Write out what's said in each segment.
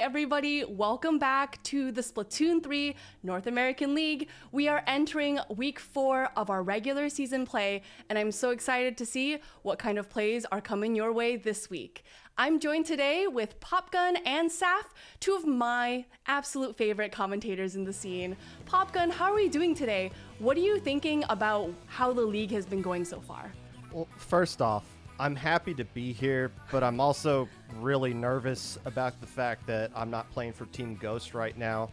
Hey everybody, welcome back to the Splatoon 3 North American League. We are entering week 4 of our regular season play, and I'm so excited to see what kind of plays are coming your way this week. I'm joined today with Popgun and Saf, two of my absolute favorite commentators in the scene. Popgun, how are you doing today? What are you thinking about how the league has been going so far? Well, first off, I'm happy to be here, but I'm also really nervous about the fact that I'm not playing for Team Ghost right now,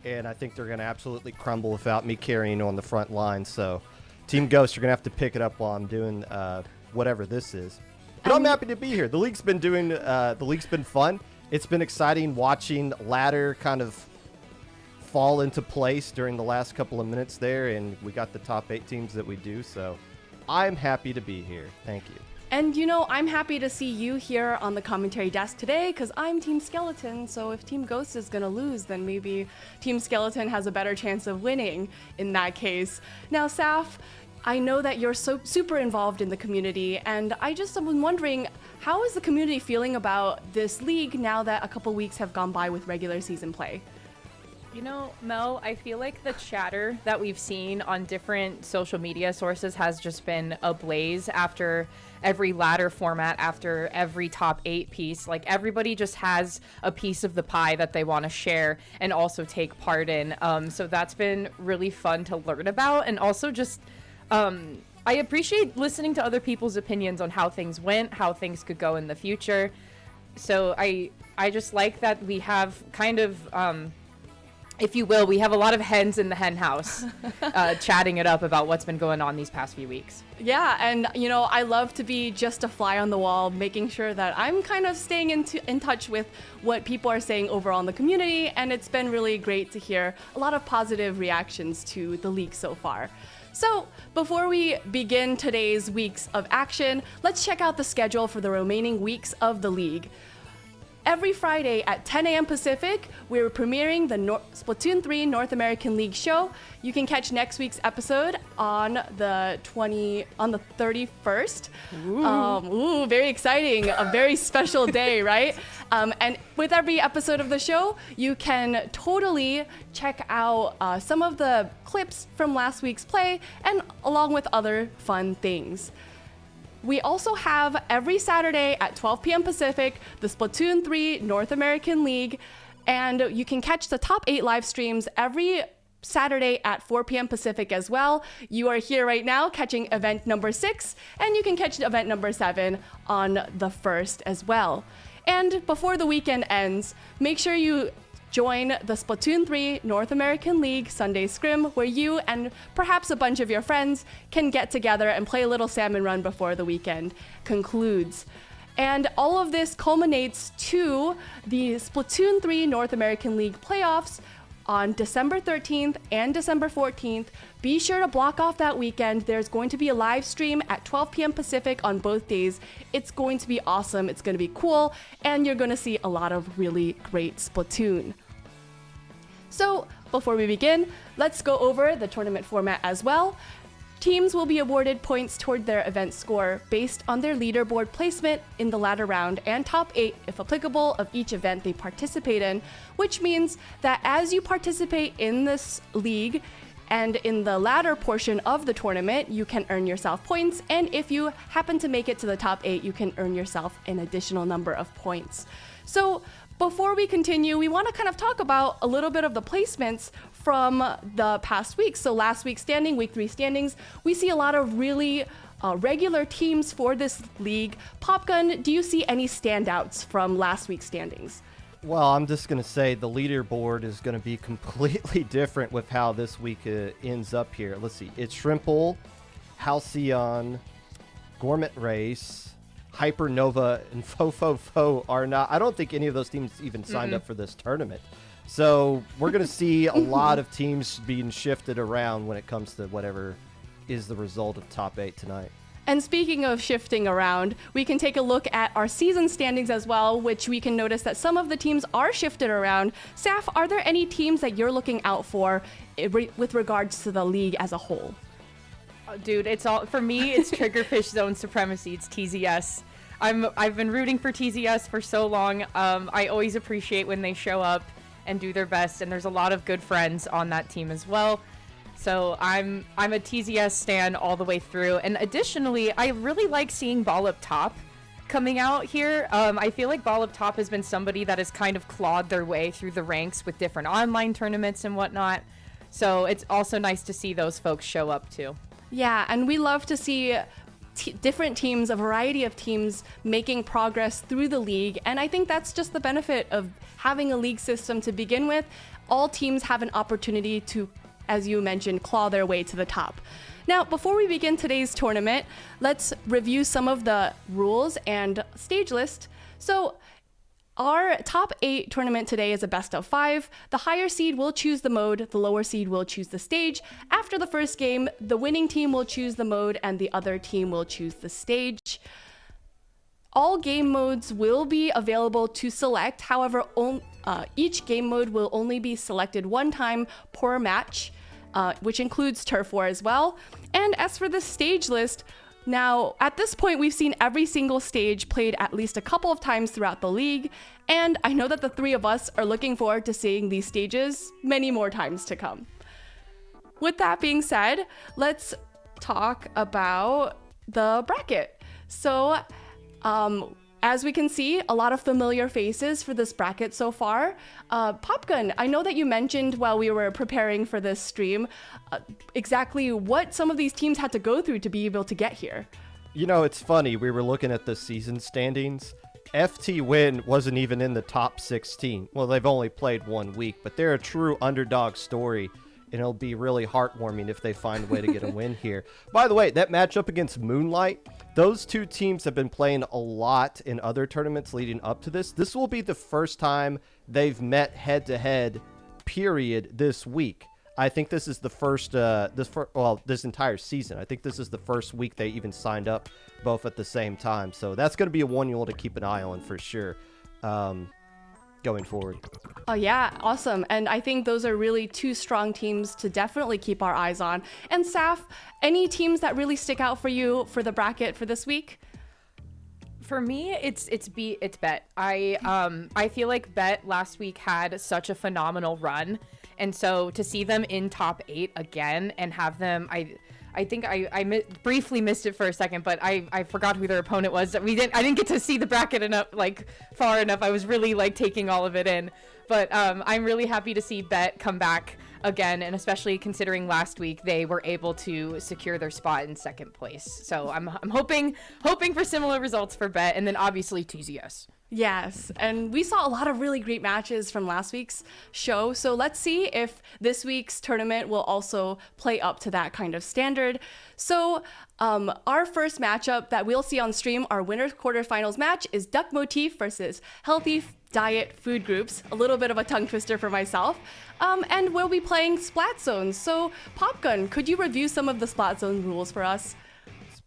and I think they're going to absolutely crumble without me carrying on the front line. So, Team Ghost, you're going to have to pick it up while I'm doing whatever this is. But I'm happy to be here. The league's been fun. It's been exciting watching ladder kind of fall into place during the last couple of minutes there, and we got the top 8 teams that we do. So, I'm happy to be here. Thank you. And you know, I'm happy to see you here on the commentary desk today because I'm Team Skeleton, so if Team Ghost is gonna lose, then maybe Team Skeleton has a better chance of winning in that case. Now, Saf, I know that you're so super involved in the community, and I just am wondering, how is the community feeling about this league now that a couple weeks have gone by with regular season play? You know, Mel, I feel like the chatter that we've seen on different social media sources has just been ablaze after every ladder format, after every top 8 piece. Like, everybody just has a piece of the pie that they want to share and also take part in. So that's been really fun to learn about. And also just, I appreciate listening to other people's opinions on how things went, how things could go in the future. So I just like that we have kind of... if you will, we have a lot of hens in the hen house chatting it up about what's been going on these past few weeks. Yeah, and you know, I love to be just a fly on the wall, making sure that I'm kind of staying in touch with what people are saying overall in the community, and it's been really great to hear a lot of positive reactions to the league so far. So, before we begin today's weeks of action, let's check out the schedule for the remaining weeks of the league. Every Friday at 10 a.m. Pacific, we're premiering the Splatoon 3 North American League show. You can catch next week's episode on the 31st. Ooh, very exciting. A very special day, right? And with every episode of the show, you can totally check out some of the clips from last week's play and along with other fun things. We also have every Saturday at 12 p.m. Pacific, the Splatoon 3 North American League, and you can catch the top 8 live streams every Saturday at 4 p.m. Pacific as well. You are here right now catching event number 6, and you can catch event number 7 on the 1st as well. And before the weekend ends, make sure you join the Splatoon 3 North American League Sunday Scrim, where you and perhaps a bunch of your friends can get together and play a little salmon run before the weekend concludes. And all of this culminates to the Splatoon 3 North American League playoffs on December 13th and December 14th. Be sure to block off that weekend. There's going to be a live stream at 12 p.m. Pacific on both days. It's going to be awesome. It's going to be cool. And you're going to see a lot of really great Splatoon. So, before we begin, let's go over the tournament format as well. Teams will be awarded points toward their event score based on their leaderboard placement in the ladder round and top 8, if applicable, of each event they participate in, which means that as you participate in this league and in the ladder portion of the tournament, you can earn yourself points, and if you happen to make it to the top 8, you can earn yourself an additional number of points. So, before we continue, we want to kind of talk about a little bit of the placements from the past week. So last week's standing, week 3 standings, we see a lot of really regular teams for this league. Popgun, do you see any standouts from last week's standings? Well, I'm just going to say the leaderboard is going to be completely different with how this week ends up here. Let's see. It's Shrimple, Halcyon, Gourmet Race, Hypernova, and Fofofo are not. I don't think any of those teams even signed up for this tournament. So we're going to see a lot of teams being shifted around when it comes to whatever is the result of top 8 tonight. And speaking of shifting around, we can take a look at our season standings as well, which we can notice that some of the teams are shifted around. Saf, are there any teams that you're looking out for with regards to the league as a whole? Dude, it's all for me. It's Triggerfish Zone Supremacy. It's TZS. I've been rooting for TZS for so long. I always appreciate when they show up and do their best, and there's a lot of good friends on that team as well. So I'm a TZS stan all the way through. And additionally, I really like seeing Ball Up Top coming out here. I feel like Ball Up Top has been somebody that has kind of clawed their way through the ranks with different online tournaments and whatnot. So it's also nice to see those folks show up too. Yeah, and we love to see different teams, a variety of teams making progress through the league. And I think that's just the benefit of having a league system to begin with. All teams have an opportunity to, as you mentioned, claw their way to the top. Now, before we begin today's tournament, let's review some of the rules and stage list. So our top 8 tournament today is a best of 5. The higher seed will choose the mode, the lower seed will choose the stage. After the first game, the winning team will choose the mode and the other team will choose the stage. All game modes will be available to select. However, each game mode will only be selected one time per match, which includes Turf War as well. And as for the stage list, now, at this point, we've seen every single stage played at least a couple of times throughout the league, and I know that the 3 of us are looking forward to seeing these stages many more times to come. With that being said, let's talk about the bracket. So, as we can see, a lot of familiar faces for this bracket so far. Popgun, I know that you mentioned while we were preparing for this stream exactly what some of these teams had to go through to be able to get here. You know, it's funny. We were looking at the season standings. FTWin wasn't even in the top 16. Well, they've only played 1 week, but they're a true underdog story, and it'll be really heartwarming if they find a way to get a win here. By the way, that matchup against Moonlight, those 2 teams have been playing a lot in other tournaments leading up to this. This will be the first time they've met head-to-head, period, this week. I think this is the first, this entire season. I think this is the first week they even signed up both at the same time. So that's going to be a one you'll to keep an eye on for sure going forward. Oh yeah, awesome. And I think those are really 2 strong teams to definitely keep our eyes on. And Saf, any teams that really stick out for you for the bracket for this week? For me, it's Bet. I feel like Bet last week had such a phenomenal run, and so to see them in top 8 again and have them, I think I briefly missed it for a second, but I forgot who their opponent was. I didn't get to see the bracket enough, far enough. I was really taking all of it in, but I'm really happy to see Bet come back again, and especially considering last week they were able to secure their spot in 2nd place. So I'm hoping for similar results for Bet, and then obviously TZS. Yes, and we saw a lot of really great matches from last week's show, so let's see if this week's tournament will also play up to that kind of standard. So our first matchup that we'll see on stream, our winner's quarterfinals match, is Duck Motif versus Healthy Diet Food Groups. A little bit of a tongue twister for myself. And we'll be playing Splat Zones. So Popgun, could you review some of the Splat Zone rules for us?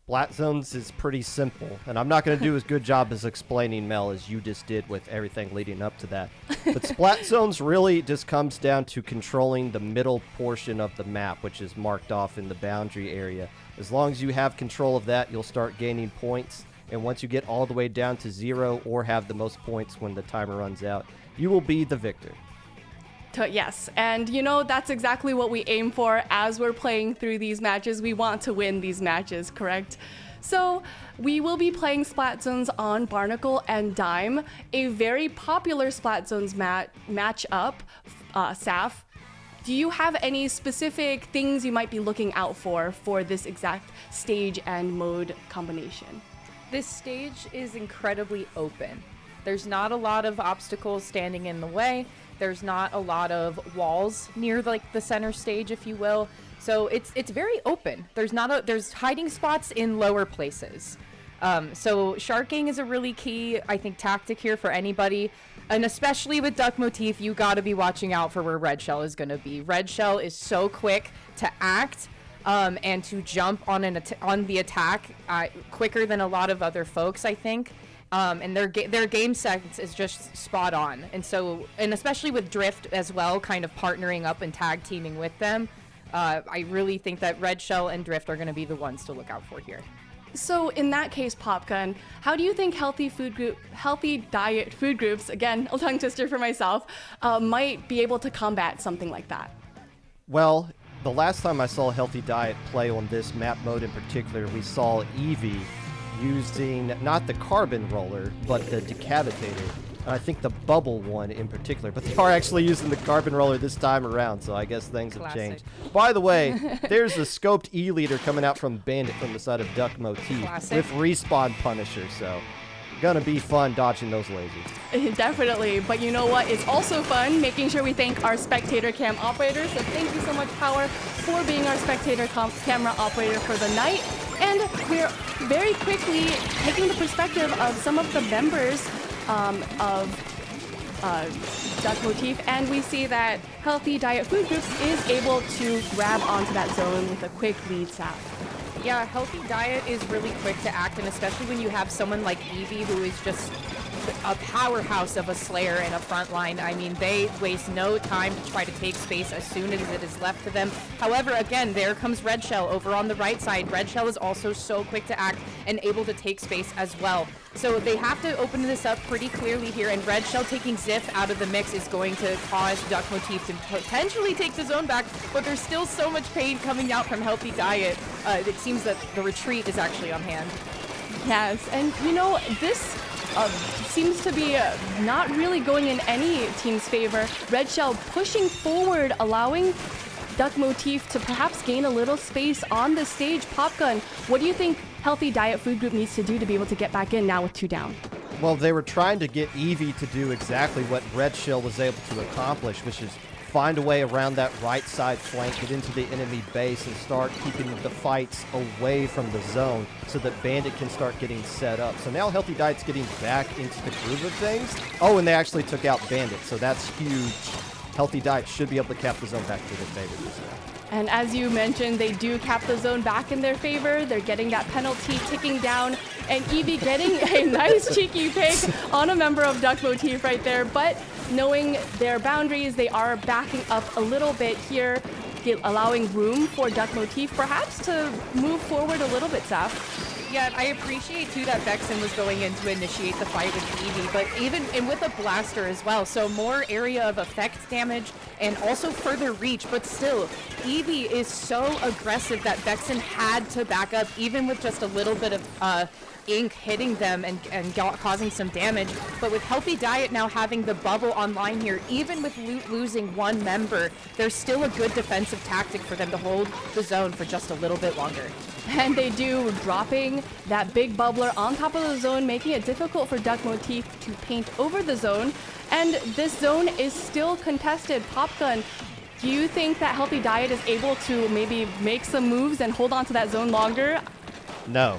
Splat Zones is pretty simple, and I'm not going to do as good job as explaining, Mel, as you just did with everything leading up to that. But Splat Zones really just comes down to controlling the middle portion of the map, which is marked off in the boundary area. As long as you have control of that, you'll start gaining points, and once you get all the way down to 0 or have the most points when the timer runs out, you will be the victor. Yes, and that's exactly what we aim for as we're playing through these matches. We want to win these matches, correct? So we will be playing Splat Zones on Barnacle and Dime, a very popular Splat Zones matchup. Saf, do you have any specific things you might be looking out for this exact stage and mode combination? This stage is incredibly open. There's not a lot of obstacles standing in the way. There's not a lot of walls near the center stage, if you will. So it's very open. There's hiding spots in lower places. So sharking is a really key, I think, tactic here for anybody. And especially with Duck Motif, you got to be watching out for where Red Shell is going to be. Red Shell is so quick to act and to jump on the attack quicker than a lot of other folks, I think. And their game sense is just spot on. And especially with Drift as well, kind of partnering up and tag teaming with them, I really think that Red Shell and Drift are going to be the ones to look out for here. So in that case, Popgun, how do you think healthy diet food groups, again, a tongue twister for myself, might be able to combat something like that? Well, the last time I saw Healthy Diet play on this map mode in particular, we saw Eevee using not the carbon roller, but the decavitator. And I think the bubble one in particular. But they are actually using the carbon roller this time around, so I guess things have changed. By the way, there's a scoped E-leader coming out from Bandit from the side of Duck Motif with Respawn Punisher, so gonna be fun dodging those lasers. Definitely, but you know what? It's also fun making sure we thank our spectator cam operator. So thank you so much, Power, for being our spectator camera operator for the night. And we're very quickly taking the perspective of some of the members of Duck Motif, and we see that Healthy Diet Food Groups is able to grab onto that zone with a quick lead sap. Yeah, Healthy Diet is really quick to act, and especially when you have someone like Eevee who is just a powerhouse of a Slayer in a front line. I mean, they waste no time to try to take space as soon as it is left to them. However, again, there comes Red Shell over on the right side. Red Shell is also so quick to act and able to take space as well. So they have to open this up pretty clearly here, and Red Shell taking Ziff out of the mix is going to cause Duck Motif to potentially take the zone back, but there's still so much pain coming out from Healthy Diet. It seems that the retreat is actually on hand. Yes, and you know, this seems to be not really going in any team's favor. Red Shell pushing forward, allowing Duck Motif to perhaps gain a little space on the stage. Popgun, what do you think Healthy Diet Food Group needs to do to be able to get back in now with 2 down? Well, they were trying to get Eevee to do exactly what Red Shell was able to accomplish, which is find a way around that right side flank, get into the enemy base, and start keeping the fights away from the zone so that Bandit can start getting set up. So now Healthy Diet's getting back into the groove of things. Oh, and they actually took out Bandit, so that's huge. Healthy Diet should be able to cap the zone back to their favor this time. And as you mentioned, they do cap the zone back in their favor. They're getting that penalty ticking down, and Eevee getting a nice cheeky pick on a member of Duck Motif right there. But knowing their boundaries, they are backing up a little bit here, allowing room for Duck Motif perhaps to move forward a little bit, Saf. Yeah, I appreciate too that Vexen was going in to initiate the fight with Eevee, but even with a blaster as well, so more area of effect damage and also further reach, but still, Eevee is so aggressive that Vexen had to back up even with just a little bit of ink hitting them and causing some damage. But with Healthy Diet now having the bubble online here, even with losing one member, there's still a good defensive tactic for them to hold the zone for just a little bit longer. And they do, dropping that big bubbler on top of the zone, making it difficult for Duck Motif to paint over the zone. And this zone is still contested. Popgun, do you think that Healthy Diet is able to maybe make some moves and hold on to that zone longer? No.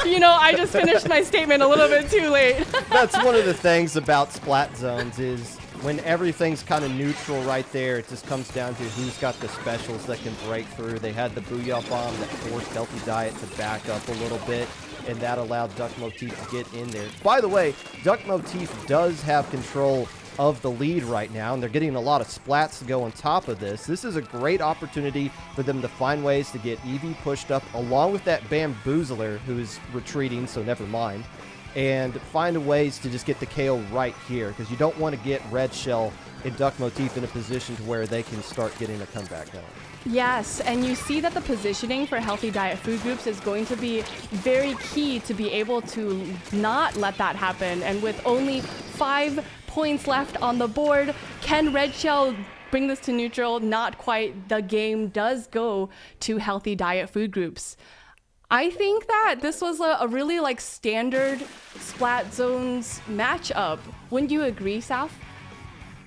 You know, I just finished my statement a little bit too late. That's one of the things about splat zones is when everything's kind of neutral right there, it just comes down to who's got the specials that can break through. They had the Booyah Bomb that forced Healthy Diet to back up a little bit, and that allowed Duck Motif to get in there. By the way, Duck Motif does have control of the lead right now, and they're getting a lot of splats to go on top of this. This is a great opportunity for them to find ways to get Eevee pushed up along with that Bamboozler who is retreating, so never mind, and find ways to just get the KO right here, because you don't want to get Red Shell and Duck Motif in a position to where they can start getting a comeback going. Yes, and you see that the positioning for Healthy Diet Food Groups is going to be very key to be able to not let that happen. And with only 5 points left on the board, can Red Shell bring this to neutral? Not quite. The game does go to Healthy Diet Food Groups. I think that this was a really standard Splat Zones matchup. Wouldn't you agree, Saf?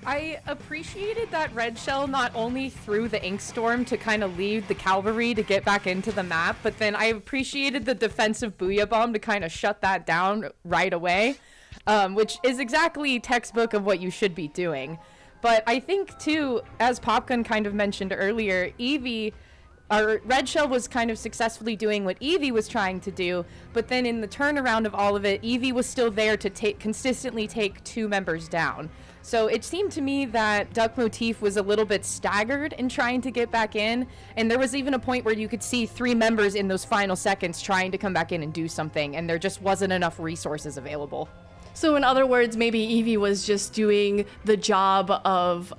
I appreciated that Red Shell not only threw the Ink Storm to kind of lead the cavalry to get back into the map, but then I appreciated the defensive Booyah Bomb to kind of shut that down right away, which is exactly textbook of what you should be doing. But I think, too, as Popgun kind of mentioned earlier, Red Shell was kind of successfully doing what Eevee was trying to do, but then in the turnaround of all of it, Eevee was still there to consistently take 2 members down. So it seemed to me that Duck Motif was a little bit staggered in trying to get back in. And there was even a point where you could see 3 members in those final seconds trying to come back in and do something. And there just wasn't enough resources available. So in other words, maybe Eevee was just doing the job of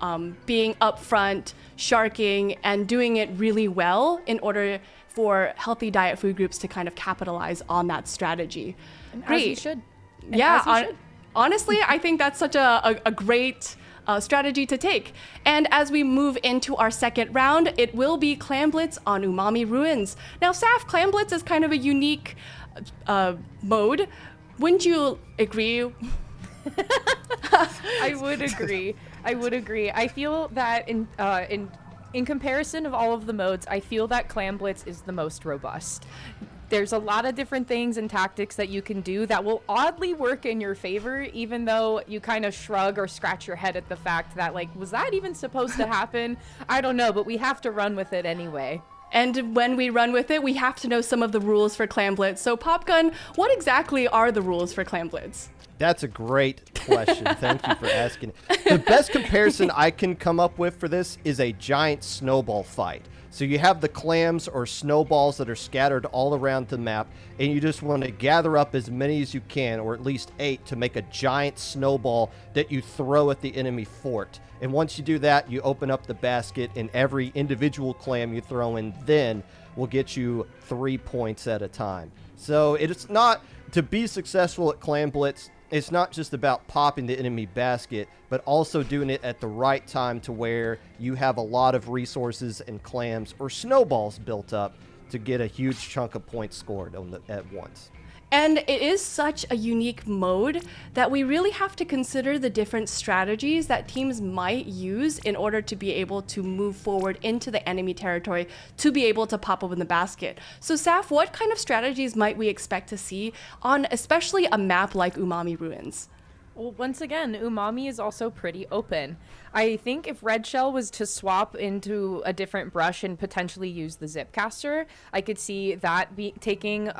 being upfront, sharking, and doing it really well in order for healthy diet food groups to kind of capitalize on that strategy. As you should. And Yeah, as you should. honestly, I think that's such a great strategy to take. And as we move into our second round, it will be Clam Blitz on Umami Ruins. Now, Saf, Clam Blitz is kind of a unique mode. Wouldn't you agree? I would agree. I feel that in comparison of all of the modes, I feel that Clam Blitz is the most robust. There's a lot of different things and tactics that you can do that will oddly work in your favor, even though you kind of shrug or scratch your head at the fact that, like, was that even supposed to happen? I don't know, but we have to run with it anyway. And when we run with it, we have to know some of the rules for Clam Blitz. So, Popgun, what exactly are the rules for Clam Blitz? That's a great question. Thank you for asking. The best comparison I can come up with for this is a giant snowball fight. So you have the clams or snowballs that are scattered all around the map, and you just want to gather up as many as you can, or at least 8, to make a giant snowball that you throw at the enemy fort. And once you do that, you open up the basket, and every individual clam you throw in then will get you 3 points at a time. So it's not, to be successful at Clam Blitz, it's not just about popping the enemy basket, but also doing it at the right time to where you have a lot of resources and clams or snowballs built up to get a huge chunk of points scored at once. And it is such a unique mode that we really have to consider the different strategies that teams might use in order to be able to move forward into the enemy territory to be able to pop open the basket. So Saf, what kind of strategies might we expect to see on especially a map like Umami Ruins? Well, once again, Umami is also pretty open. I think if Red Shell was to swap into a different brush and potentially use the Zipcaster, I could see that taking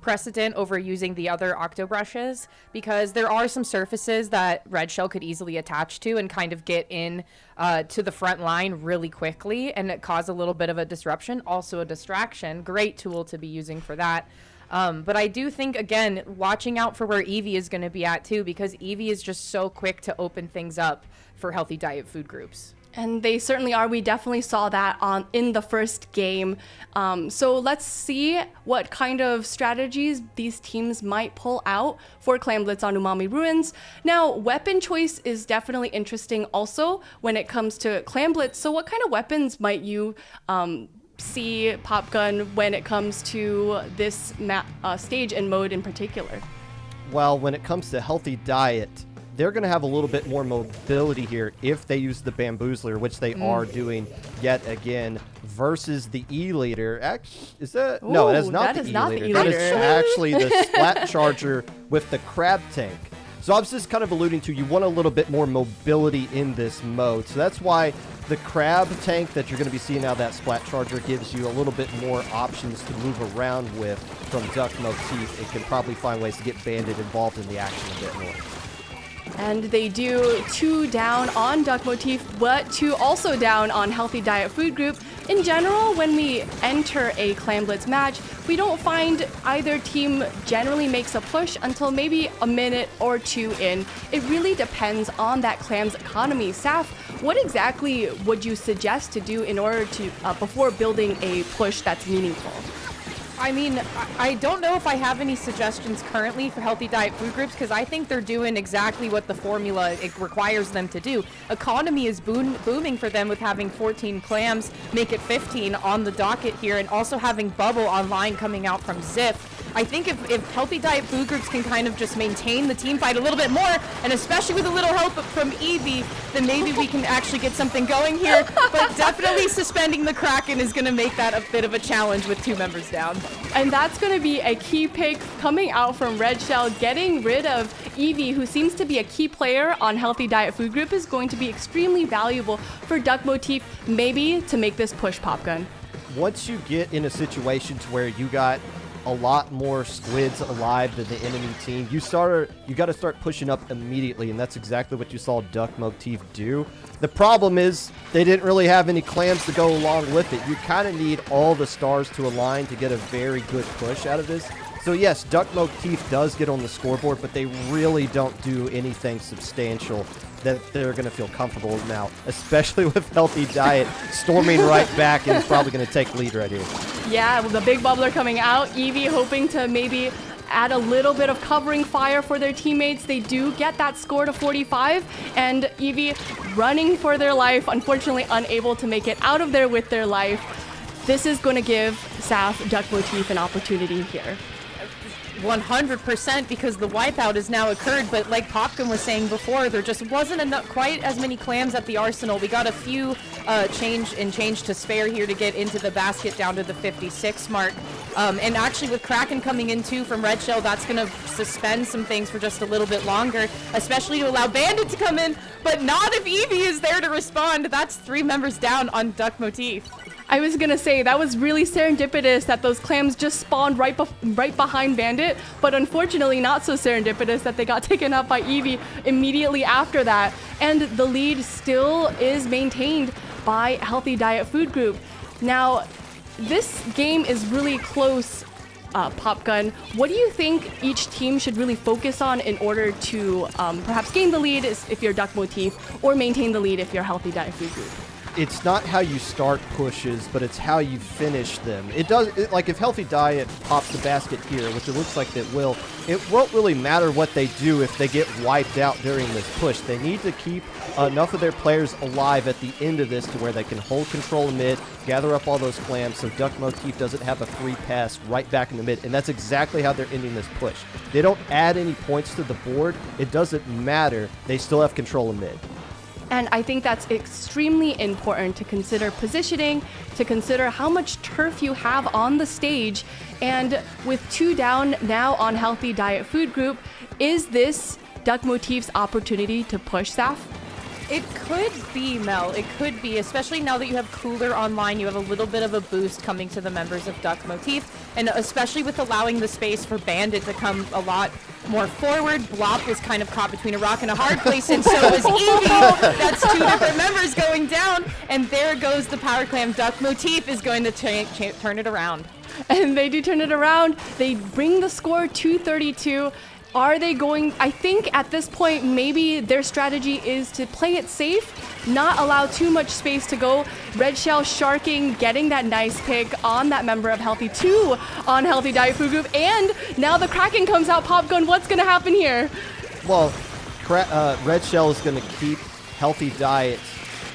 precedent over using the other octo brushes, because there are some surfaces that Red Shell could easily attach to and kind of get in to the front line really quickly, and it cause a little bit of a disruption, also a distraction. Great tool to be using for that. But I do think, again, watching out for where Eevee is going to be at too, because Eevee is just so quick to open things up for healthy diet food groups. And they certainly are. We definitely saw that in the first game. So let's see what kind of strategies these teams might pull out for Clam Blitz on Umami Ruins. Now, weapon choice is definitely interesting also when it comes to Clam Blitz. So what kind of weapons might you see, Popgun, when it comes to this stage and mode in particular? Well, when it comes to healthy diet, they're going to have a little bit more mobility here if they use the Bamboozler, which they are doing yet again, versus the E-Leader. Is that? No, that is not the E-Leader. That is actually the Splat Charger with the Crab Tank. So I was just kind of alluding to, you want a little bit more mobility in this mode. So that's why the Crab Tank that you're going to be seeing out of that Splat Charger gives you a little bit more options to move around with from Duck Motif. It can probably find ways to get Bandit involved in the action a bit more. And they do 2 down on Duck Motif, but 2 also down on Healthy Diet Food Group. In general, when we enter a Clam Blitz match, we don't find either team generally makes a push until maybe a minute or 2 in. It really depends on that Clam's economy. Saf, what exactly would you suggest to do in order to, before building a push that's meaningful? I mean, I don't know if I have any suggestions currently for healthy diet food groups, because I think they're doing exactly what the formula it requires them to do. Economy is booming for them with having 14 clams, make it 15 on the docket here, and also having Bubble online coming out from Ziff. I think if healthy diet food groups can kind of just maintain the team fight a little bit more, and especially with a little help from Eevee, then maybe we can actually get something going here. But definitely suspending the Kraken is going to make that a bit of a challenge with 2 members down. And that's going to be a key pick coming out from Red Shell. Getting rid of Eevee, who seems to be a key player on Healthy Diet Food Group, is going to be extremely valuable for Duck Motif, maybe to make this push, Popgun. Once you get in a situation to where you got a lot more squids alive than the enemy team, you got to start pushing up immediately, and that's exactly what you saw Duck Motif do. The problem is they didn't really have any clams to go along with it. You kind of need all the stars to align to get a very good push out of this. So yes, Duck Motif does get on the scoreboard, but they really don't do anything substantial that they're going to feel comfortable now, especially with Healthy Diet storming right back and is probably going to take lead right here. Yeah, with the big bubbler coming out, Eevee hoping to maybe add a little bit of covering fire for their teammates. They do get that score to 45, and Eevee running for their life, unfortunately unable to make it out of there with their life. This is going to give Saf Duck Motif an opportunity here. 100%, because the wipeout has now occurred, but like Popkin was saying before, there just wasn't enough, quite as many clams at the arsenal. We got a few change to spare here to get into the basket down to the 56 mark. And actually with Kraken coming in too from Red Shell, that's going to suspend some things for just a little bit longer, especially to allow Bandit to come in, but not if Eevee is there to respond. That's 3 members down on Duck Motif. I was gonna say that was really serendipitous that those clams just spawned right behind Bandit, but unfortunately not so serendipitous that they got taken up by Eevee immediately after that. And the lead still is maintained by Healthy Diet Food Group. Now, this game is really close, Popgun. What do you think each team should really focus on in order to perhaps gain the lead if you're Duck Motif, or maintain the lead if you're Healthy Diet Food Group? It's not how you start pushes, but it's how you finish them. Like if Healthy Diet pops the basket here, which it looks like it won't really matter what they do if they get wiped out during this push. They need to keep enough of their players alive at the end of this to where they can hold control of mid, gather up all those clams so Duck Motif doesn't have a free pass right back in the mid, and that's exactly how they're ending this push. They don't add any points to the board. It doesn't matter. They still have control of mid. And I think that's extremely important to consider positioning, to consider how much turf you have on the stage. And with 2 down now on Healthy Diet Food Group, is this Duck Motif's opportunity to push, Saf? It could be, Mel. It could be, especially now that you have Cooler online. You have a little bit of a boost coming to the members of Duck Motif, and especially with allowing the space for Bandit to come a lot more forward. Blop was kind of caught between a rock and a hard place, and so was Eevee. That's 2 different members going down, and there goes the power clam. Duck Motif is going to turn it around. And they do turn it around. They bring the score to 32. Are they going? I think at this point, maybe their strategy is to play it safe, not allow too much space to go. Red Shell sharking, getting that nice pick on that member of Healthy 2 on Healthy Diet Food Group. And now the Kraken comes out, Popgun. What's going to happen here? Well, Red Shell is going to keep Healthy Diet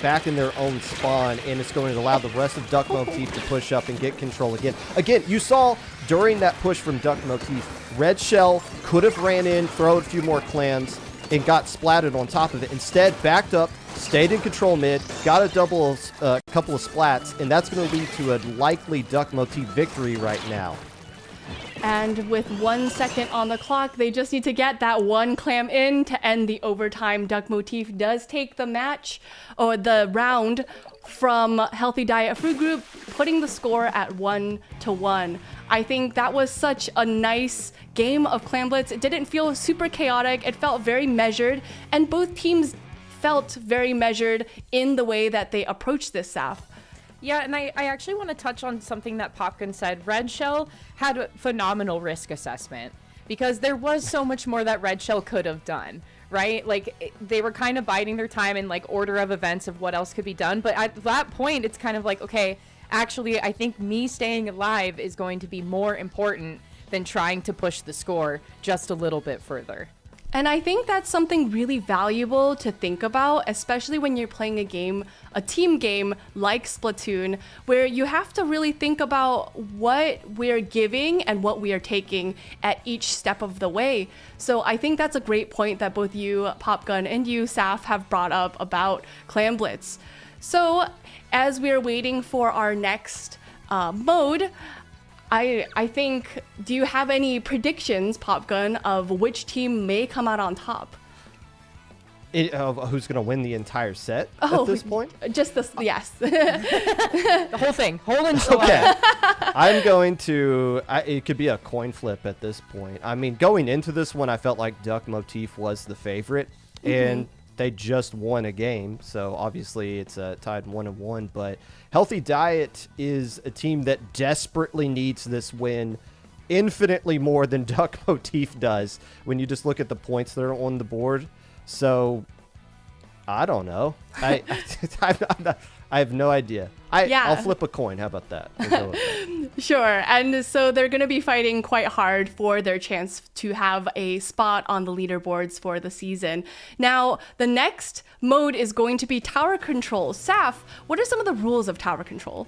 back in their own spawn, and it's going to allow the rest of Duck Motif to push up and get control again. Again, you saw during that push from Duck Motif, Red Shell could have ran in, thrown a few more clams, and got splatted on top of it. Instead, backed up, stayed in control mid, got a couple of splats, and that's going to lead to a likely Duck Motif victory right now. And with 1 second on the clock, they just need to get that 1 clam in to end the overtime. Duck Motif does take the match, or the round, from Healthy Diet Food Group, putting the score at 1-1. I think that was such a nice game of Clam Blitz. It didn't feel super chaotic. It felt very measured, and both teams felt very measured in the way that they approached this, Saf. Yeah, and I actually want to touch on something that Popkin said. Red Shell had a phenomenal risk assessment, because there was so much more that Red Shell could have done, right? Like, they were kind of biding their time in, like, order of events of what else could be done. But at that point, it's kind of like, okay, actually, I think me staying alive is going to be more important than trying to push the score just a little bit further. And I think that's something really valuable to think about, especially when you're playing a team game like Splatoon, where you have to really think about what we're giving and what we are taking at each step of the way. So I think that's a great point that both you, Popgun, and you, Saf, have brought up about Clam Blitz. So as we're waiting for our next mode, I think, do you have any predictions, Popgun, of which team may come out on top? Of who's going to win the entire set at this point? Just this, yes. The whole thing, whole enchilada. I'm going to. It could be a coin flip at this point. I mean, going into this one, I felt like Duck Motif was the favorite, and they just won a game, so obviously it's tied 1-1. But Healthy Diet is a team that desperately needs this win, infinitely more than Duck Motif does when you just look at the points that are on the board. So I don't know. I have no idea. I'll flip a coin. How about that? We'll go with that. Sure. And so they're going to be fighting quite hard for their chance to have a spot on the leaderboards for the season. Now, the next mode is going to be tower control. Saf, what are some of the rules of tower control?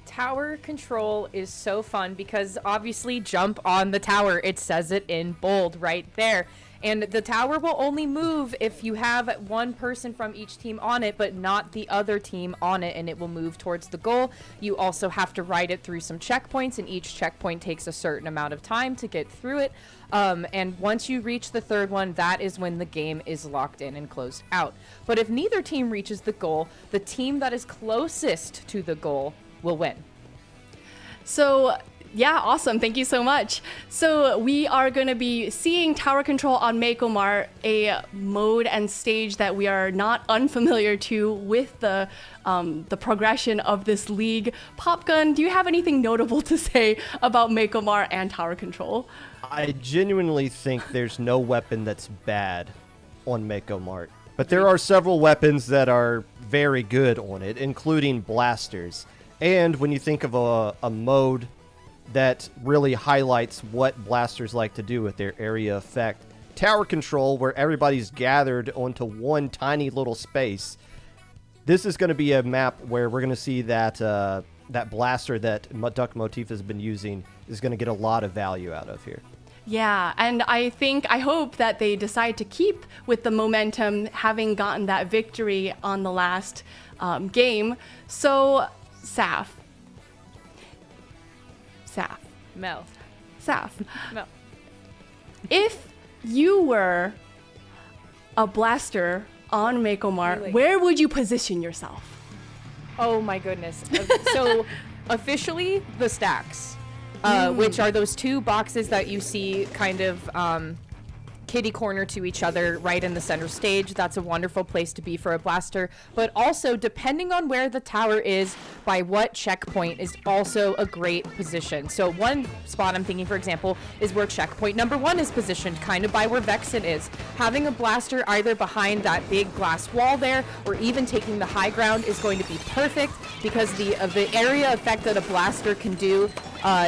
Tower control is so fun because obviously jump on the tower. It says it in bold right there. And the tower will only move if you have one person from each team on it, but not the other team on it, and it will move towards the goal. You also have to ride it through some checkpoints, and each checkpoint takes a certain amount of time to get through it. And once you reach the third one, that is when the game is locked in and closed out. But if neither team reaches the goal, the team that is closest to the goal will win. So yeah, awesome. Thank you so much. So we are going to be seeing tower control on Mako Mart, a mode and stage that we are not unfamiliar to with the progression of this league. Popgun, do you have anything notable to say about Mako Mart and tower control? I genuinely think there's no weapon that's bad on Mako Mart. But there are several weapons that are very good on it, including blasters. And when you think of a mode that really highlights what blasters like to do with their area effect, tower control, where everybody's gathered onto one tiny little space, this is going to be a map where we're going to see that that blaster that Duck Motif has been using is going to get a lot of value out of here. Yeah, and I hope that they decide to keep with the momentum, having gotten that victory on the last game. So, Saf. Mel. Saf. Mel. If you were a blaster on Mako Mart, Really? where would you position yourself? Oh my goodness. So officially the stacks, which are those two boxes that you see kind of kitty corner to each other right in the center stage. That's a wonderful place to be for a blaster. But also, depending on where the tower is, by what checkpoint is also a great position. So one spot I'm thinking, for example, is where checkpoint number 1 is positioned, kind of by where Vexen is. Having a blaster either behind that big glass wall there, or even taking the high ground is going to be perfect, because the area effect that a blaster can do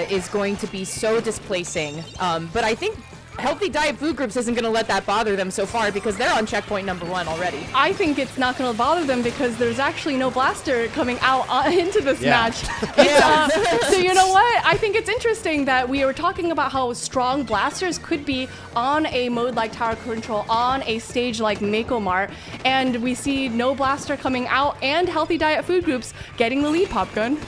is going to be so displacing. But I think Healthy Diet Food Groups isn't going to let that bother them so far, because they're on checkpoint number 1 already. I think it's not going to bother them because there's actually no blaster coming out into this match. So you know what? I think it's interesting that we were talking about how strong blasters could be on a mode like Tower Control, on a stage like Mako Mart, and we see no blaster coming out and Healthy Diet Food Groups getting the lead, Popgun.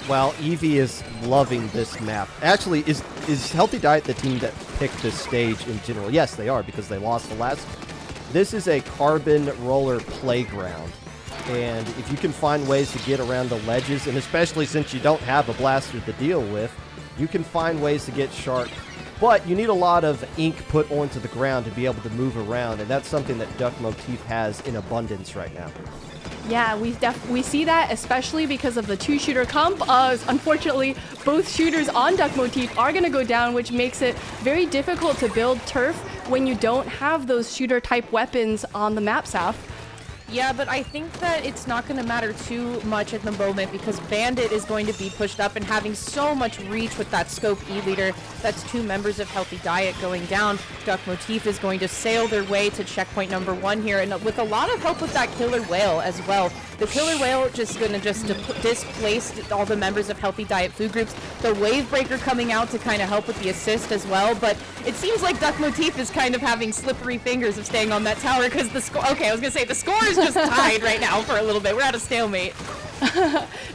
Well, Eevee is loving this map. Actually, is Healthy Diet the team that picked this stage in general? Yes, they are, because they lost the last. This is a carbon roller playground. And if you can find ways to get around the ledges, and especially since you don't have a blaster to deal with, you can find ways to get sharp. But you need a lot of ink put onto the ground to be able to move around, and that's something that Duck Motif has in abundance right now. Yeah, we see that, especially because of the two-shooter comp. Unfortunately, both shooters on Duck Motif are going to go down, which makes it very difficult to build turf when you don't have those shooter-type weapons on the map, Saf. Yeah, but I think that it's not going to matter too much at the moment, because Bandit is going to be pushed up and having so much reach with that Scope E-leader. That's 2 members of Healthy Diet going down. Duck Motif is going to sail their way to checkpoint number 1 here, and with a lot of help with that Killer Whale as well. The Killer Whale just going to displace all the members of Healthy Diet Food Groups. The Wave Breaker coming out to kind of help with the assist as well, but it seems like Duck Motif is kind of having slippery fingers of staying on that tower, because the score... Okay, I was going to say, the score is just tied right now for a little bit. We're at a stalemate.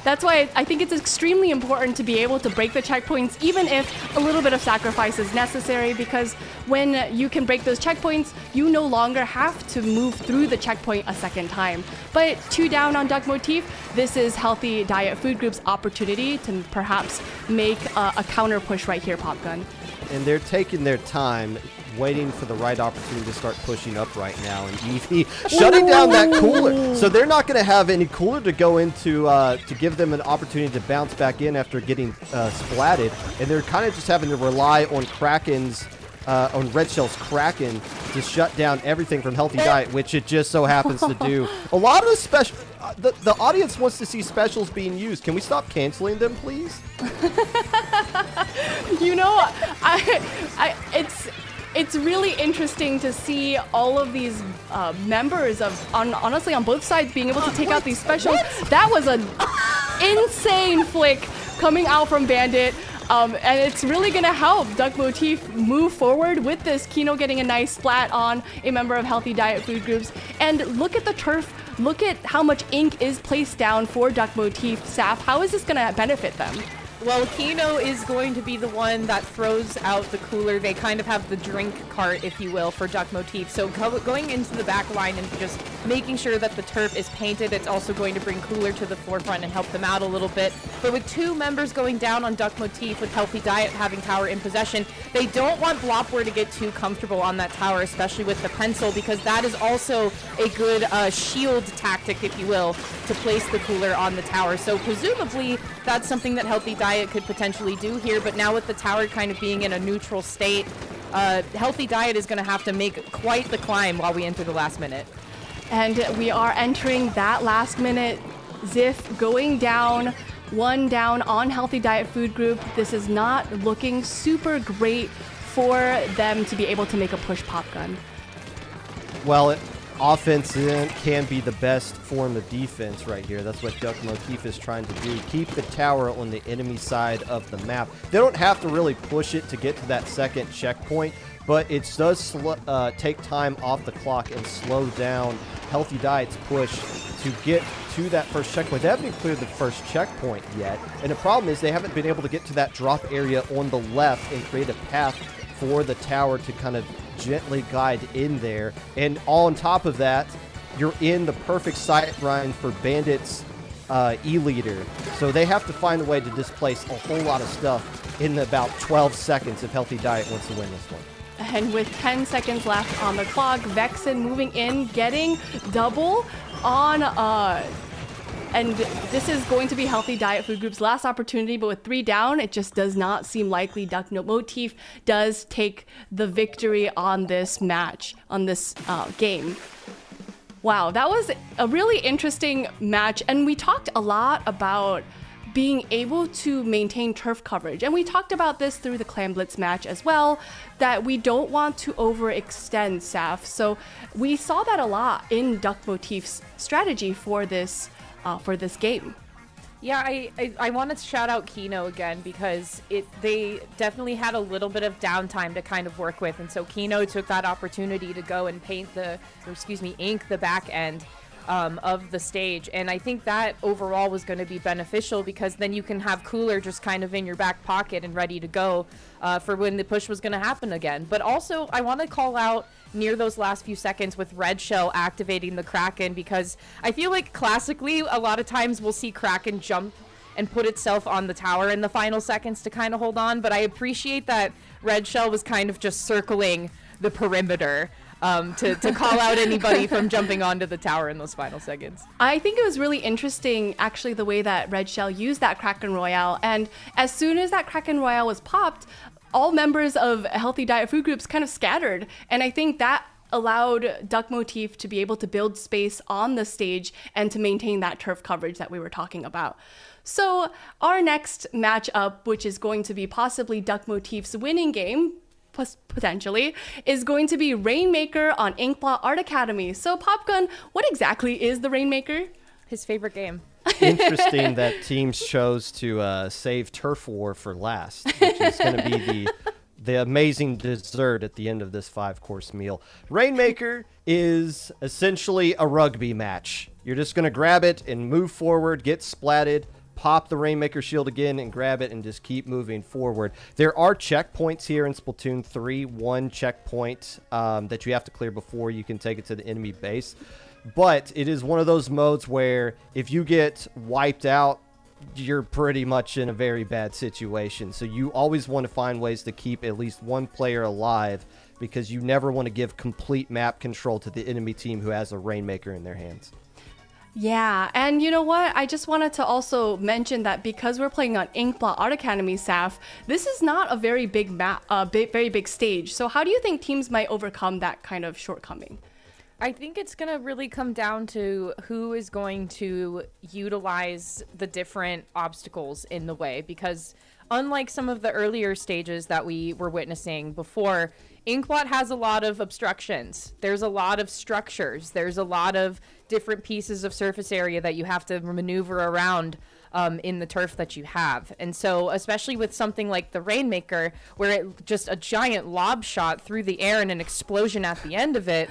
That's why I think it's extremely important to be able to break the checkpoints, even if a little bit of sacrifice is necessary, because when you can break those checkpoints, you no longer have to move through the checkpoint a second time. But 2 down on Duck Motif, this is Healthy Diet Food Group's opportunity to perhaps make a counter push right here, Popgun. And they're taking their time, waiting for the right opportunity to start pushing up right now. And Eevee shutting down that cooler. So they're not going to have any cooler to go into to give them an opportunity to bounce back in after getting splatted. And they're kind of just having to rely on Kraken's, on Red Shell's Kraken to shut down everything from Healthy Diet, which it just so happens to do. A lot of the special... the audience wants to see specials being used. Can we stop canceling them, please? You know, it's really interesting to see all of these members of, honestly, on both sides being able to take out these specials. That was an insane flick coming out from Bandit. And it's really going to help Duck Motif move forward with this. Kino getting a nice splat on a member of Healthy Diet Food Groups. And look at the turf. Look at how much ink is placed down for Duck Motif. Saf, how is this going to benefit them? Well, Kino is going to be the one that throws out the cooler. They kind of have the drink cart, if you will, for Duck Motif. So going into the back line and just making sure that the turf is painted, it's also going to bring cooler to the forefront and help them out a little bit. But with 2 members going down on Duck Motif with Healthy Diet having tower in possession, they don't want Blopware to get too comfortable on that tower, especially with the pencil, because that is also a good shield tactic, if you will, to place the cooler on the tower. So presumably that's something that Healthy Diet could potentially do here, but now with the tower kind of being in a neutral state, Healthy Diet is going to have to make quite the climb while we enter the last minute. And we are entering that last minute. Ziff going down, 1 down on Healthy Diet Food Group. This is not looking super great for them to be able to make a push Popgun. Well, offense can be the best form of defense right here. That's what Duck Motif is trying to do. Keep the tower on the enemy side of the map. They don't have to really push it to get to that second checkpoint, but it does take time off the clock and slow down Healthy Diet's push to get to that first checkpoint. They haven't even cleared the first checkpoint yet, and the problem is they haven't been able to get to that drop area on the left and create a path for the tower to kind of gently guide in there. And on top of that, you're in the perfect sight line for Bandit's E-leader. So they have to find a way to displace a whole lot of stuff in about 12 seconds if Healthy Diet wants to win this one. And with 10 seconds left on the clock, Vexen moving in, getting double on and this is going to be Healthy Diet Food Group's last opportunity, but with 3 down, it just does not seem likely. Duck Motif does take the victory on this match, on this game. Wow, that was a really interesting match, and we talked a lot about being able to maintain turf coverage. And we talked about this through the Clan Blitz match as well, that we don't want to overextend Saf. So we saw that a lot in Duck Motif's strategy for this game. Yeah, I wanted to shout out Kino again because they definitely had a little bit of downtime to kind of work with, and so Kino took that opportunity to go and ink the back end of the stage, and I think that overall was going to be beneficial because then you can have Cooler just kind of in your back pocket and ready to go for when the push was going to happen again. But also, I want to call out near those last few seconds with Red Shell activating the Kraken, because I feel like classically a lot of times we'll see Kraken jump and put itself on the tower in the final seconds to kind of hold on, but I appreciate that Red Shell was kind of just circling the perimeter to call out anybody from jumping onto the tower in those final seconds. I think it was really interesting, actually, the way that Red Shell used that Kraken Royale. And as soon as that Kraken Royale was popped, all members of Healthy Diet Food Groups kind of scattered. And I think that allowed Duck Motif to be able to build space on the stage and to maintain that turf coverage that we were talking about. So our next matchup, which is going to be possibly Duck Motif's winning game, potentially, is going to be Rainmaker on Inkblot Art Academy. So Popgun, what exactly is the Rainmaker? His favorite game. Interesting that teams chose to save Turf War for last, which is going to be the amazing dessert at the end of this 5-course meal. Rainmaker is essentially a rugby match. You're just going to grab it and move forward, get splatted, pop the Rainmaker shield again and grab it and just keep moving forward. There are checkpoints here in Splatoon 3, one checkpoint that you have to clear before you can take it to the enemy base. But it is one of those modes where if you get wiped out, you're pretty much in a very bad situation. So you always want to find ways to keep at least one player alive, because you never want to give complete map control to the enemy team who has a Rainmaker in their hands. Yeah, and you know what? I just wanted to also mention that because we're playing on Inkblot Art Academy, Saf, this is not a very big map, very big stage. So how do you think teams might overcome that kind of shortcoming? I think it's going to really come down to who is going to utilize the different obstacles in the way, because unlike some of the earlier stages that we were witnessing before, Inkblot has a lot of obstructions. There's a lot of structures. There's a lot of different pieces of surface area that you have to maneuver around in the turf that you have. And so, especially with something like the Rainmaker, where it just a giant lob shot through the air and an explosion at the end of it,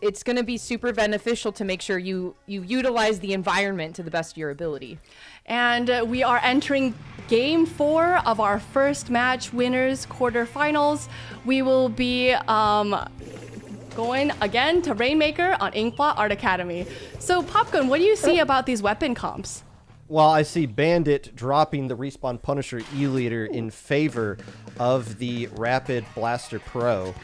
it's going to be super beneficial to make sure you utilize the environment to the best of your ability. And we are entering Game 4 of our first match winners quarterfinals. We will be going again to Rainmaker on Inkblot Art Academy. So Popgun, what do you see about these weapon comps? Well, I see Bandit dropping the Respawn Punisher E-Leader in favor of the Rapid Blaster Pro.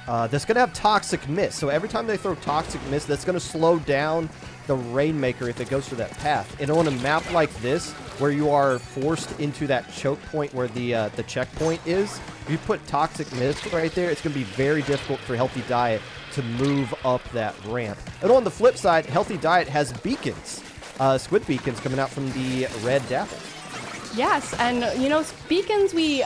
That's going to have Toxic Mist. So every time they throw Toxic Mist, that's going to slow down the Rainmaker if it goes through that path. And on a map like this, where you are forced into that choke point where the checkpoint is, if you put Toxic Mist right there, it's going to be very difficult for Healthy Diet to move up that ramp. And on the flip side, Healthy Diet has beacons, squid beacons coming out from the red dapples. Yes, and you know, beacons we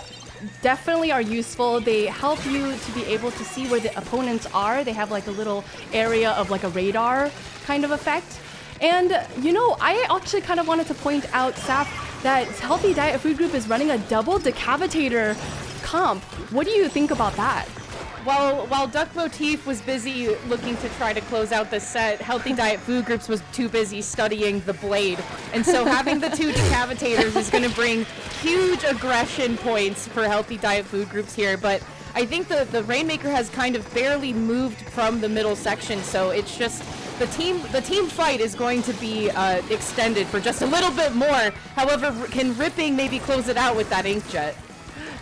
definitely are useful. They help you to be able to see where the opponents are. They have like a little area of like a radar kind of effect. And you know, I actually kind of wanted to point out, Saf, that Healthy Diet Food Group is running a double decavitator comp. What do you think about that? While Duck Motif was busy looking to try to close out the set, Healthy Diet Food Groups was too busy studying the blade. And so having the two decavitators is going to bring huge aggression points for Healthy Diet Food Groups here. But I think the Rainmaker has kind of barely moved from the middle section, so it's just the team fight is going to be extended for just a little bit more. However, can Ripping maybe close it out with that inkjet?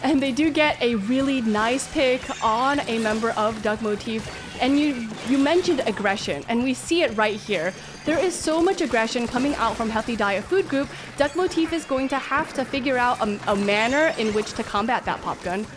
And they do get a really nice pick on a member of Duck Motif. And you mentioned aggression, and we see it right here. There is so much aggression coming out from Healthy Diet Food Group. Duck Motif is going to have to figure out a manner in which to combat that pop gun.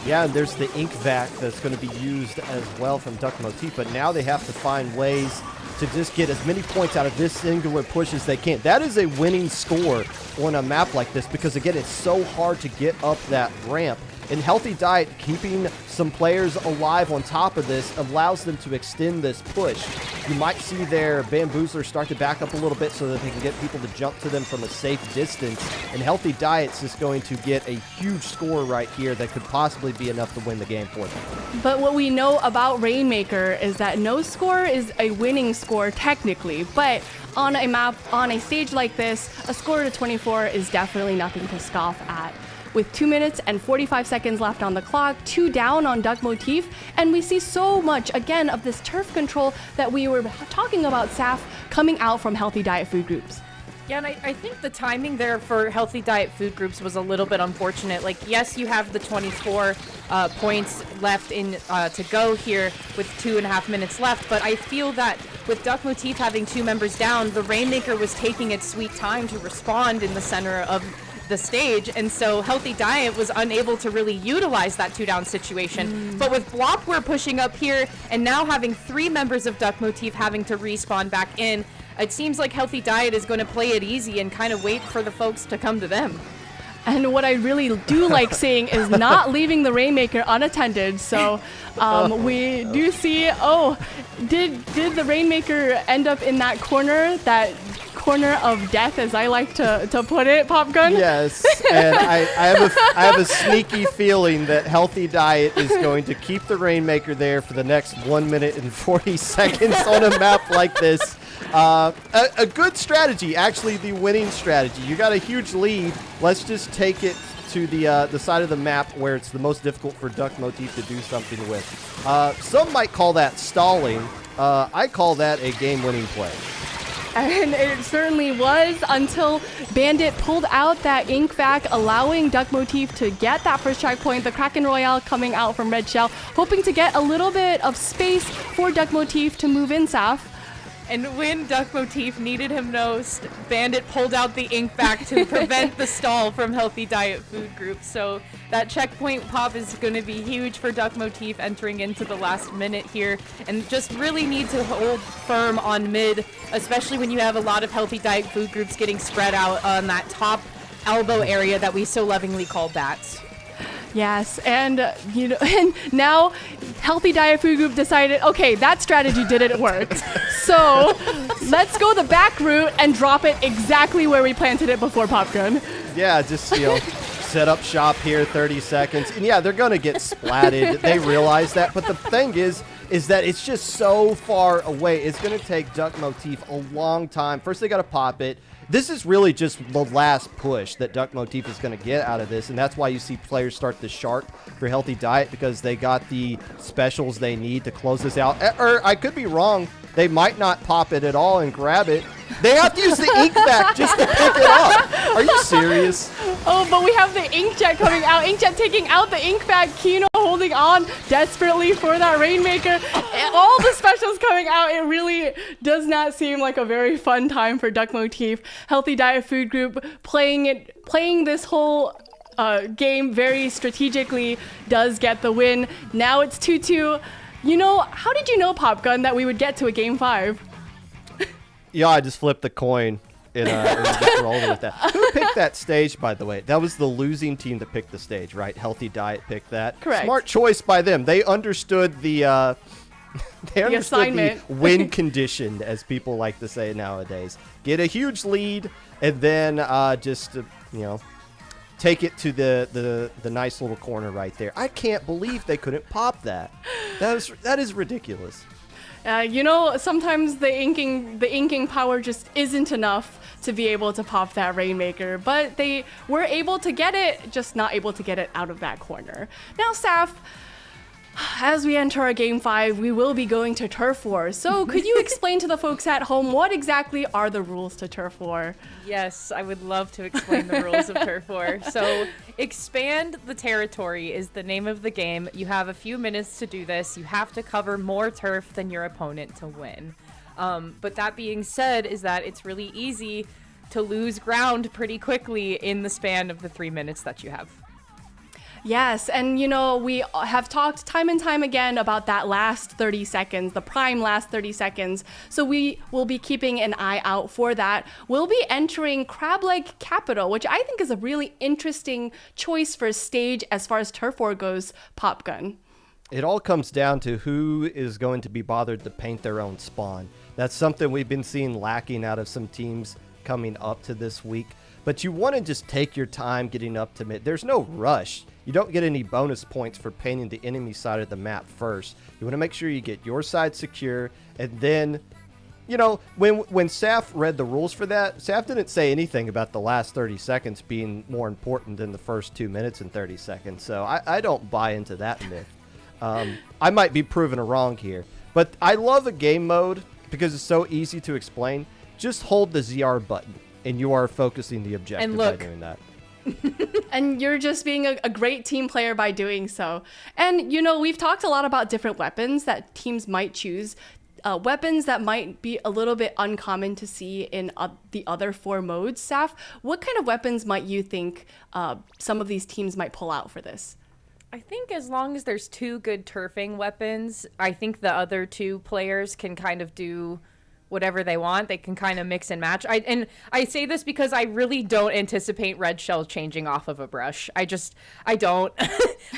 Yeah, and there's the ink vac that's going to be used as well from Duck Motif, but now they have to find ways to just get as many points out of this singular push as they can. That is a winning score on a map like this because, again, it's so hard to get up that ramp. And Healthy Diet, keeping some players alive on top of this, allows them to extend this push. You might see their Bamboozler start to back up a little bit so that they can get people to jump to them from a safe distance. And Healthy Diet's is going to get a huge score right here that could possibly be enough to win the game for them. But what we know about Rainmaker is that no score is a winning score technically, but on a map, on a stage like this, a score to 24 is definitely nothing to scoff at. With 2 minutes and 45 seconds left on the clock, 2 down on Duck Motif, and we see so much, again, of this turf control that we were talking about, Saf, coming out from Healthy Diet Food Groups. Yeah, and I think the timing there for Healthy Diet Food Groups was a little bit unfortunate. Like, yes, you have the 24 points left in to go here with 2.5 minutes left, but I feel that with Duck Motif having 2 members down, the Rainmaker was taking its sweet time to respond in the center of the stage, and so Healthy Diet was unable to really utilize that 2-down situation. But with Blopware pushing up here and now having 3 members of Duck Motif having to respawn back in, it seems like Healthy Diet is going to play it easy and kind of wait for the folks to come to them. And what I really do like seeing is not leaving the Rainmaker unattended. So we do see, did the Rainmaker end up in that corner of death, as I like to put it, Popgun? Yes, and I have a sneaky feeling that Healthy Diet is going to keep the Rainmaker there for the next 1 minute and 40 seconds on a map like this. A good strategy, actually the winning strategy. You got a huge lead. Let's just take it to the side of the map where it's the most difficult for Duck Motif to do something with. Some might call that stalling. I call that a game-winning play. And it certainly was until Bandit pulled out that ink vac, allowing Duck Motif to get that first checkpoint. The Kraken Royale coming out from Red Shell, hoping to get a little bit of space for Duck Motif to move in, Saf. And when Duck Motif needed him most, Bandit pulled out the ink back to prevent the stall from Healthy Diet Food Group. So that checkpoint pop is going to be huge for Duck Motif entering into the last minute here, and just really need to hold firm on mid, especially when you have a lot of Healthy Diet Food Groups getting spread out on that top elbow area that we so lovingly call bats. Yes, and and now Healthy Diet Food Group decided, okay, that strategy didn't work. So let's go the back route and drop it exactly where we planted it before Popgun. Yeah, just set up shop here, 30 seconds, and yeah, they're gonna get splatted. They realize that, but the thing is that it's just so far away. It's gonna take Duck Motif a long time. First, they gotta pop it. This is really just the last push that Duck Motif is going to get out of this, and that's why you see players start the shark for Healthy Diet, because they got the specials they need to close this out. Or I could be wrong. They might not pop it at all and grab it. They have to use the ink vac just to pick it up. Are you serious? Oh, but we have the Inkjet coming out. Inkjet taking out the ink vac. Kino holding on desperately for that Rainmaker. And all the specials coming out. It really does not seem like a very fun time for Duck Motif. Healthy Diet Food Group playing this whole game very strategically does get the win. Now it's 2-2. How did you know, Popgun, that we would get to a game 5? Yeah, I just flipped the coin and just rolled with that. Who picked that stage, by the way? That was the losing team that picked the stage, right? Healthy Diet picked that. Correct. Smart choice by them. They understood the win condition, as people like to say nowadays. Get a huge lead and then take it to the nice little corner right there. I can't believe they couldn't pop that. That is ridiculous. Sometimes the inking power just isn't enough to be able to pop that Rainmaker, but they were able to get it, just not able to get it out of that corner. Now, Saf, as we enter our Game 5, we will be going to Turf War. So could you explain to the folks at home what exactly are the rules to Turf War? Yes, I would love to explain the rules of Turf War. So Expand the Territory is the name of the game. You have a few minutes to do this. You have to cover more turf than your opponent to win. But that being said, is that it's really easy to lose ground pretty quickly in the span of the 3 minutes that you have. Yes, and we have talked time and time again about that last 30 seconds, the prime last 30 seconds. So we will be keeping an eye out for that. We'll be entering Crab-Leg Capital, which I think is a really interesting choice for a stage as far as Turf War goes, Popgun. It all comes down to who is going to be bothered to paint their own spawn. That's something we've been seeing lacking out of some teams coming up to this week. But you want to just take your time getting up to mid. There's no rush. You don't get any bonus points for painting the enemy side of the map first. You want to make sure you get your side secure. And then, when Saf read the rules for that, Saf didn't say anything about the last 30 seconds being more important than the first 2 minutes and 30 seconds. So I don't buy into that myth. I might be proven wrong here. But I love a game mode because it's so easy to explain. Just hold the ZR button, and you are focusing the objective by doing that. And you're just being a great team player by doing so. And, we've talked a lot about different weapons that teams might choose. Weapons that might be a little bit uncommon to see in the other 4 modes. Saf, what kind of weapons might you think some of these teams might pull out for this? I think as long as there's 2 good turfing weapons, I think the other 2 players can kind of do whatever they want. They can kind of mix and match. I say this because I really don't anticipate Red Shell changing off of a brush. I don't.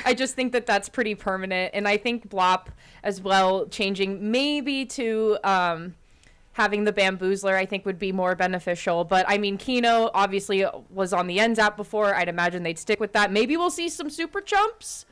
I just think that that's pretty permanent. And I think Blop as well changing maybe to having the Bamboozler I think would be more beneficial. But I mean, Kino obviously was on the Ends app before. I'd imagine they'd stick with that. Maybe we'll see some super chumps.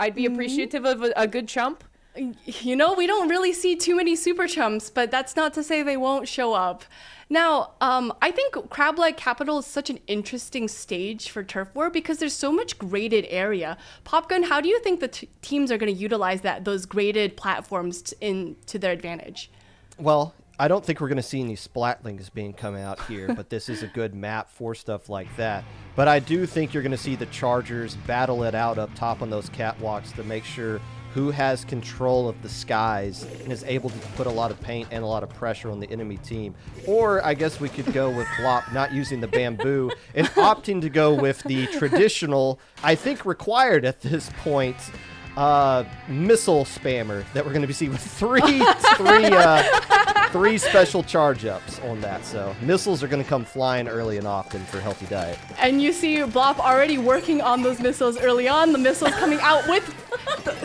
I'd be appreciative of a good chump. You know, we don't really see too many super chumps, but that's not to say they won't show up. Now, I think Crab Leg Capital is such an interesting stage for Turf War because there's so much graded area. Popgun, how do you think the teams are going to utilize those graded platforms to their advantage? Well, I don't think we're going to see any Splatlings being come out here, but this is a good map for stuff like that. But I do think you're going to see the Chargers battle it out up top on those catwalks to make sure who has control of the skies and is able to put a lot of paint and a lot of pressure on the enemy team. Or I guess we could go with Blop not using the bamboo and opting to go with the traditional, I think required at this point, missile spammer that we're going to be seeing with three special charge ups on that. So missiles are going to come flying early and often for Healthy Diet. And you see Blop already working on those missiles early on. The missiles coming out with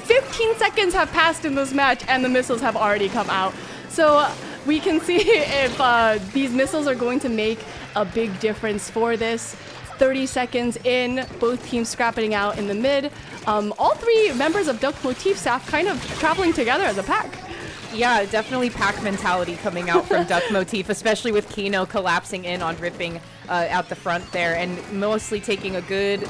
15 seconds have passed in this match and the missiles have already come out. So we can see if these missiles are going to make a big difference for this. 30 seconds in, both teams scrapping out in the mid. All three members of Duck Motif staff kind of traveling together as a pack. Yeah, definitely pack mentality coming out from Duck Motif, especially with Kino collapsing in on ripping out the front there and mostly taking a good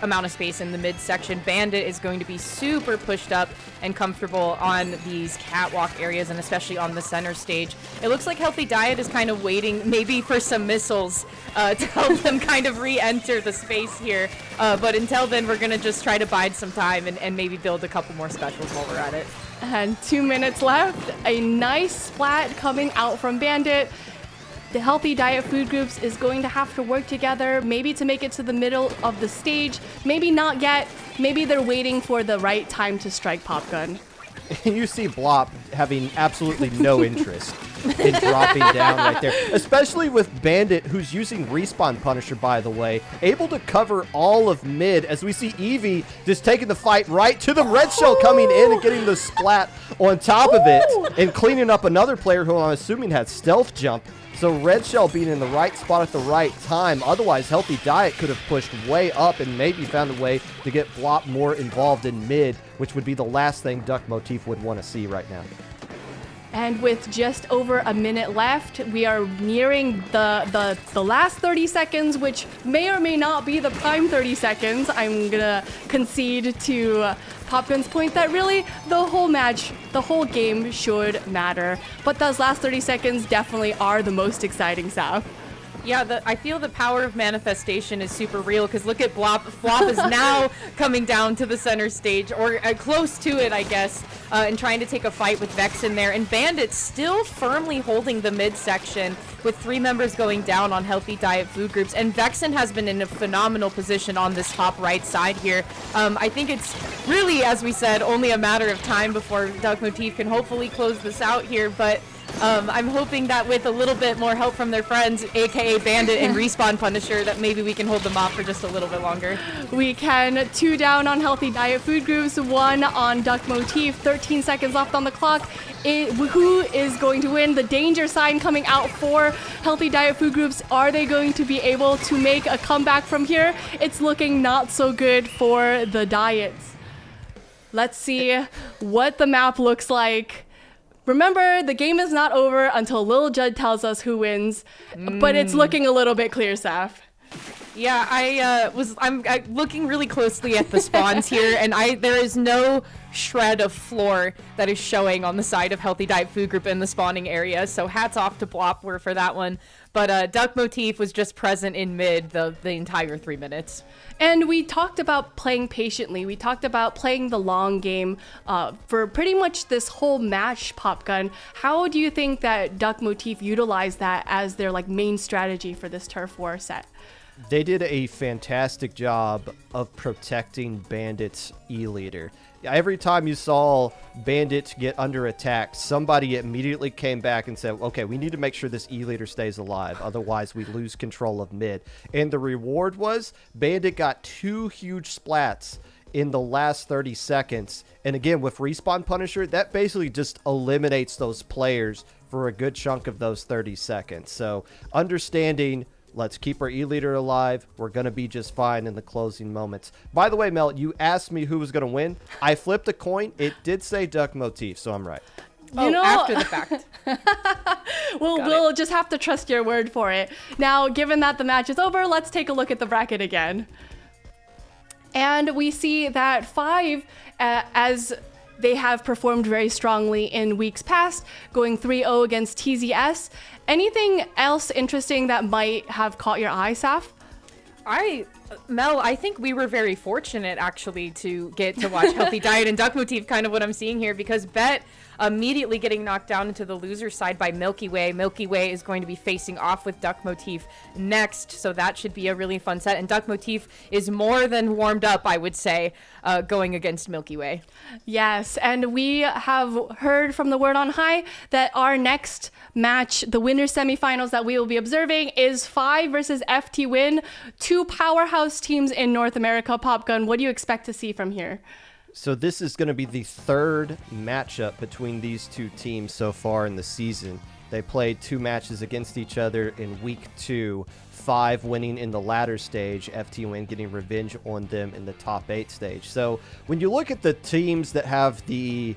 amount of space in the midsection. Bandit is going to be super pushed up and comfortable on these catwalk areas and especially on the center stage. It looks like Healthy Diet is kind of waiting maybe for some missiles to help them kind of re-enter the space here. But until then, we're going to just try to bide some time and maybe build a couple more specials while we're at it. And 2 minutes left. A nice splat coming out from Bandit. The Healthy Diet food groups is going to have to work together, maybe to make it to the middle of the stage. Maybe not yet. Maybe they're waiting for the right time to strike Popgun. You see Blop having absolutely no interest in dropping down right there, especially with Bandit, who's using Respawn Punisher, by the way, able to cover all of mid, as we see Eevee just taking the fight right to the red shell coming in and getting the splat on top of it and cleaning up another player who I'm assuming had stealth jump. So Red Shell being in the right spot at the right time. Otherwise, Healthy Diet could have pushed way up and maybe found a way to get Blop more involved in mid, which would be the last thing Duck Motif would want to see right now. And with just over a minute left, we are nearing the last 30 seconds, which may or may not be the prime 30 seconds. I'm gonna concede to Popgun's point that really the whole match, the whole game should matter. But those last 30 seconds definitely are the most exciting stuff. Yeah, I feel the power of manifestation is super real because look at Blop. Blop is now coming down to the center stage, or close to it, I guess, and trying to take a fight with Vex in there. And Bandit still firmly holding the midsection with 3 members going down on Healthy Diet food groups. And Vexen has been in a phenomenal position on this top right side here. I think it's really, as we said, only a matter of time before Duck Motif can hopefully close this out here. But I'm hoping that with a little bit more help from their friends, aka Bandit and Respawn Punisher, that maybe we can hold them off for just a little bit longer. We can 2 down on Healthy Diet food groups, 1 on Duck Motif, 13 seconds left on the clock. Who is going to win? The danger sign coming out for Healthy Diet food groups. Are they going to be able to make a comeback from here? It's looking not so good for the Diets. Let's see what the map looks like. Remember, the game is not over until Lil Judd tells us who wins, but it's looking a little bit clear, Saf. Yeah, I'm looking really closely at the spawns here, and there is no shred of floor that is showing on the side of Healthy Diet food group in the spawning area. So hats off to Blopper for that one. But Duck Motif was just present in mid the entire 3 minutes. And we talked about playing patiently. We talked about playing the long game for pretty much this whole match, Popgun. How do you think that Duck Motif utilized that as their main strategy for this Turf War set? They did a fantastic job of protecting Bandit's E-leader. Every time you saw Bandit get under attack, somebody immediately came back and said, okay, we need to make sure this E-leader stays alive. Otherwise, we lose control of mid. And the reward was Bandit got 2 huge splats in the last 30 seconds. And again, with Respawn Punisher, that basically just eliminates those players for a good chunk of those 30 seconds. So understanding Let's keep our E-leader alive. We're going to be just fine in the closing moments. By the way, Mel, you asked me who was going to win. I flipped a coin. It did say Duck Motif, so I'm right. You know, after the fact. we'll just have to trust your word for it. Now, given that the match is over, let's take a look at the bracket again. And we see that 5, as they have performed very strongly in weeks past, going 3-0 against TZS. Anything else interesting that might have caught your eye, Saf? Mel, I think we were very fortunate actually to get to watch Healthy Diet and Duck Motif, kind of what I'm seeing here, because Bet immediately getting knocked down into the loser side by Milky Way. Milky Way is going to be facing off with Duck Motif next, so that should be a really fun set. And Duck Motif is more than warmed up, I would say, going against Milky Way. Yes, and we have heard from the word on high that our next match, the winner semifinals that we will be observing, is 5 versus FTWin, 2 powerhouse teams in North America. Popgun, what do you expect to see from here? So this is going to be the 3rd matchup between these 2 teams so far in the season. They played 2 matches against each other in week 2, 5 winning in the latter stage, FTWin getting revenge on them in the top 8 stage. So when you look at the teams that have the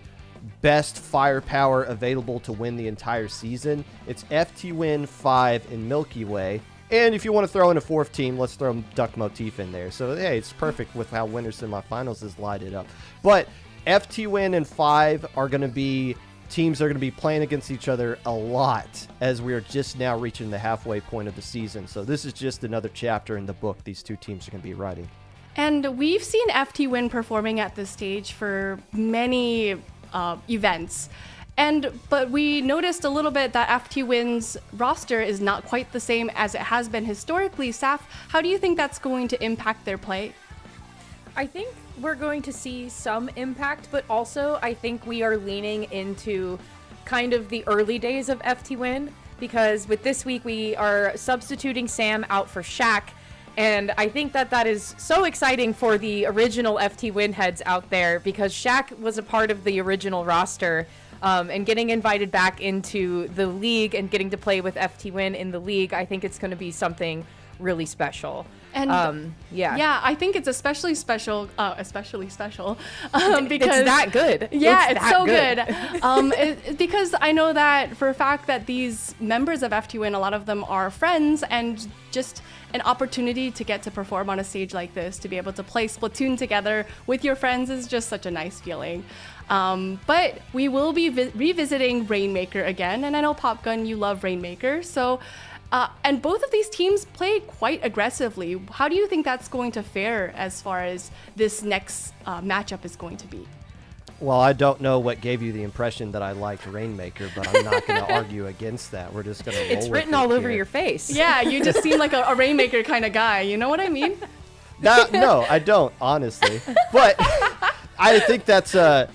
best firepower available to win the entire season, it's FTWin, 5, and Milky Way. And if you want to throw in a 4th team, let's throw Duck Motif in there. So, hey, it's perfect with how winter semifinals is lighted up. But FTWin and 5 are going to be teams that are going to be playing against each other a lot as we are just now reaching the halfway point of the season. So this is just another chapter in the book these 2 teams are going to be writing. And we've seen FTWin performing at this stage for many events. But we noticed a little bit that FTWin's roster is not quite the same as it has been historically. Saf, how do you think that's going to impact their play? I think we're going to see some impact, but also I think we are leaning into kind of the early days of FTWin, because with this week we are substituting Sam out for Shaq. And I think that is so exciting for the original FTWin heads out there, because Shaq was a part of the original roster. And getting invited back into the league and getting to play with FTWin in the league, I think it's going to be something really special. And yeah, I think it's especially special, because it's that good. Yeah, it's so good. Because I know that for a fact that these members of FTWin, a lot of them are friends, and just an opportunity to get to perform on a stage like this, to be able to play Splatoon together with your friends, is just such a nice feeling. But we will be revisiting Rainmaker again, and I know Popgun, you love Rainmaker, so and both of these teams play quite aggressively. How do you think that's going to fare as far as this next matchup is going to be? Well, I don't know what gave you the impression that I liked Rainmaker, but I'm not going to argue against that. We're just going to roll It's written all over your face. Yeah, you just seem like a Rainmaker kind of guy. You know what I mean? No, I don't, honestly. But I think that's a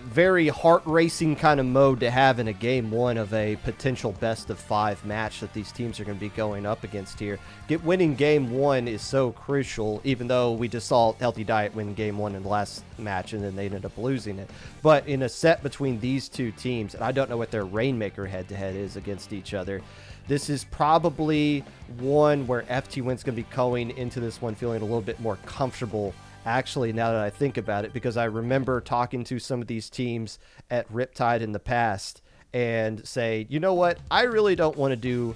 very heart-racing kind of mode to have in a game 1 of a potential best-of-5 match that these teams are going to be going up against here. Winning game 1 is so crucial, even though we just saw Healthy Diet win game 1 in the last match, and then they ended up losing it. But in a set between these 2 teams, and I don't know what their Rainmaker head-to-head is against each other, this is probably one where FTWin's going to be going into this one feeling a little bit more comfortable, actually, now that I think about it, because I remember talking to some of these teams at Riptide in the past and say, you know what, I really don't want to do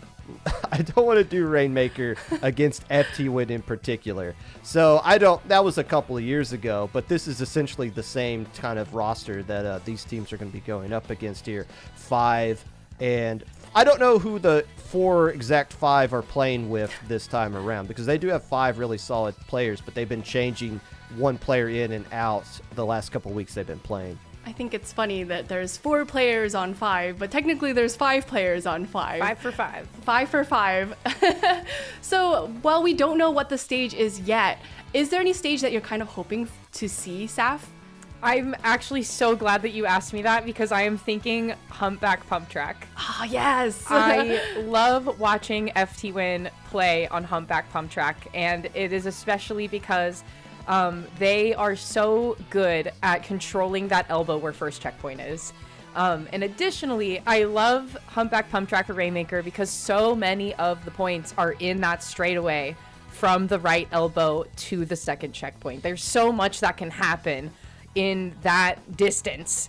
Rainmaker against FTWin in particular. So that was a couple of years ago, but this is essentially the same kind of roster that these teams are going to be going up against here. 5, and I don't know who the 4 exact 5 are playing with this time around, because they do have 5 really solid players, but they've been changing one player in and out the last couple of weeks they've been playing. I think it's funny that there's 4 players on 5, but technically there's 5 players on 5. 5 for 5. 5 for 5. So while we don't know what the stage is yet, is there any stage that you're kind of hoping to see, Saf? I'm actually so glad that you asked me that, because I am thinking Humpback Pump Track. Oh, yes. I love watching FTWin play on Humpback Pump Track, and it is especially because they are so good at controlling that elbow where first checkpoint is. And additionally, I love Humpback Pump Tracker Rainmaker because so many of the points are in that straightaway from the right elbow to the second checkpoint. There's so much that can happen in that distance,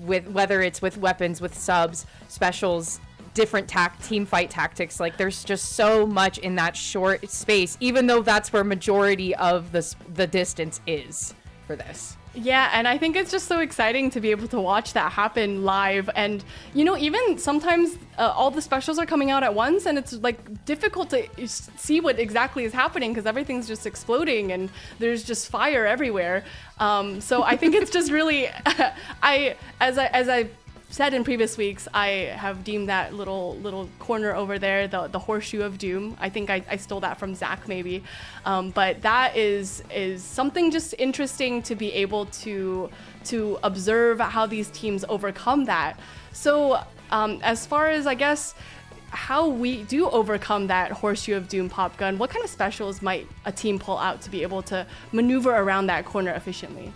with whether it's with weapons, with subs, specials, different team fight tactics. Like, there's just so much in that short space, even though that's where majority of the distance is for this. Yeah, and I think it's just so exciting to be able to watch that happen live. And, even sometimes all the specials are coming out at once, and it's like difficult to see what exactly is happening because everything's just exploding and there's just fire everywhere. So I think it's just really, as I said in previous weeks, I have deemed that little corner over there the horseshoe of doom. I think I stole that from Zach maybe, but that is something just interesting to be able to observe how these teams overcome that. So as far as, I guess, how we do overcome that horseshoe of doom pop gun, what kind of specials might a team pull out to be able to maneuver around that corner efficiently?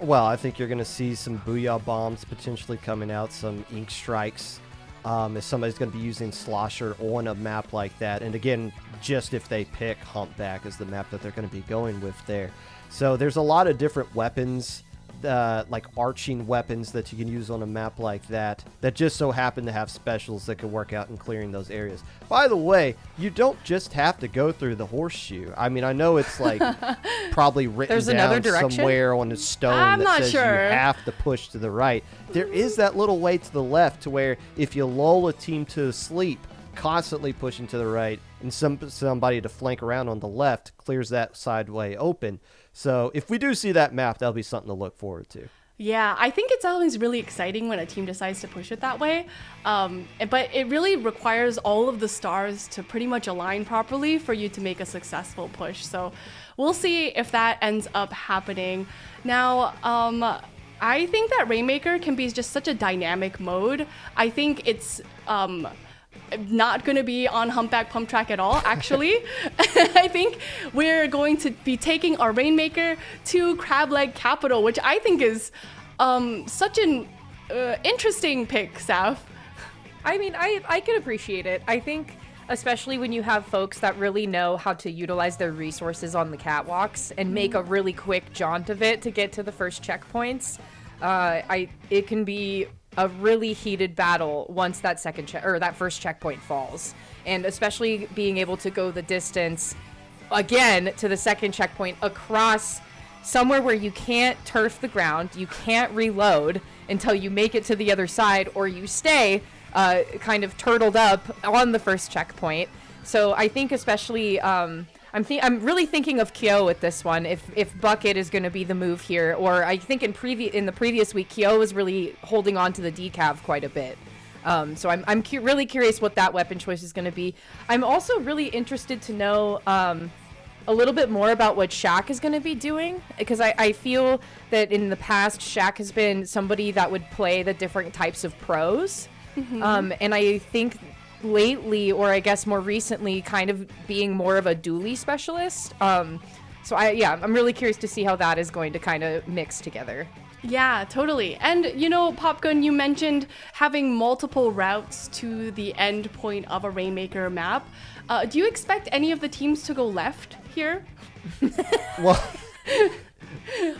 Well, I think you're going to see some Booyah Bombs potentially coming out, some Ink Strikes, if somebody's going to be using Slosher on a map like that. And again, just if they pick Humpback as the map that they're going to be going with there. So there's a lot of different weapons, like arching weapons that you can use on a map like that just so happen to have specials that could work out in clearing those areas. By the way, you don't just have to go through the horseshoe. I mean, I know it's like probably written There's down another direction? somewhere on a stone I'm that not says sure. you have to push to the right. There is that little way to the left to where if you lull a team to sleep, constantly pushing to the right, and somebody to flank around on the left clears that sideway open. So if we do see that map, that'll be something to look forward to. Yeah, I think it's always really exciting when a team decides to push it that way. But it really requires all of the stars to pretty much align properly for you to make a successful push. So we'll see if that ends up happening. Now, I think that Rainmaker can be just such a dynamic mode. I think it's not going to be on Humpback Pump Track at all, actually. I think we're going to be taking our Rainmaker to Crab Leg Capital, which I think is such an interesting pick, Saf. I mean, I can appreciate it. I think especially when you have folks that really know how to utilize their resources on the catwalks and make a really quick jaunt of it to get to the first checkpoints. It can be a really heated battle once that that first checkpoint falls, and especially being able to go the distance again to the second checkpoint across somewhere where you can't turf the ground, you can't reload until you make it to the other side, or you stay kind of turtled up on the first checkpoint. So I think especially I'm really thinking of Kyo with this one. If Bucket is going to be the move here, or I think in the previous week Kyo was really holding on to the decav quite a bit. So I'm really curious what that weapon choice is going to be. I'm also really interested to know a little bit more about what Shaq is going to be doing, because I feel that in the past Shaq has been somebody that would play the different types of pros, and I think lately, or I guess more recently, kind of being more of a dually specialist. So I'm really curious to see how that is going to kind of mix together. Yeah, totally. And Popgun, you mentioned having multiple routes to the end point of a Rainmaker map. Do you expect any of the teams to go left here? Well,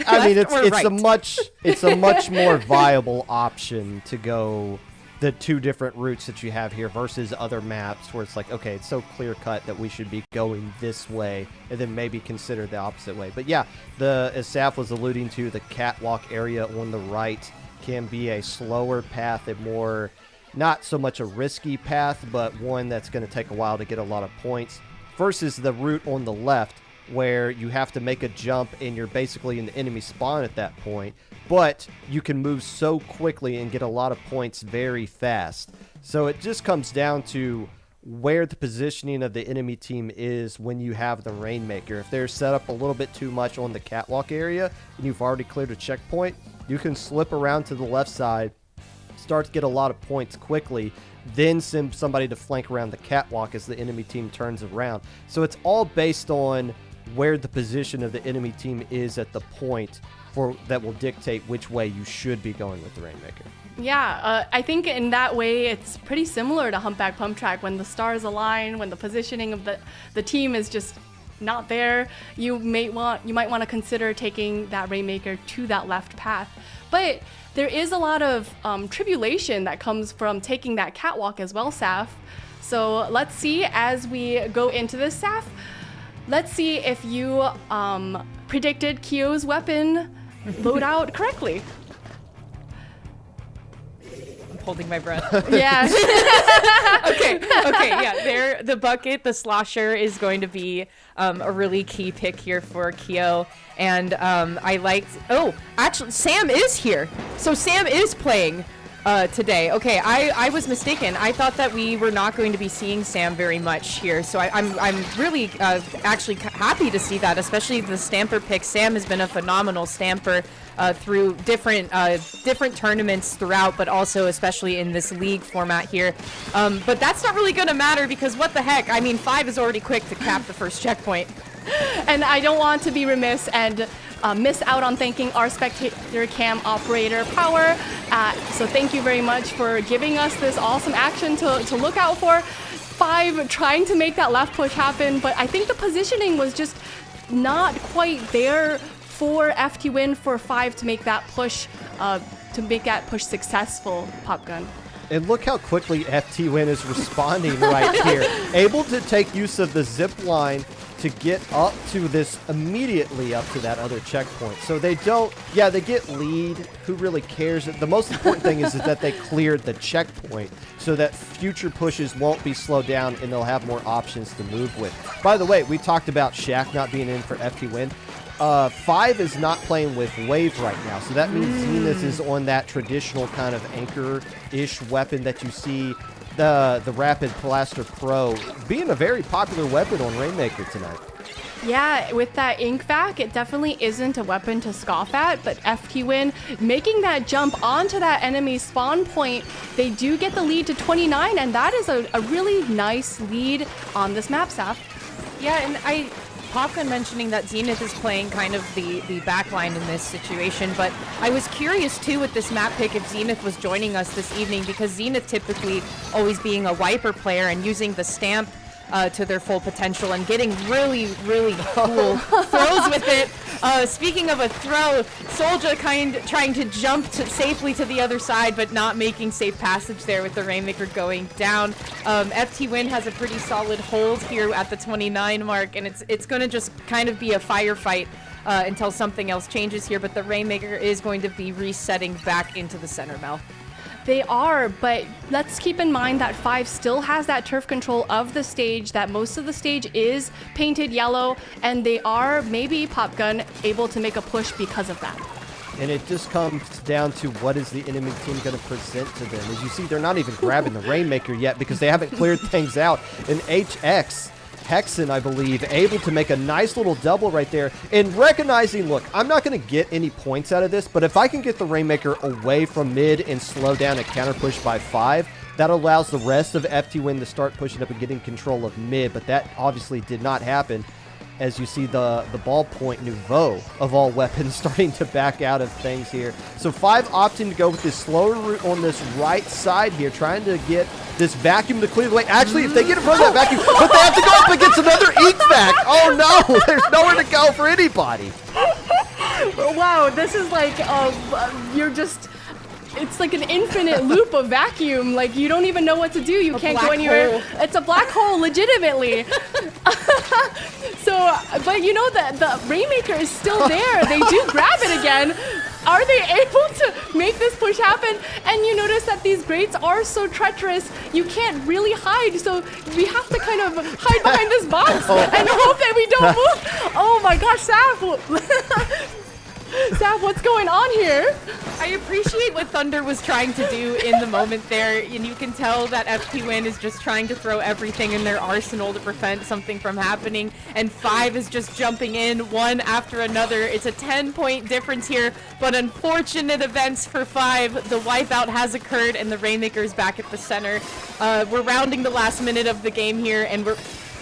I mean, right? it's a much more viable option to go the two different routes that you have here versus other maps where it's like, okay, it's so clear cut that we should be going this way, and then maybe consider the opposite way. But yeah, as Saf was alluding to, the catwalk area on the right can be a slower path, a more, not so much a risky path, but one that's going to take a while to get a lot of points, versus the route on the left where you have to make a jump and you're basically in the enemy spawn at that point, but you can move so quickly and get a lot of points very fast. So it just comes down to where the positioning of the enemy team is when you have the Rainmaker. If they're set up a little bit too much on the catwalk area and you've already cleared a checkpoint, you can slip around to the left side, start to get a lot of points quickly, then send somebody to flank around the catwalk as the enemy team turns around. So it's all based on where the position of the enemy team is at the point that will dictate which way you should be going with the Rainmaker. Yeah, I think in that way it's pretty similar to Humpback Pump Track. When the stars align, when the positioning of the team is just not there, you might want to consider taking that Rainmaker to that left path. But there is a lot of tribulation that comes from taking that catwalk as well, Saf. So let's see as we go into this, Saf. Let's see if you predicted Kyo's weapon loadout correctly. I'm holding my breath. Yeah. Okay, yeah, the bucket, the slosher is going to be a really key pick here for Kyo. And actually, Sam is here. So Sam is playing today. Okay, I was mistaken. I thought that we were not going to be seeing Sam very much here. So I'm really actually happy to see that, especially the Stamper pick. Sam has been a phenomenal Stamper through different tournaments throughout, but also especially in this league format here. But that's not really going to matter because what the heck? I mean, 5 is already quick to cap the first checkpoint. And I don't want to be remiss and miss out on thanking our spectator cam operator, Power. So thank you very much for giving us this awesome action to look out for. 5 trying to make that left push happen, but I think the positioning was just not quite there for FTWin for 5 to make that push successful, Popgun. And look how quickly FTWin is responding right here. Able to take use of the zip line to get up to this immediately up to that other checkpoint. So they get lead. Who really cares? The most important thing is that they cleared the checkpoint so that future pushes won't be slowed down and they'll have more options to move with. By the way, we talked about Shaq not being in for FTWin. 5 is not playing with Wave right now, so that means Zenith is on that traditional kind of anchor-ish weapon that you see the Rapid Blaster Pro being a very popular weapon on Rainmaker tonight. Yeah, with that ink vac, it definitely isn't a weapon to scoff at, but FTWin making that jump onto that enemy spawn point, they do get the lead to 29, and that is a really nice lead on this map, Saf. Yeah, and Popgun mentioning that Zenith is playing kind of the backline in this situation, but I was curious too with this map pick if Zenith was joining us this evening, because Zenith typically always being a wiper player and using the stamp to their full potential and getting really, really cool throws with it. Speaking of a throw, Soldier trying to jump safely to the other side, but not making safe passage there with the Rainmaker going down. FTWin has a pretty solid hold here at the 29 mark, and it's going to just kind of be a firefight until something else changes here, but the Rainmaker is going to be resetting back into the center, Mel. They are, but let's keep in mind that 5 still has that turf control of the stage, that most of the stage is painted yellow, and they are, maybe Popgun, able to make a push because of that. And it just comes down to what is the enemy team going to present to them. As you see, they're not even grabbing the Rainmaker yet because they haven't cleared things out. And HX, Hexen, I believe, able to make a nice little double right there. And recognizing, look, I'm not going to get any points out of this, but if I can get the Rainmaker away from mid and slow down a counter push by 5, that allows the rest of FTWin to start pushing up and getting control of mid, but that obviously did not happen. As you see the ballpoint Nouveau of all weapons starting to back out of things here. So 5 opting to go with this slower route on this right side here, trying to get this vacuum to clear the way. Actually, if they get in front of that vacuum, but they have to go up against another ink vac. Oh no, there's nowhere to go for anybody. Wow, this is like, it's like an infinite loop of vacuum. Like, you don't even know what to do. You can't go anywhere. Hole. It's a black hole, legitimately. So, but you know that the Rainmaker is still there. They do grab it again. Are they able to make this push happen? And you notice that these grates are so treacherous, you can't really hide. So we have to kind of hide behind this box and hope that we don't move. Oh my gosh, Saf. Saf, what's going on here? I appreciate what Thunder was trying to do in the moment there, and you can tell that FTWin is just trying to throw everything in their arsenal to prevent something from happening, and 5 is just jumping in one after another. It's a 10-point difference here, but unfortunate events for 5. The wipeout has occurred, and the Rainmaker is back at the center. We're rounding the last minute of the game here, and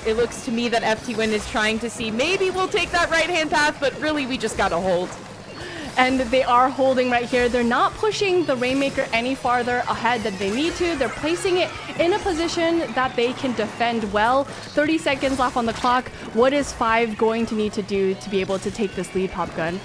it looks to me that FTWin is trying to see maybe we'll take that right-hand path, but really we just gotta hold. And they are holding right here. They're not pushing the Rainmaker any farther ahead than they need to. They're placing it in a position that they can defend well. 30 seconds left on the clock. What is Five going to need to do to be able to take this lead, Popgun?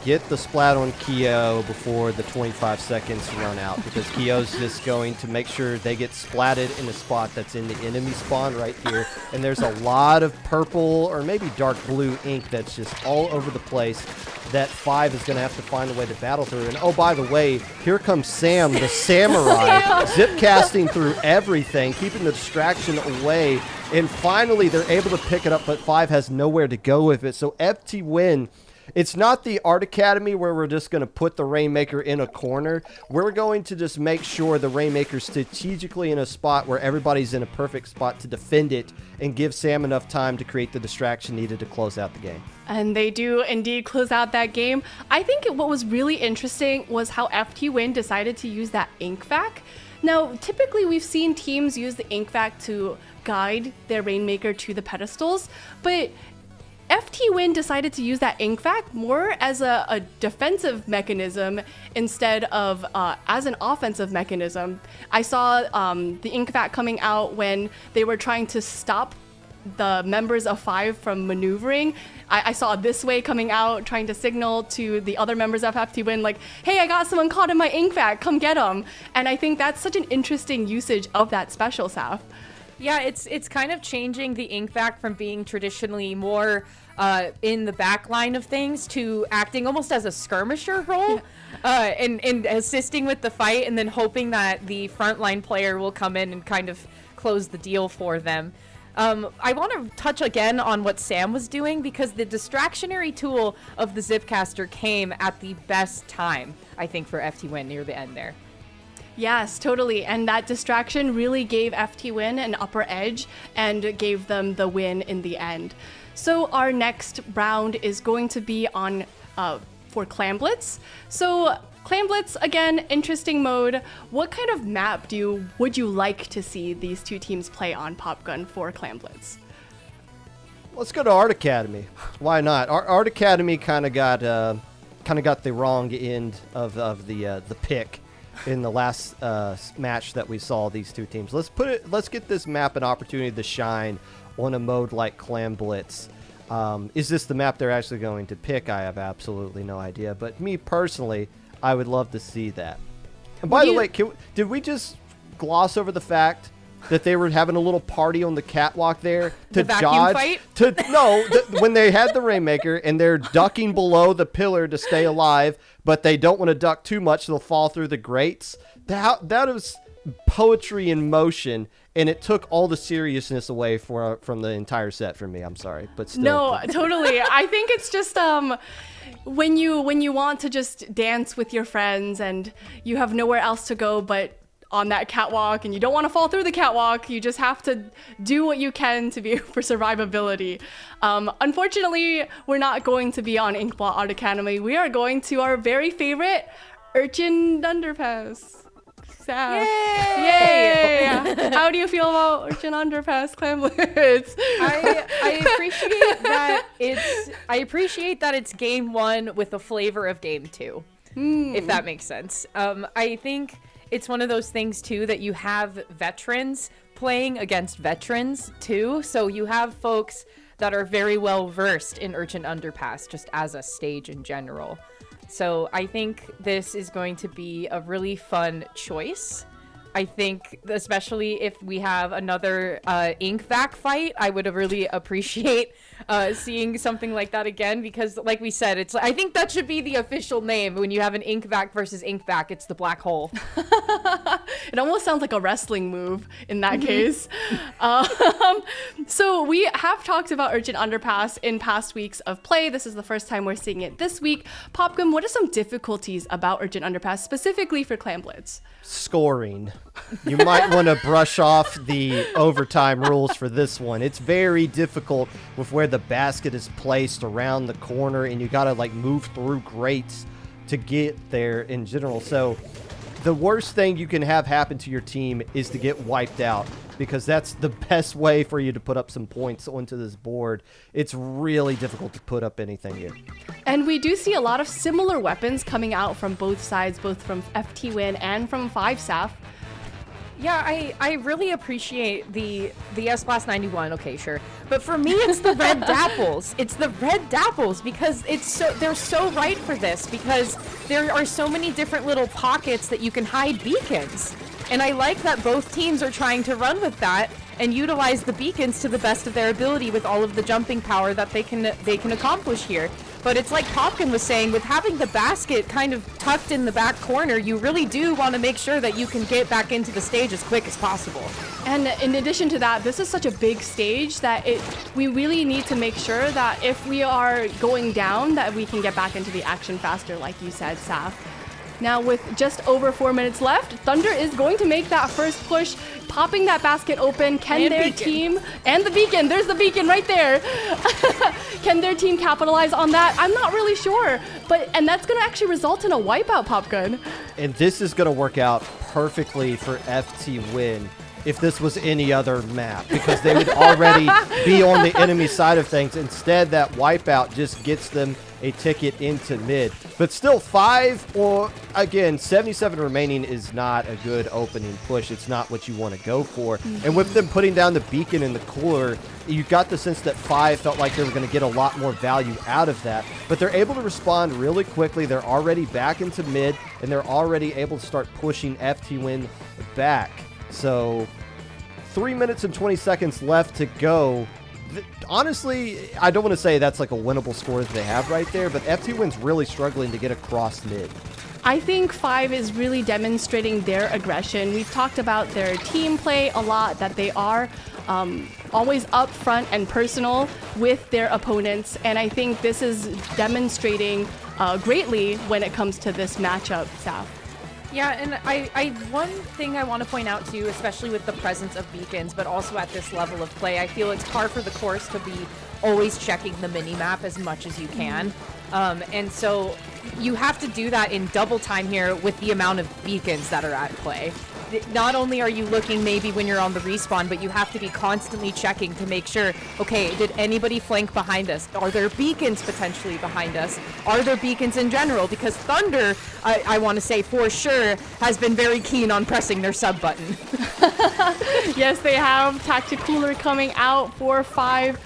Get the splat on Kyo before the 25 seconds run out, because Kyo's just going to make sure they get splatted in a spot that's in the enemy spawn right here. And there's a lot of purple or maybe dark blue ink that's just all over the place that Five is going to have to find a way to battle through. And oh, by the way, here comes Sam, the samurai, zip casting through everything, keeping the distraction away. And finally, they're able to pick it up, but Five has nowhere to go with it. So FTWin, it's not the Art Academy where we're just going to put the Rainmaker in a corner. We're going to just make sure the Rainmaker's strategically in a spot where everybody's in a perfect spot to defend it and give Sam enough time to create the distraction needed to close out the game. And they do indeed close out that game. I think what was really interesting was how FTWin decided to use that ink vac. Now, typically we've seen teams use the ink vac to guide their Rainmaker to the pedestals, but FTWin decided to use that ink vac more as a defensive mechanism instead of as an offensive mechanism. I saw the ink vac coming out when they were trying to stop the members of Five from maneuvering. I saw This Way coming out, trying to signal to the other members of FTWin, like, hey, I got someone caught in my ink vac, come get them. And I think that's such an interesting usage of that special, Saf. Yeah, it's kind of changing the ink vac from being traditionally more in the back line of things to acting almost as a skirmisher role, and assisting with the fight, and then hoping that the frontline player will come in and kind of close the deal for them. I want to touch again on what Sam was doing, because the distractionary tool of the Zipcaster came at the best time, I think, for FTWin near the end there. Yes, totally. And that distraction really gave FTWin an upper edge and gave them the win in the end. So our next round is going to be on for Clan Blitz. So Clan Blitz, again, interesting mode. What kind of map would you like to see these two teams play on, Popgun, for Clan Blitz? Let's go to Art Academy. Why not? Art Academy kind of got the wrong end of the pick in the last match that we saw these two teams. Let's get this map an opportunity to shine on a mode like Clan Blitz. Is this the map they're actually going to pick? I have absolutely no idea. But me personally, I would love to see that. And by the way, did we just gloss over the fact that they were having a little party on the catwalk there to vacuum fight? When they had the Rainmaker and they're ducking below the pillar to stay alive, but they don't want to duck too much, they'll fall through the grates. That was poetry in motion, and it took all the seriousness away from the entire set for me. I'm sorry, but still. No, totally. I think it's just when you want to just dance with your friends and you have nowhere else to go but on that catwalk, and you don't want to fall through the catwalk, you just have to do what you can to be for survivability. Unfortunately, we're not going to be on Inkblot Art Academy. We are going to our very favorite Urchin Underpass. Yay! How do you feel about Urchin Underpass Clan Blitz? I appreciate that it's game one with a flavor of game two, if that makes sense. I think it's one of those things too that you have veterans playing against veterans too, so you have folks that are very well versed in Urchin Underpass just as a stage in general. So I think this is going to be a really fun choice. I think, especially if we have another ink vac fight, I would really appreciate seeing something like that again, because like we said, I think that should be the official name when you have an ink vac versus ink vac. It's the black hole. It almost sounds like a wrestling move in that case. So we have talked about Urchin Underpass in past weeks of play. This is the first time we're seeing it this week. Popgun, what are some difficulties about Urchin Underpass specifically for Clan Blitz? Scoring. You might want to brush off the overtime rules for this one. It's very difficult with where the basket is placed around the corner, and you got to like move through grates to get there in general. So the worst thing you can have happen to your team is to get wiped out because that's the best way for you to put up some points onto this board. It's really difficult to put up anything here. And we do see a lot of similar weapons coming out from both sides, both from FTWin and from 5SAF. Yeah, I really appreciate the S-Blast 91, okay, sure. But for me, it's the red dapples. It's the red dapples because they're so right for this because there are so many different little pockets that you can hide beacons. And I like that both teams are trying to run with that and utilize the beacons to the best of their ability with all of the jumping power that they can accomplish here. But it's like Popkin was saying, with having the basket kind of tucked in the back corner, you really do want to make sure that you can get back into the stage as quick as possible. And in addition to that, this is such a big stage that we really need to make sure that if we are going down, that we can get back into the action faster, like you said, Saf. Now, with just over 4 minutes left, Thunder is going to make that first push, popping that basket open. Can their team, and the beacon, there's the beacon right there. Can their team capitalize on that? I'm not really sure, and that's going to actually result in a wipeout, Popgun. And this is going to work out perfectly for FTWin if this was any other map, because they would already be on the enemy side of things. Instead, that wipeout just gets them a ticket into mid. But still, 5 or, again, 77 remaining is not a good opening push. It's not what you want to go for. And with them putting down the beacon in the cooler, you got the sense that 5 felt like they were going to get a lot more value out of that. But they're able to respond really quickly. They're already back into mid, and they're already able to start pushing FTWin back. So 3 minutes and 20 seconds left to go. Honestly, I don't want to say that's like a winnable score that they have right there, but FTWin's really struggling to get across mid. I think 5 is really demonstrating their aggression. We've talked about their team play a lot, that they are always up front and personal with their opponents, and I think this is demonstrating greatly when it comes to this matchup, Saf. Yeah, and I one thing I want to point out too, especially with the presence of beacons, but also at this level of play, I feel it's par for the course to be always checking the mini-map as much as you can. And so you have to do that in double time here with the amount of beacons that are at play. Not only are you looking maybe when you're on the respawn, but you have to be constantly checking to make sure, okay, did anybody flank behind us? Are there beacons potentially behind us? Are there beacons in general? Because Thunder, I want to say for sure, has been very keen on pressing their sub button. Yes, they have. Tacticooler coming out for 5.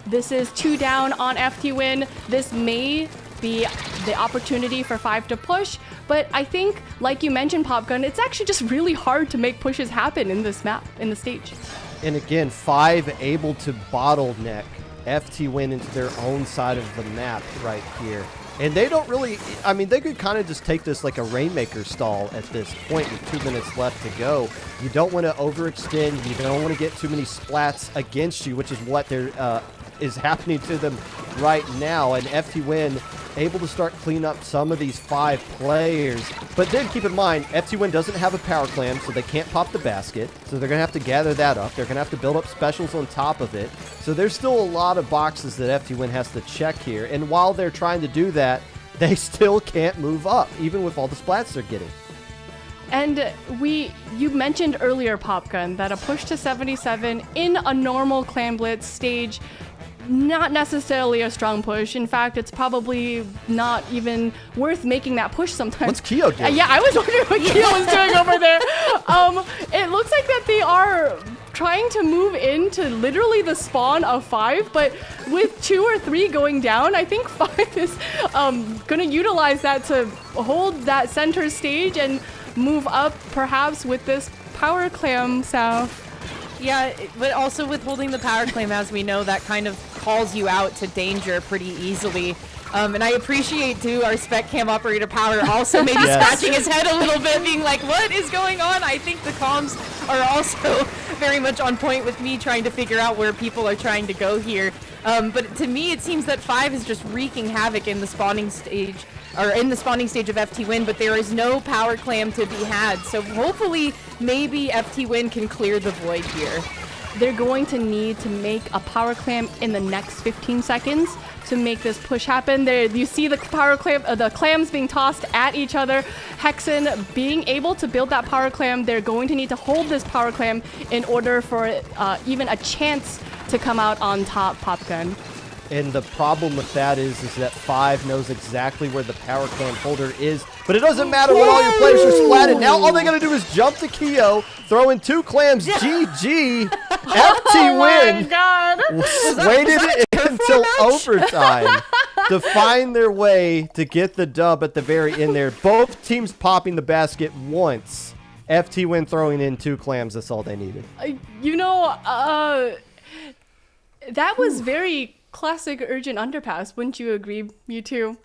This is 2 down on FTWin. This may be the opportunity for 5 to push, but I think, like you mentioned, Popgun, it's actually just really hard to make pushes happen in this map, in the stage. And again, 5 able to bottleneck FTWin into their own side of the map right here. And they don't really, I mean, they could kind of just take this like a Rainmaker stall at this point with 2 minutes left to go. You don't want to overextend. You don't want to get too many splats against you, which is what is happening to them right now. And FTWin able to start clean up some of these 5 players. But then keep in mind, FTWin doesn't have a power clam, so they can't pop the basket. So they're going to have to gather that up. They're going to have to build up specials on top of it. So there's still a lot of boxes that FTWin has to check here. And while they're trying to do that, they still can't move up, even with all the splats they're getting. And you mentioned earlier, Popgun, that a push to 77 in a normal Clan Blitz stage, not necessarily a strong push. In fact, it's probably not even worth making that push sometimes. What's Keo doing? Yeah, I was wondering what Keo was doing over there. It looks like that they are trying to move into literally the spawn of 5, but with 2 or 3 going down, I think 5 is going to utilize that to hold that center stage and move up perhaps with this power clam south. Yeah, but also with holding the power claim, as we know, that kind of calls you out to danger pretty easily. And I appreciate, too, our spec cam operator Power also maybe scratching his head a little bit, being like, what is going on? I think the comms are also very much on point with me trying to figure out where people are trying to go here. But to me, it seems that 5 is just wreaking havoc in the spawning stage, or in the spawning stage of FTWin, but there is no power clam to be had. So hopefully, maybe FTWin can clear the void here. they're going to need to make a power clam in the next 15 seconds to make this push happen. There, you see the the clams being tossed at each other. Hexen being able to build that power clam, they're going to need to hold this power clam in order for even a chance to come out on top, Popgun. And the problem with that is that 5 knows exactly where the power clam holder is, but it doesn't matter when all your players are splatted. Now all they gotta do is jump to Keo, throw in 2 clams, GG, FTWin. Waited until overtime to find their way to get the dub at the very end there. Both teams popping the basket once. FTWin throwing in 2 clams, that's all they needed. That was very classic urgent underpass, wouldn't you agree, Mewtwo?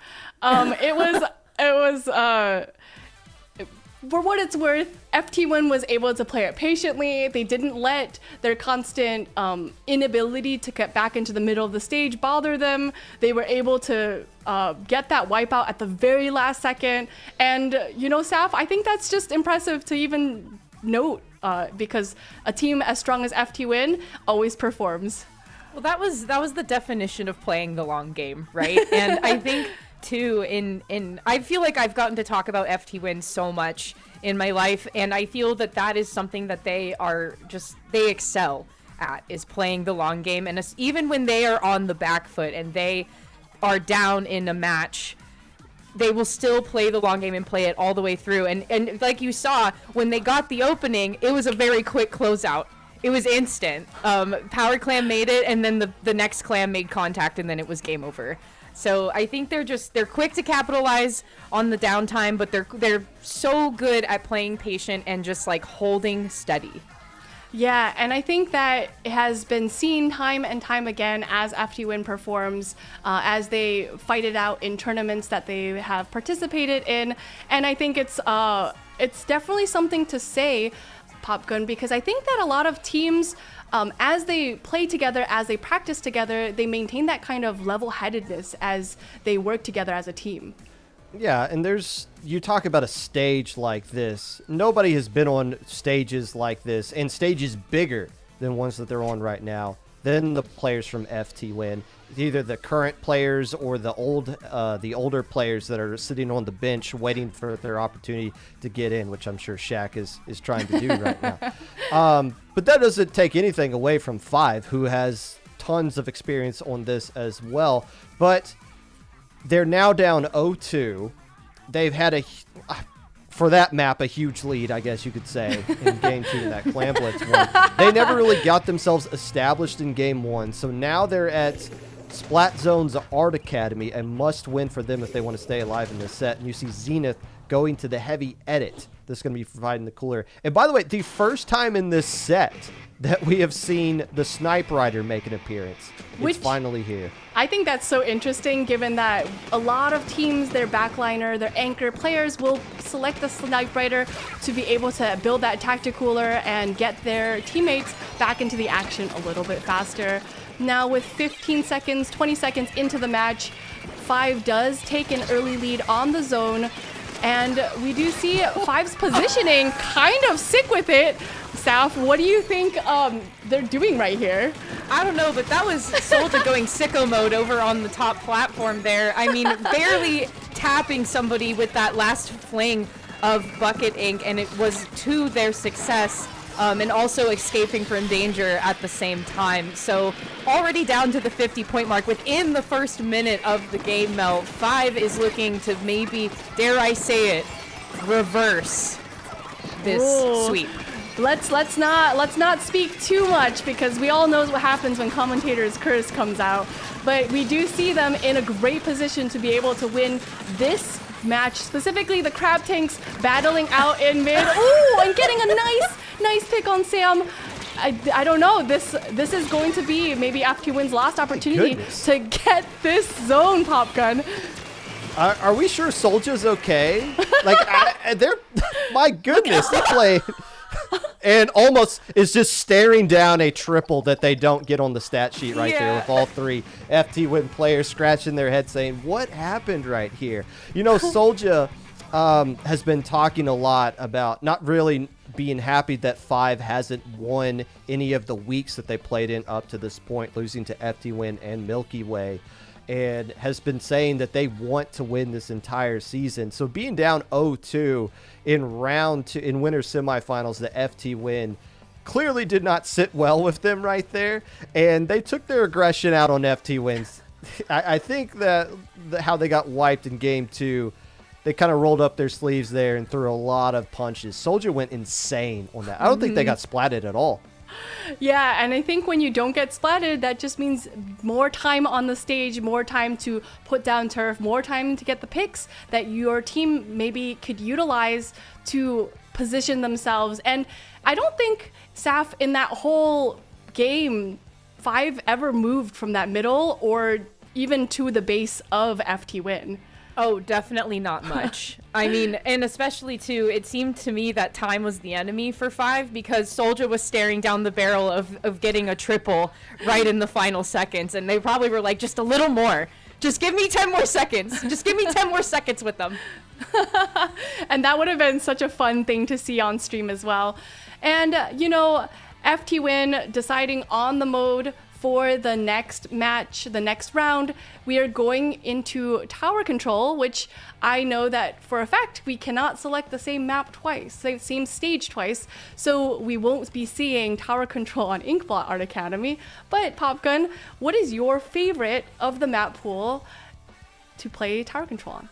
It was for what it's worth, FTWin was able to play it patiently. They didn't let their constant inability to get back into the middle of the stage bother them. They were able to get that wipeout at the very last second. And, Saf, I think that's just impressive to even note because a team as strong as FTWin always performs. Well, that was the definition of playing the long game, right? And I think too, I feel like I've gotten to talk about FTWin so much in my life, and I feel that is something that they excel at, is playing the long game. And even when they are on the back foot and they are down in a match, they will still play the long game and play it all the way through. And like you saw, when they got the opening, it was a very quick closeout. It was instant. Power Clam made it, and then the next clam made contact, and then it was game over. So I think they're quick to capitalize on the downtime, but they're so good at playing patient and just like holding steady. Yeah, and I think that it has been seen time and time again as FTWin performs, as they fight it out in tournaments that they have participated in, and I think it's definitely something to say, Popgun, because I think that a lot of teams, as they play together, as they practice together, they maintain that kind of level-headedness as they work together as a team. Yeah, and you talk about a stage like this. Nobody has been on stages like this, and stages bigger than ones that they're on right now, than the players from FTWin. Either the current players or the older players that are sitting on the bench waiting for their opportunity to get in, which I'm sure Shaq is trying to do right now. But that doesn't take anything away from 5, who has tons of experience on this as well. But they're now down 0-2. They've had for that map, a huge lead, I guess you could say, in Game 2 in that Clam Blitz one. They never really got themselves established in Game 1, so now they're at Splat Zone's Art Academy, a must-win for them if they want to stay alive in this set. And you see Zenith going to the heavy edit that's going to be providing the cooler. And by the way, the first time in this set that we have seen the Snipe Rider make an appearance. It's finally here. I think that's so interesting, given that a lot of teams, their backliner, their anchor players will select the Snipe Rider to be able to build that tactic cooler and get their teammates back into the action a little bit faster. Now with 15 seconds, 20 seconds into the match, 5 does take an early lead on the zone. And we do see 5's positioning kind of sick with it. South, what do you think they're doing right here? I don't know, but that was Soldier going sicko mode over on the top platform there. I mean, barely tapping somebody with that last fling of Bucket Ink, and it was to their success, and also escaping from danger at the same time. So already down to the 50-point mark within the first minute of the game, Mel. 5 is looking to maybe, dare I say it, reverse this sweep. Let's not speak too much, because we all know what happens when commentator's curse comes out. But we do see them in a great position to be able to win this match, specifically the Crab Tanks battling out in mid. Ooh, and getting a nice pick on Sam. I don't know. This is going to be maybe FTWin's last opportunity to get this zone, Popgun. Are we sure Soldier's okay? Like, they're my goodness, they played. And almost is just staring down a triple that they don't get on the stat sheet right there, with all 3 FTWin players scratching their head saying, what happened right here? You know, Soldier has been talking a lot about not really being happy that Five hasn't won any of the weeks that they played in up to this point, losing to FTWin and Milky Way, and has been saying that they want to win this entire season. So being down 0-2 in round 2 in winter semifinals, the FTWin clearly did not sit well with them right there, and they took their aggression out on FTWin. I think that how they got wiped in game 2, they kind of rolled up their sleeves there and threw a lot of punches. Soldier went insane on that. I don't think they got splatted at all. Yeah, and I think when you don't get splatted, that just means more time on the stage, more time to put down turf, more time to get the picks that your team maybe could utilize to position themselves. And I don't think Saf in that whole game, Five ever moved from that middle or even to the base of FTWin. Oh, definitely not much. I mean, and especially too, it seemed to me that time was the enemy for Five because Soldier was staring down the barrel of getting a triple right in the final seconds. And they probably were like, just a little more. Just give me 10 more seconds. Just give me 10 more seconds with them. And that would have been such a fun thing to see on stream as well. And, FTWin deciding on the mode for the next match, the next round. We are going into tower control, which I know that for a fact we cannot select the same map twice, same stage twice, so we won't be seeing tower control on Inkblot Art Academy. But Popgun, what is your favorite of the map pool to play tower control on?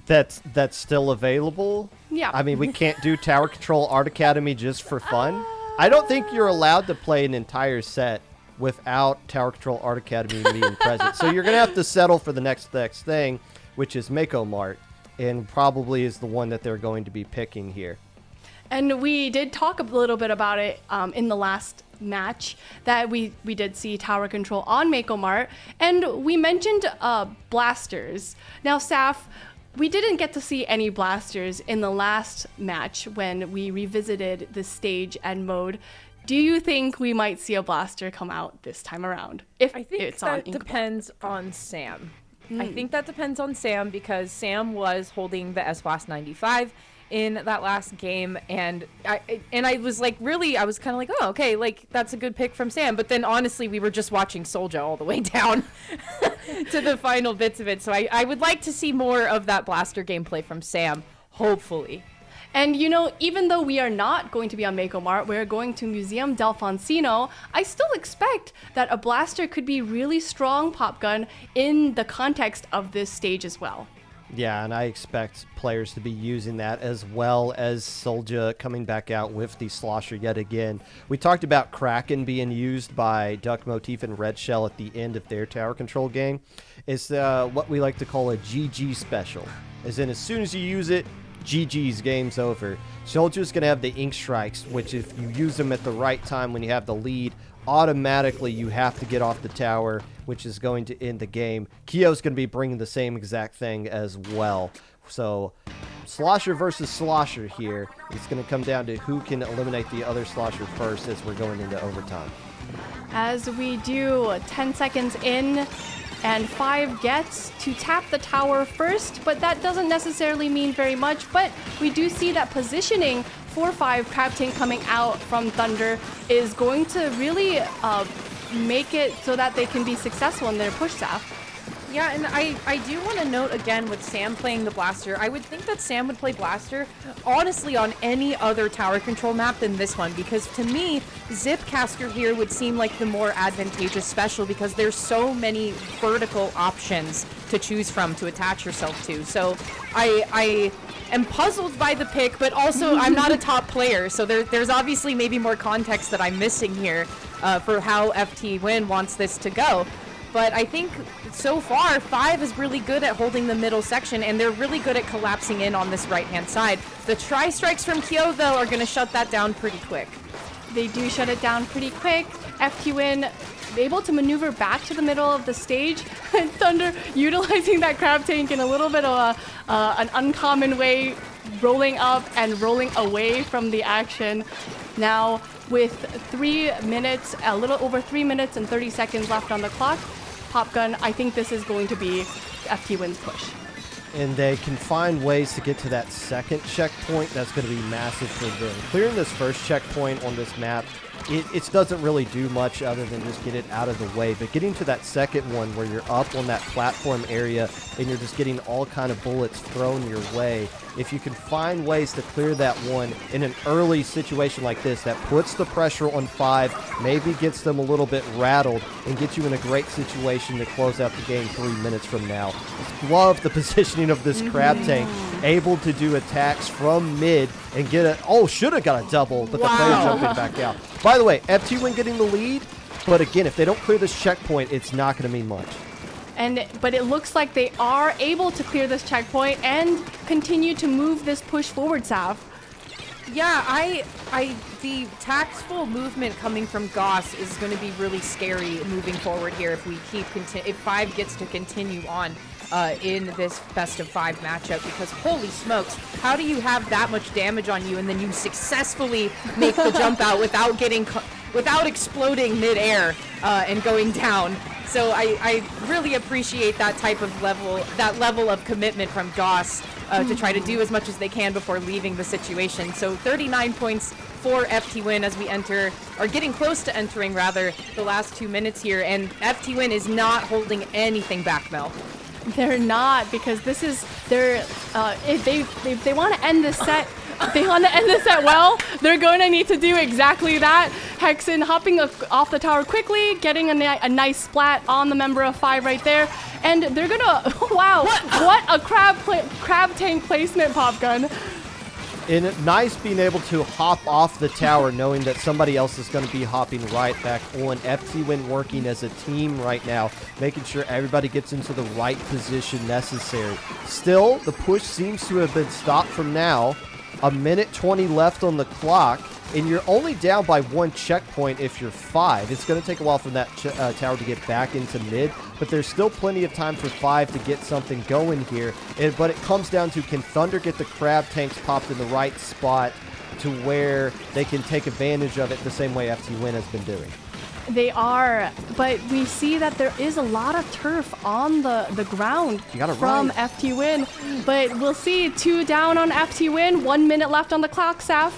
That's still available? Yeah. I mean, we can't do Tower Control Art Academy just for fun. I don't think you're allowed to play an entire set without Tower Control Art Academy being present. So you're going to have to settle for the next thing, which is Mako Mart, and probably is the one that they're going to be picking here. And we did talk a little bit about it in the last match that we did see tower control on Mako Mart, and we mentioned blasters. Now, Saf, we didn't get to see any blasters in the last match when we revisited the stage and mode. Do you think we might see a blaster come out this time around? If I think it's that on depends on Sam. I think that depends on Sam because Sam was holding the S-Blast 95 in that last game, and I was like, really, I was kind of like, oh, okay, like that's a good pick from Sam. But then honestly, we were just watching Soldier all the way down to the final bits of it. So I would like to see more of that blaster gameplay from Sam, hopefully. And even though we are not going to be on Mako Mart, we're going to Museum del Foncino, I still expect that a blaster could be really strong Popgun in the context of this stage as well. Yeah, and I expect players to be using that as well as Soldier coming back out with the Slosher yet again. We talked about Kraken being used by Duck Motif and Red Shell at the end of their tower control game. It's what we like to call a GG special. As in, as soon as you use it, GG's game's over. Soldier's going to have the Ink Strikes, which if you use them at the right time when you have the lead, automatically you have to get off the tower, which is going to end the game. Kyo's going to be bringing the same exact thing as well. So Slosher versus Slosher here. It's going to come down to who can eliminate the other Slosher first as we're going into overtime. As we do, 10 seconds in, and Five gets to tap the tower first, but that doesn't necessarily mean very much. But we do see that positioning for Five, Crab Tank coming out from Thunder, is going to really make it so that they can be successful in their push staff. Yeah, and I do want to note again with Sam playing the blaster, I would think that Sam would play blaster honestly on any other tower control map than this one, because to me, Zipcaster here would seem like the more advantageous special because there's so many vertical options to choose from to attach yourself to. So I am puzzled by the pick, but also I'm not a top player, so there's obviously maybe more context that I'm missing here for how FTWin wants this to go. But I think so far, Five is really good at holding the middle section, and they're really good at collapsing in on this right-hand side. The tri-strikes from Kyo, though, are going to shut that down pretty quick. They do shut it down pretty quick. FTWin able to maneuver back to the middle of the stage, and Thunder utilizing that Crab Tank in a little bit of an uncommon way, rolling up and rolling away from the action. Now, with 3 minutes, a little over 3 minutes and 30 seconds left on the clock, Popgun, I think this is going to be FTWin's push. and they can find ways to get to that second checkpoint, that's going to be massive for them. Clearing this first checkpoint on this map, it doesn't really do much other than just get it out of the way. But getting to that second one where you're up on that platform area and you're just getting all kind of bullets thrown your way, if you can find ways to clear that one in an early situation like this, that puts the pressure on 5, maybe gets them a little bit rattled, and gets you in a great situation to close out the game 3 minutes from now. Love the positioning of this crab tank, able to do attacks from mid and get should have got a double, but the player jumping back out. By the way, FTWin getting the lead, but again, if they don't clear this checkpoint, it's not going to mean much. But it looks like they are able to clear this checkpoint and continue to move this push forward, Sav. Yeah, the tactful movement coming from Goss is going to be really scary moving forward here if we if 5 gets to continue on in this best of 5 matchup, because holy smokes, how do you have that much damage on you and then you successful make the jump out without exploding midair and going down? So I really appreciate that type of level of commitment from Goss to try to do as much as they can before leaving the situation. So 39 points for FTWin as we getting close to entering rather the last 2 minutes here, and FTWin is not holding anything back, Mel. They're not, because this is if they want to end this set. If they want to end this set well, they're going to need to do exactly that. Hexen hopping off the tower quickly, getting a nice splat on the member of 5 right there. And they're going to, wow, what a crab tank placement, Popgun. And nice being able to hop off the tower knowing that somebody else is going to be hopping right back on. FTWin working as a team right now, making sure everybody gets into the right position necessary. Still, the push seems to have been stopped from now. 1:20 left on the clock, and you're only down by 1 checkpoint if you're 5. It's going to take a while for that tower to get back into mid, but there's still plenty of time for 5 to get something going here. But it comes down to, can Thunder get the crab tanks popped in the right spot to where they can take advantage of it the same way FTWin has been doing? They are, but we see that there is a lot of turf on the ground from FTWin. But we'll see, 2 down on FTWin, 1 minute left on the clock, Saf.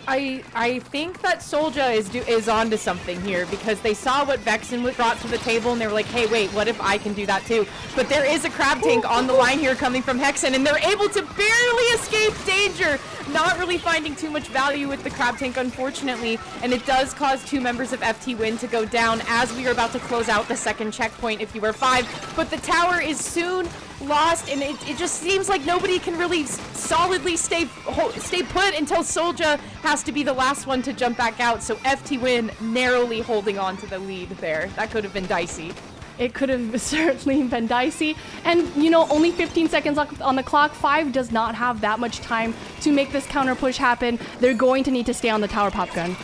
I think that Solja is onto something here, because they saw what Vexen brought to the table and they were like, hey, wait, what if I can do that too? But there is a crab tank on the line here coming from Hexen, and they're able to barely escape danger. Not really finding too much value with the crab tank, unfortunately, and it does cause 2 members of FTWin to go down as we are about to close out the second checkpoint if you were 5. But the tower is soon lost, and it just seems like nobody can really solidly stay put until Solja has to be the last one to jump back out. So FTWin narrowly holding on to the lead there. That could have been dicey. It could have certainly been dicey. And, only 15 seconds left on the clock. 5 does not have that much time to make this counter push happen. They're going to need to stay on the tower, Popgun.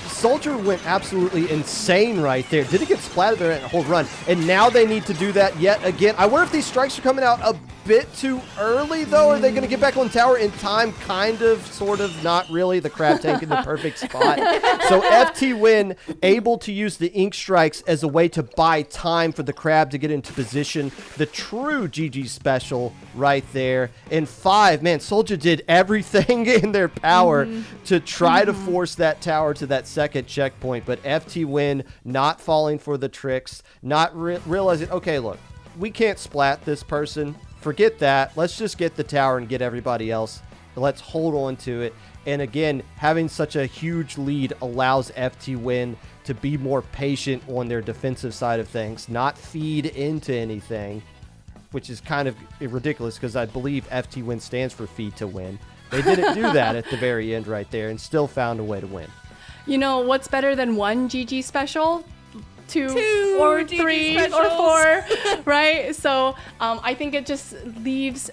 Soldier went absolutely insane right there. Didn't get splattered there in a whole run. And now they need to do that yet again. I wonder if these strikes are coming out a bit too early, though. Are they going to get back on tower in time? Kind of, sort of, not really. The crab tank in the perfect spot. So FTWin able to use the ink strikes as a way to buy time for the crab to get into position. The true GG special right there. And 5, man, Soldier did everything in their power to try to force that tower to that second checkpoint. But FTWin not falling for the tricks, not realizing, okay, look, we can't splat this person. Forget that. Let's just get the tower and get everybody else. Let's hold on to it. And again, having such a huge lead allows FTWin to be more patient on their defensive side of things, not feed into anything, which is kind of ridiculous because I believe FTWin stands for feed to win. They didn't do that at the very end right there and still found a way to win. What's better than 1 GG special? 2 or 3 or 4, right? So I think it just leaves,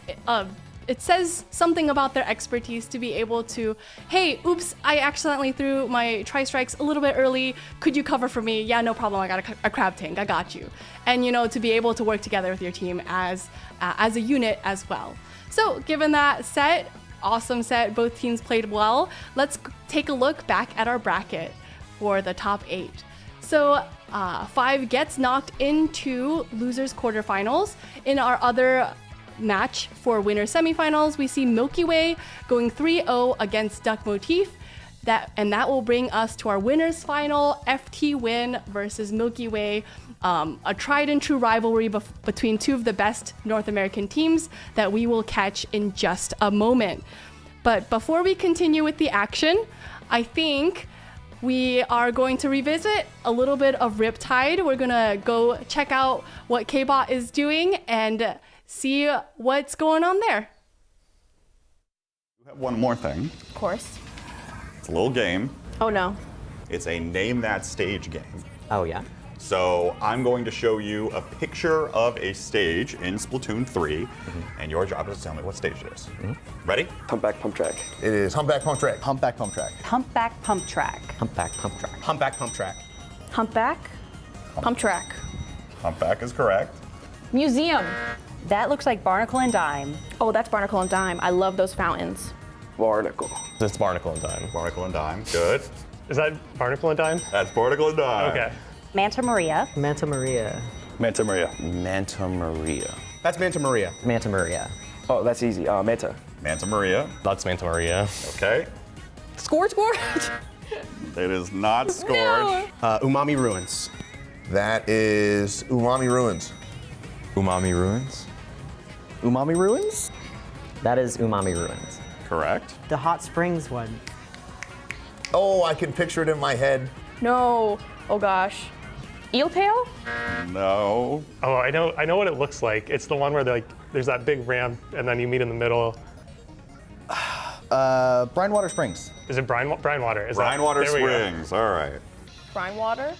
it says something about their expertise to be able to, hey, oops, I accidentally threw my tri-strikes a little bit early. Could you cover for me? Yeah, no problem. I got a crab tank. I got you. And, to be able to work together with your team as a unit as well. So given that set, awesome set, both teams played well. Let's take a look back at our bracket for the top 8. So 5 gets knocked into losers quarterfinals. In our other match for winner semifinals, we see Milky Way going 3-0 against Duck Motif. That will bring us to our winners final, FTWin versus Milky Way, a tried and true rivalry between two of the best North American teams that we will catch in just a moment. But before we continue with the action, I think we are going to revisit a little bit of Riptide. We're gonna go check out what K-Bot is doing and see what's going on there. We have one more thing. Of course. It's a little game. Oh no. It's a name that stage game. Oh, yeah? So I'm going to show you a picture of a stage in Splatoon 3, and your job is to tell me what stage it is. Ready? Humpback Pump Track. It is Humpback Pump Track. Humpback Pump Track. Humpback Pump Track. Humpback Pump Track. Humpback Pump Track. Humpback. Pump Track. Humpback is correct. Museum. That looks like Barnacle and Dime. Oh, that's Barnacle and Dime. I love those fountains. Barnacle. It's Barnacle and Dime. Barnacle and Dime. Good. Is that Barnacle and Dime? That's Barnacle and Dime. Okay. Manta Maria. Manta Maria. Manta Maria. Manta Maria. That's Manta Maria. Manta Maria. Oh, that's easy. Manta. Manta Maria. That's Manta Maria. Okay. Scourge. It is not Scourge. No. Umami Ruins. That is Umami Ruins. Umami Ruins? Umami Ruins? That is Umami Ruins. Correct. The Hot Springs one. Oh, I can picture it in my head. No. Oh gosh. Eel tail? No. Oh, I know what it looks like. It's the one where there's that big ramp and then you meet in the middle. Brinewater Springs. Is it Brinewater? Brinewater There we go. Springs. All right. Brine water?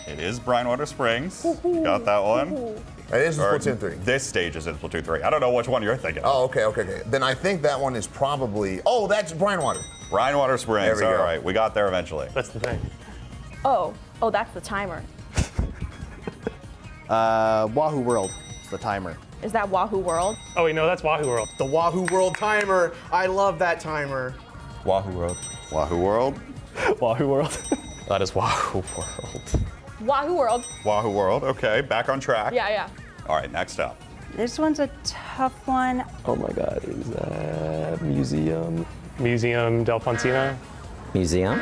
It is Brinewater Springs. Got that one. It is in Or Splatoon 3. This stage is in Splatoon 3. I don't know which one you're thinking of. Oh, okay. Then I think that one is probably. Oh, that's Brinewater. Brinewater Springs. There we All go. right. We got there eventually. That's the thing. Oh, that's the timer. Wahoo World. It's the timer. Is that Wahoo World? Oh wait, no, that's Wahoo World. The Wahoo World timer. I love that timer. Wahoo World. Wahoo World. Wahoo World. That is Wahoo World. Wahoo World. Wahoo World. Okay. Back on track. Yeah. All right. Next up. This one's a tough one. Oh my God, is that museum? Museum del Poncino. Museum.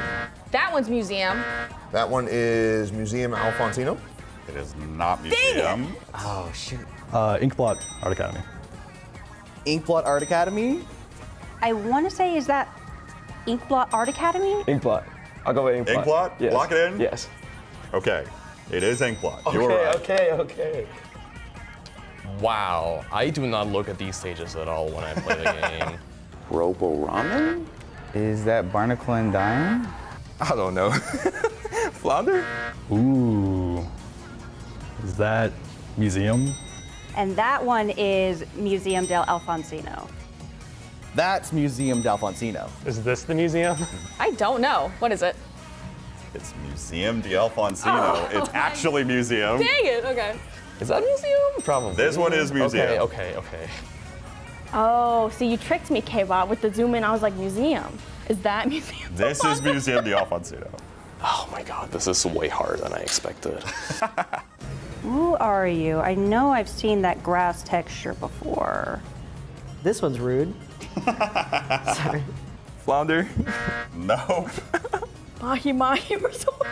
That one's museum. That one is Museum Alfonsino. It is not museum. Oh, shoot. Inkblot Art Academy. Inkblot Art Academy. I want to say, is that Inkblot Art Academy? Inkblot. I'll go with Inkblot. Inkblot? Yes. Lock it in? Yes. Okay. It is Inkblot. You were right. Okay. Wow. I do not look at these stages at all when I play the game. Robo Ramen? Is that Barnacle and Dime? I don't know. Flounder? Ooh. Is that museum? And that one is Museum del Alfonsino. That's Museum d'Alfonsino. Is this the museum? I don't know. What is it? It's Museum de Alfonsino. It's actually museum. Dang it. Okay. Is that museum? Probably. This one is museum. Okay. Oh, see, you tricked me, K-Bot, with the zoom in. I was like, museum. Is that museum? This is Museum de Alfonsino. Oh my god, this is way harder than I expected. Who are you? I know I've seen that grass texture before. This one's rude. Sorry. Flounder? No. Mahi resort.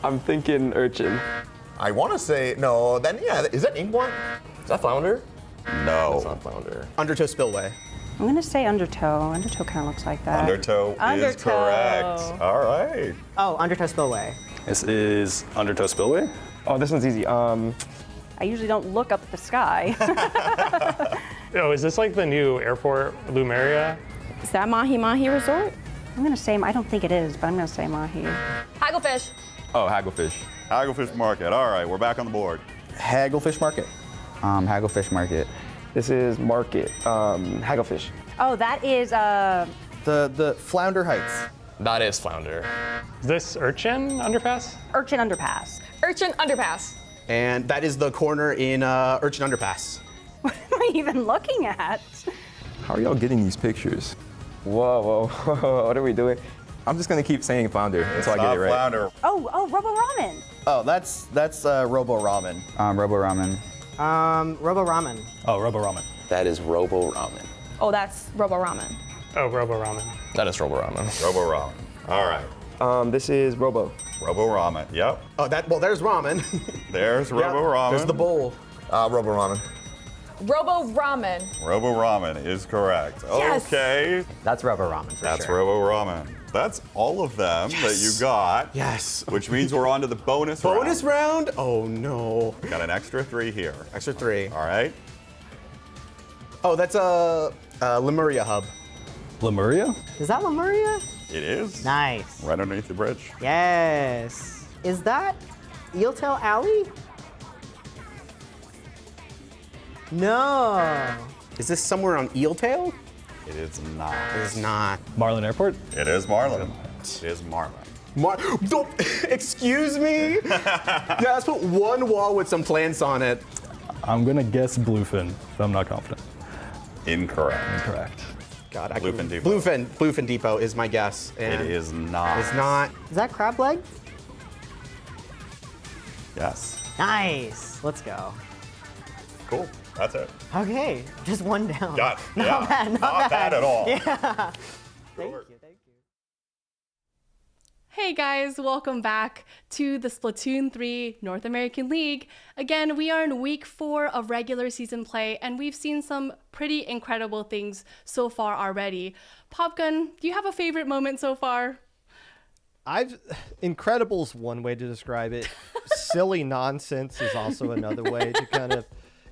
I'm thinking urchin. I want to say no. Then is that Inkblot? Is that Flounder? No. That's not Flounder. Undertow Spillway. I'm going to say Undertow. Undertow kind of looks like that. Undertow is Undertow. correct. All right. Oh, Undertow Spillway. This is Undertow Spillway? Oh, this one's easy. I usually don't look up at the sky. Oh, is this like the new airport, Lumeria? Is that Mahi resort? I'm going to say, I don't think it is, but I'm going to say Mahi. Hagglefish. Oh, Hagglefish. Hagglefish Market. All right, we're back on the board. Hagglefish Market. Hagglefish Market. This is Market. Hagglefish. Oh, that is, The Flounder Heights. That is Flounder. Is this Urchin Underpass? Urchin Underpass. Urchin Underpass. And that is the corner in Urchin Underpass. What am I even looking at? How are y'all getting these pictures? Whoa. What are we doing? I'm just gonna keep saying Flounder until I get it right. Flounder. Oh, Robo Ramen. Oh, that's Robo Ramen. Robo Ramen. Robo Ramen. Oh, Robo Ramen. That is Robo Ramen. Oh, that's Robo Ramen. Oh, Robo Ramen. That is Robo Ramen. Robo Ramen. All right. This is Robo. Robo Ramen. Yep. Oh, there's ramen. There's Robo Ramen. There's the bowl. Robo Ramen. Robo Ramen. Robo Ramen is correct. Yes. Okay. That's Robo Ramen for That's sure. Robo Ramen. That's all of them that you got. Yes. Which means we're on to the bonus round. Bonus round? Oh no. Got an extra 3 here. Extra 3. All right. Oh, that's a Lemuria hub. Lemuria? Is that Lemuria? It is. Nice. Right underneath the bridge. Yes. Is that Eeltail Alley? No. Is this somewhere on Eeltail? It is not. It is not. Marlin Airport? It is Marlin. It is Marlin. Don't, excuse me? Yeah, let's put one wall with some plants on it. I'm gonna guess Bluefin, but I'm not confident. Incorrect. Incorrect. God, Bluefin Depot. Bluefin Depot is my guess. It And is not. It's not. Is that crab leg? Yes. Nice. Let's go. Cool. That's it. Okay, just one down. Got it. Not Yeah. bad, not Not bad at all. Yeah. Thank you. Hey guys, welcome back to the Splatoon 3 North American League. Again, we are in week 4 of regular season play, and we've seen some pretty incredible things so far already. Popgun, do you have a favorite moment so far? Incredible's one way to describe it. Silly nonsense is also another way to kind of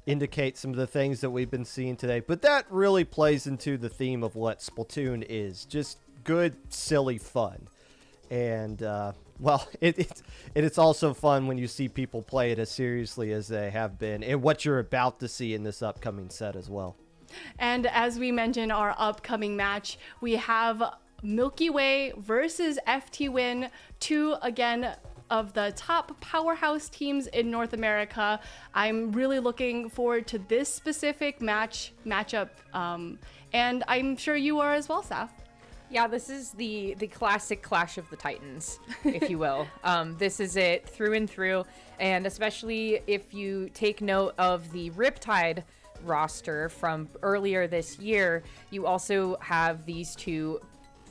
indicate some of the things that we've been seeing today. But that really plays into the theme of what Splatoon is. Just good, silly fun. And, well, it's also fun when you see people play it as seriously as they have been, and what you're about to see in this upcoming set as well. And as we mentioned, our upcoming match, we have Milky Way versus FTWin, 2 again of the top powerhouse teams in North America. I'm really looking forward to this specific matchup, and I'm sure you are as well, Saf. Yeah, this is the classic Clash of the Titans, if you will. This is it through and through, and especially if you take note of the Riptide roster from earlier this year, you also have these two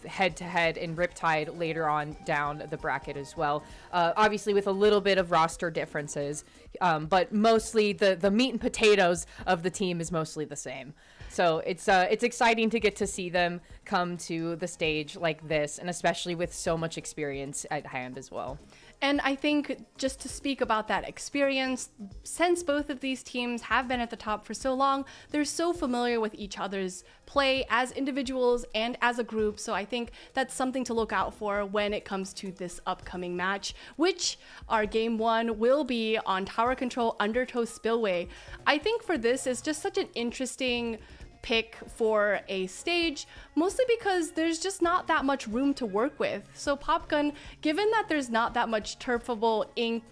head-to-head in Riptide later on down the bracket as well. Obviously with a little bit of roster differences, but mostly the meat and potatoes of the team is mostly the same. So it's exciting to get to see them come to the stage like this, and especially with so much experience at hand as well. And I think just to speak about that experience, since both of these teams have been at the top for so long, they're so familiar with each other's play as individuals and as a group. So I think that's something to look out for when it comes to this upcoming match, which our game 1 will be on Tower Control Undertow Spillway. I think for this is just such an interesting pick for a stage, mostly because there's just not that much room to work with. So Popgun, given that there's not that much turfable ink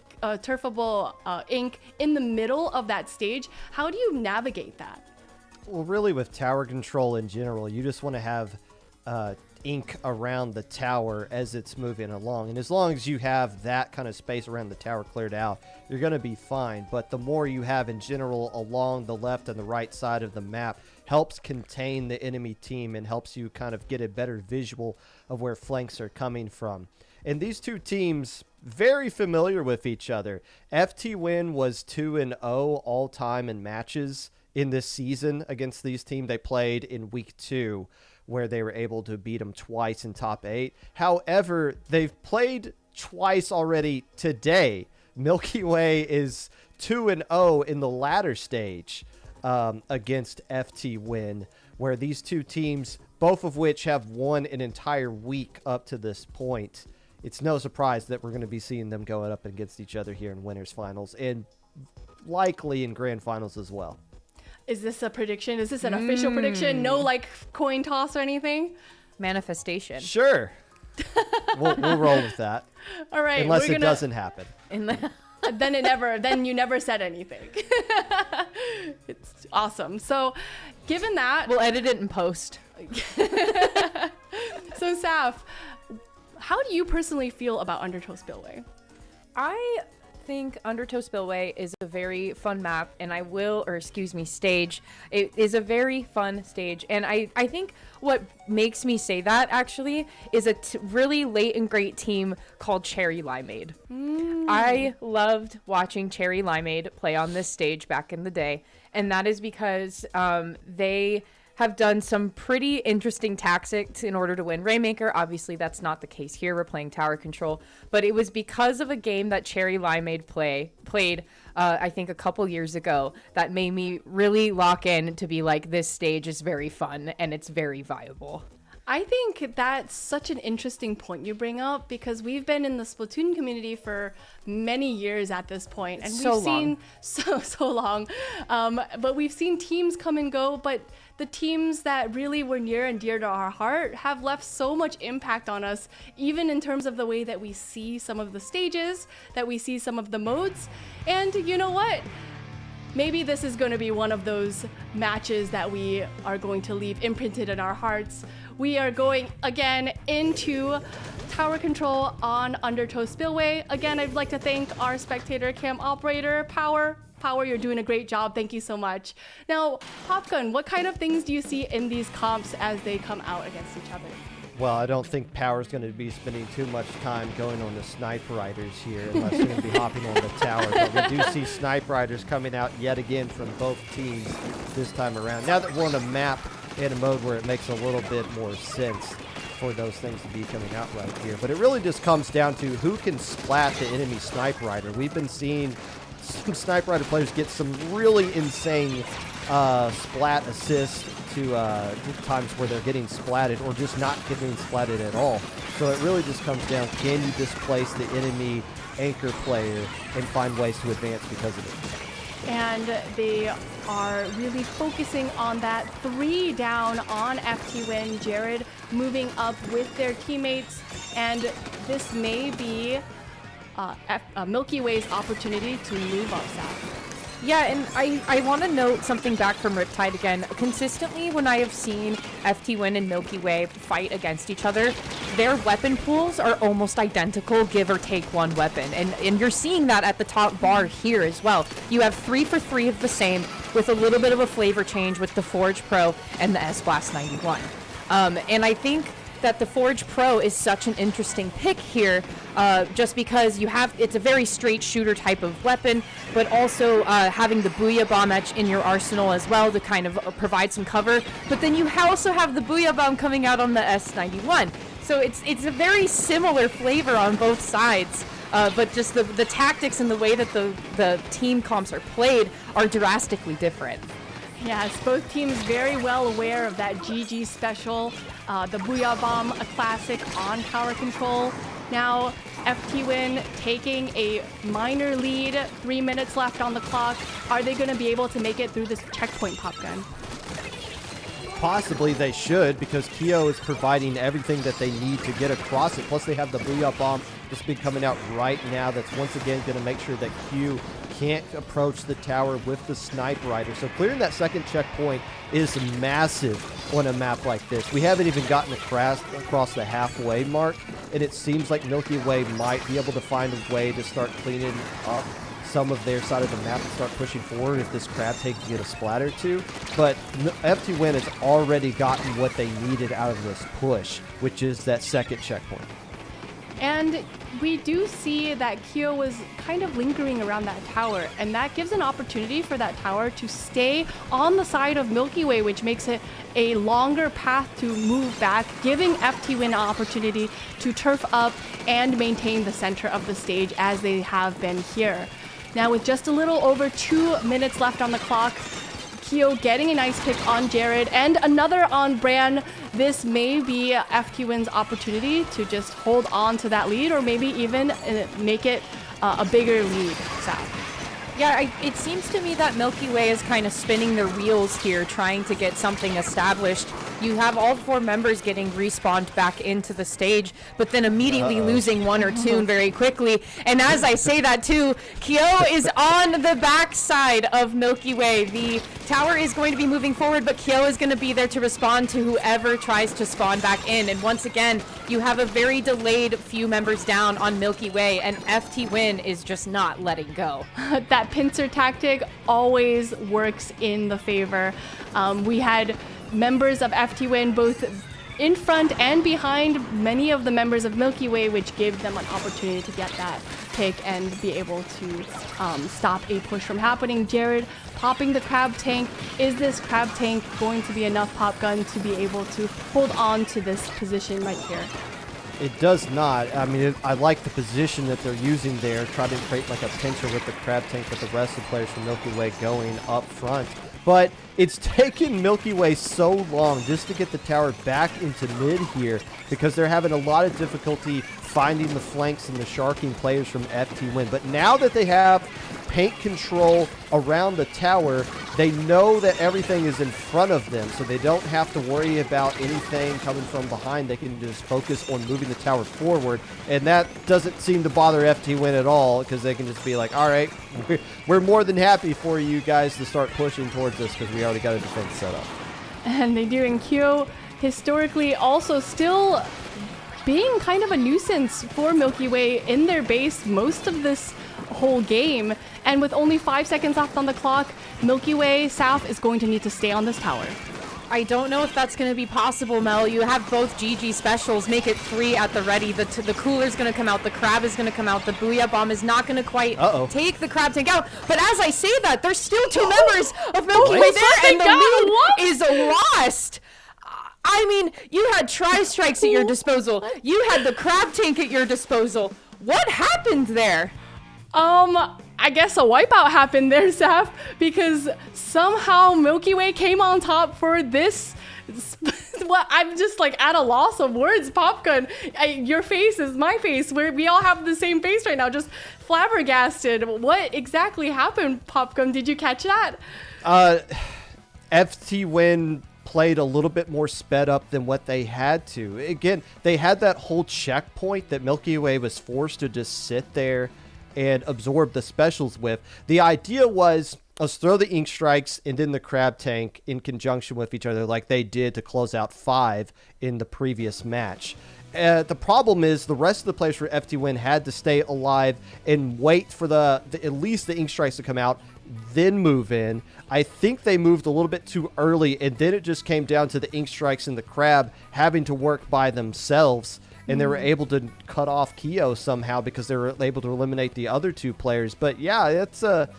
in the middle of that stage, how do you navigate that? Well, really with tower control in general, you just want to have ink around the tower as it's moving along. And as long as you have that kind of space around the tower cleared out, you're going to be fine. But the more you have in general along the left and the right side of the map helps contain the enemy team and helps you kind of get a better visual of where flanks are coming from. And these two teams, very familiar with each other. FTWin was 2-0 all time in matches in this season against these teams. They played in week 2, where they were able to beat them twice in top 8. However, they've played twice already today. Milky Way is 2-0 in the latter stage against FTWin, where these two teams, both of which have won an entire week up to this point. It's no surprise that we're going to be seeing them going up against each other here in winners finals and likely in grand finals as well. Is this a prediction? Is this an official prediction? No like coin toss or anything? Manifestation. Sure. we'll roll with that. All right. Unless it doesn't happen. Then you never said anything. It's awesome. So given that, we'll edit it in post. So Saf, how do you personally feel about Undertow Spillway? I think Undertow Spillway is a very fun map, and stage. It is a very fun stage, and I think what makes me say that actually is a really late and great team called Cherry Limeade. I loved watching Cherry Limeade play on this stage back in the day, and that is because they have done some pretty interesting tactics in order to win Rainmaker. Obviously, that's not the case here. We're playing tower control. But it was because of a game that Cherry Limeade played, I think, a couple years ago that made me really lock in to be like, this stage is very fun and it's very viable. I think that's such an interesting point you bring up because we've been in the Splatoon community for many years at this point, and we've seen so long. But we've seen teams come and go, but the teams that really were near and dear to our heart have left so much impact on us, even in terms of the way that we see some of the stages, that we see some of the modes. And you know what? Maybe this is going to be one of those matches that we are going to leave imprinted in our hearts. We are going again into tower control on Undertow Spillway. Again, I'd like to thank our spectator cam operator, Power, you're doing a great job. Thank you so much. Now, Popgun, what kind of things do you see in these comps as they come out against each other? Well, I don't think Power's going to be spending too much time going on the Snipe Riders here unless they're going to be hopping on the tower. But we do see Snipe Riders coming out yet again from both teams this time around. Now that we're on a map in a mode where it makes a little bit more sense for those things to be coming out right here. But it really just comes down to who can splat the enemy Snipe Rider. We've been seeing some Snipe Rider players get some really insane splat assists to times where they're getting splatted or just not getting splatted at all. So it really just comes down, can you displace the enemy anchor player and find ways to advance because of it? And they are really focusing on that 3 down on FTWin. Jared moving up with their teammates, and this may be Milky Way's opportunity to move up south. Yeah, and I want to note something back from Riptide again. Consistently, when I have seen FTWin and Milky Way fight against each other, their weapon pools are almost identical, give or take one weapon. And you're seeing that at the top bar here as well. You have 3 for 3 of the same, with a little bit of a flavor change with the Forge Pro and the S-Blast 91. And I think that the Forge Pro is such an interesting pick here, just because it's a very straight shooter type of weapon, but also having the Booyah Bomb in your arsenal as well to kind of provide some cover. But then you also have the Booyah Bomb coming out on the S91. So it's a very similar flavor on both sides. But just the tactics and the way that the team comps are played are drastically different. Yes, both teams very well aware of that GG special, the Booyah Bomb, a classic on tower control. Now, FTWin taking a minor lead, 3 minutes left on the clock. Are they going to be able to make it through this checkpoint, Popgun? Possibly they should, because Kyo is providing everything that they need to get across it. Plus they have the Booyah Bomb that's been coming out right now that's once again going to make sure that Q can't approach the tower with the Snipe Rider. So clearing that second checkpoint is massive on a map like this. We haven't even gotten across the halfway mark, and it seems like Milky Way might be able to find a way to start cleaning up some of their side of the map and start pushing forward if this crab take can get a splat or two. But FTWin has already gotten what they needed out of this push, which is that second checkpoint. And we do see that Kyo was kind of lingering around that tower, and that gives an opportunity for that tower to stay on the side of Milky Way, which makes it a longer path to move back, giving FTWin an opportunity to turf up and maintain the center of the stage as they have been here. Now, with just a little over 2 minutes left on the clock, Kyo getting a nice pick on Jared and another on Bran. This may be FTWin's opportunity to just hold on to that lead, or maybe even make it a bigger lead south. Yeah, it seems to me that Milky Way is kind of spinning their wheels here, trying to get something established. You have all 4 members getting respawned back into the stage, but then immediately losing 1 or 2 very quickly. And as I say that too, Kyo is on the backside of Milky Way. The Tower is going to be moving forward, but Kyo is going to be there to respond to whoever tries to spawn back in. And once again, you have a very delayed few members down on Milky Way, and FTWin is just not letting go. That pincer tactic always works in the favor. We had members of FTWin both in front and behind many of the members of Milky Way, which gave them an opportunity to get that pick and be able to stop a push from happening. Jared popping the crab tank. Is this crab tank going to be enough pop gun to be able to hold on to this position right here? It does not. I mean, I like the position that they're using there, trying to create like a pincer with the crab tank with the rest of the players from Milky Way going up front. But it's taken Milky Way so long just to get the tower back into mid here because they're having a lot of difficulty finding the flanks and the sharking players from FTWin. But now that they have paint control around the tower, they know that everything is in front of them, so they don't have to worry about anything coming from behind. They can just focus on moving the tower forward, and that doesn't seem to bother FTWin at all because they can just be like, all right, we're more than happy for you guys to start pushing towards us because we already got a defense set up. And they do, and Kyo historically also still being kind of a nuisance for Milky Way in their base most of this whole game. And with only 5 seconds left on the clock, Milky Way South is going to need to stay on this tower. I don't know if that's going to be possible, Mel. You have both GG specials, make it 3 at the ready. The cooler's going to come out, the crab is going to come out, the booyah bomb is not going to quite take the crab tank out. But as I say that, there's still 2 members of Milky Way there, and the lead is lost. I mean, you had tri-strikes at your disposal. You had the crab tank at your disposal. What happened there? I guess a wipeout happened there, Saf, because somehow Milky Way came on top for this. Well, I'm just like at a loss of words, Popgun. Your face is my face. We all have the same face right now, just flabbergasted. What exactly happened, Popgun? Did you catch that? FTWin played a little bit more sped up than what they had to. Again, they had that whole checkpoint that Milky Way was forced to just sit there and absorb the specials with. The idea was, let's throw the ink strikes and then the crab tank in conjunction with each other like they did to close out 5 in the previous match. The problem is the rest of the players for FTWin had to stay alive and wait for at least the ink strikes to come out, then move in. I think they moved a little bit too early, and then it just came down to the ink strikes and the crab having to work by themselves. And they were able to cut off Kyo somehow because they were able to eliminate the other 2 players. But yeah, FTWin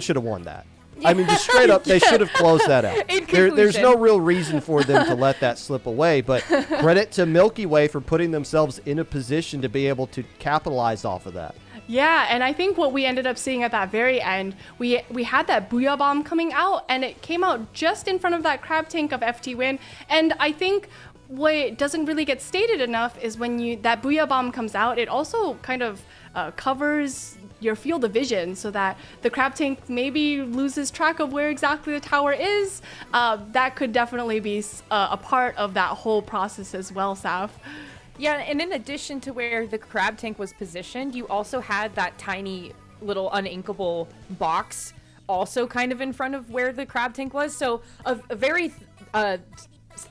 should have won that. I mean, just straight up, they should have closed that out. There's no real reason for them to let that slip away. But credit to Milky Way for putting themselves in a position to be able to capitalize off of that. Yeah, and I think what we ended up seeing at that very end, we had that booyah bomb coming out, and it came out just in front of that crab tank of FTWin. And I think what doesn't really get stated enough is when that booyah bomb comes out, it also kind of covers your field of vision so that the crab tank maybe loses track of where exactly the tower is. That could definitely be a part of that whole process as well, Saf. Yeah, and in addition to where the crab tank was positioned, you also had that tiny little uninkable box also kind of in front of where the crab tank was. So a very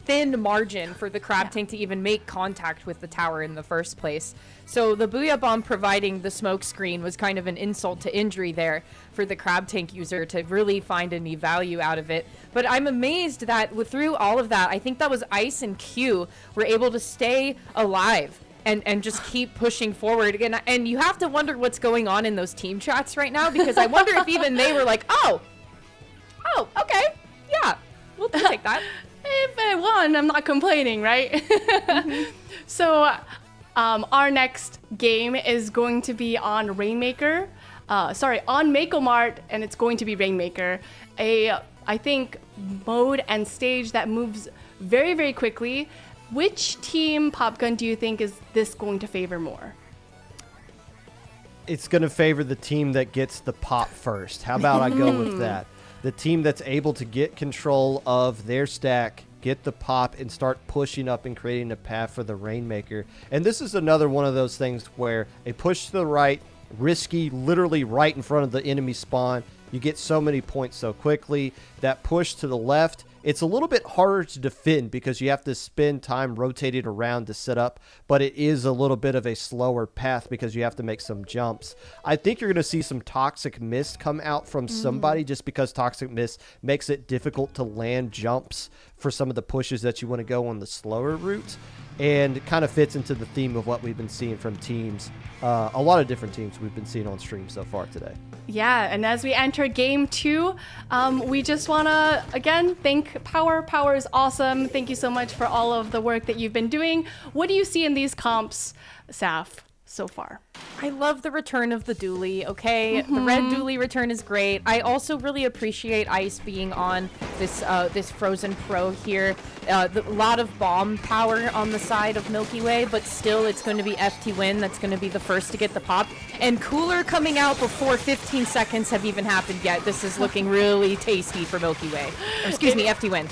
thin margin for the crab tank to even make contact with the tower in the first place. So the booyah bomb providing the smoke screen was kind of an insult to injury there for the crab tank user to really find any value out of it. But I'm amazed that through all of that, I think that was Ice and Q were able to stay alive and just keep pushing forward again. And you have to wonder what's going on in those team chats right now, because I wonder if even they were like, oh, okay, yeah, we'll take that. If I won, I'm not complaining, right? So our next game is going to be on Rainmaker. On Mako Mart, and it's going to be Rainmaker. I think, mode and stage that moves very, very quickly. Which team, Popgun, do you think is this going to favor more? It's going to favor the team that gets the pop first. How about I go with that? The team that's able to get control of their stack, get the pop, and start pushing up and creating a path for the Rainmaker. And this is another one of those things where a push to the right risky, literally right in front of the enemy spawn. You get so many points so quickly. That push to the left, it's a little bit harder to defend because you have to spend time rotating around to set up, but it is a little bit of a slower path because you have to make some jumps. I think you're going to see some Toxic Mist come out from somebody just because Toxic Mist makes it difficult to land jumps for some of the pushes that you want to go on the slower route. And it kind of fits into the theme of what we've been seeing from teams. A lot of different teams we've been seeing on stream so far today. Yeah, and as we enter game 2, we just want to, again, thank Power. Power is awesome. Thank you so much for all of the work that you've been doing. What do you see in these comps, Saf, so far? I love the return of the dually, okay? The red dually return is great. I also really appreciate Ice being on this this Frozen Pro here. A lot of bomb power on the side of Milky Way, but still it's going to be FTWin that's going to be the first to get the pop. And Cooler coming out before 15 seconds have even happened yet. This is looking really tasty for Milky Way. Or excuse me, FTWin.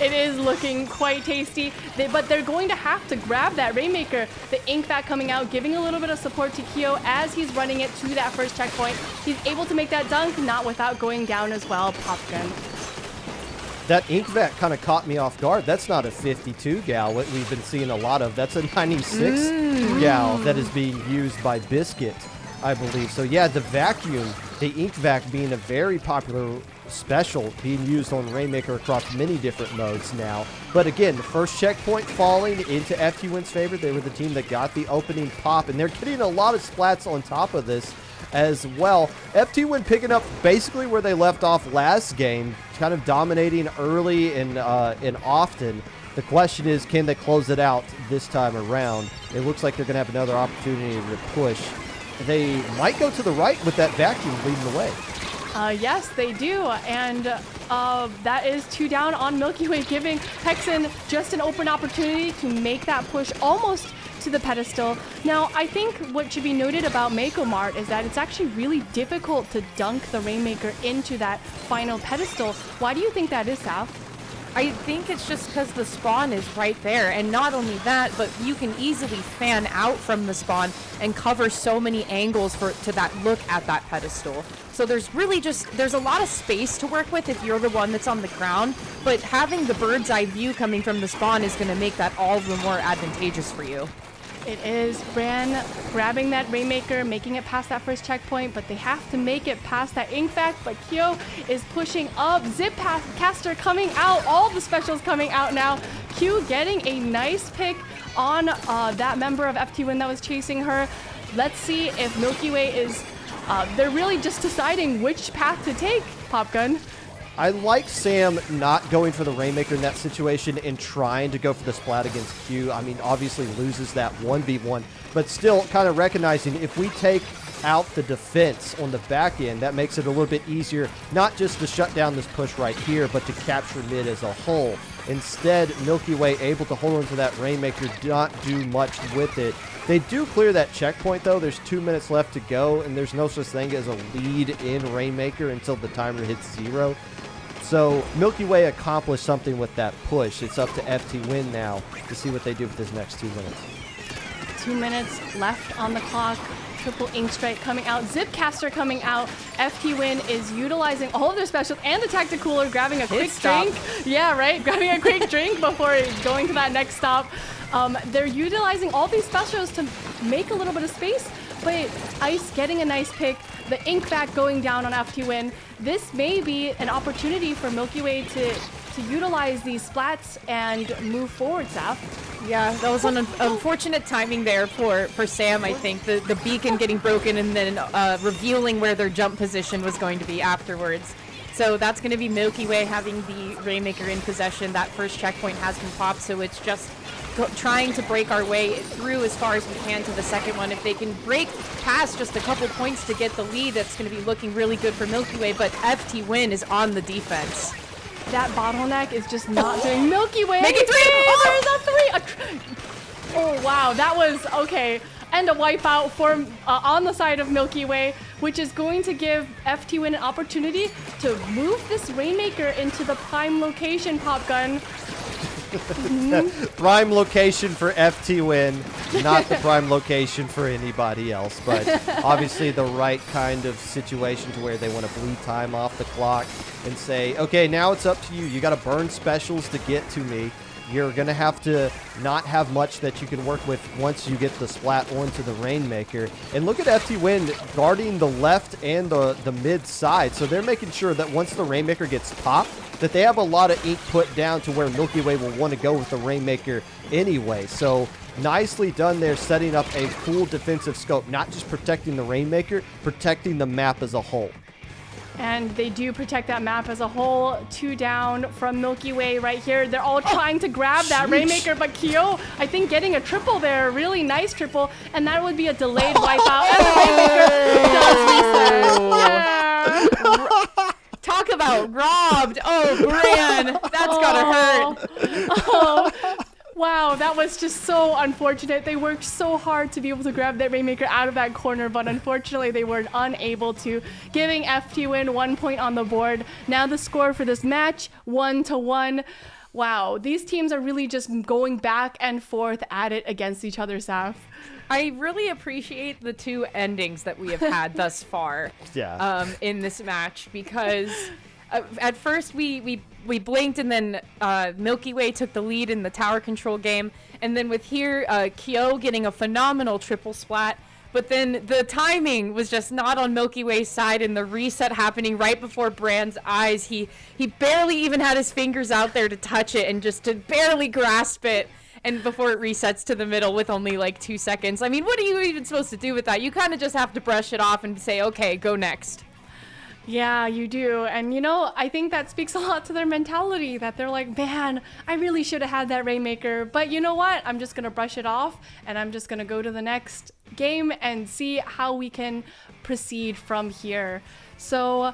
It is looking quite tasty, but they're going to have to grab that Rainmaker. The Ink Bat coming out, giving a little bit of support to Kyo as he's running it to that first checkpoint. He's able to make that dunk, not without going down as well. Popgun. That Ink Vat kind of caught me off guard. That's not a 52 gal, what we've been seeing a lot of. That's a 96 gal that is being used by Biscuit, I believe. So yeah, the vacuum, the Ink Vac being a very popular special, being used on Rainmaker across many different modes now. But again, the first checkpoint falling into FTWin's favor. They were the team that got the opening pop, and they're getting a lot of splats on top of this as well. FTWin picking up basically where they left off last game, kind of dominating early and often. The question is, can they close it out this time around? It looks like they're going to have another opportunity to push. They might go to the right with that vacuum leading the way. Yes, they do, and that is 2 down on Milky Way, giving Hexen just an open opportunity to make that push almost to the pedestal. Now, I think what should be noted about Mako Mart is that it's actually really difficult to dunk the Rainmaker into that final pedestal. Why do you think that is, Saf? I think it's just because the spawn is right there, and not only that, but you can easily fan out from the spawn and cover so many angles to that look at that pedestal. So there's really there's a lot of space to work with if you're the one that's on the ground, but having the bird's eye view coming from the spawn is going to make that all the more advantageous for you. It is Bran grabbing that Rainmaker, making it past that first checkpoint, but they have to make it past that Ink Vac. But Kyo is pushing up. Zip Caster coming out. All the specials coming out now. Q getting a nice pick on that member of FTWin that was chasing her. Let's see if Milky Way is... they're really just deciding which path to take, Popgun. I like Sam not going for the Rainmaker in that situation and trying to go for the splat against Q. I mean, obviously loses that 1v1, but still kind of recognizing if we take out the defense on the back end, that makes it a little bit easier, not just to shut down this push right here, but to capture mid as a whole. Instead, Milky Way able to hold on to that Rainmaker, not do much with it. They do clear that checkpoint, though. There's 2 minutes left to go, and there's no such thing as a lead in Rainmaker until the timer hits 0. So Milky Way accomplished something with that push. It's up to FTWin now to see what they do with this next 2 minutes. 2 minutes left on the clock. Triple Ink Strike coming out. Zipcaster coming out. FTWin is utilizing all of their specials and the Tactic Cooler, grabbing a quick drink. Yeah, right? Grabbing a quick drink before going to that next stop. They're utilizing all these specials to make a little bit of space, but Ice getting a nice pick. The Ink Vac going down on FTWin. This may be an opportunity for Milky Way to utilize these splats and move forward, Saf. Yeah, that was an unfortunate timing there for Sam, I think. The beacon getting broken and then revealing where their jump position was going to be afterwards. So that's going to be Milky Way having the Rainmaker in possession. That first checkpoint has been popped, so it's just trying to break our way through as far as we can to the second one. If they can break past just a couple points to get the lead, that's going to be looking really good for Milky Way, but FTWin is on the defense. That bottleneck is just not doing Milky Way. Make it 3! Oh, there's a 3! Oh, wow, that was okay. And a wipeout for on the side of Milky Way, which is going to give FTWin an opportunity to move this Rainmaker into the prime location, Popgun. Prime location for FTWin, not the prime location for anybody else, but obviously the right kind of situation to where they want to bleed time off the clock and say, okay, now it's up to you. You got to burn specials to get to me. You're going to have to not have much that you can work with once you get the splat onto the Rainmaker. And look at FTWin guarding the left and the mid side. So they're making sure that once the Rainmaker gets popped, that they have a lot of ink put down to where Milky Way will want to go with the Rainmaker anyway. So nicely done there, setting up a full defensive scope, not just protecting the Rainmaker, protecting the map as a whole. And they do protect that map as a whole. 2 down from Milky Way right here. They're all trying to grab that Rainmaker, but Kyo, I think, getting a triple there. Really nice triple. And that would be a delayed wipeout. And the Rainmaker does reset. Yeah. Talk about robbed. Oh, Bran. That's gotta hurt. Oh. Wow, that was just so unfortunate. They worked so hard to be able to grab that Rainmaker out of that corner, but unfortunately they were unable to, giving FTWin 1 point on the board. Now the score for this match, 1-1. Wow, these teams are really just going back and forth at it against each other, Saf. I really appreciate the 2 endings that we have had thus far in this match, because at first we blinked, and then Milky Way took the lead in the tower control game, and then with here Kyo getting a phenomenal triple splat, but then the timing was just not on Milky Way's side, and the reset happening right before Bran's eyes. He barely even had his fingers out there to touch it and just to barely grasp it, and before it resets to the middle with only like 2 seconds. I mean, what are you even supposed to do with that? You kind of just have to brush it off and say, okay, go next. Yeah, you do. And, you know, I think that speaks a lot to their mentality, that they're like, man, I really should have had that Rainmaker. But you know what? I'm just going to brush it off, and I'm just going to go to the next game and see how we can proceed from here. So,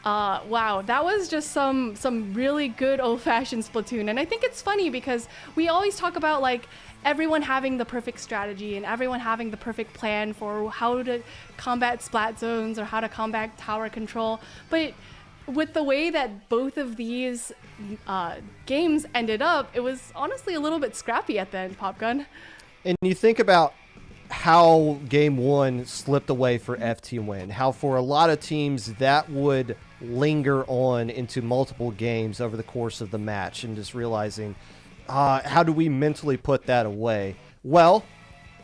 wow, that was just some really good old-fashioned Splatoon. And I think it's funny because we always talk about, like, everyone having the perfect strategy and everyone having the perfect plan for how to combat splat zones or how to combat tower control. But with the way that both of these games ended up, it was honestly a little bit scrappy at the end, Popgun. And you think about how game 1 slipped away for FTWin, how for a lot of teams that would linger on into multiple games over the course of the match, and just realizing, how do we mentally put that away? Well,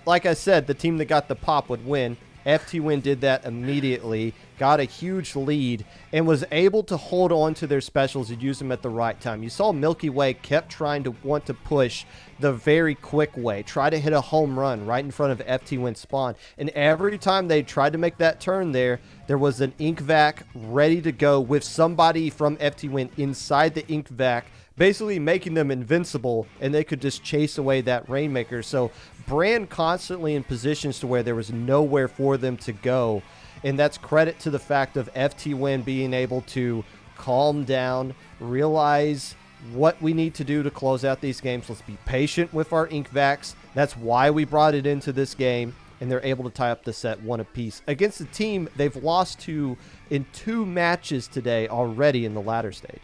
like I said, the team that got the pop would win. FTWin did that immediately, got a huge lead, and was able to hold on to their specials and use them at the right time. You saw Milky Way kept trying to want to push the very quick way, try to hit a home run right in front of FTWin's spawn. And every time they tried to make that turn there was an ink vac ready to go with somebody from FTWin inside the ink vac, basically making them invincible, and they could just chase away that Rainmaker. So Bran constantly in positions to where there was nowhere for them to go, and that's credit to the fact of FTWin being able to calm down, realize what we need to do to close out these games. Let's be patient with our ink vacs. That's why we brought it into this game, and they're able to tie up the set 1 apiece against a team they've lost to in 2 matches today already in the ladder stage.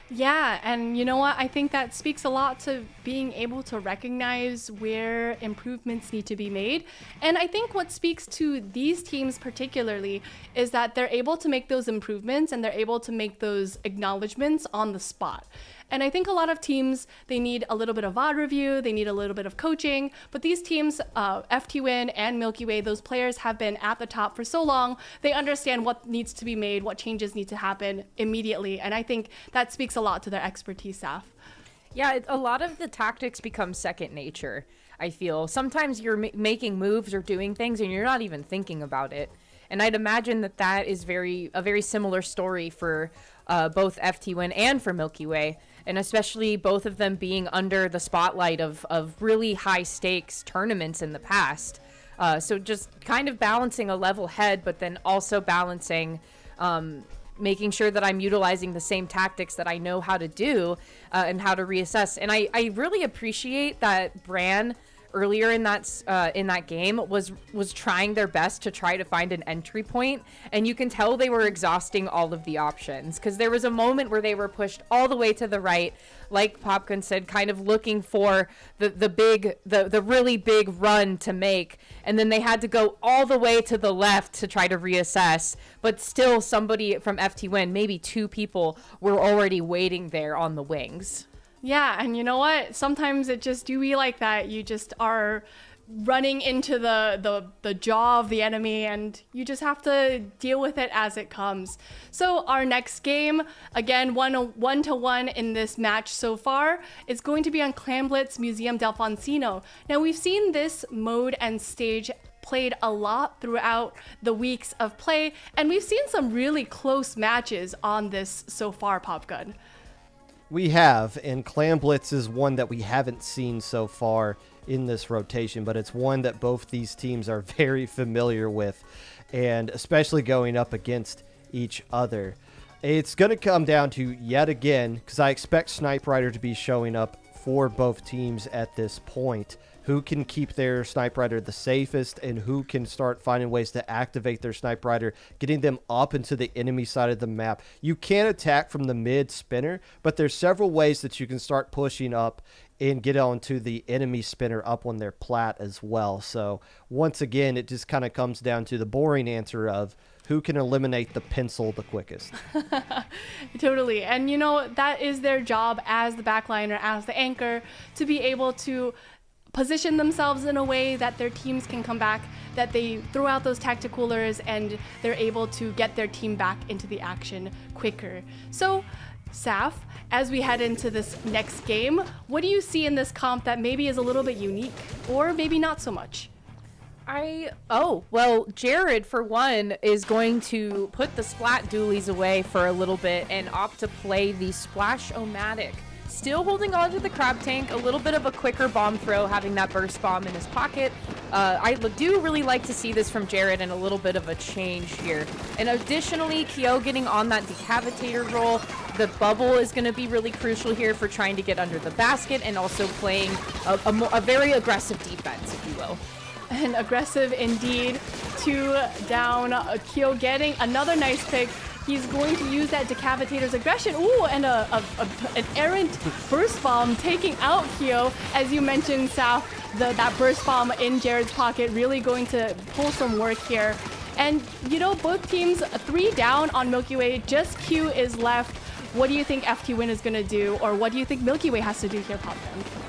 Yeah, and you know what? I think that speaks a lot to being able to recognize where improvements need to be made. And I think what speaks to these teams particularly is that they're able to make those improvements and they're able to make those acknowledgments on the spot. And I think a lot of teams, they need a little bit of VOD review, they need a little bit of coaching, but these teams, FTWin and Milky Way, those players have been at the top for so long, they understand what needs to be made, what changes need to happen immediately, and I think that speaks a lot to their expertise staff. Yeah, a lot of the tactics become second nature, I feel. Sometimes you're making moves or doing things and you're not even thinking about it. And I'd imagine that is a very similar story for both FTWin and for Milky Way, and especially both of them being under the spotlight of really high stakes tournaments in the past. So just kind of balancing a level head, but then also balancing making sure that I'm utilizing the same tactics that I know how to do and how to reassess. And I really appreciate that Bran earlier in that game was trying their best to try to find an entry point, and you can tell they were exhausting all of the options, because there was a moment where they were pushed all the way to the right, like Popgun said, kind of looking for the really big run to make, and then they had to go all the way to the left to try to reassess, but still somebody from FTWin, maybe 2 people, were already waiting there on the wings. Yeah, and you know what? Sometimes it just do be like that. You just are running into the jaw of the enemy, and you just have to deal with it as it comes. So our next game, again, 1-1 in this match so far, is going to be on Clamblitz Museum Delfonsino. Now, we've seen this mode and stage played a lot throughout the weeks of play, and we've seen some really close matches on this so far, Popgun. We have, and Clamblitz is one that we haven't seen so far in this rotation, but it's one that both these teams are very familiar with, and especially going up against each other. It's going to come down to, yet again, because I expect Snipe Rider to be showing up for both teams at this point, who can keep their Snipe Rider the safest and who can start finding ways to activate their Snipe Rider, getting them up into the enemy side of the map. You can attack from the mid spinner, but there's several ways that you can start pushing up and get onto the enemy spinner up on their plat as well. So once again, it just kind of comes down to the boring answer of who can eliminate the pencil the quickest. Totally. And you know, that is their job as the backliner, as the anchor, to be able to position themselves in a way that their teams can come back, that they throw out those tacticoolers and they're able to get their team back into the action quicker. So, Saf, as we head into this next game, what do you see in this comp that maybe is a little bit unique, or maybe not so much? Well, Jared, for one, is going to put the Splat Dualies away for a little bit and opt to play the Splash-O-Matic. Still holding on to the Crab Tank, a little bit of a quicker bomb throw, having that burst bomb in his pocket. I do really like to see this from Jared, and a little bit of a change here. And additionally, Kyo getting on that decavitator roll. The bubble is going to be really crucial here for trying to get under the basket, and also playing a very aggressive defense, if you will. And aggressive indeed. 2 down. Kyo getting another nice pick. He's going to use that decavitator's aggression. Ooh, and an errant burst bomb taking out Kyo. As you mentioned, Saf, that burst bomb in Jared's pocket really going to pull some work here. And, you know, both teams 3 down on Milky Way. Just Q is left. What do you think FTWin is going to do? Or what do you think Milky Way has to do here, Popgun?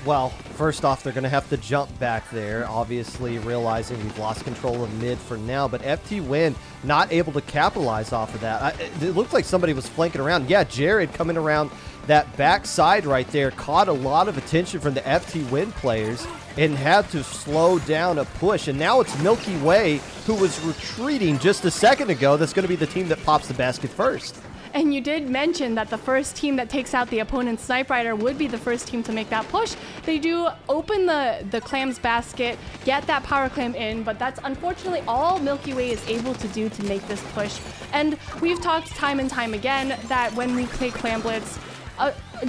Well, first off, they're going to have to jump back there, obviously realizing we've lost control of mid for now, but FTWin not able to capitalize off of that. It looked like somebody was flanking around. Yeah, Jared coming around that backside right there caught a lot of attention from the FTWin players and had to slow down a push, and now it's Milky Way, who was retreating just a second ago, that's going to be the team that pops the basket first. And you did mention that the first team that takes out the opponent's Snipe Rider would be the first team to make that push. They do open the Clam's basket, get that power clam in, but that's unfortunately all Milky Way is able to do to make this push. And we've talked time and time again that when we play Clamblitz,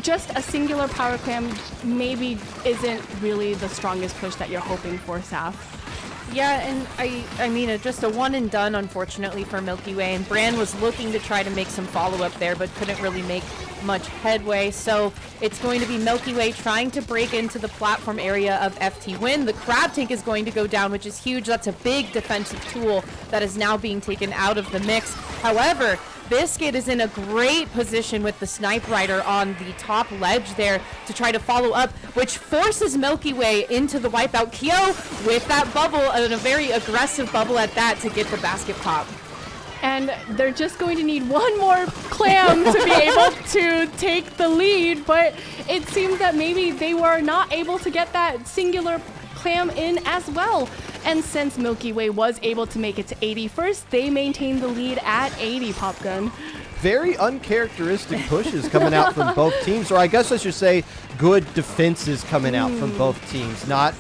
just a singular power clam maybe isn't really the strongest push that you're hoping for, Saf. Yeah, and I mean, just a one and done, unfortunately, for Milky Way. And Bran was looking to try to make some follow-up there, but couldn't really make much headway. So it's going to be Milky Way trying to break into the platform area of FTWin. The Crab Tank is going to go down, which is huge. That's a big defensive tool that is now being taken out of the mix. However, Biscuit is in a great position with the Snipe Rider on the top ledge there to try to follow up, which forces Milky Way into the wipeout. Kyo with that bubble, and a very aggressive bubble at that, to get the basket pop. And they're just going to need one more clam to be able to take the lead, but it seems that maybe they were not able to get that singular clam in as well. And since Milky Way was able to make it to 80 first, they maintained the lead at 80, Popgun. Very uncharacteristic pushes coming out from both teams, or I guess I should say good defenses coming out from both teams. Not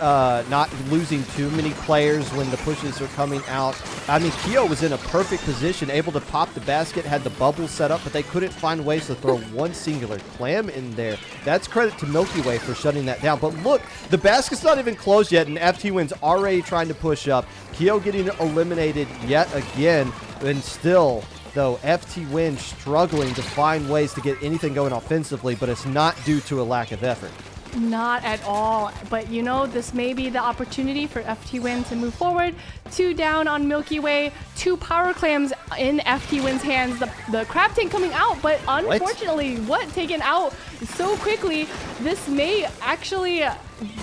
not losing too many players when the pushes are coming out. I mean, Kyo was in a perfect position, able to pop the basket, had the bubble set up, but they couldn't find ways to throw one singular clam in there. That's credit to Milky Way for shutting that down. But look, the basket's not even closed yet, and FTWin's already trying to push up. Kyo getting eliminated yet again, and still, though, FTWin struggling to find ways to get anything going offensively, but it's not due to a lack of effort. Not at all. But you know, this may be the opportunity for FTWin to move forward. 2 down on Milky Way. 2 power clams in FTWin's hands. The crab tank coming out, but unfortunately, taken out so quickly. This may actually,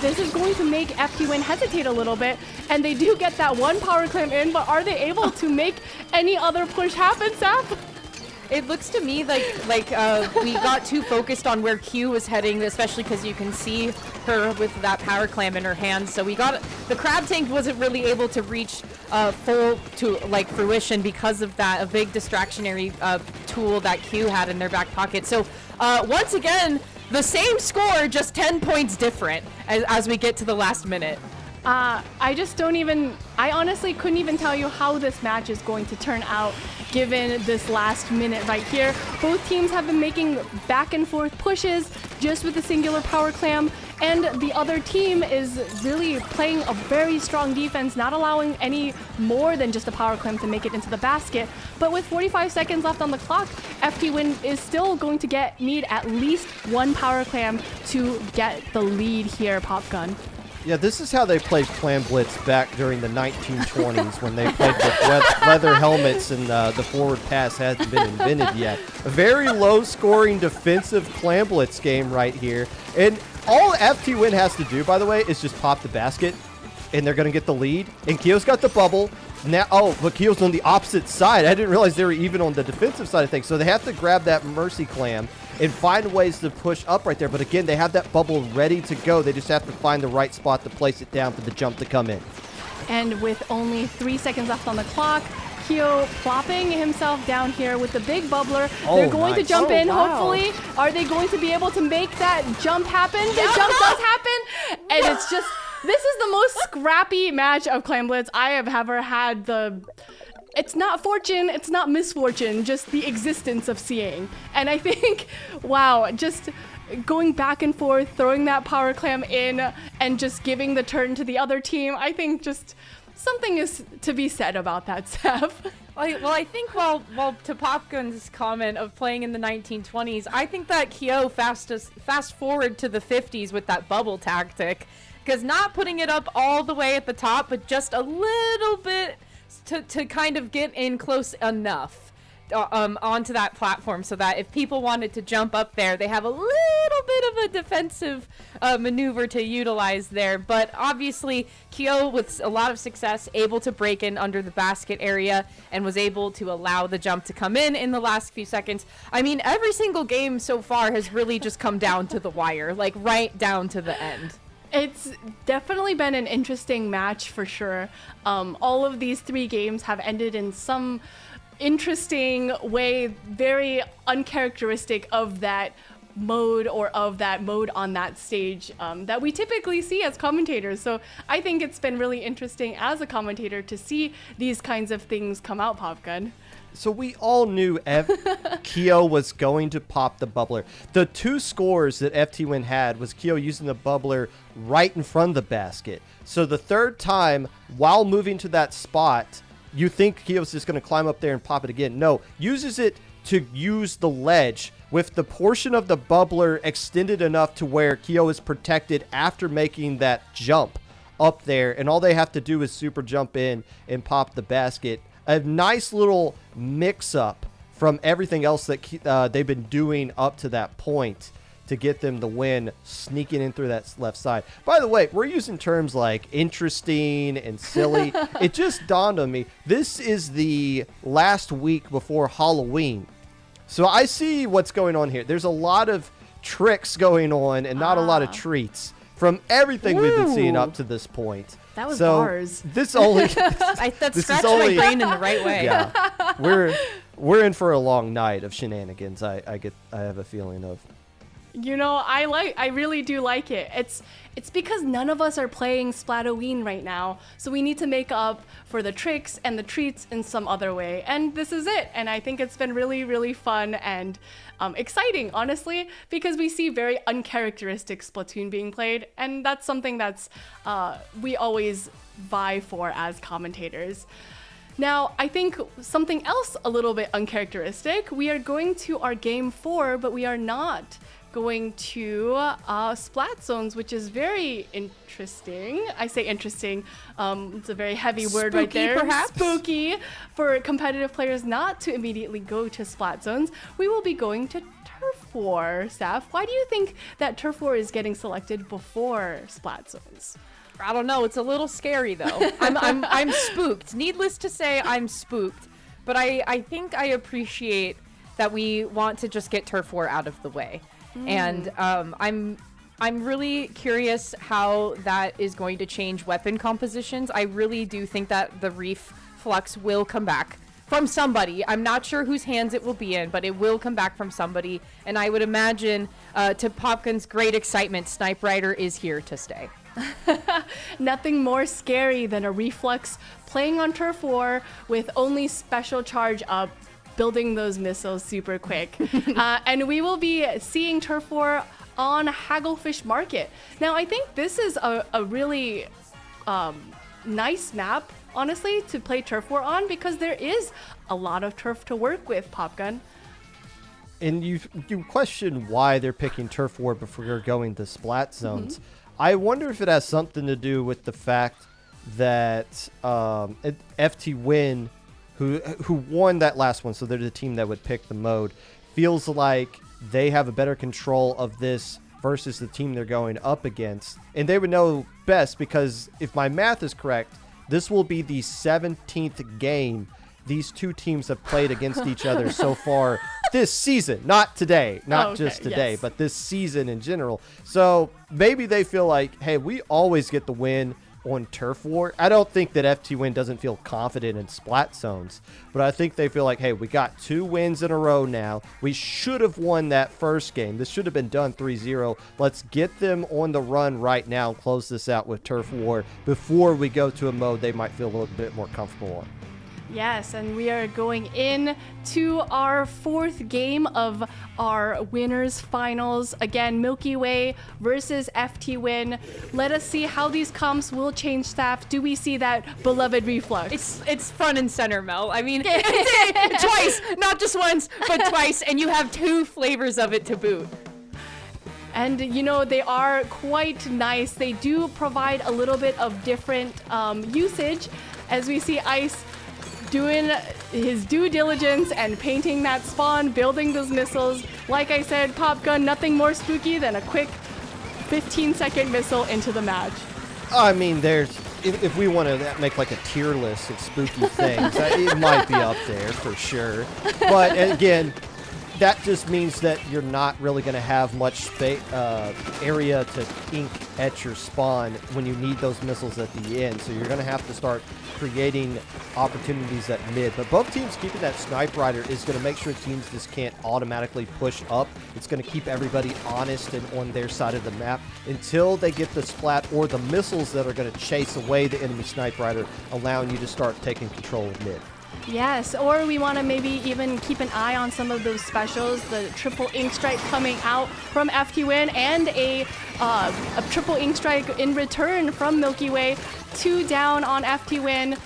this is going to make FTWin hesitate a little bit. And they do get that 1 power clam in, but are they able to make any other push happen, Saf? It looks to me like we got too focused on where Q was heading, especially because you can see her with that power clam in her hand. So the crab tank wasn't really able to reach full to fruition because of that, a big distractionary tool that Q had in their back pocket. So once again, the same score, just 10 points different as we get to the last minute. I honestly couldn't even tell you how this match is going to turn out given this last minute right here. Both teams have been making back and forth pushes just with a singular power clam, and the other team is really playing a very strong defense, not allowing any more than just a power clam to make it into the basket. But with 45 seconds left on the clock, FTWin is still going to need at least 1 power clam to get the lead here, Popgun. Yeah, this is how they played Clam Blitz back during the 1920s when they played with leather helmets and the forward pass hadn't been invented yet. A very low-scoring defensive Clam Blitz game right here. And all FTWin has to do, by the way, is just pop the basket, and they're going to get the lead. And Kyo's got the bubble. Now, but Kyo's on the opposite side. I didn't realize they were even on the defensive side of things. So they have to grab that Mercy Clam and find ways to push up right there. But again, they have that bubble ready to go. They just have to find the right spot to place it down for the jump to come in. And with only 3 seconds left on the clock, Kyo plopping himself down here with the big bubbler. They're going to jump in, hopefully. Are they going to be able to make that jump happen? The jump does happen. And it's just, this is the most scrappy match of Clam Blitz I have ever had. It's not fortune, it's not misfortune, just the existence of seeing. And I think, wow, just going back and forth, throwing that power clam in, and just giving the turn to the other team, I think just something is to be said about that, Seth. Well, I think while to Popgun's comment of playing in the 1920s, I think that Kyo fast forward to the 50s with that bubble tactic, because not putting it up all the way at the top, but just a little bit to kind of get in close enough onto that platform so that if people wanted to jump up there, they have a little bit of a defensive maneuver to utilize there. But obviously, Kyo, with a lot of success, able to break in under the basket area and was able to allow the jump to come in the last few seconds. I mean, every single game so far has really just come down to the wire, like right down to the end. It's definitely been an interesting match for sure. All of these 3 games have ended in some interesting way, very uncharacteristic of that mode or of that mode on that stage that we typically see as commentators. So I think it's been really interesting as a commentator to see these kinds of things come out, Popgun. So we all knew Kyo was going to pop the bubbler. The 2 scores that FTWin had was Kyo using the bubbler right in front of the basket. So the 3rd time, while moving to that spot, you think Kyo's just going to climb up there and pop it again. No, uses it to use the ledge with the portion of the bubbler extended enough to where Kyo is protected after making that jump up there. And all they have to do is super jump in and pop the basket. A nice little mix-up from everything else that they've been doing up to that point to get them the win, sneaking in through that left side. By the way, we're using terms like interesting and silly. It just dawned on me, this is the last week before Halloween. So I see what's going on here. There's a lot of tricks going on and not a lot of treats from everything we've been seeing up to this point. That was bars. This only that scratched my brain in the right way. Yeah, we're in for a long night of shenanigans. I have a feeling of. You know, I really do like it. It's because none of us are playing Splatoon right now, so we need to make up for the tricks and the treats in some other way. And this is it. And I think it's been really, really fun and exciting, honestly, because we see very uncharacteristic Splatoon being played, and that's something that's we always vie for as commentators. Now, I think something else a little bit uncharacteristic, we are going to our game 4, but we are not going to Splat Zones, which is very interesting. I say interesting, it's a very heavy word right there. Perhaps? Spooky for competitive players not to immediately go to Splat Zones. We will be going to Turf War, Saf. Why do you think that Turf War is getting selected before Splat Zones? I don't know. It's a little scary though. I'm spooked. Needless to say, I'm spooked. But I think I appreciate that we want to just get Turf War out of the way. And I'm really curious how that is going to change weapon compositions. I really do think that the Reef Flux will come back from somebody. I'm not sure whose hands it will be in, but it will come back from somebody. And I would imagine, to Popkin's great excitement, Snipe Rider is here to stay. Nothing more scary than a Reflux playing on Turf War with only special charge up, building those missiles super quick. And we will be seeing Turf War on Hagglefish Market. Now, I think this is a really nice map, honestly, to play Turf War on, because there is a lot of turf to work with, Popgun. And you question why they're picking Turf War before going to Splat Zones. I wonder if it has something to do with the fact that FTWin, who won that last one, so they're the team that would pick the mode, feels like they have a better control of this versus the team they're going up against. And they would know best because if my math is correct, this will be the 17th game these two teams have played against each other so far this season. Not today, not just today, but this season in general. So maybe they feel like, hey, we always get the win on Turf War. I don't think that FTWin doesn't feel confident in Splat Zones, but I think they feel like, hey, we got 2 wins in a row now. We should have won that first game. This should have been done 3-0. Let's get them on the run right now and close this out with Turf War before we go to a mode they might feel a little bit more comfortable on. Yes, and we are going in to our 4th game of our winners finals. Again, Milky Way versus FTWin. Let us see how these comps will change staff. Do we see that beloved Reflux? It's front and center, Mel. I mean, twice, not just once, but twice, and you have 2 flavors of it to boot. And you know, they are quite nice. They do provide a little bit of different usage, as we see Ice doing his due diligence and painting that spawn, building those missiles. Like I said, Popgun, nothing more spooky than a quick 15-second missile into the match. I mean, if we want to make like a tier list of spooky things, it might be up there for sure. But again, that just means that you're not really going to have much area to ink at your spawn when you need those missiles at the end. So you're going to have to start creating opportunities at mid. But both teams keeping that Snipe Rider is going to make sure teams just can't automatically push up. It's going to keep everybody honest and on their side of the map until they get the splat or the missiles that are going to chase away the enemy Snipe Rider, allowing you to start taking control of mid. Yes, or we want to maybe even keep an eye on some of those specials, the triple ink strike coming out from FTWin and a triple ink strike in return from Milky Way. 2 down on FTWin.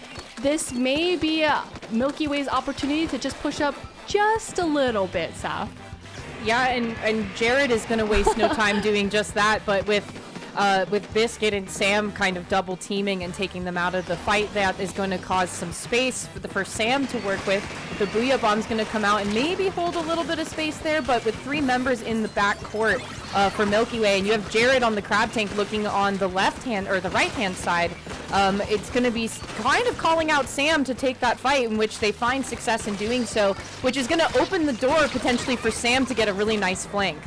This may be Milky Way's opportunity to just push up just a little bit, Saf. Yeah, and Jared is going to waste no time doing just that, but with Biscuit and Sam kind of double teaming and taking them out of the fight, that is going to cause some space for Sam to work with. The Booyah Bomb's going to come out and maybe hold a little bit of space there, but with 3 members in the back court for Milky Way, and you have Jared on the crab tank looking on the left hand or the right hand side, it's going to be kind of calling out Sam to take that fight, in which they find success in doing so, which is going to open the door potentially for Sam to get a really nice flank.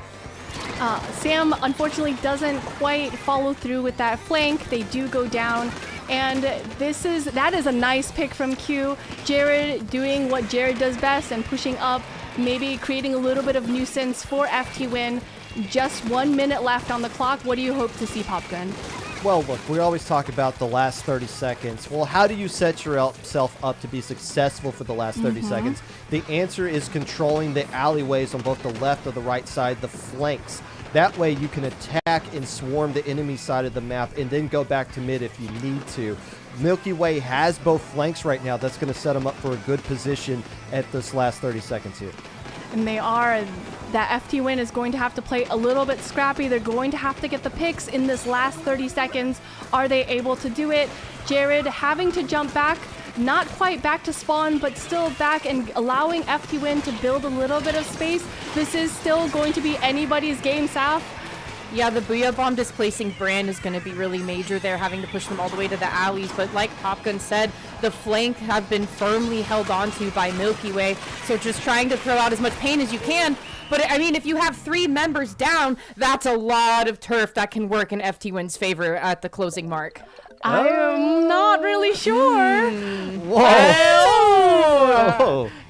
Sam unfortunately doesn't quite follow through with that flank. They do go down, and that is a nice pick from Q. Jared doing what Jared does best and pushing up, maybe creating a little bit of nuisance for FTWin. Just 1 minute left on the clock. What do you hope to see, Popgun? Well, look, we always talk about the last 30 seconds. Well, how do you set yourself up to be successful for the last 30 seconds? The answer is controlling the alleyways on both the left or the right side, the flanks. That way you can attack and swarm the enemy side of the map and then go back to mid if you need to. Milky Way has both flanks right now. That's going to set them up for a good position at this last 30 seconds here. And they are. That FTWin is going to have to play a little bit scrappy. They're going to have to get the picks in this last 30 seconds. Are they able to do it? Jared having to jump back, not quite back to spawn, but still back and allowing FTWin to build a little bit of space. This is still going to be anybody's game, Saf. Yeah, the Booyah Bomb displacing Brand is going to be really major there, having to push them all the way to the alleys. But like Popgun said, the flank have been firmly held onto by Milky Way. So just trying to throw out as much pain as you can. But I mean, if you have 3 members down, that's a lot of turf that can work in FTWin's favor at the closing mark. I am not really sure. Whoa.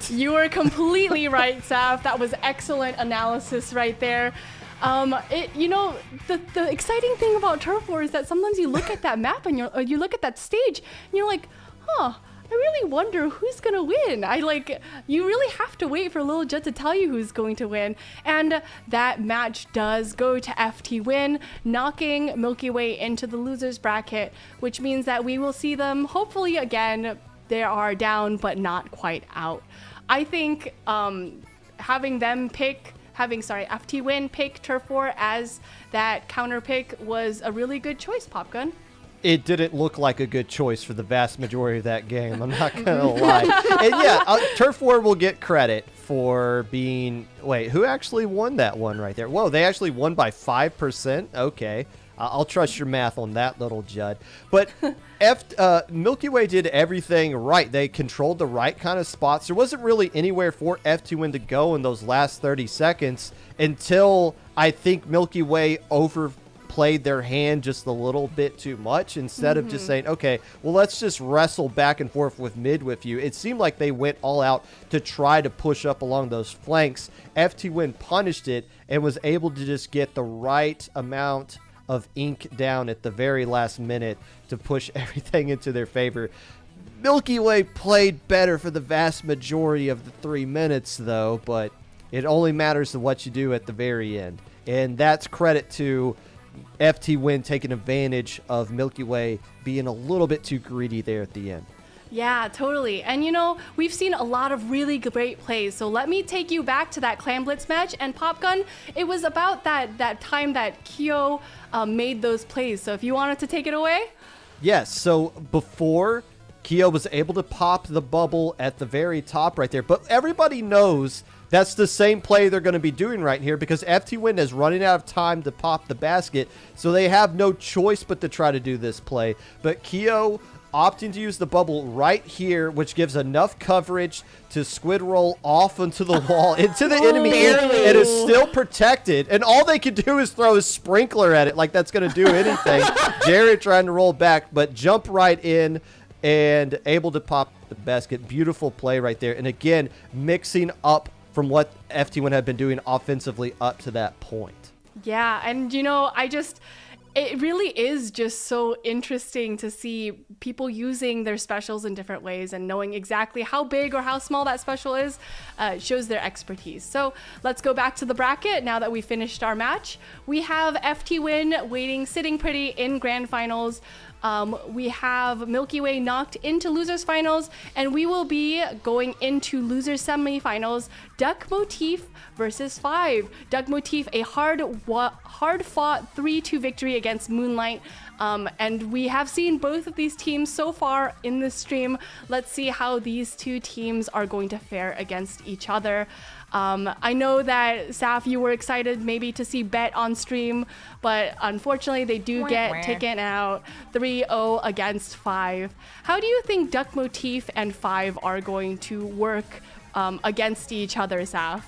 You are completely right, Saf. That was excellent analysis right there. The exciting thing about Turf War is that sometimes you look at that map and you look at that stage and you're like, I really wonder who's gonna win. You really have to wait for Lil Jet to tell you who's going to win. And that match does go to FTWin, knocking Milky Way into the losers bracket, which means that we will see them hopefully again. They are down, but not quite out. I think having FTWin pick Turf War as that counter pick was a really good choice, Popgun. It didn't look like a good choice for the vast majority of that game. I'm not going to lie. And yeah, Turf War will get credit for being... Wait, who actually won that one right there? Whoa, they actually won by 5%? Okay. I'll trust your math on that, little Judd. But Milky Way did everything right. They controlled the right kind of spots. There wasn't really anywhere for FTWin to go in those last 30 seconds until I think Milky Way overplayed their hand just a little bit too much instead of just saying, okay, well, let's just wrestle back and forth with mid with you. It seemed like they went all out to try to push up along those flanks. FTWin punished it and was able to just get the right amount of ink down at the very last minute to push everything into their favor. Milky Way played better for the vast majority of the 3 minutes, though, but it only matters to what you do at the very end. And that's credit to FTWin taking advantage of Milky Way being a little bit too greedy there at the end. Yeah, totally. And we've seen a lot of really great plays. So let me take you back to that Clan Blitz match. And Popgun, it was about that time that Kyo made those plays. So if you wanted to take it away. Yes, so before Kyo was able to pop the bubble at the very top right there. But everybody knows that's the same play they're going to be doing right here because FTWin is running out of time to pop the basket. So they have no choice but to try to do this play. But Kyo opting to use the bubble right here, which gives enough coverage to squid roll off onto the wall into the enemy. It is still protected, and all they can do is throw a sprinkler at it like that's going to do anything. Jared trying to roll back, but jump right in and able to pop the basket. Beautiful play right there. And again, mixing up from what FTWin had been doing offensively up to that point. Yeah, and it really is just so interesting to see people using their specials in different ways and knowing exactly how big or how small that special is shows their expertise. So let's go back to the bracket now that we finished our match. We have FTWin sitting pretty in grand finals. We have Milky Way knocked into losers finals, and we will be going into losers semifinals. Duck Motif versus 5. Duck Motif, a hard-fought 3-2 victory against Moonlight. And we have seen both of these teams so far in this stream. Let's see how these two teams are going to fare against each other. I know that, Saf, you were excited maybe to see Bet on stream, but unfortunately they do get taken out 3-0 against 5. How do you think Duck Motif and 5 are going to work against each other, Saf?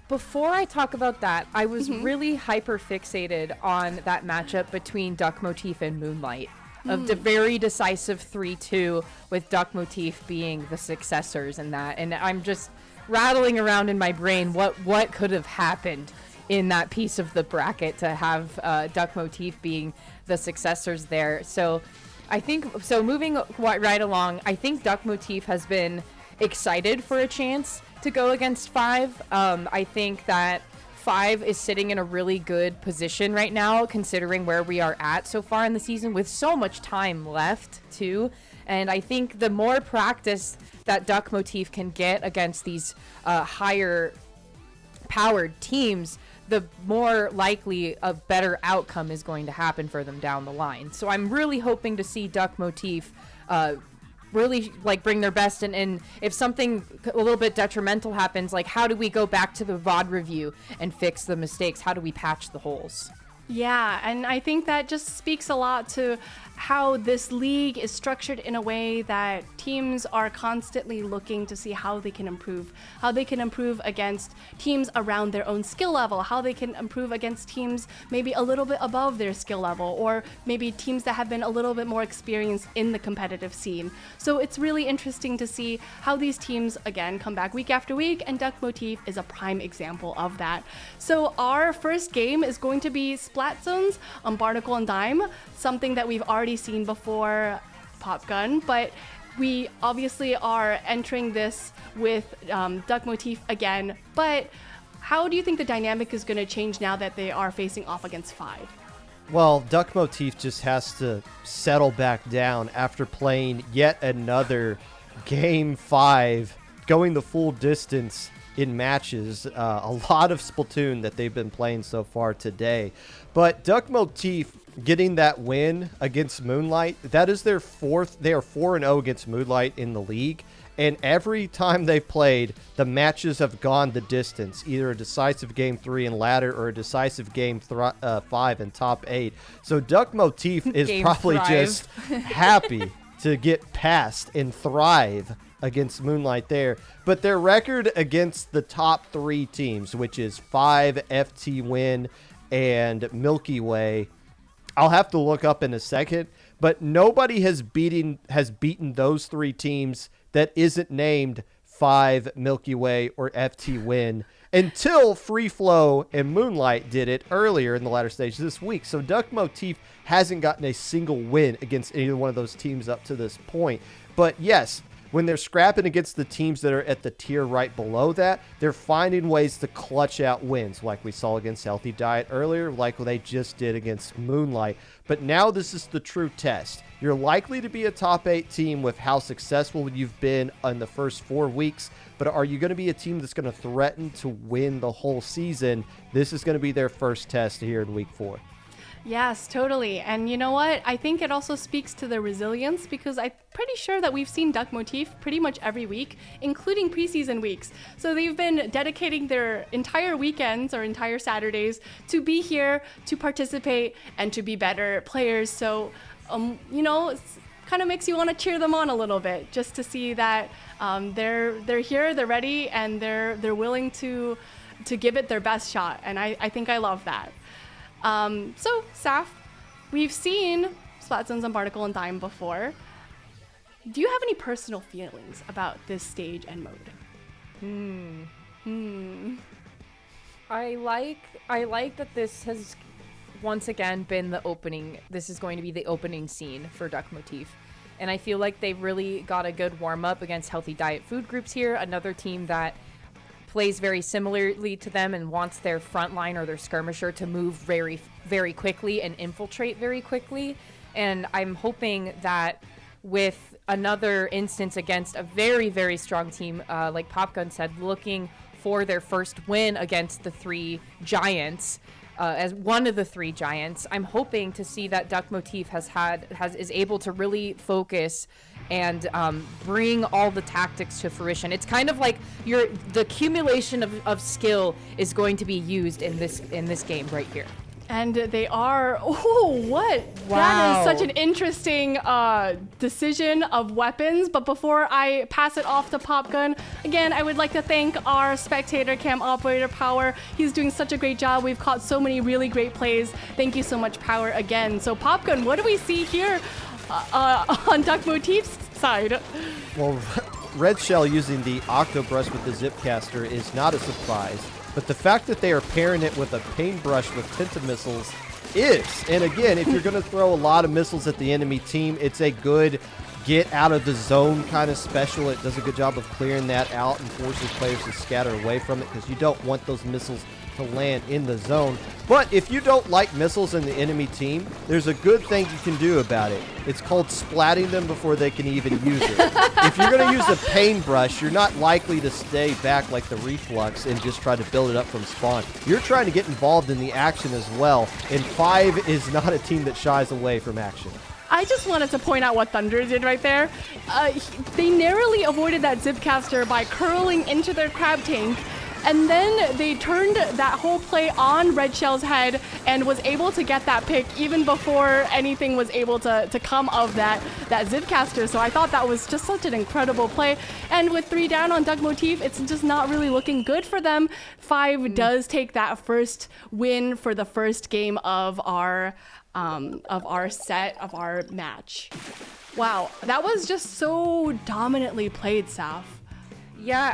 Before I talk about that, I was really hyper fixated on that matchup between Duck Motif and Moonlight. Of the very decisive 3-2 with Duck Motif being the successors in that. And I'm just rattling around in my brain what could have happened in that piece of the bracket to have Duck Motif being the successors there. So I think, so moving right along, I think Duck Motif has been excited for a chance to go against 5. I think that 5 is sitting in a really good position right now, considering where we are at so far in the season, with so much time left too. And I think the more practice that Duck Motif can get against these higher powered teams, the more likely a better outcome is going to happen for them down the line. So I'm really hoping to see Duck Motif really like bring their best, and if something a little bit detrimental happens, like how do we go back to the VOD review and fix the mistakes? How do we patch the holes? Yeah, and I think that just speaks a lot to how this league is structured in a way that teams are constantly looking to see how they can improve against teams around their own skill level, how they can improve against teams maybe a little bit above their skill level, or maybe teams that have been a little bit more experienced in the competitive scene. So it's really interesting to see how these teams, again, come back week after week, and Duck Motif is a prime example of that. So our first game is going to be Splat Zones on Barnacle and Dime, something that we've already seen before Pop Gun, but we obviously are entering this with Duck Motif again. But how do you think the dynamic is going to change now that they are facing off against 5? Well, Duck Motif just has to settle back down after playing yet another Game 5, going the full distance in matches. A lot of Splatoon that they've been playing so far today. But Duck Motif getting that win against Moonlight, that is their 4th. They are 4-0 against Moonlight in the league. And every time they've played, the matches have gone the distance, either a decisive game 3 in ladder or a decisive game 5 in top 8. So Duck Motif is probably just happy to get past and thrive against Moonlight there. But their record against the top 3 teams, which is 5, FTWin, and Milky Way, I'll have to look up in a second, but nobody has beaten those 3 teams that isn't named 5, Milky Way, or FTWin until Free Flow and Moonlight did it earlier in the latter stage this week. So Duck Motif hasn't gotten a single win against either one of those teams up to this point. But yes, when they're scrapping against the teams that are at the tier right below that, they're finding ways to clutch out wins, like we saw against Healthy Diet earlier, like they just did against Moonlight. But now this is the true test. You're likely to be a top 8 team with how successful you've been in the first 4 weeks, but are you going to be a team that's going to threaten to win the whole season? This is going to be their first test here in week 4. Yes, totally. And you know what? I think it also speaks to their resilience, because I'm pretty sure that we've seen Duck Motif pretty much every week, including preseason weeks. So they've been dedicating their entire weekends or entire Saturdays to be here, to participate, and to be better players. So, you know, it kind of makes you want to cheer them on a little bit, just to see that they're here, they're ready, and they're willing to give it their best shot. And I think I love that. So, Saf, we've seen Splat Zones on Barnacle and Dime before. Do you have any personal feelings about this stage and mode? I like that this has once again been the opening. This is going to be the opening scene for Duck Motif. And I feel like they've really got a good warm-up against Healthy Diet Food Groups here, another team that plays very similarly to them and wants their front line or their skirmisher to move very, very quickly and infiltrate very quickly. And I'm hoping that with another instance against a very, very strong team, like Popgun said, looking for their first win against the 3 giants, as one of the 3 giants, I'm hoping to see that Duck Motif is able to really focus and bring all the tactics to fruition. It's kind of like the accumulation of skill is going to be used in this game right here. And they are, what? Wow. That is such an interesting decision of weapons. But before I pass it off to Popgun, again, I would like to thank our spectator cam operator, Power. He's doing such a great job. We've caught so many really great plays. Thank you so much, Power, again. So Popgun, what do we see here on Duck Motif's side? Well, Red Shell using the Octobrush with the Zipcaster is not a surprise. but the fact that they are pairing it with a paintbrush with Tenta missiles is. And again, if you're going to throw a lot of missiles at the enemy team, it's a good get out of the zone kind of special. It does a good job of clearing that out and forces players to scatter away from it because you don't want those missiles to land in the zone. But if you don't like missiles in the enemy team, there's a good thing you can do about it. It's called splatting them before they can even use it. If you're going to use a paintbrush, you're not likely to stay back like the reflux and just try to build it up from spawn. You're trying to get involved in the action as well, and 5 is not a team that shies away from action. I just wanted to point out what Thunder did right there. They narrowly avoided that Zipcaster by curling into their crab tank, and then they turned that whole play on Red Shell's head and was able to get that pick even before anything was able to come of that Zipcaster. So I thought that was just such an incredible play. And with 3 down on Duck Motif, it's just not really looking good for them. 5 does take that first win for the first game of our match. Wow, that was just so dominantly played, Saf. Yeah,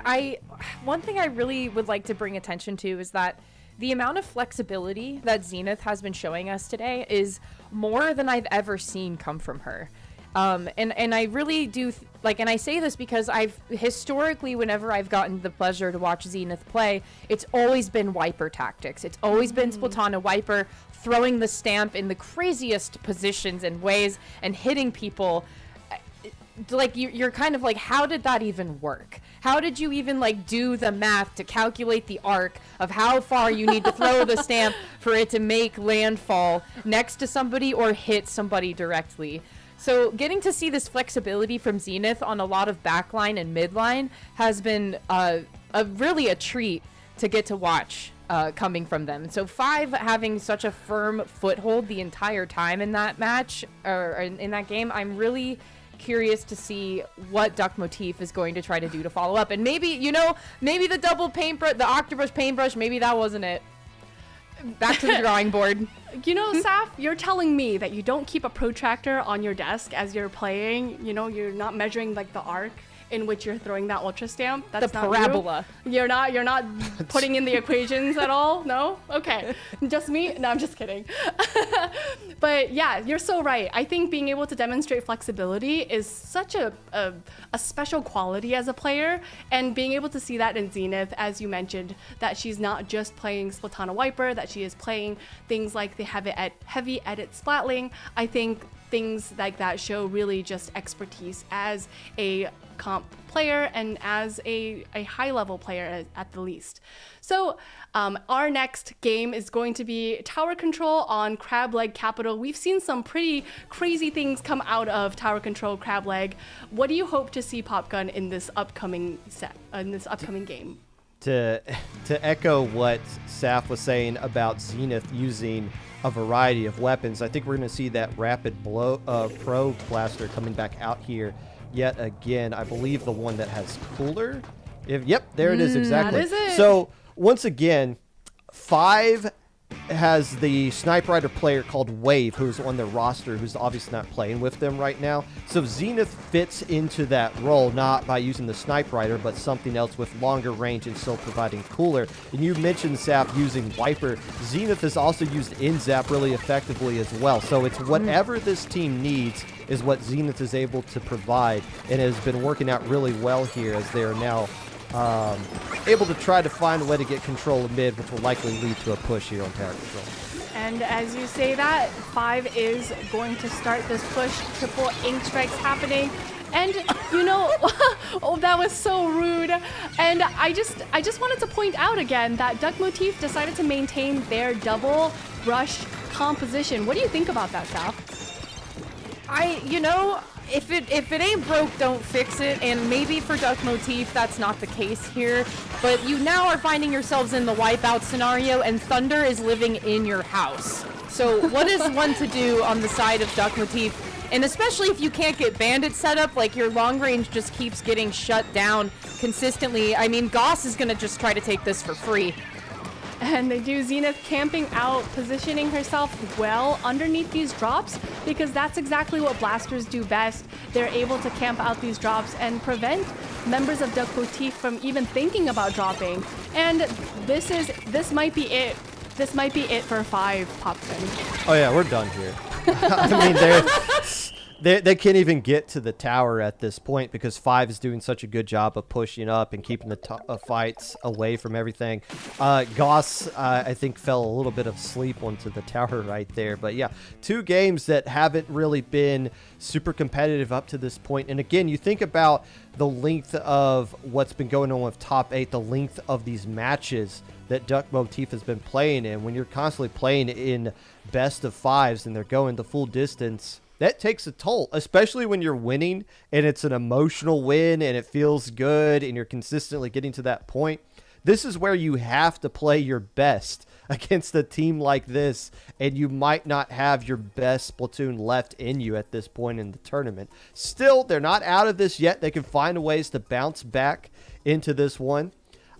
one thing I really would like to bring attention to is that the amount of flexibility that Zenith has been showing us today is more than I've ever seen come from her. And I really do and I say this because I've historically, whenever I've gotten the pleasure to watch Zenith play, it's always been wiper tactics. It's always been Splatana wiper, throwing the stamp in the craziest positions and ways and hitting people. Like you're kind of like, how did that even work? How did you even do the math to calculate the arc of how far you need to throw the stamp for it to make landfall next to somebody or hit somebody directly? So getting to see this flexibility from Zenith on a lot of backline and midline has been really a treat to get to watch coming from them. So 5 having such a firm foothold the entire time in that match or in that game, I'm really curious to see what Duck Motif is going to try to do to follow up. And maybe the double paintbrush, the octobrush paintbrush, maybe that wasn't it. Back to the drawing board. Saf, you're telling me that you don't keep a protractor on your desk as you're playing. You're not measuring the arc in which you're throwing that ultra stamp. That's the not parabola. You're not putting in the equations at all. No? Okay. Just me? No, I'm just kidding. But yeah, you're so right. I think being able to demonstrate flexibility is such a special quality as a player, and being able to see that in Zenith, as you mentioned, that she's not just playing Splatana Wiper, that she is playing things like the heavy edit splatling. I think things like that show really just expertise as a comp player and as a high level player at the least. So our next game is going to be Tower Control on Crab Leg Capital. We've seen some pretty crazy things come out of Tower Control Crab Leg. What do you hope to see Popgun in this upcoming game? To echo what Saf was saying about Zenith using a variety of weapons, I think we're going to see that Rapid Pro Blaster coming back out here yet again. I believe the one that has cooler. Yep, there it is exactly. That is it. So once again, 5 has the Sniper Rider player called Wave, who's on their roster, who's obviously not playing with them right now. So Zenith fits into that role, not by using the Sniper Rider, but something else with longer range and still providing cooler. And you mentioned Zap using Wiper. Zenith has also used InZap really effectively as well. So it's whatever this team needs is what Zenith is able to provide, and it has been working out really well here as they are now able to try to find a way to get control of mid, which will likely lead to a push here on Tower Control. And as you say that, 5 is going to start this push. Triple ink strikes happening. And oh, that was so rude. And I just wanted to point out again that Duck Motif decided to maintain their double brush composition. What do you think about that, Sal? If it ain't broke, don't fix it. And maybe for Duck Motif, that's not the case here. But you now are finding yourselves in the wipeout scenario, and Thunder is living in your house. So what is one to do on the side of Duck Motif? And especially if you can't get Bandit set up, your long range just keeps getting shut down consistently. I mean, Goss is going to just try to take this for free. And they do Zenith camping out, positioning herself well underneath these drops, because that's exactly what blasters do best. They're able to camp out these drops and prevent members of Duck Motif from even thinking about dropping. And this might be it. This might be it for 5, Popkin. Oh yeah, we're done here. I mean, they can't even get to the tower at this point because 5 is doing such a good job of pushing up and keeping the fights away from everything. Goss, I think, fell a little bit of sleep onto the tower right there. But yeah, 2 games that haven't really been super competitive up to this point. And again, you think about the length of what's been going on with top 8, the length of these matches that Duck Motif has been playing in. When you're constantly playing in best of 5s and they're going the full distance, that takes a toll, especially when you're winning and it's an emotional win and it feels good and you're consistently getting to that point. This is where you have to play your best against a team like this, and you might not have your best Splatoon left in you at this point in the tournament. Still, they're not out of this yet. They can find ways to bounce back into this one,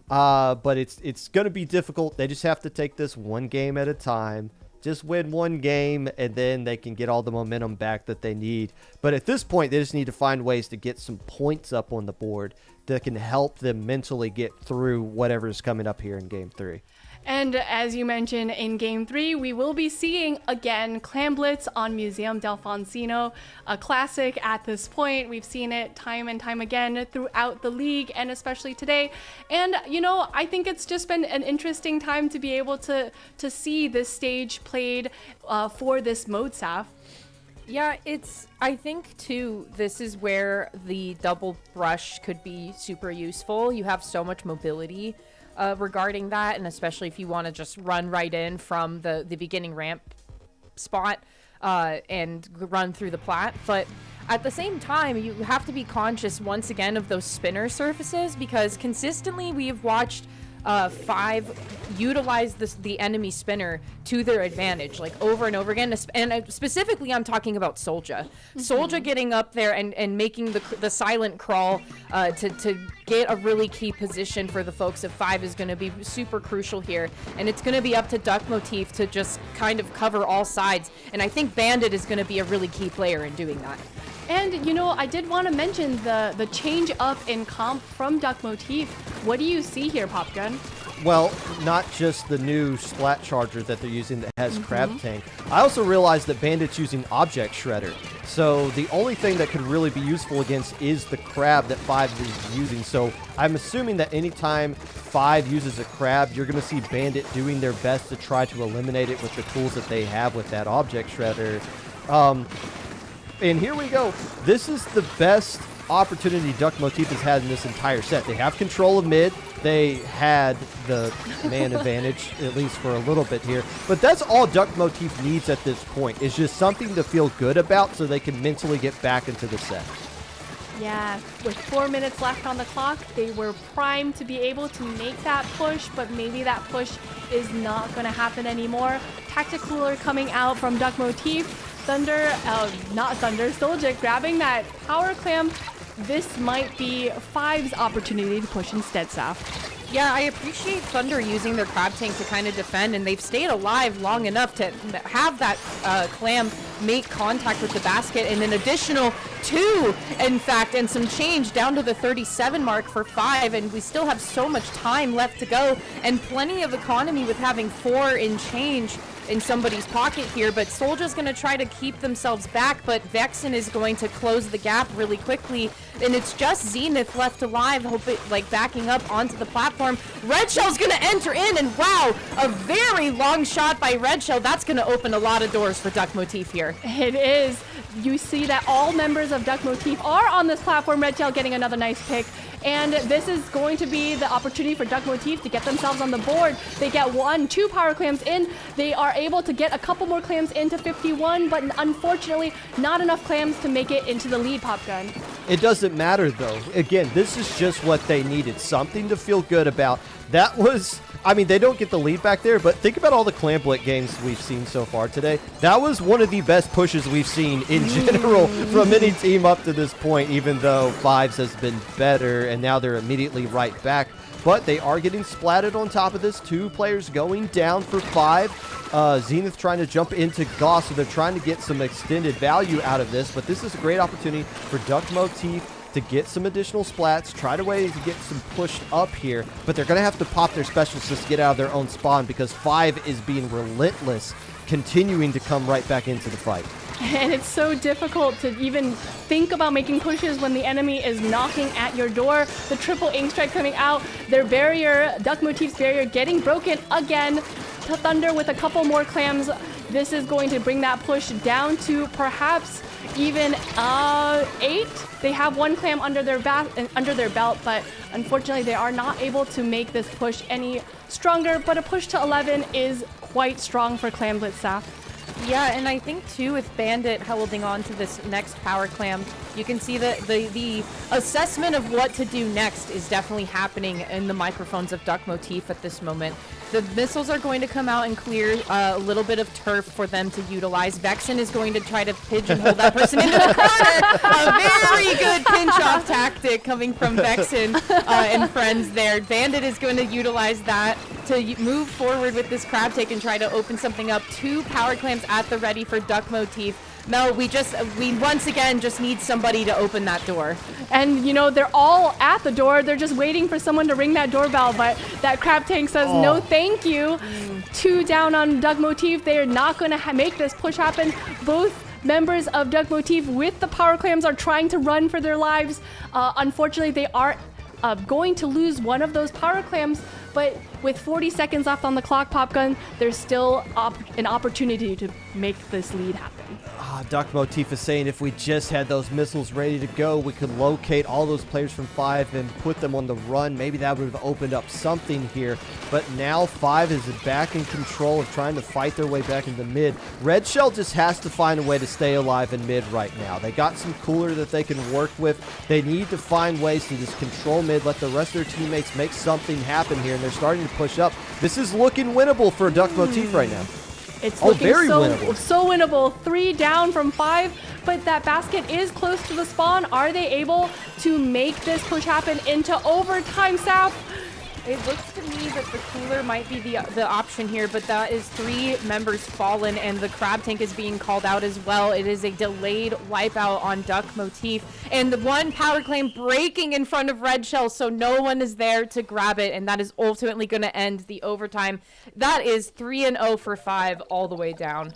but it's going to be difficult. They just have to take this one game at a time. Just win one game, and then they can get all the momentum back that they need. But at this point, they just need to find ways to get some points up on the board that can help them mentally get through whatever's coming up here in Game 3. And as you mentioned, in Game 3, we will be seeing, again, Clam Blitz on Museum Delfonsino, a classic at this point. We've seen it time and time again throughout the league, and especially today. And, you know, I think it's just been an interesting time to be able to see this stage played for this mode, Saf. Yeah, I think too, this is where the double brush could be super useful. You have so much mobility regarding that, and especially if you want to just run right in from the beginning ramp spot and run through the plat. But at the same time, you have to be conscious once again of those spinner surfaces, because consistently we have watched 5 utilize the enemy spinner to their advantage, like over and over again. And specifically, I'm talking about Solja. Solja getting up there and making the silent crawl to get a really key position for the folks of 5 is going to be super crucial here. And it's going to be up to Duck Motif to just kind of cover all sides. And I think Bandit is going to be a really key player in doing that. And, you know, I did want to mention the change up in comp from Duck Motif. What do you see here, Popgun? Well, not just the new Splat Charger that they're using that has Crab Tank. I also realized that Bandit's using Object Shredder. So the only thing that could really be useful against is the Crab that 5 is using. So I'm assuming that anytime 5 uses a Crab, you're going to see Bandit doing their best to try to eliminate it with the tools that they have with that Object Shredder. And here we go. This is the best opportunity Duck Motif has had in this entire set. They have control of mid. They had the man advantage, at least for a little bit here. But that's all Duck Motif needs at this point, is just something to feel good about so they can mentally get back into the set. Yeah, with 4 minutes left on the clock, they were primed to be able to make that push, but maybe that push is not going to happen anymore. Tactic Cooler coming out from Duck Motif. Soljic grabbing that power clam. This might be 5's opportunity to push instead, Saf. Yeah, I appreciate Thunder using their crab tank to kind of defend, and they've stayed alive long enough to have that clam make contact with the basket, and an additional 2, in fact, and some change down to the 37 mark for 5, and we still have so much time left to go, and plenty of economy with having 4 in change in somebody's pocket here. But Solja's going to try to keep themselves back, but Vexen is going to close the gap really quickly, and it's just Zenith left alive, backing up onto the platform. Red Shell's going to enter in, and wow, a very long shot by Red Shell. That's going to open a lot of doors for Duck Motif here. It is. You see that all members of Duck Motif are on this platform. Red Shell getting another nice pick. And this is going to be the opportunity for Duck Motif to get themselves on the board. They get 2 power clams in. They are able to get a couple more clams into 51, but unfortunately, not enough clams to make it into the lead, Popgun. It doesn't matter, though. Again, this is just what they needed. Something to feel good about. That was... I mean, they don't get the lead back there, but think about all the Clamblit games we've seen so far today. That was one of the best pushes we've seen in general from any team up to this point, even though 5's has been better, and now they're immediately right back. But they are getting splatted on top of this. 2 players going down for 5. Zenith trying to jump into Goss, so they're trying to get some extended value out of this, but this is a great opportunity for Duck Motif to get some additional splats, try to way to get some push up here, but they're going to have to pop their specials just to get out of their own spawn because 5 is being relentless, continuing to come right back into the fight. And it's so difficult to even think about making pushes when the enemy is knocking at your door. The triple ink strike coming out, their barrier, Duck Motif's barrier getting broken again. To Thunder with a couple more clams. This is going to bring that push down to perhaps even 8. They have 1 clam under their belt, but unfortunately they are not able to make this push any stronger. But a push to 11 is quite strong for Clamlet Saf. Yeah, and I think too with Bandit holding on to this next power clam, you can see that the assessment of what to do next is definitely happening in the microphones of Duck Motif at this moment. The missiles are going to come out and clear a little bit of turf for them to utilize. Vexen is going to try to pigeonhole that person into the corner. A very good pinch-off tactic coming from Vexen and friends there. Bandit is going to utilize that to move forward with this crab take and try to open something up. 2 power clams at the ready for Duck Motif. Mel, we once again just need somebody to open that door. And you know, they're all at the door. They're just waiting for someone to ring that doorbell, but that crab tank says no thank you. 2 down on Duck Motif. They are not going to make this push happen. Both members of Duck Motif with the power clams are trying to run for their lives. Unfortunately, they are going to lose one of those power clams, but with 40 seconds left on the clock, Popgun, there's still an opportunity to make this lead happen. Duck Motif is saying if we just had those missiles ready to go, we could locate all those players from 5 and put them on the run. Maybe that would have opened up something here. But now 5 is back in control of trying to fight their way back into mid. Red Shell just has to find a way to stay alive in mid right now. They got some cooler that they can work with. They need to find ways to just control mid, let the rest of their teammates make something happen here, and they're starting to push up. This is looking winnable for Duck Motif right now. It's looking very winnable. So winnable. 3 down from 5, but that basket is close to the spawn. Are they able to make this push happen into overtime, Saf? It looks to me that the cooler might be the option here, but that is 3 members fallen, and the crab tank is being called out as well. It is a delayed wipeout on Duck Motif, and the 1 power claim breaking in front of Red Shell, so no one is there to grab it, and that is ultimately going to end the overtime. That is 3-0 for 5 all the way down.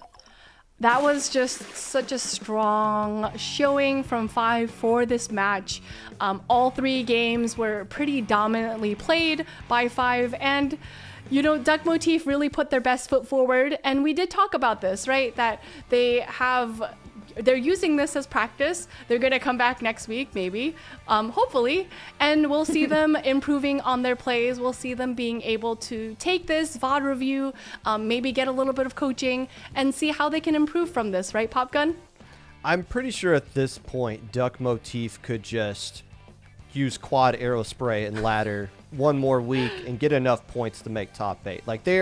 That was just such a strong showing from 5 for this match. All 3 games were pretty dominantly played by 5, and you know, Duck Motif really put their best foot forward, and we did talk about this, right? That they're using this as practice. They're going to come back next week, maybe, hopefully, and we'll see them improving on their plays. We'll see them being able to take this VOD review, maybe get a little bit of coaching, and see how they can improve from this, right, Popgun? I'm pretty sure at this point, Duck Motif could just use quad arrow spray and ladder one more week and get enough points to make top 8. Like they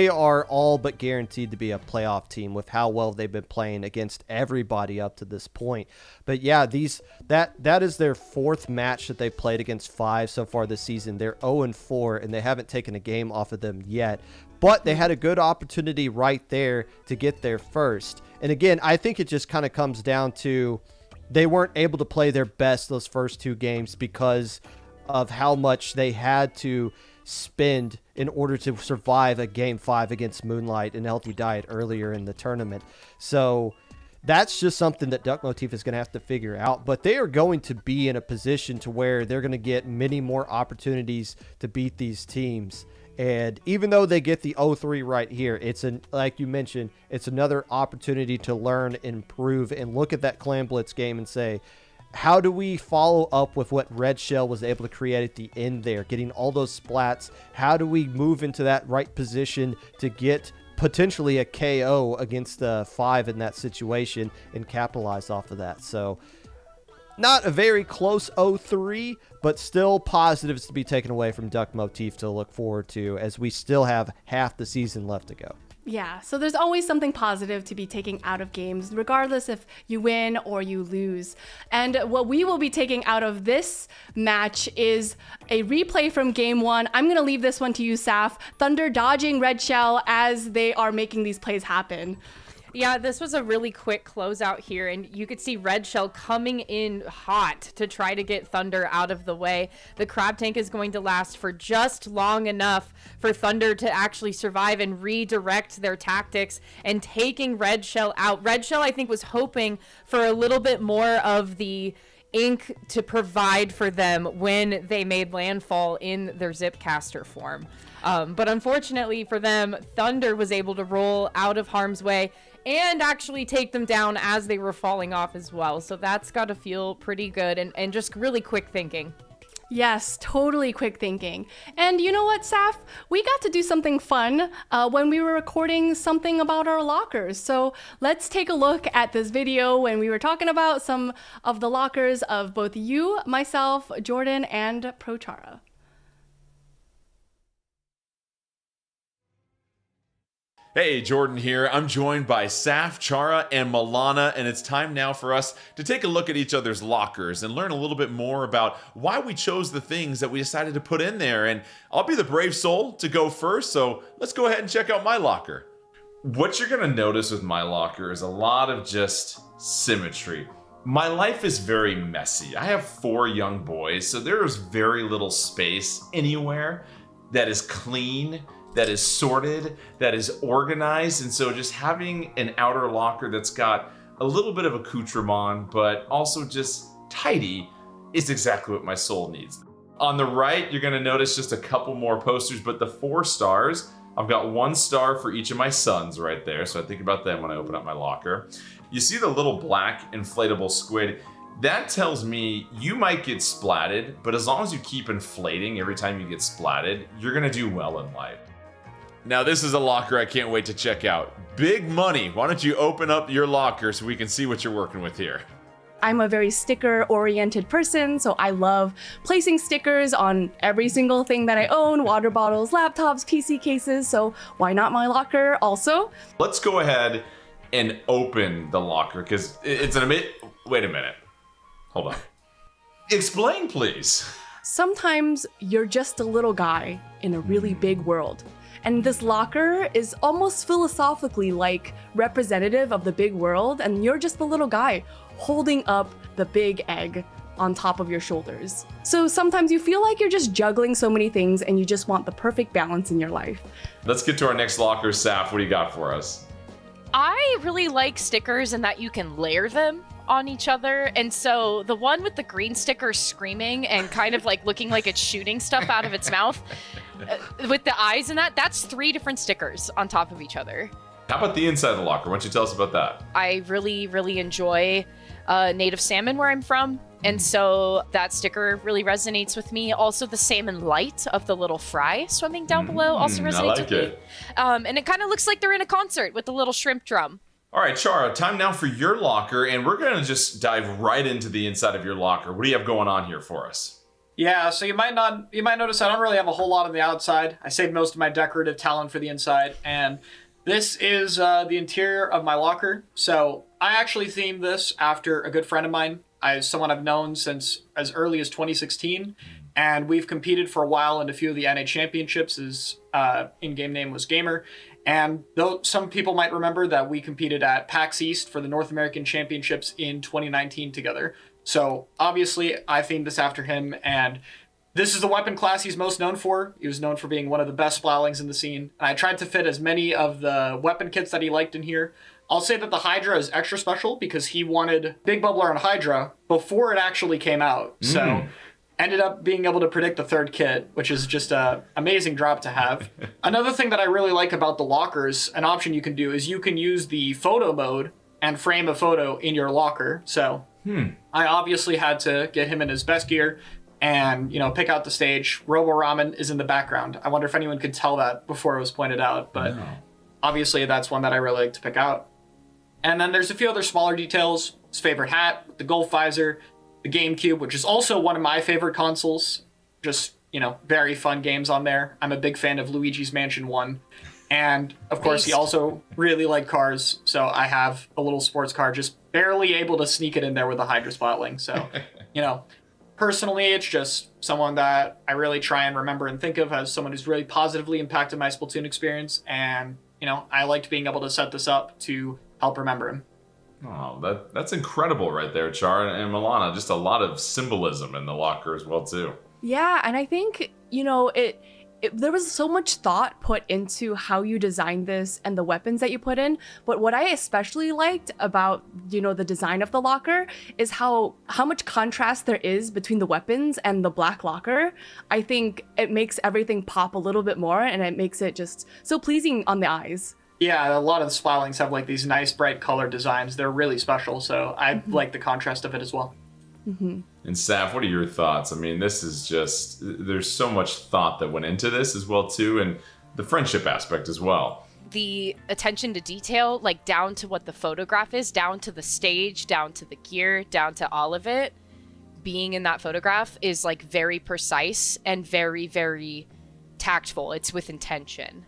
are all but guaranteed to be a playoff team with how well they've been playing against everybody up to this point. But yeah, that is their 4th match that they've played against 5 so far this season. They're 0-4 and they haven't taken a game off of them yet. But they had a good opportunity right there to get there first. And again, I think it just kind of comes down to they weren't able to play their best those first 2 games because of how much they had to spend in order to survive a game 5 against Moonlight and Healthy Diet earlier in the tournament. So that's just something that Duck Motif is going to have to figure out, but they are going to be in a position to where they're going to get many more opportunities to beat these teams. And even though they get the 0-3 right here, like you mentioned, it's another opportunity to learn, improve, and look at that Clan Blitz game and say, how do we follow up with what Red Shell was able to create at the end there, getting all those splats? How do we move into that right position to get potentially a KO against the 5 in that situation and capitalize off of that? So not a very close 0-3, but still positives to be taken away from Duck Motif to look forward to as we still have half the season left to go. Yeah, so there's always something positive to be taking out of games, regardless if you win or you lose. And what we will be taking out of this match is a replay from game 1. I'm going to leave this one to you, Saf. Thunder dodging Red Shell as they are making these plays happen. Yeah, this was a really quick closeout here, and you could see Red Shell coming in hot to try to get Thunder out of the way. The crab tank is going to last for just long enough for Thunder to actually survive and redirect their tactics and taking Red Shell out. Red Shell, I think, was hoping for a little bit more of the ink to provide for them when they made landfall in their Zipcaster form. But unfortunately for them, Thunder was able to roll out of harm's way and actually take them down as they were falling off as well. So that's got to feel pretty good and just really quick thinking. Yes, totally quick thinking. And you know what, Saf? We got to do something fun when we were recording something about our lockers. So let's take a look at this video when we were talking about some of the lockers of both you, myself, Jordan, and Prochara. Hey, Jordan here. I'm joined by Saf, Chara, and Milana, and it's time now for us to take a look at each other's lockers and learn a little bit more about why we chose the things that we decided to put in there. And I'll be the brave soul to go first, so let's go ahead and check out my locker. What you're gonna notice with my locker is a lot of just symmetry. My life is very messy. I have 4 young boys, so there is very little space anywhere that is clean, that is sorted, that is organized. And so just having an outer locker that's got a little bit of accoutrement, but also just tidy is exactly what my soul needs. On the right, you're gonna notice just a couple more posters, but the 4 stars, I've got 1 star for each of my sons right there. So I think about them when I open up my locker. You see the little black inflatable squid? That tells me you might get splatted, but as long as you keep inflating every time you get splatted, you're gonna do well in life. Now this is a locker I can't wait to check out. Big Money, why don't you open up your locker so we can see what you're working with here. I'm a very sticker-oriented person, so I love placing stickers on every single thing that I own, water bottles, laptops, PC cases, so why not my locker also? Let's go ahead and open the locker, because it's an wait a minute. Hold on. Explain, please. Sometimes you're just a little guy in a really big world. And this locker is almost philosophically like representative of the big world, and you're just the little guy holding up the big egg on top of your shoulders. So sometimes you feel like you're just juggling so many things and you just want the perfect balance in your life. Let's get to our next locker. Saf, what do you got for us? I really like stickers and that you can layer them on each other, and so the one with the green sticker screaming and kind of like looking like it's shooting stuff out of its mouth with the eyes and that's 3 different stickers on top of each other. How about the inside of the locker? Why don't you tell us about that? I really enjoy native salmon where I'm from, and so that sticker really resonates with me. Also the salmon light of the little fry swimming down below also resonates with me. And it kind of looks like they're in a concert with the little shrimp drum. All right, Chara, time now for your locker, and we're gonna just dive right into the inside of your locker. What do you have going on here for us? Yeah, so you might notice I don't really have a whole lot on the outside. I saved most of my decorative talent for the inside, and this is the interior of my locker. So I actually themed this after a good friend of mine, someone I've known since as early as 2016, and we've competed for a while in a few of the NA championships. His in-game name was Gamer. And though some people might remember that we competed at PAX East for the North American Championships in 2019 together. So obviously I themed this after him, and this is the weapon class he's most known for. He was known for being one of the best splattlings in the scene. And I tried to fit as many of the weapon kits that he liked in here. I'll say that the Hydra is extra special because he wanted Big Bubbler and Hydra before it actually came out. So ended up being able to predict the 3rd kit, which is just an amazing drop to have. Another thing that I really like about the lockers, an option you can do is you can use the photo mode and frame a photo in your locker. So I obviously had to get him in his best gear and, pick out the stage. Robo Ramen is in the background. I wonder if anyone could tell that before it was pointed out, but obviously that's one that I really like to pick out. And then there's a few other smaller details. His favorite hat, the gold visor, the GameCube, which is also one of my favorite consoles. Just, very fun games on there. I'm a big fan of Luigi's Mansion 1. And, of course, he also really liked cars, so I have a little sports car, just barely able to sneak it in there with a Hydra Splatling. So, personally, it's just someone that I really try and remember and think of as someone who's really positively impacted my Splatoon experience. And, I liked being able to set this up to help remember him. Oh, that's incredible right there, Char and Milana. Just a lot of symbolism in the locker as well, too. Yeah, and I think, there was so much thought put into how you designed this and the weapons that you put in. But what I especially liked about, the design of the locker is how much contrast there is between the weapons and the black locker. I think it makes everything pop a little bit more, and it makes it just so pleasing on the eyes. Yeah, a lot of the Splatlinks have like these nice bright color designs. They're really special, so I like the contrast of it as well. Mm-hmm. And Saf, what are your thoughts? I mean, this is just, there's so much thought that went into this as well, too, and the friendship aspect as well. The attention to detail, like down to what the photograph is, down to the stage, down to the gear, down to all of it, being in that photograph is like very precise and very, very tactful. It's with intention.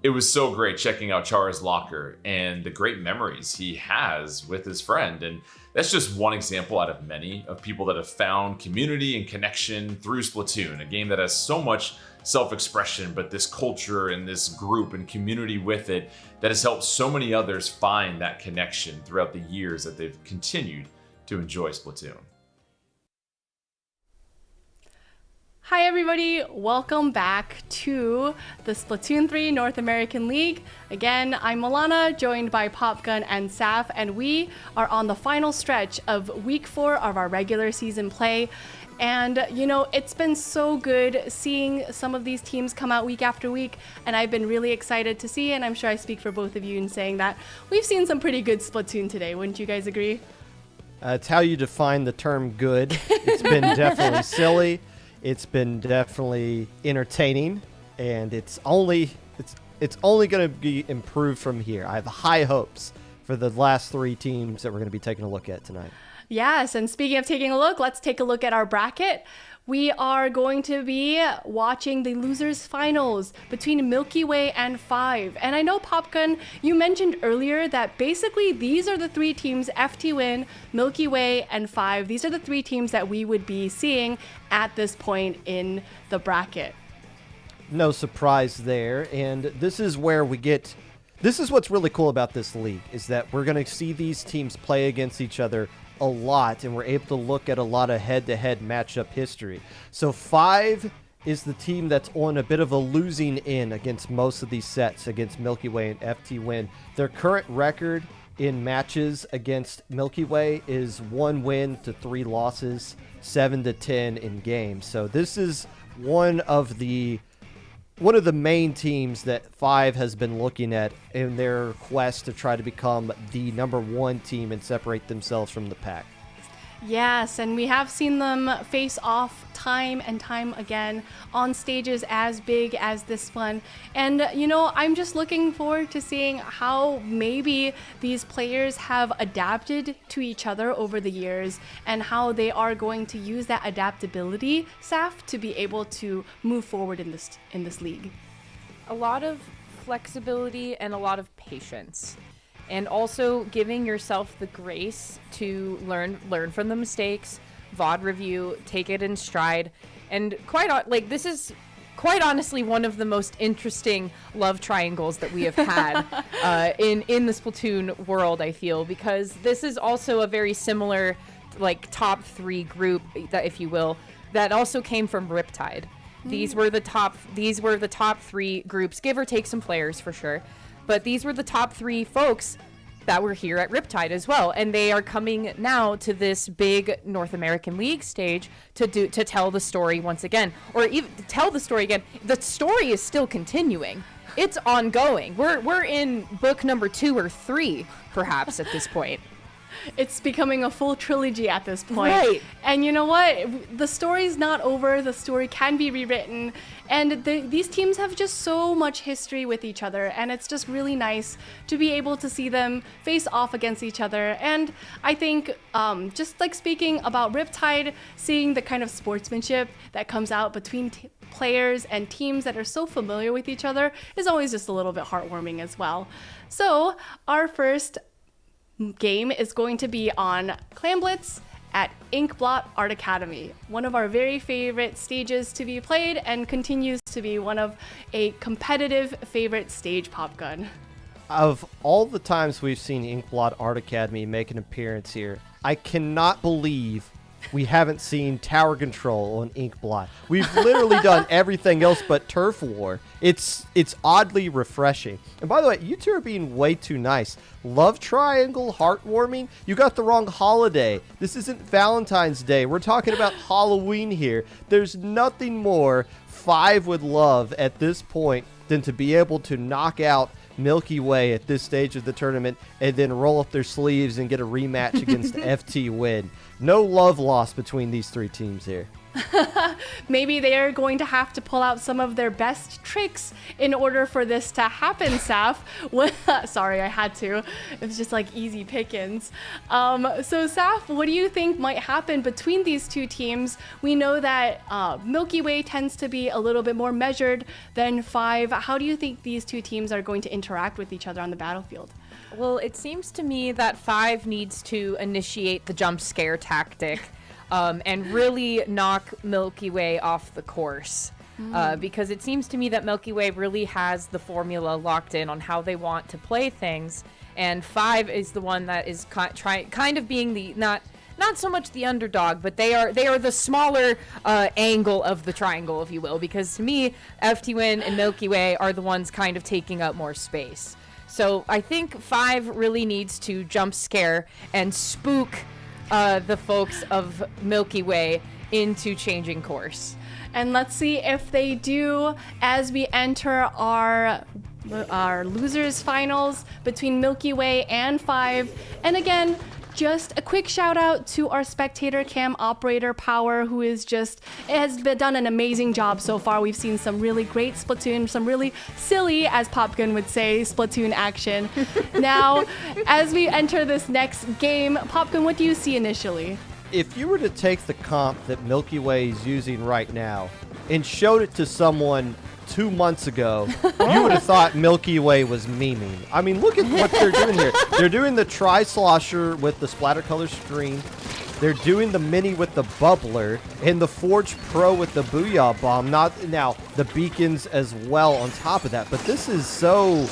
It was so great checking out Chara's locker and the great memories he has with his friend. And that's just one example out of many of people that have found community and connection through Splatoon, a game that has so much self-expression, but this culture and this group and community with it that has helped so many others find that connection throughout the years that they've continued to enjoy Splatoon. Hi everybody, welcome back to the Splatoon 3 North American League. Again, I'm Milana, joined by Popgun and Saf, and we are on the final stretch of week 4 of our regular season play. And it's been so good seeing some of these teams come out week after week, and I've been really excited to see, and I'm sure I speak for both of you in saying that we've seen some pretty good Splatoon today. Wouldn't you guys agree? It's how you define the term good. It's been definitely silly. It's been definitely entertaining, and it's only going to be improved from here. I have high hopes for the last 3 teams that we're going to be taking a look at tonight. Yes, and speaking of taking a look, let's take a look at our bracket. We are going to be watching the losers finals between Milky Way and FTWin. And I know, Popgun, you mentioned earlier that basically these are the 3 teams, FTWin, Milky Way, and FTWin. These are the 3 teams that we would be seeing at this point in the bracket. No surprise there. And this is where this is what's really cool about this league, is that we're going to see these teams play against each other a lot, and we're able to look at a lot of head-to-head matchup history. So FTWin is the team that's on a bit of a losing end against most of these sets against Milky Way and FTWin. Their current record in matches against Milky Way is 1 win to 3 losses, 7-10 in games. So this is one of the main teams that FTWin has been looking at in their quest to try to become the #1 team and separate themselves from the pack. Yes, and we have seen them face off time and time again on stages as big as this one. And, I'm just looking forward to seeing how maybe these players have adapted to each other over the years and how they are going to use that adaptability, Saf, to be able to move forward in this league. A lot of flexibility and a lot of patience. And also giving yourself the grace to learn from the mistakes, VOD review, take it in stride. And this is quite honestly one of the most interesting love triangles that we have had in the Splatoon world, I feel, because this is also a very similar top 3 group, that, if you will, that also came from Riptide. These were the top 3 groups, give or take some players for sure. But these were the top 3 folks that were here at Riptide as well, and they are coming now to this big North American League stage to tell the story once again, or even tell the story again. The story is still continuing. It's ongoing. We're in book number 2 or 3, perhaps, at this point. It's becoming a full trilogy at this point. Right. And you know what? The story's not over. The story can be rewritten. And these teams have just so much history with each other. And it's just really nice to be able to see them face off against each other. And I think just speaking about Riptide, seeing the kind of sportsmanship that comes out between players and teams that are so familiar with each other is always just a little bit heartwarming as well. So our first game is going to be on Clan Blitz at Inkblot Art Academy, one of our very favorite stages to be played and continues to be one of a competitive favorite stage, Popgun. Of all the times we've seen Inkblot Art Academy make an appearance here, I cannot believe we haven't seen tower control on Inkblot. We've literally done everything else but turf war. It's oddly refreshing. And by the way, you two are being way too nice. Love triangle, heartwarming? You got the wrong holiday. This isn't Valentine's Day. We're talking about Halloween here. There's nothing more Five would love at this point than to be able to knock out Milky Way at this stage of the tournament and then roll up their sleeves and get a rematch against FTWin. No love lost between these three teams here. Maybe they are going to have to pull out some of their best tricks in order for this to happen, Saf. Sorry, I had to. It was just like easy pickings. So Saf, what do you think might happen between these two teams? We know that Milky Way tends to be a little bit more measured than Five. How do you think these two teams are going to interact with each other on the battlefield? Well, it seems to me that Five needs to initiate the jump scare tactic. And really knock Milky Way off the course. Because it seems to me that Milky Way really has the formula locked in on how they want to play things. And Five is the one that is kind of being the, not so much the underdog, but they are the smaller angle of the triangle, if you will. Because to me, FTWin and Milky Way are the ones kind of taking up more space. So I think Five really needs to jump scare and spook the folks of Milky Way into changing course. And let's see if they do as we enter our losers finals between Milky Way and Five. And again, just a quick shout out to our spectator cam operator Power, who has done an amazing job so far. We've seen some really great Splatoon, some really silly, as Popgun would say, Splatoon action. Now, as we enter this next game, Popgun, what do you see initially? If you were to take the comp that Milky Way is using right now and showed it to someone 2 months ago, you would have thought Milky Way was memeing. I mean, look at what they're doing here. They're doing the Tri-Slosher with the splatter color screen. They're doing the Mini with the Bubbler and the Forge Pro with the Booyah Bomb. Now, the beacons as well on top of that. But this is so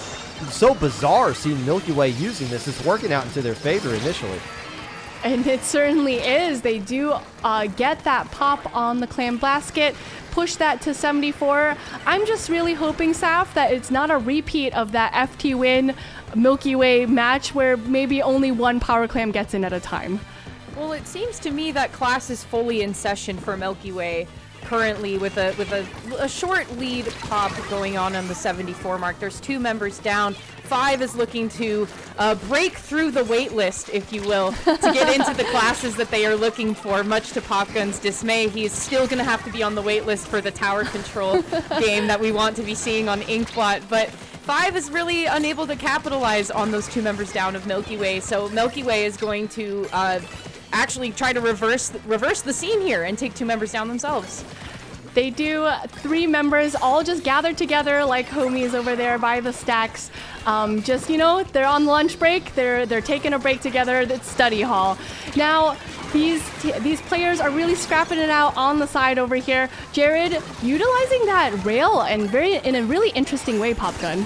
bizarre seeing Milky Way using this. It's working out into their favor initially. And it certainly is. They do get that pop on the Clam Basket, push that to 74. I'm just really hoping, Saf, that it's not a repeat of that FTWin Milky Way match where maybe only one Power Clam gets in at a time. Well, it seems to me that class is fully in session for Milky Way currently with a short lead pop going on the 74 mark. There's 2 members down. Five is looking to break through the wait list, if you will, to get into the classes that they are looking for. Much to Popgun's dismay, he's still going to have to be on the wait list for the tower control game that we want to be seeing on Inkblot. But Five is really unable to capitalize on those 2 members down of Milky Way. So Milky Way is going to actually try to reverse the scene here and take 2 members down themselves. They do. 3 members all just gathered together like homies over there by the stacks. They're on lunch break. They're taking a break together at study hall. Now, these players are really scrapping it out on the side over here. Jared utilizing that rail and in a really interesting way, Popgun.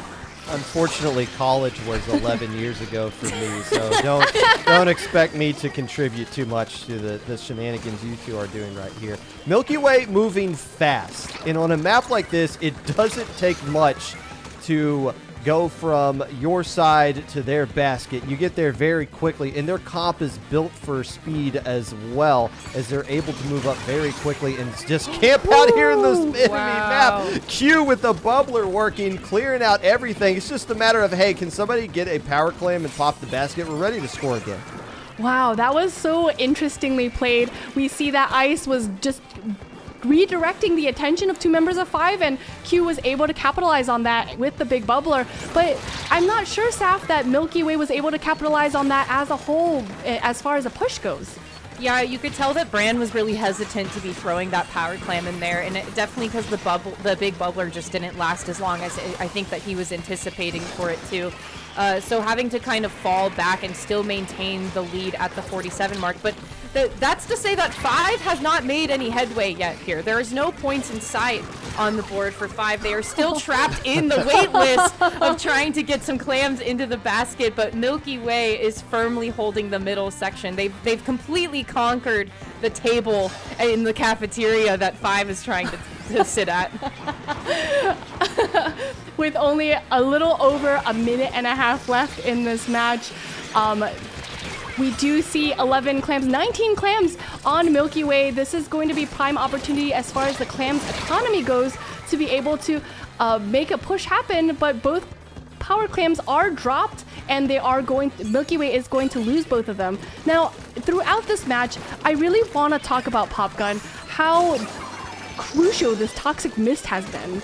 Unfortunately, college was 11 years ago for me, so don't expect me to contribute too much to the shenanigans you two are doing right here. Milky Way moving fast, and on a map like this, it doesn't take much to go from your side to their basket. You get there very quickly, and their comp is built for speed as well, as they're able to move up very quickly and just camp out here in this enemy map. Q with the bubbler working, clearing out everything. It's just a matter of, hey, can somebody get a power clam and pop the basket? We're ready to score again. Wow, that was so interestingly played. We see that Ice was just redirecting the attention of 2 members of Five, and Q was able to capitalize on that with the big bubbler. But I'm not sure, Saf, that Milky Way was able to capitalize on that as a whole as far as a push goes. Yeah, you could tell that Brand was really hesitant to be throwing that power clam in there, and definitely because the big bubbler just didn't last as long as I think that he was anticipating for it to. So having to kind of fall back and still maintain the lead at the 47 mark. But That's to say that 5 has not made any headway yet here. There is no points in sight on the board for 5. They are still trapped in the wait list of trying to get some clams into the basket, but Milky Way is firmly holding the middle section. They've completely conquered the table in the cafeteria that 5 is trying to sit at. With only a little over a minute and a half left in this match, we do see 11 clams, 19 clams on Milky Way. This is going to be prime opportunity as far as the clams economy goes to be able to make a push happen, but both power clams are dropped and Milky Way is going to lose both of them. Now, throughout this match, I really want to talk about Popgun, how crucial this toxic mist has been.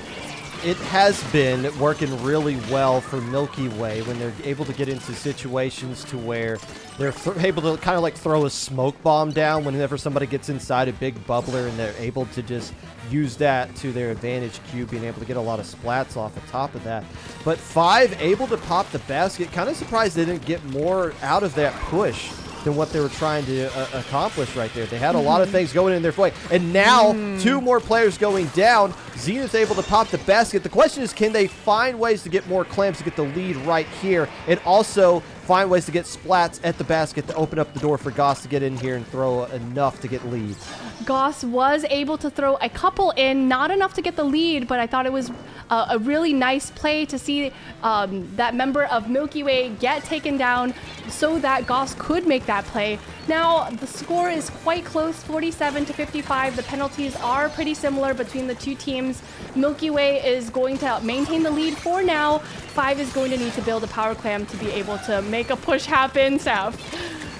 It has been working really well for Milky Way when they're able to get into situations to where they're able to kind of like throw a smoke bomb down whenever somebody gets inside a big bubbler, and they're able to just use that to their advantage, Q being able to get a lot of splats off the top of that. But 5 able to pop the basket. Kind of surprised they didn't get more out of that push than what they were trying to accomplish right there. They had a lot of things going in their way. And now, 2 more players going down. Zenith's able to pop the basket. The question is, can they find ways to get more clams to get the lead right here, and also find ways to get splats at the basket to open up the door for Goss to get in here and throw enough to get leads? Goss was able to throw a couple in, not enough to get the lead, but I thought it was a really nice play to see that member of Milky Way get taken down so that Goss could make that play. Now, the score is quite close, 47-55. The penalties are pretty similar between the two teams. Milky Way is going to maintain the lead for now. 5 is going to need to build a power clam to be able to make a push happen, Saf.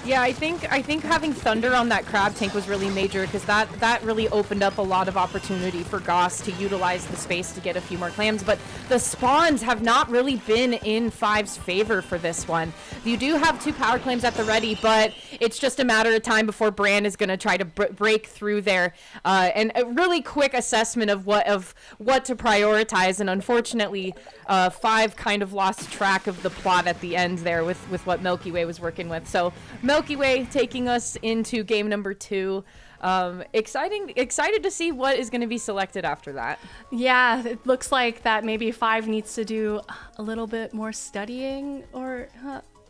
Yeah, I think having Thunder on that crab tank was really major, because that really opened up a lot of opportunity for Goss to utilize the space to get a few more clams. But the spawns have not really been in 5's favor for this one. You do have 2 power clams at the ready, but it's just a matter of time before Bran is going to try to break through there. And a really quick assessment of what to prioritize. And unfortunately, 5 kind of lost track of the plot at the end there with what Milky Way was working with. So Milky Way taking us into game number 2. Excited to see what is going to be selected after that. Yeah, it looks like that maybe 5 needs to do a little bit more studying, or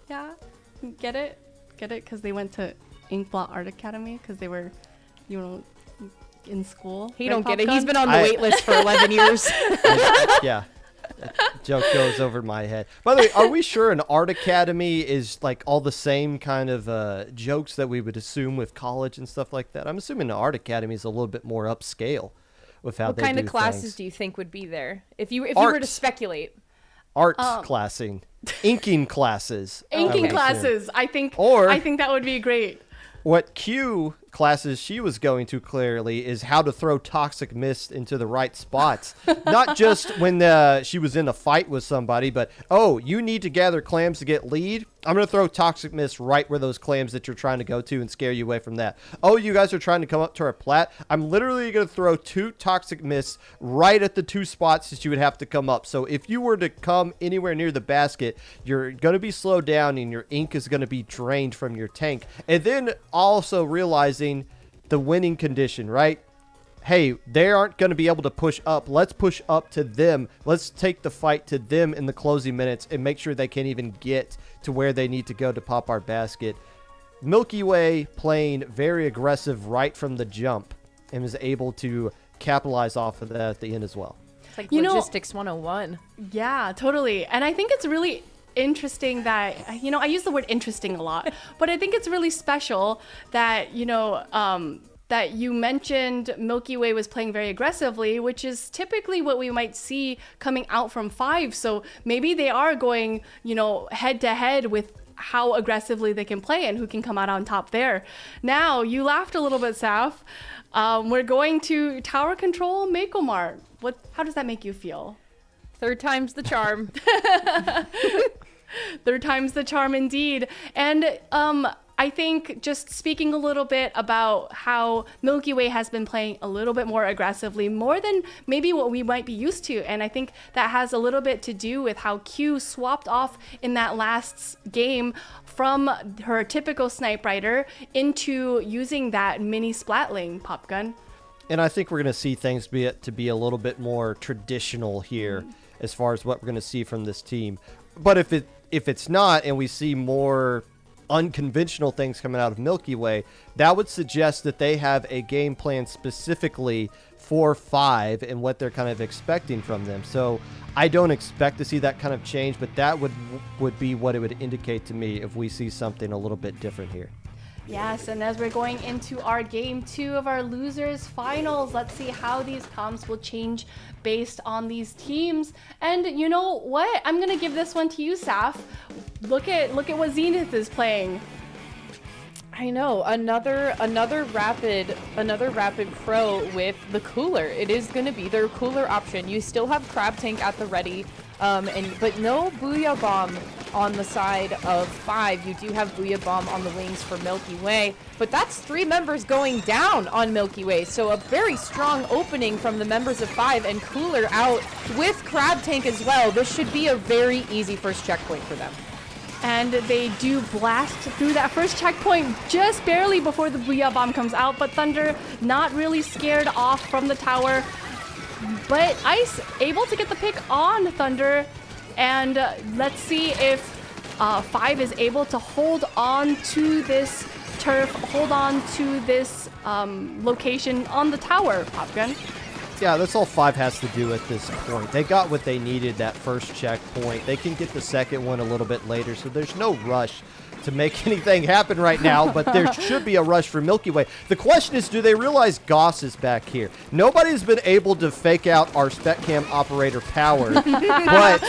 yeah, get it, because they went to Inkblot Art Academy because they were, in school. He don't get it. He's been on the wait list for 11 years. Yeah. That joke goes over my head. By the way, are we sure an art academy is like all the same kind of jokes that we would assume with college and stuff like that? I'm assuming the art academy is a little bit more upscale with how they do things. What kind of classes do you think would be there if you were to speculate? Art classing, inking classes. Inking classes. I think that would be great. What Q classes she was going to clearly is how to throw toxic mist into the right spots. Not just when she was in a fight with somebody, but, oh, you need to gather clams to get lead? I'm going to throw toxic mist right where those clams that you're trying to go to and scare you away from that. Oh, you guys are trying to come up to our plat? I'm literally going to throw 2 toxic mists right at the 2 spots that you would have to come up. So if you were to come anywhere near the basket, you're going to be slowed down and your ink is going to be drained from your tank. And then also realizing the winning condition, right? Hey, they aren't going to be able to push up. Let's push up to them. Let's take the fight to them in the closing minutes and make sure they can't even get to where they need to go to pop our basket. Milky Way playing very aggressive right from the jump and was able to capitalize off of that at the end as well. It's like logistics 101. Yeah, totally. And I think it's really interesting that, I use the word interesting a lot, but I think it's really special that, that you mentioned Milky Way was playing very aggressively, which is typically what we might see coming out from 5. So maybe they are going, head to head with how aggressively they can play and who can come out on top there. Now, you laughed a little bit, Saf. We're going to tower control Makomart. How does that make you feel? 3rd time's the charm. 3rd time's the charm indeed. And I I think just speaking a little bit about how Milky Way has been playing a little bit more aggressively, more than maybe what we might be used to. And I think that has a little bit to do with how Q swapped off in that last game from her typical snipe rider into using that mini splatling pop gun. And I think we're going to see things be a little bit more traditional here as far as what we're going to see from this team. But if it's not, and we see more unconventional things coming out of Milky Way, that would suggest that they have a game plan specifically for 5 and what they're kind of expecting from them. So I don't expect to see that kind of change, but that would be what it would indicate to me if we see something a little bit different here. Yes, and as we're going into our game 2 of our losers finals, let's see how these comps will change based on these teams. And you know what? I'm gonna give this one to you, Saf. Look at what Zenith is playing. I know, another rapid pro with the cooler. It is going to be their cooler option. You still have Crab Tank at the ready, but no Booyah Bomb on the side of 5. You do have Booyah Bomb on the wings for Milky Way, but that's 3 members going down on Milky Way. So a very strong opening from the members of 5, and cooler out with Crab Tank as well. This should be a very easy first checkpoint for them. And they do blast through that first checkpoint just barely before the Booyah Bomb comes out, but Thunder not really scared off from the tower. But Ice able to get the pick on Thunder, and let's see if 5 is able to hold on to this turf, hold on to this location on the tower, Popgun. Yeah, that's all 5 has to do at this point. They got what they needed that first checkpoint. They can get the second one a little bit later, so there's no rush to make anything happen right now, but there should be a rush for Milky Way. The question is, do they realize Goss is back here? Nobody's been able to fake out our SpecCam operator power, but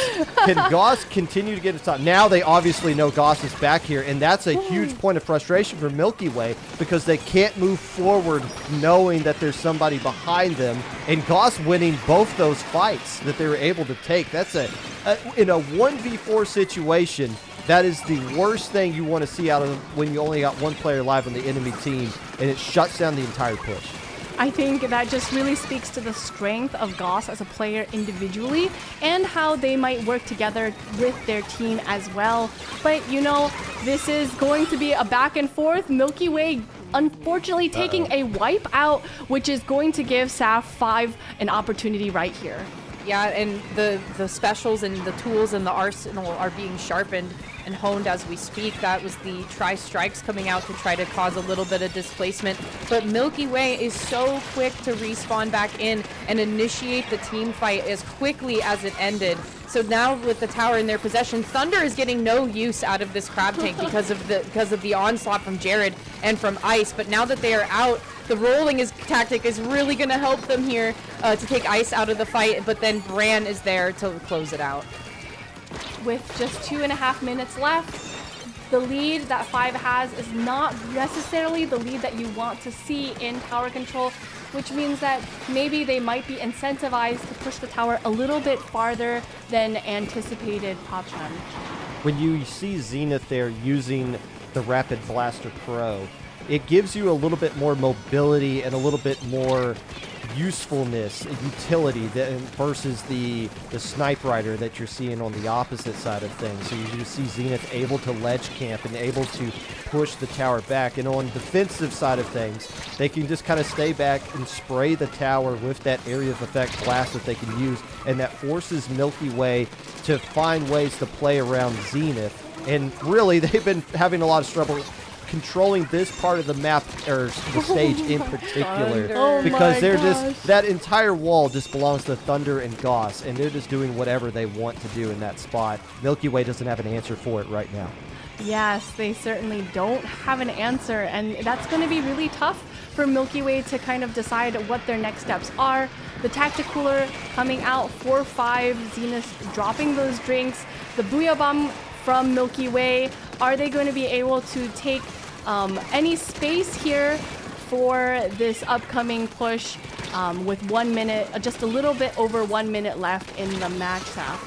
can Goss continue to get it top? Now they obviously know Goss is back here, and that's a huge point of frustration for Milky Way because they can't move forward knowing that there's somebody behind them, and Goss winning both those fights that they were able to take. That's in a 1v4 situation, that is the worst thing you want to see out of them when you only got one player live on the enemy team, and it shuts down the entire push. I think that just really speaks to the strength of Goss as a player individually and how they might work together with their team as well. But, you know, this is going to be a back and forth. Milky Way unfortunately taking a wipe out, which is going to give Saf 5 an opportunity right here. Yeah, and the specials and the tools and the arsenal are being sharpened and honed as we speak. That was the tri-strikes coming out to try to cause a little bit of displacement. But Milky Way is so quick to respawn back in and initiate the team fight as quickly as it ended. So now with the tower in their possession, Thunder is getting no use out of this Crab Tank because of the onslaught from Jared and from Ice. But now that they are out, the rolling tactic is really going to help them here to take Ice out of the fight. But then Bran is there to close it out. With just 2.5 minutes left, the lead that 5 has is not necessarily the lead that you want to see in tower control, which means that maybe they might be incentivized to push the tower a little bit farther than anticipated, Popchun. When you see Zenith there using the Rapid Blaster Pro, it gives you a little bit more mobility and a little bit more usefulness and utility versus the Snipe Rider that you're seeing on the opposite side of things. So you see Zenith able to ledge camp and able to push the tower back. And on the defensive side of things, they can just kind of stay back and spray the tower with that area of effect blast that they can use, and that forces Milky Way to find ways to play around Zenith. And really, they've been having a lot of trouble controlling this part of the map, or the stage in particular, because they're just, that entire wall just belongs to Thunder and Goss, and they're just doing whatever they want to do in that spot. Milky Way doesn't have an answer for it right now. Yes, they certainly don't have an answer, and that's going to be really tough for Milky Way to kind of decide what their next steps are. The Tactic Cooler coming out 4-5, Zenith dropping those drinks, the Booyah Bomb from Milky Way. Are they going to be able to take any space here for this upcoming push with 1 minute, just a little bit over 1 minute left in the match, Saf?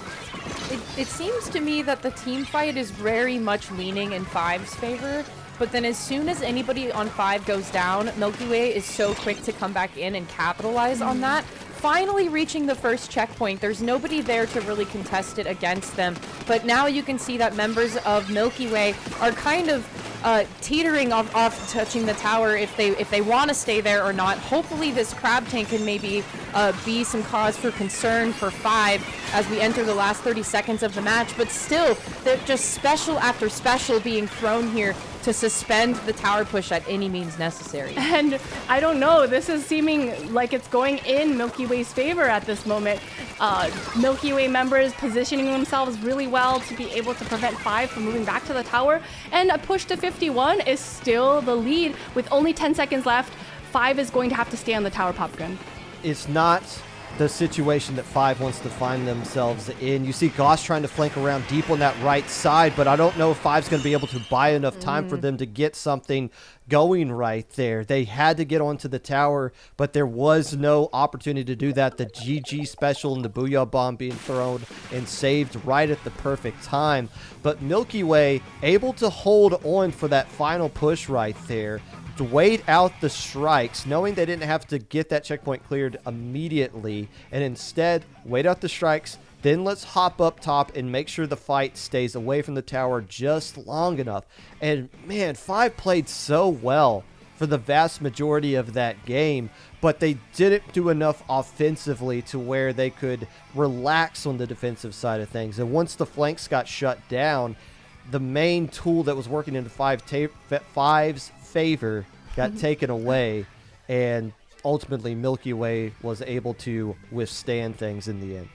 It seems to me that the team fight is very much leaning in 5's favor, but then as soon as anybody on 5 goes down, Milky Way is so quick to come back in and capitalize on that. Finally reaching the first checkpoint, there's nobody there to really contest it against them, but now you can see that members of Milky Way are kind of teetering off touching the tower if they want to stay there or not. Hopefully this crab tank can maybe be some cause for concern for 5 as we enter the last 30 seconds of the match, but still, they're just special after special being thrown here to suspend the tower push at any means necessary. And I don't know, this is seeming like it's going in Milky Way's favor at this moment. Milky Way members positioning themselves really well to be able to prevent 5 from moving back to the tower, and a push to 51 is still the lead. With only 10 seconds left, 5 is going to have to stay on the tower, Popgun. It's not the situation that 5 wants to find themselves in. You see Goss trying to flank around deep on that right side, but I don't know if 5's going to be able to buy enough time for them to get something going right there. They had to get onto the tower, but there was no opportunity to do that. The GG special and the Booyah Bomb being thrown and saved right at the perfect time. But Milky Way able to hold on for that final push right there, to wait out the strikes, knowing they didn't have to get that checkpoint cleared immediately, and instead wait out the strikes, then let's hop up top and make sure the fight stays away from the tower just long enough. And man, 5 played so well for the vast majority of that game, but they didn't do enough offensively to where they could relax on the defensive side of things. And once the flanks got shut down, the main tool that was working into 5's favor got taken away, and ultimately Milky Way was able to withstand things in the end.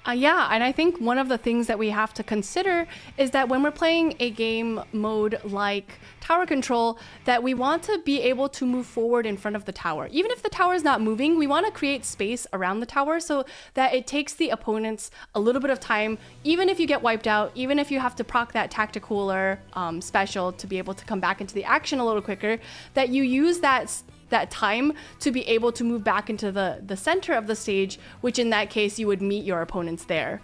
Yeah, and I think one of the things that we have to consider is that when we're playing a game mode like tower control, that we want to be able to move forward in front of the tower. Even if the tower is not moving, we want to create space around the tower so that it takes the opponents a little bit of time, even if you get wiped out, even if you have to proc that tactical special to be able to come back into the action a little quicker, that you use that time to be able to move back into the center of the stage, which in that case you would meet your opponents there.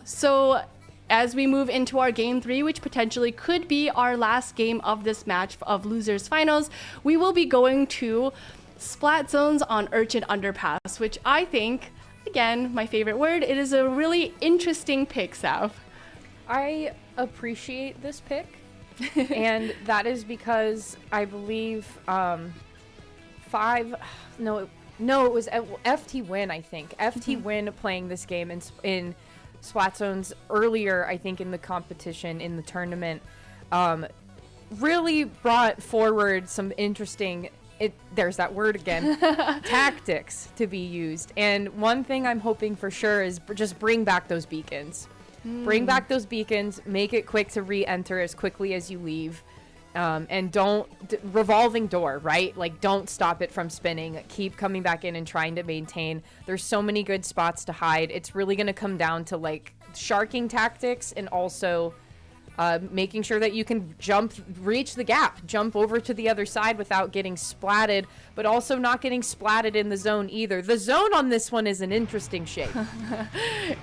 So as we move into our game 3, which potentially could be our last game of this match of losers finals, we will be going to Splat Zones on Urchin Underpass, which I think, again, my favorite word, it is a really interesting pick, Sav. I appreciate this pick, and that is because I believe 5, no, it was FTWin, I think. FTWin playing this game in Splat Zones earlier, I think, in the competition, in the tournament, really brought forward some interesting, there's that word again, tactics to be used. And one thing I'm hoping for sure is just bring back those beacons. Bring back those beacons, make it quick to re-enter as quickly as you leave. And don't revolving door, right? Like, don't stop it from spinning. Keep coming back in and trying to maintain. There's so many good spots to hide. It's really going to come down to like sharking tactics and also making sure that you can reach the gap, jump over to the other side without getting splatted, but also not getting splatted in the zone either. The zone on this one is an interesting shape.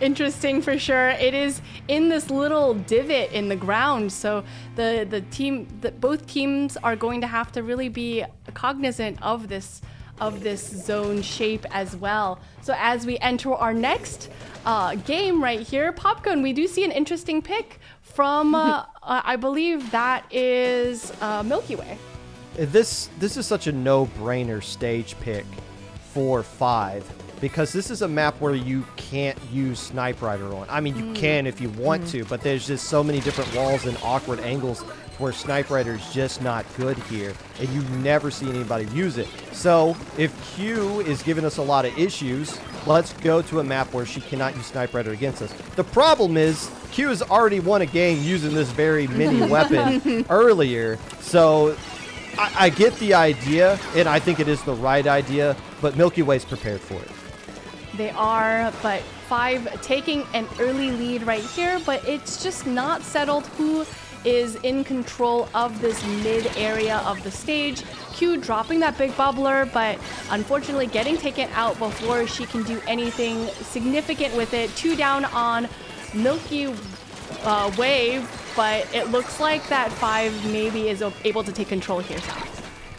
Interesting for sure. It is in this little divot in the ground, so both teams are going to have to really be cognizant of this zone shape as well. So as we enter our next game right here, Popgun, we do see an interesting pick from I believe that is Milky Way. This is such a no-brainer stage pick for 5, because this is a map where you can't use Snipe Rider on. I mean, you can if you want to, but there's just so many different walls and awkward angles where Snipe Rider is just not good here, and you never see anybody use it. So if Q is giving us a lot of issues, let's go to a map where she cannot use Snipe Rider against us. The problem is Q has already won a game using this very mini weapon earlier, so I get the idea, and I think it is the right idea, but Milky Way's prepared for it. They are, but 5 taking an early lead right here, but it's just not settled who is in control of this mid area of the stage. Q dropping that big bubbler, but unfortunately getting taken out before she can do anything significant with it. 2 down on Milky Way, but it looks like that 5 maybe is able to take control here.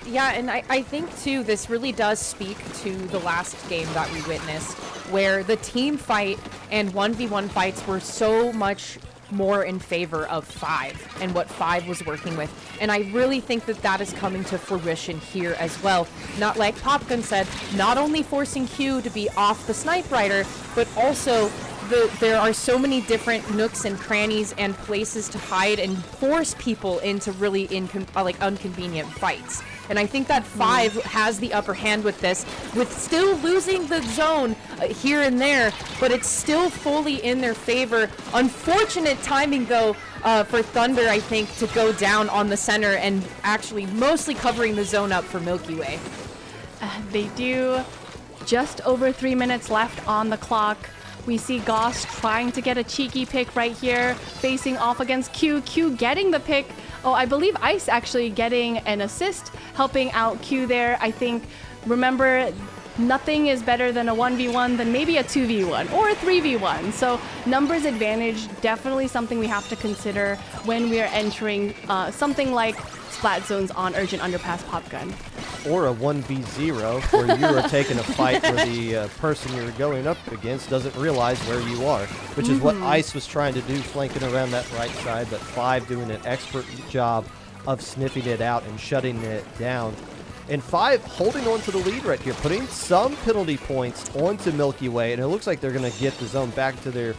Yeah, and I think, too, this really does speak to the last game that we witnessed, where the team fight and 1v1 fights were so much more in favor of 5 and what 5 was working with. And I really think that that is coming to fruition here as well. Not like Popgun said, not only forcing Q to be off the snipe rider, but also there are so many different nooks and crannies and places to hide and force people into really inconvenient fights. And I think that 5 has the upper hand with this, with still losing the zone here and there, but it's still fully in their favor. Unfortunate timing, though, for Thunder, I think, to go down on the center and actually mostly covering the zone up for Milky Way. They do. Just over 3 minutes left on the clock. We see Goss trying to get a cheeky pick right here, facing off against Q. Q getting the pick. Oh, I believe Ice actually getting an assist, helping out Q there. I think, remember, nothing is better than a 1v1 than maybe a 2v1 or a 3v1. So numbers advantage, definitely something we have to consider when we are entering something like Splat Zones on Urgent Underpass Popgun. Or a 1v0 where you are taking a fight where the person you're going up against doesn't realize where you are, which is what Ice was trying to do, flanking around that right side, but 5 doing an expert job of sniffing it out and shutting it down. And 5 holding on to the lead right here, putting some penalty points onto Milky Way, and it looks like they're going to get the zone back to their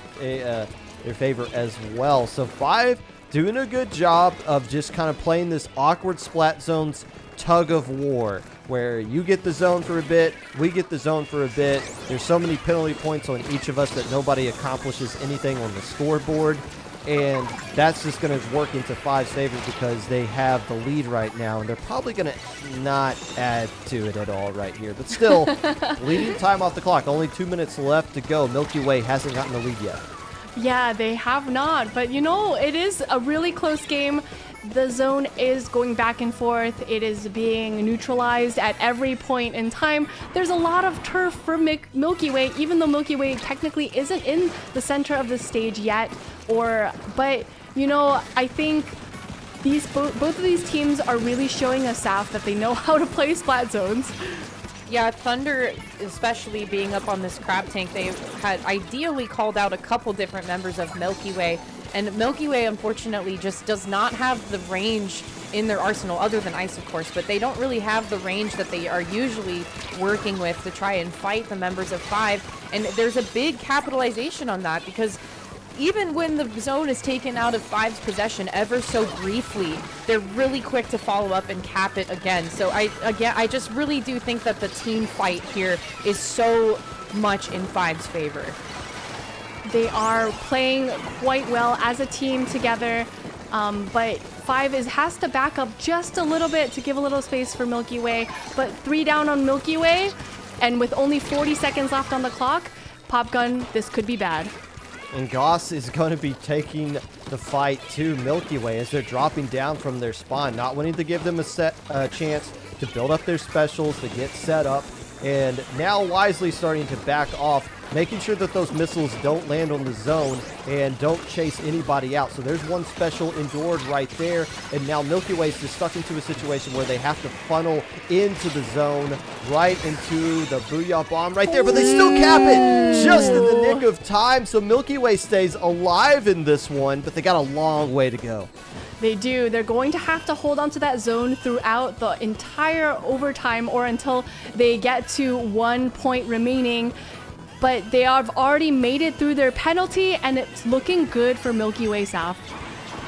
favor as well. So 5 doing a good job of just kind of playing this awkward Splat Zones tug of war, where you get the zone for a bit, we get the zone for a bit. There's so many penalty points on each of us that nobody accomplishes anything on the scoreboard. And that's just going to work into 5's favor because they have the lead right now, and they're probably going to not add to it at all right here. But still, leading time off the clock. Only 2 minutes left to go. Milky Way hasn't gotten the lead yet. Yeah, they have not. But, you know, it is a really close game. The zone is going back and forth. It is being neutralized at every point in time. There's a lot of turf for Milky Way, even though Milky Way technically isn't in the center of the stage yet. But, you know, I think both of these teams are really showing us, Saf, that they know how to play Splat Zones. Yeah, Thunder, especially being up on this crab tank, they had ideally called out a couple different members of Milky Way. And Milky Way, unfortunately, just does not have the range in their arsenal, other than Ice, of course, but they don't really have the range that they are usually working with to try and fight the members of 5. And there's a big capitalization on that, because even when the zone is taken out of 5's possession ever so briefly, they're really quick to follow up and cap it again. So I just really do think that the team fight here is so much in 5's favor. They are playing quite well as a team together, but 5 has to back up just a little bit to give a little space for Milky Way. But 3 down on Milky Way, and with only 40 seconds left on the clock, Popgun, this could be bad. And Goss is going to be taking the fight to Milky Way as they're dropping down from their spawn, not wanting to give them a chance to build up their specials, to get set up, and now wisely starting to back off, making sure that those missiles don't land on the zone and don't chase anybody out. So there's one special endured right there, and now Milky Way's just stuck into a situation where they have to funnel into the zone, right into the Booyah Bomb right there, but they still cap it just in the nick of time. So Milky Way stays alive in this one, but they got a long way to go. They do. They're going to have to hold on to that zone throughout the entire overtime or until they get to 1 point remaining. But they have already made it through their penalty, and it's looking good for Milky Way South.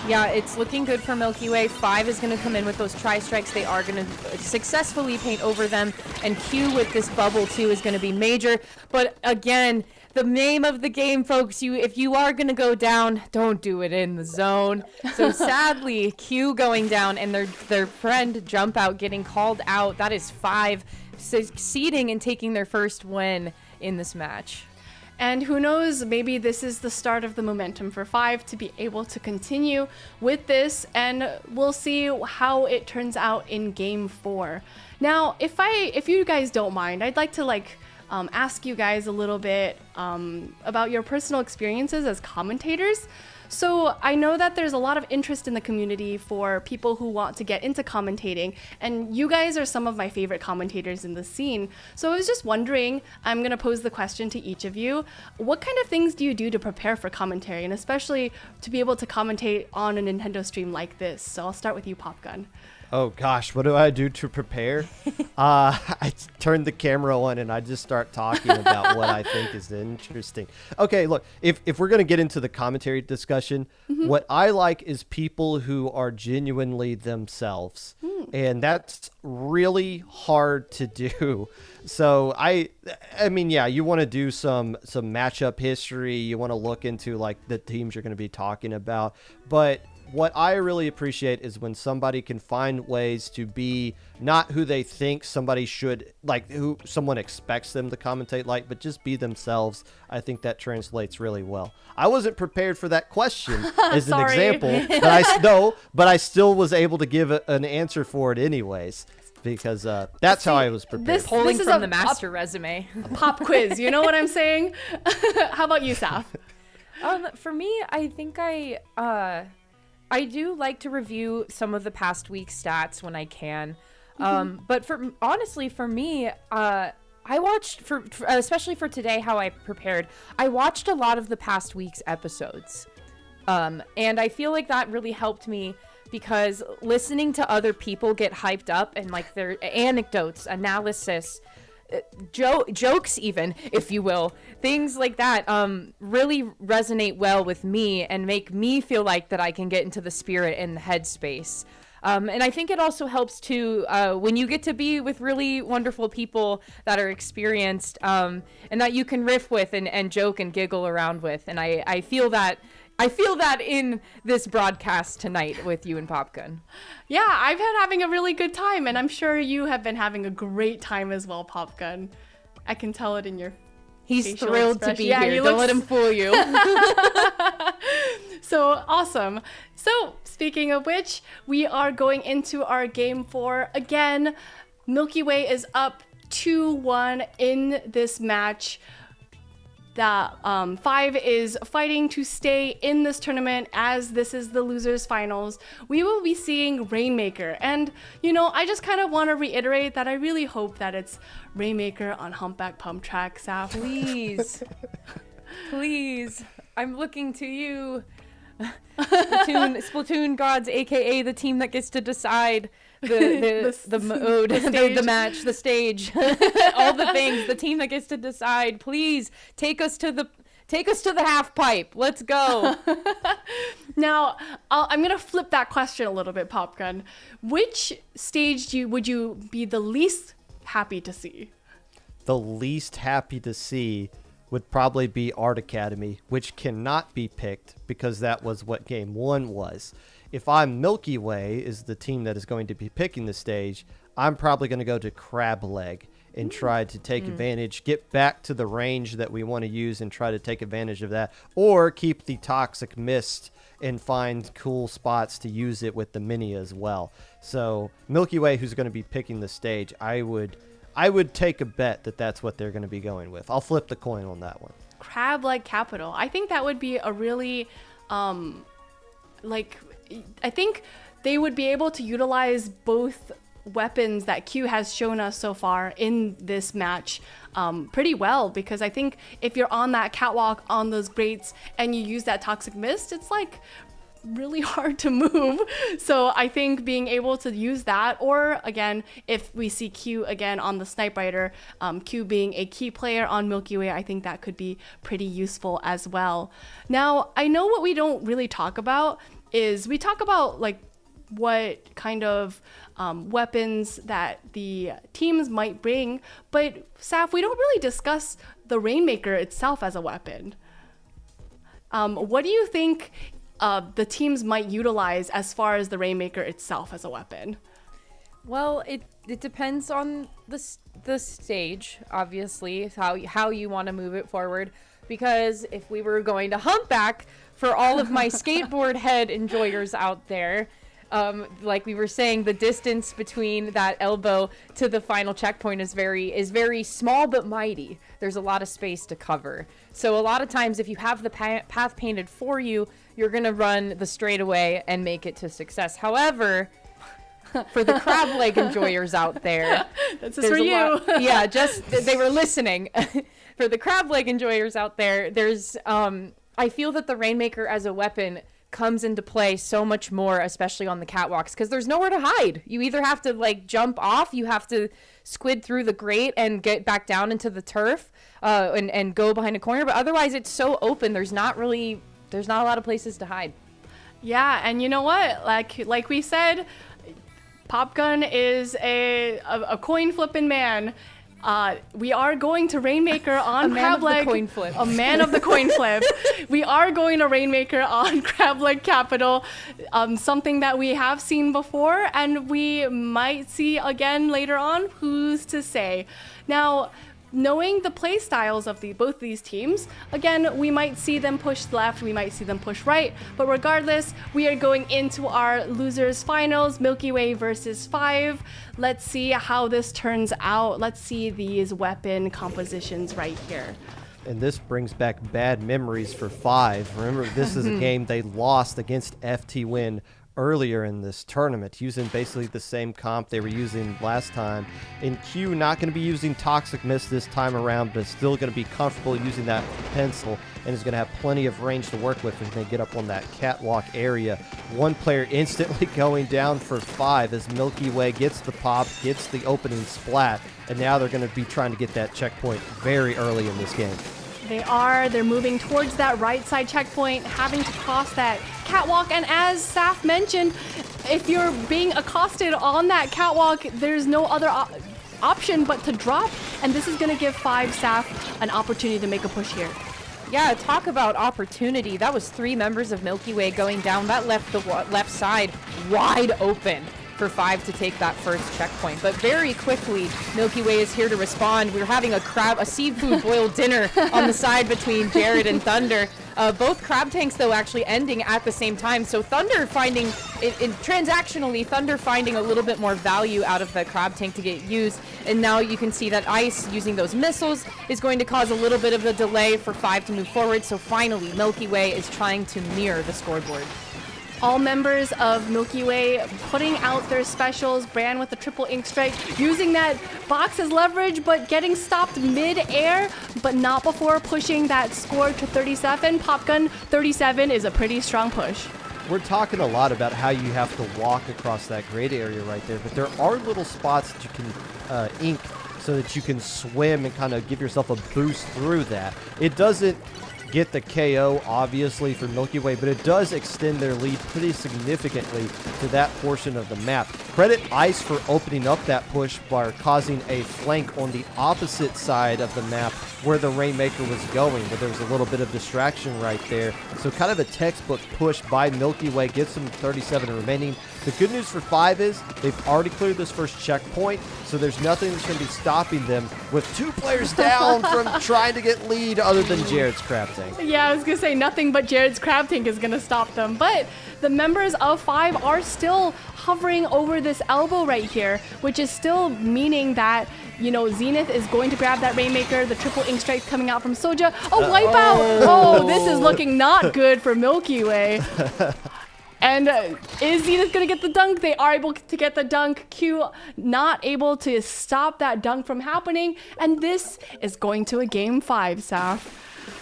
Yeah, it's looking good for Milky Way. 5 is going to come in with those tri-strikes. They are going to successfully paint over them. And Q with this bubble, too, is going to be major. But again, the name of the game, folks, if you are going to go down, don't do it in the zone. So sadly, Q going down and their friend Jump Out getting called out. That is 5 succeeding and taking their first win in this match. And who knows, maybe this is the start of the momentum for 5 to be able to continue with this, and we'll see how it turns out in game 4. Now, if you guys don't mind, I'd like to ask you guys a little bit about your personal experiences as commentators. So I know that there's a lot of interest in the community for people who want to get into commentating, and you guys are some of my favorite commentators in the scene. So I was just wondering, I'm going to pose the question to each of you. What kind of things do you do to prepare for commentary, and especially to be able to commentate on a Nintendo stream like this? So I'll start with you, Popgun. Oh gosh, what do I do to prepare? I turn the camera on and I just start talking about what I think is interesting. Okay, look, if we're going to get into the commentary discussion, what I like is people who are genuinely themselves. And that's really hard to do. So I mean, yeah, you want to do some matchup history. You want to look into like the teams you're going to be talking about. But what I really appreciate is when somebody can find ways to be not who they think somebody should, like who someone expects them to commentate like, but just be themselves. I think that translates really well. I wasn't prepared for that question as an example, but I still was able to give an answer for it anyways, because that's how I was prepared. Pulling this is from the master resume. A pop quiz, you know what I'm saying? How about you, Saf? For me, I think I do like to review some of the past week's stats when I can. But honestly, for me, I watched, especially for today, how I prepared, I watched a lot of the past week's episodes. And I feel like that really helped me because listening to other people get hyped up and like their anecdotes, analysis, jokes even, if you will, things like that really resonate well with me and make me feel like that I can get into the spirit and the headspace. And I think it also helps to when you get to be with really wonderful people that are experienced and that you can riff with and joke and giggle around with. And I feel that in this broadcast tonight with you and Popgun. Yeah, I've been having a really good time, and I'm sure you have been having a great time as well, Popgun. I can tell it in your He's facial thrilled expression. to be here. Don't let him fool you. So awesome. So speaking of which, we are going into our game 4. Again, Milky Way is up 2-1 in this match. That 5 is fighting to stay in this tournament as this is the losers finals. We will be seeing Rainmaker, and you know, I just kind of want to reiterate that I really hope that it's Rainmaker on Humpback Pump Track, Saf. Please. Please. I'm looking to you. Splatoon gods, aka the team that gets to decide the mode, the match, the stage, all the things. The team that gets to decide. Please take us to the half pipe. Let's go. Now, I'm gonna flip that question a little bit, Popgun. Which stage would you be the least happy to see? The least happy to see would probably be Art Academy, which cannot be picked because that was what game 1 was. If I'm Milky Way is the team that is going to be picking the stage, I'm probably going to go to Crab Leg and try to take advantage, get back to the range that we want to use and try to take advantage of that, or keep the Toxic Mist and find cool spots to use it with the Mini as well. So Milky Way, who's going to be picking the stage, I would take a bet that that's what they're going to be going with. I'll flip the coin on that one. Crab Leg Capital. I think that would be a really, I think they would be able to utilize both weapons that Q has shown us so far in this match pretty well, because I think if you're on that catwalk on those grates and you use that Toxic Mist, it's like really hard to move. So I think being able to use that, or again, if we see Q again on the Snipe Rider, Q being a key player on Milky Way, I think that could be pretty useful as well. Now, I know what we don't really talk about is we talk about like what kind of weapons that the teams might bring, but Saf, we don't really discuss the Rainmaker itself as a weapon. What do you think the teams might utilize as far as the Rainmaker itself as a weapon? Well, it depends on the stage, obviously, how you want to move it forward. Because if we were going to Humpback, for all of my skateboard head enjoyers out there, Like we were saying, the distance between that elbow to the final checkpoint is very small but mighty. There's a lot of space to cover. So a lot of times, if you have the path painted for you, you're gonna run the straightaway and make it to success. However, for the crab leg enjoyers out there, this is for you. Yeah, just they were listening. For the crab leg enjoyers out there, there's I feel that the Rainmaker as a weapon comes into play so much more, especially on the catwalks, because there's nowhere to hide. You either have to like jump off, you have to squid through the grate and get back down into the turf, and go behind a corner. But otherwise, it's so open. There's not a lot of places to hide. Yeah, and you know what? Like we said, Popgun is a coin flipping man. We are going to Rainmaker on Crab Leg. Coin flip. A man of the coin flip. We are going to Rainmaker on Crab Leg Capital. Something that we have seen before and we might see again later on. Who's to say? Now, knowing the play styles of both these teams, again, we might see them push left, we might see them push right, but regardless, we are going into our losers finals, Milky Way versus 5. Let's see how this turns out. Let's see these weapon compositions right here. And this brings back bad memories for 5. Remember, this is a game they lost against FTWin earlier in this tournament, using basically the same comp they were using last time. In Q, not going to be using Toxic Mist this time around, but still going to be comfortable using that pencil and is going to have plenty of range to work with when they get up on that catwalk area. One player instantly going down for 5 as Milky Way gets the pop, gets the opening splat, and now they're going to be trying to get that checkpoint very early in this game. They're moving towards that right side checkpoint, having to cross that catwalk. And as Saf mentioned, if you're being accosted on that catwalk, there's no other option but to drop. And this is going to give 5 Saf an opportunity to make a push here. Yeah, talk about opportunity. That was 3 members of Milky Way going down. That left the left side wide open for 5 to take that first checkpoint. But very quickly, Milky Way is here to respond. We're having a seafood boiled dinner on the side between Jared and Thunder. Both crab tanks, though, actually ending at the same time. So Thunder finding, transactionally, Thunder finding a little bit more value out of the crab tank to get used. And now you can see that Ice using those missiles is going to cause a little bit of a delay for 5 to move forward. So finally, Milky Way is trying to mirror the scoreboard. All members of Milky Way putting out their specials. Bran with the triple ink strike, using that box as leverage, but getting stopped mid-air, but not before pushing that score to 37. Popgun 37 is a pretty strong push. We're talking a lot about how you have to walk across that grade area right there, but there are little spots that you can ink so that you can swim and kind of give yourself a boost through that. It doesn't get the KO, obviously, for Milky Way, but it does extend their lead pretty significantly to that portion of the map. Credit Ice for opening up that push by causing a flank on the opposite side of the map where the Rainmaker was going, but there was a little bit of distraction right there. So kind of a textbook push by Milky Way, gets them 37 remaining. The good news for 5 is they've already cleared this first checkpoint, so there's nothing that's going to be stopping them with 2 players down from trying to get lead other than Jared's crab tank. Yeah, I was going to say nothing but Jared's crab tank is going to stop them, but the members of 5 are still hovering over this elbow right here, which is still meaning that, you know, Zenith is going to grab that Rainmaker, the triple ink strike coming out from Soja. Oh, wipeout! Oh, this is looking not good for Milky Way. And is Zenith going to get the dunk? They are able to get the dunk. Q not able to stop that dunk from happening. And this is going to a game 5, Saf.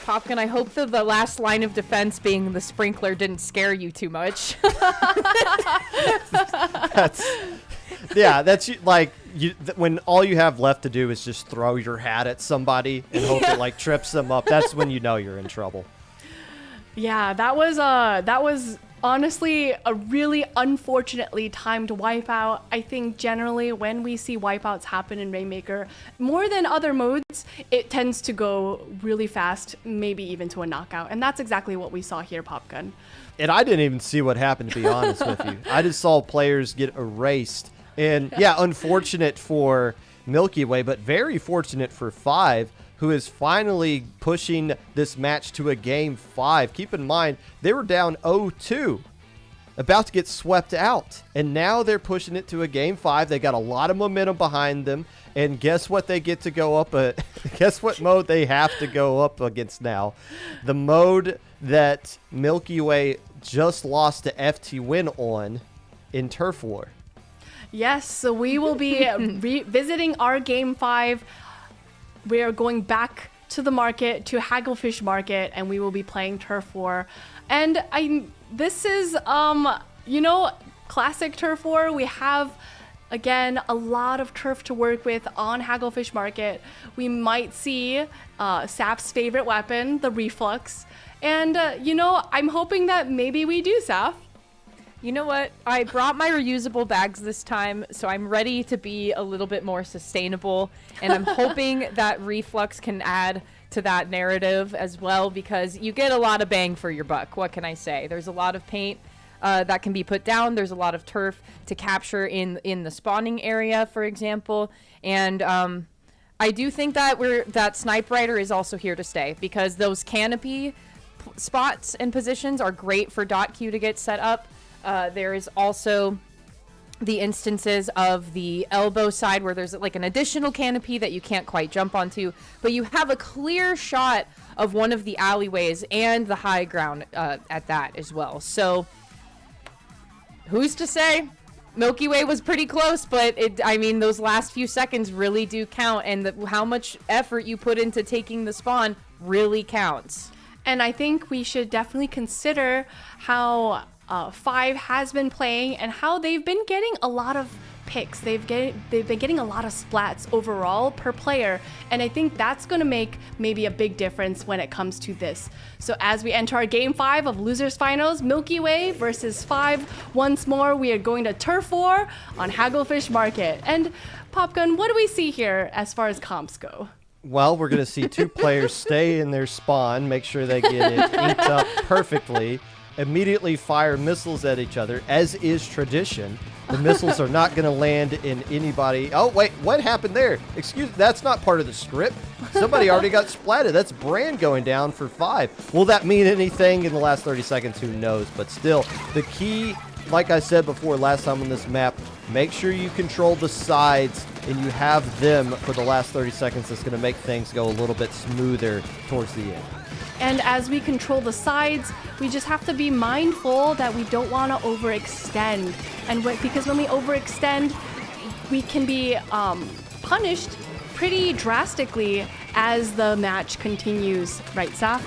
Popkin, I hope that the last line of defense being the sprinkler didn't scare you too much. That's like when all you have left to do is just throw your hat at somebody and hope it like trips them up. That's when you know you're in trouble. Yeah, that was honestly a really unfortunately timed wipeout. I think generally when we see wipeouts happen in Rainmaker, more than other modes, it tends to go really fast, maybe even to a knockout. And that's exactly what we saw here, Popgun. And I didn't even see what happened, to be honest with you. I just saw players get erased. And yeah, unfortunate for Milky Way, but very fortunate for 5, who is finally pushing this match to a game 5. Keep in mind, they were down 0-2 about to get swept out. And now they're pushing it to a game 5. They got a lot of momentum behind them. And guess what they get to go up guess what mode they have to go up against now? The mode that Milky Way just lost to FTWin on in Turf War. Yes, so we will be revisiting our game 5. We are going back to the market, to Hagglefish Market, and we will be playing Turf War. And this is, classic Turf War. We have, again, a lot of turf to work with on Hagglefish Market. We might see Saf's favorite weapon, the Reflux. And, I'm hoping that maybe we do, Saf. You know what? I brought my reusable bags this time, so I'm ready to be a little bit more sustainable. And I'm hoping that Reflux can add to that narrative as well, because you get a lot of bang for your buck. What can I say? There's a lot of paint that can be put down. There's a lot of turf to capture in the spawning area, for example. And I do think that Snipe Rider is also here to stay, because those canopy spots and positions are great for .Q to get set up. There is also the instances of the elbow side where there's like an additional canopy that you can't quite jump onto, but you have a clear shot of one of the alleyways and the high ground at that as well. So who's to say? Milky Way was pretty close, but those last few seconds really do count, and how much effort you put into taking the spawn really counts. And I think we should definitely consider how 5 has been playing and how they've been getting a lot of picks. They've been getting a lot of splats overall per player, and I think that's going to make maybe a big difference when it comes to this. So as we enter our game 5 of Losers Finals, Milky Way versus 5 once more, we are going to Turf War on Hagglefish Market. And Popgun, what do we see here as far as comps go? Well, we're going to see 2 players stay in their spawn, make sure they get it inked up perfectly, immediately fire missiles at each other, as is tradition. The missiles are not going to land in anybody. Oh, wait, what happened there? Excuse me, that's not part of the script. Somebody already got splatted. That's Brand going down for 5. Will that mean anything in the last 30 seconds? Who knows? But still, the key, like I said before last time on this map, make sure you control the sides and you have them for the last 30 seconds. That's going to make things go a little bit smoother towards the end. And as we control the sides, we just have to be mindful that we don't want to overextend. And because when we overextend, we can be punished pretty drastically as the match continues. Right, Saf?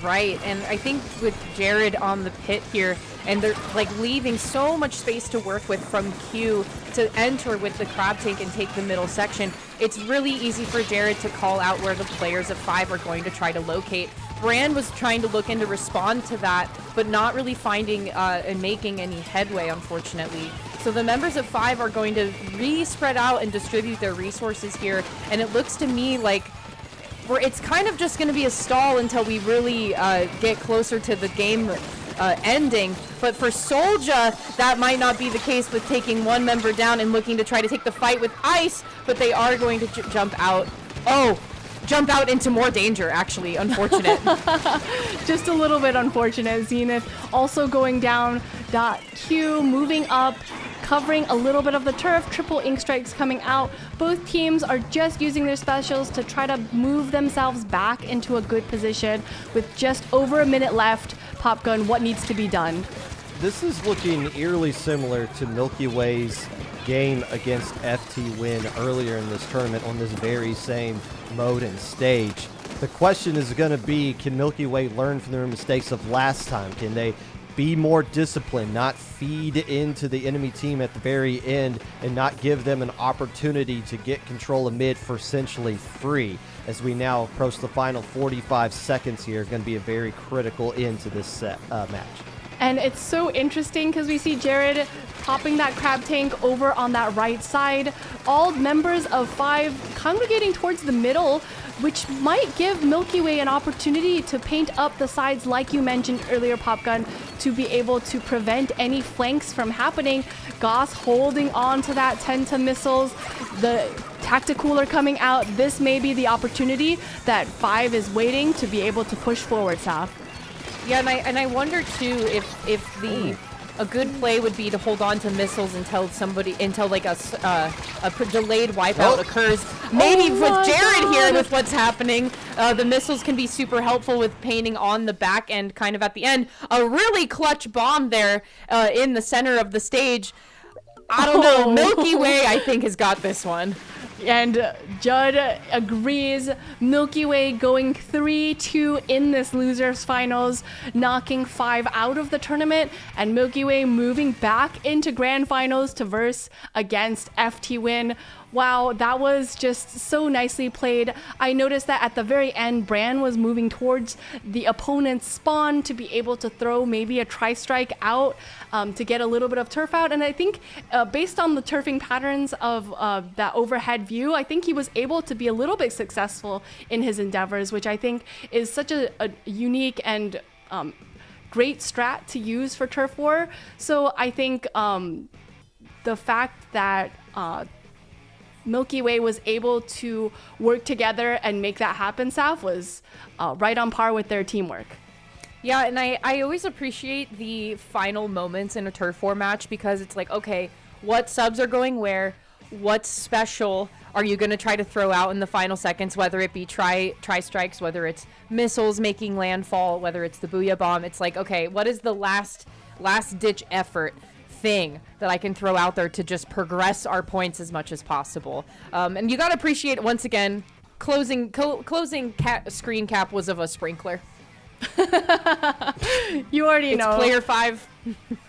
Right, and I think with Jared on the pit here, and they're like leaving so much space to work with from Q to enter with the crab tank and take the middle section, it's really easy for Jared to call out where the players of 5 are going to try to locate. Brand was trying to look in to respond to that, but not really finding and making any headway, unfortunately. So the members of 5 are going to spread out and distribute their resources here, and it looks to me like it's kind of just going to be a stall until we really get closer to the game ending. But for Soldier, that might not be the case with taking one member down and looking to try to take the fight with Ice, but they are going to jump out. Jump out into more danger, actually. Unfortunate. Just a little bit unfortunate. Zenith also going down. Q moving up, covering a little bit of the turf. Triple ink strikes coming out. Both teams are just using their specials to try to move themselves back into a good position with just over a minute left. Popgun, what needs to be done? This is looking eerily similar to Milky Way's game against FTWin earlier in this tournament on this very same mode and stage. The question is going to be, can Milky Way learn from their mistakes of last time? Can they be more disciplined, not feed into the enemy team at the very end, and not give them an opportunity to get control of mid for essentially free? As we now approach the final 45 seconds here, going to be a very critical end to this match. And it's so interesting because we see Jared popping that crab tank over on that right side. All members of 5 congregating towards the middle, which might give Milky Way an opportunity to paint up the sides, like you mentioned earlier, Popgun, to be able to prevent any flanks from happening. Goss holding on to that Tenta missiles. The Tacticooler coming out. This may be the opportunity that 5 is waiting to be able to push forward, Saf. Yeah, and I wonder too if the a good play would be to hold on to missiles until like a delayed wipeout occurs. Maybe with Jared here with what's happening, the missiles can be super helpful with painting on the back end kind of at the end. A really clutch bomb there in the center of the stage. I don't know. Milky Way, I think, has got this one. And Judd agrees. Milky Way going 3-2 in this losers finals, knocking 5 out of the tournament, and Milky Way moving back into grand finals to verse against FTWin. Wow, that was just so nicely played. I noticed that at the very end, Bran was moving towards the opponent's spawn to be able to throw maybe a tri-strike out to get a little bit of turf out. And I think based on the turfing patterns of that overhead view, I think he was able to be a little bit successful in his endeavors, which I think is such a unique and great strat to use for turf war. So I think the fact that Milky Way was able to work together and make that happen, Saf, was right on par with their teamwork. Yeah, and I always appreciate the final moments in a turf war match because it's like, okay, what subs are going where? What's special are you going to try to throw out in the final seconds, whether it be tri-strikes, whether it's missiles making landfall, whether it's the Booyah Bomb. It's like, okay, what is the last-ditch effort thing that I can throw out there to just progress our points as much as possible? And you got to appreciate, once again, closing screen cap was of a sprinkler. You already know. It's player 5.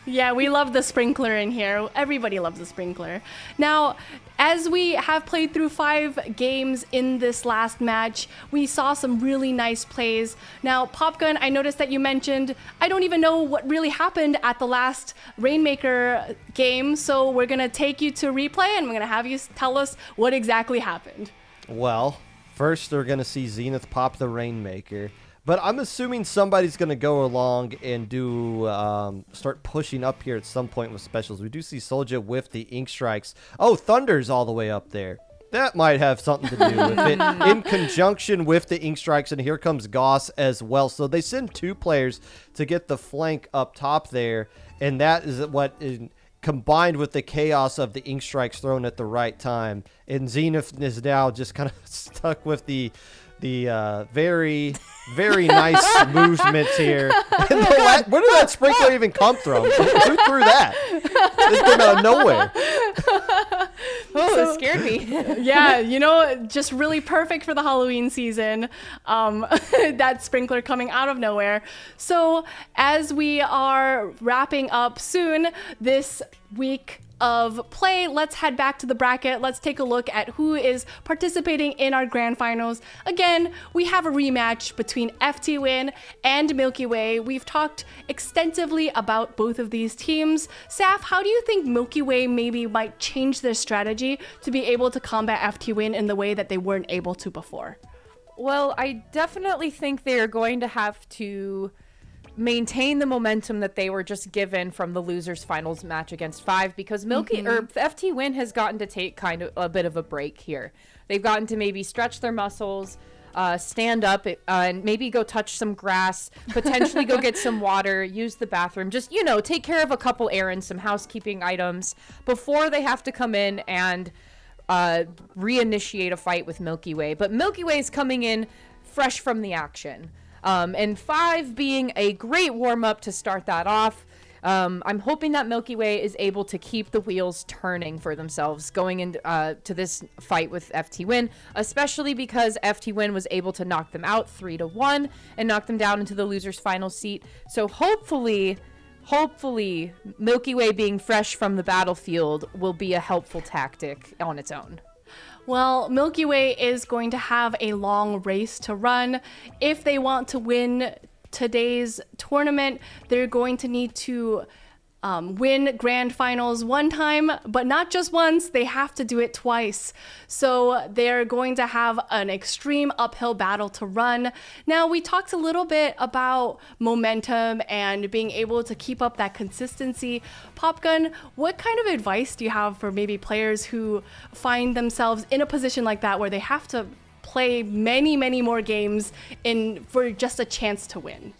Yeah, we love the sprinkler in here. Everybody loves the sprinkler. Now, as we have played through 5 games in this last match, we saw some really nice plays. Now, Popgun, I noticed that you mentioned, I don't even know what really happened at the last Rainmaker game, so we're going to take you to replay and we're going to have you tell us what exactly happened. Well, first they're going to see Zenith pop the Rainmaker. But I'm assuming somebody's going to go along and start pushing up here at some point with specials. We do see Soldier with the Ink Strikes. Oh, Thunder's all the way up there. That might have something to do with it in conjunction with the Ink Strikes. And here comes Goss as well. So they send 2 players to get the flank up top there. And that is what is combined with the chaos of the Ink Strikes thrown at the right time. And Zenith is now just kind of stuck with the very, very nice movements here. Where did that sprinkler even come from? Who threw that? It came out of nowhere. Oh, it scared me. Yeah, just really perfect for the Halloween season. That sprinkler coming out of nowhere. So as we are wrapping up soon this week of play, let's head back to the bracket. Let's take a look at who is participating in our grand finals. Again, we have a rematch between FTWin and Milky Way. We've talked extensively about both of these teams. Saf, how do you think Milky Way maybe might change their strategy to be able to combat FTWin in the way that they weren't able to before? Well, I definitely think they're going to have to maintain the momentum that they were just given from the losers finals match against 5, because FTWin has gotten to take kind of a bit of a break here. They've gotten to maybe stretch their muscles, stand up and maybe go touch some grass, potentially go get some water, use the bathroom, just, take care of a couple errands, some housekeeping items before they have to come in and reinitiate a fight with Milky Way. But Milky Way is coming in fresh from the action. And 5 being a great warm-up to start that off. I'm hoping that Milky Way is able to keep the wheels turning for themselves going into to this fight with FTWin, especially because FTWin was able to knock them out 3-1 and knock them down into the losers final seat. So hopefully Milky Way being fresh from the battlefield will be a helpful tactic on its own. Well, Milky Way is going to have a long race to run. If they want to win today's tournament, they're going to need to win grand finals one time, but not just once, they have to do it twice. So they're going to have an extreme uphill battle to run. Now, we talked a little bit about momentum and being able to keep up that consistency. Popgun, what kind of advice do you have for maybe players who find themselves in a position like that where they have to play many, many more games for just a chance to win?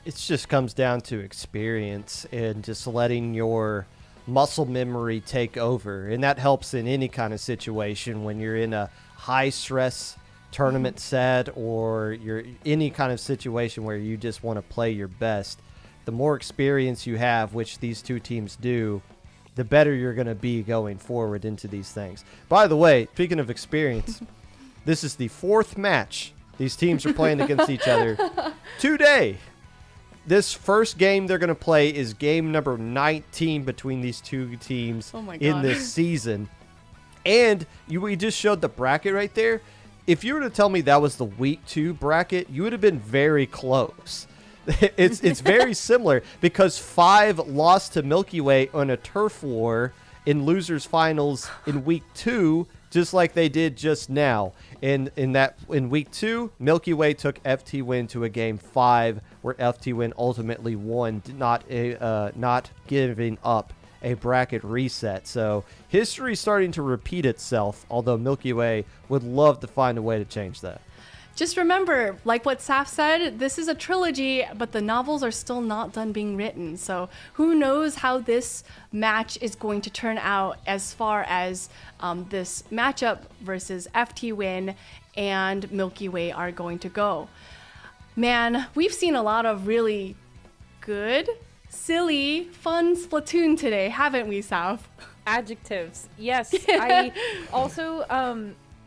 It just comes down to experience and just letting your muscle memory take over. And that helps in any kind of situation when you're in a high stress tournament set or you're any kind of situation where you just want to play your best. The more experience you have, which these two teams do, the better you're going to be going forward into these things. By the way, speaking of experience, this is the 4th match these teams are playing against each other today. This first game they're going to play is game number 19 between these two teams in this season. And we just showed the bracket right there. If you were to tell me that was the week 2 bracket, you would have been very close. It's very similar because 5 lost to Milky Way on a turf war in losers finals in week 2, just like they did just now. In week 2, Milky Way took FTWin to a game 5, where FTWin ultimately won, not giving up a bracket reset. So history is starting to repeat itself, although Milky Way would love to find a way to change that. Just remember, like what Saf said, this is a trilogy, but the novels are still not done being written. So who knows how this match is going to turn out as far as this matchup versus FTWin and Milky Way are going to go. Man, we've seen a lot of really good, silly, fun Splatoon today, haven't we, Saf? Adjectives. Yes. I also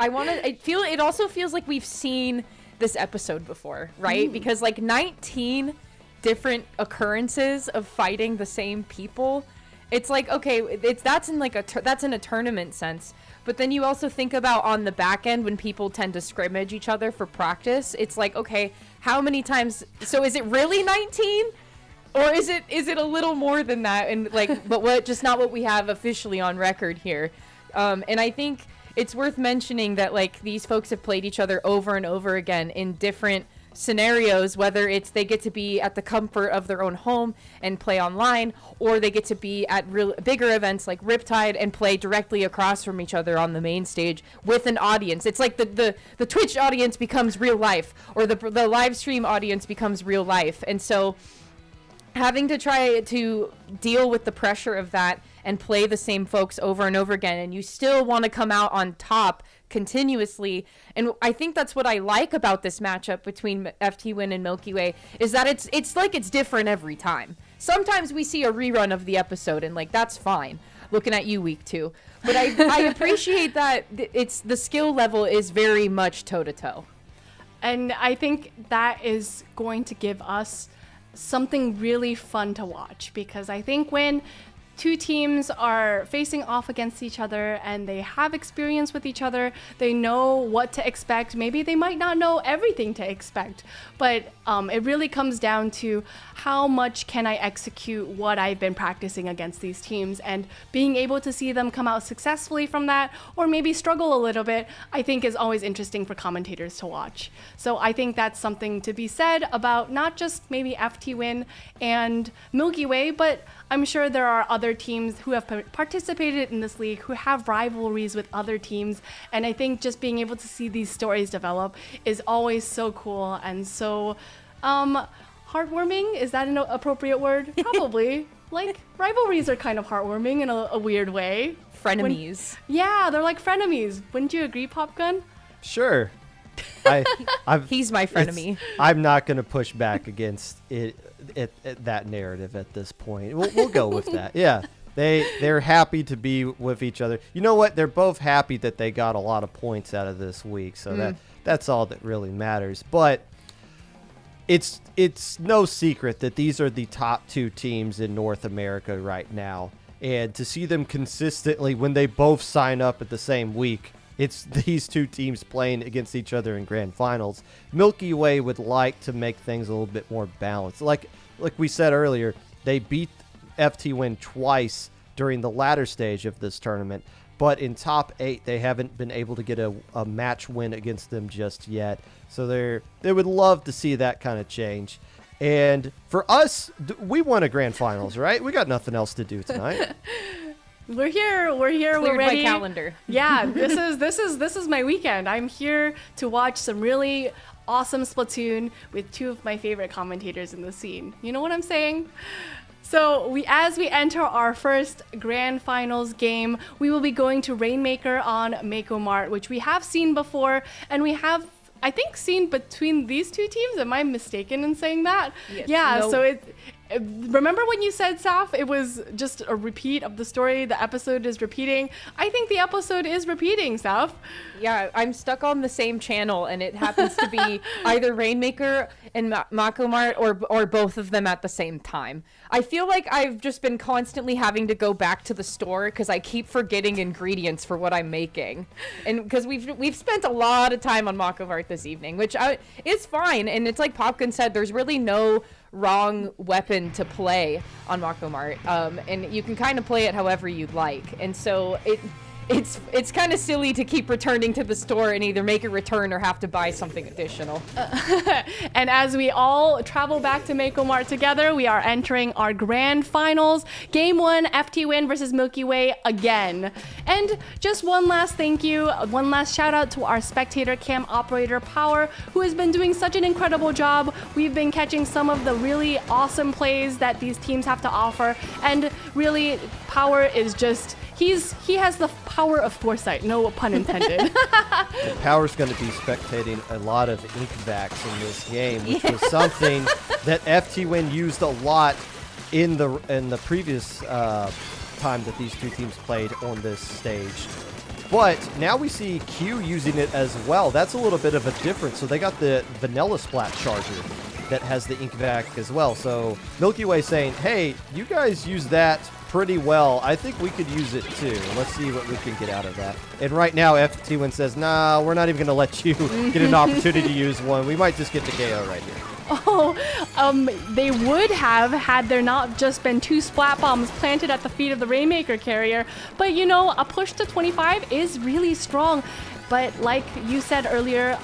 it also feels like we've seen this episode before, right? Because like 19 different occurrences of fighting the same people. It's like, okay, that's in a tournament sense. But then you also think about on the back end when people tend to scrimmage each other for practice. It's like, okay, how many times? So is it really 19? Or is it a little more than that? And like, but just not what we have officially on record here. And I think it's worth mentioning that like these folks have played each other over and over again in different scenarios, whether it's they get to be at the comfort of their own home and play online, or they get to be at real bigger events like Riptide and play directly across from each other on the main stage with an audience. It's like the Twitch audience becomes real life, or the live stream audience becomes real life. And so having to try to deal with the pressure of that and play the same folks over and over again, and you still want to come out on top continuously. And I think that's what I like about this matchup between FTWin and Milky Way, is that it's like it's different every time. Sometimes we see a rerun of the episode, and like that's fine. Looking at you, week 2. But I appreciate that it's the skill level is very much toe to toe. And I think that is going to give us something really fun to watch, because I think when two teams are facing off against each other and they have experience with each other, they know what to expect. Maybe they might not know everything to expect, but it really comes down to how much can I execute what I've been practicing against these teams, and being able to see them come out successfully from that, or maybe struggle a little bit, I think is always interesting for commentators to watch. So I think that's something to be said about not just maybe FTWin and Milky Way, but I'm sure there are other teams who have participated in this league who have rivalries with other teams, and I think just being able to see these stories develop is always so cool and so heartwarming. Is that an appropriate word? Probably. Like, rivalries are kind of heartwarming in a weird way. Frenemies. Yeah, they're like frenemies. Wouldn't you agree, Popgun? Sure. He's my frenemy. I'm not going to push back against that narrative at this point. We'll go with that. Yeah, they're happy to be with each other. You know what? They're both happy that they got a lot of points out of this week, so that's all that really matters. But it's no secret that these are the top 2 teams in North America right now, and to see them consistently when they both sign up at the same week, it's these 2 teams playing against each other in grand finals. Milky Way would like to make things a little bit more balanced. Like we said earlier, they beat FTWin twice during the latter stage of this tournament, but in top 8, they haven't been able to get a match win against them just yet. So they would love to see that kind of change. And for us, we won a grand finals, right? We got nothing else to do tonight. We're here. Cleared We're ready. my calendar. Yeah, this is my weekend. I'm here to watch some really awesome Splatoon with two of my favorite commentators in the scene. You know what I'm saying? So as we enter our first grand finals game, we will be going to Rainmaker on Mako Mart, which we have seen before, and we have, I think, seen between these two teams. Am I mistaken in saying that? Yes. Yeah, No. so remember when you said, Saf, it was just a repeat of the story, the episode is repeating? I think the episode is repeating, Saf. Yeah, I'm stuck on the same channel, and it happens to be either Rainmaker and Mako Mart or both of them at the same time. I feel like I've just been constantly having to go back to the store because I keep forgetting ingredients for what I'm making, and because we've spent a lot of time on Mako Mart this evening, which is fine. And it's like Popkin said, there's really no wrong weapon to play on Mako Mart, and you can kind of play it however you'd like, and so it's kind of silly to keep returning to the store and either make a return or have to buy something additional. And as we all travel back to Mako Mart together, we are entering our grand finals. Game 1, FTWin versus Milky Way again. And just one last thank you, one last shout out to our spectator cam operator, Power, who has been doing such an incredible job. We've been catching some of the really awesome plays that these teams have to offer. And really, Power is just... He has the power of foresight, no pun intended. Power's going to be spectating a lot of ink vacs in this game, which was something that FTWin used a lot in the previous time that these two teams played on this stage. But now we see Q using it as well. That's a little bit of a difference. So they got the vanilla splat charger that has the ink vac as well. So Milky Way saying, hey, you guys use that pretty well. I think we could use it too. Let's see what we can get out of that. And right now, FTWin says, nah, we're not even going to let you get an opportunity to use one. We might just get the KO right here. They would have had there not just been two splat bombs planted at the feet of the Rainmaker carrier. But you know, a push to 25 is really strong. But like you said earlier,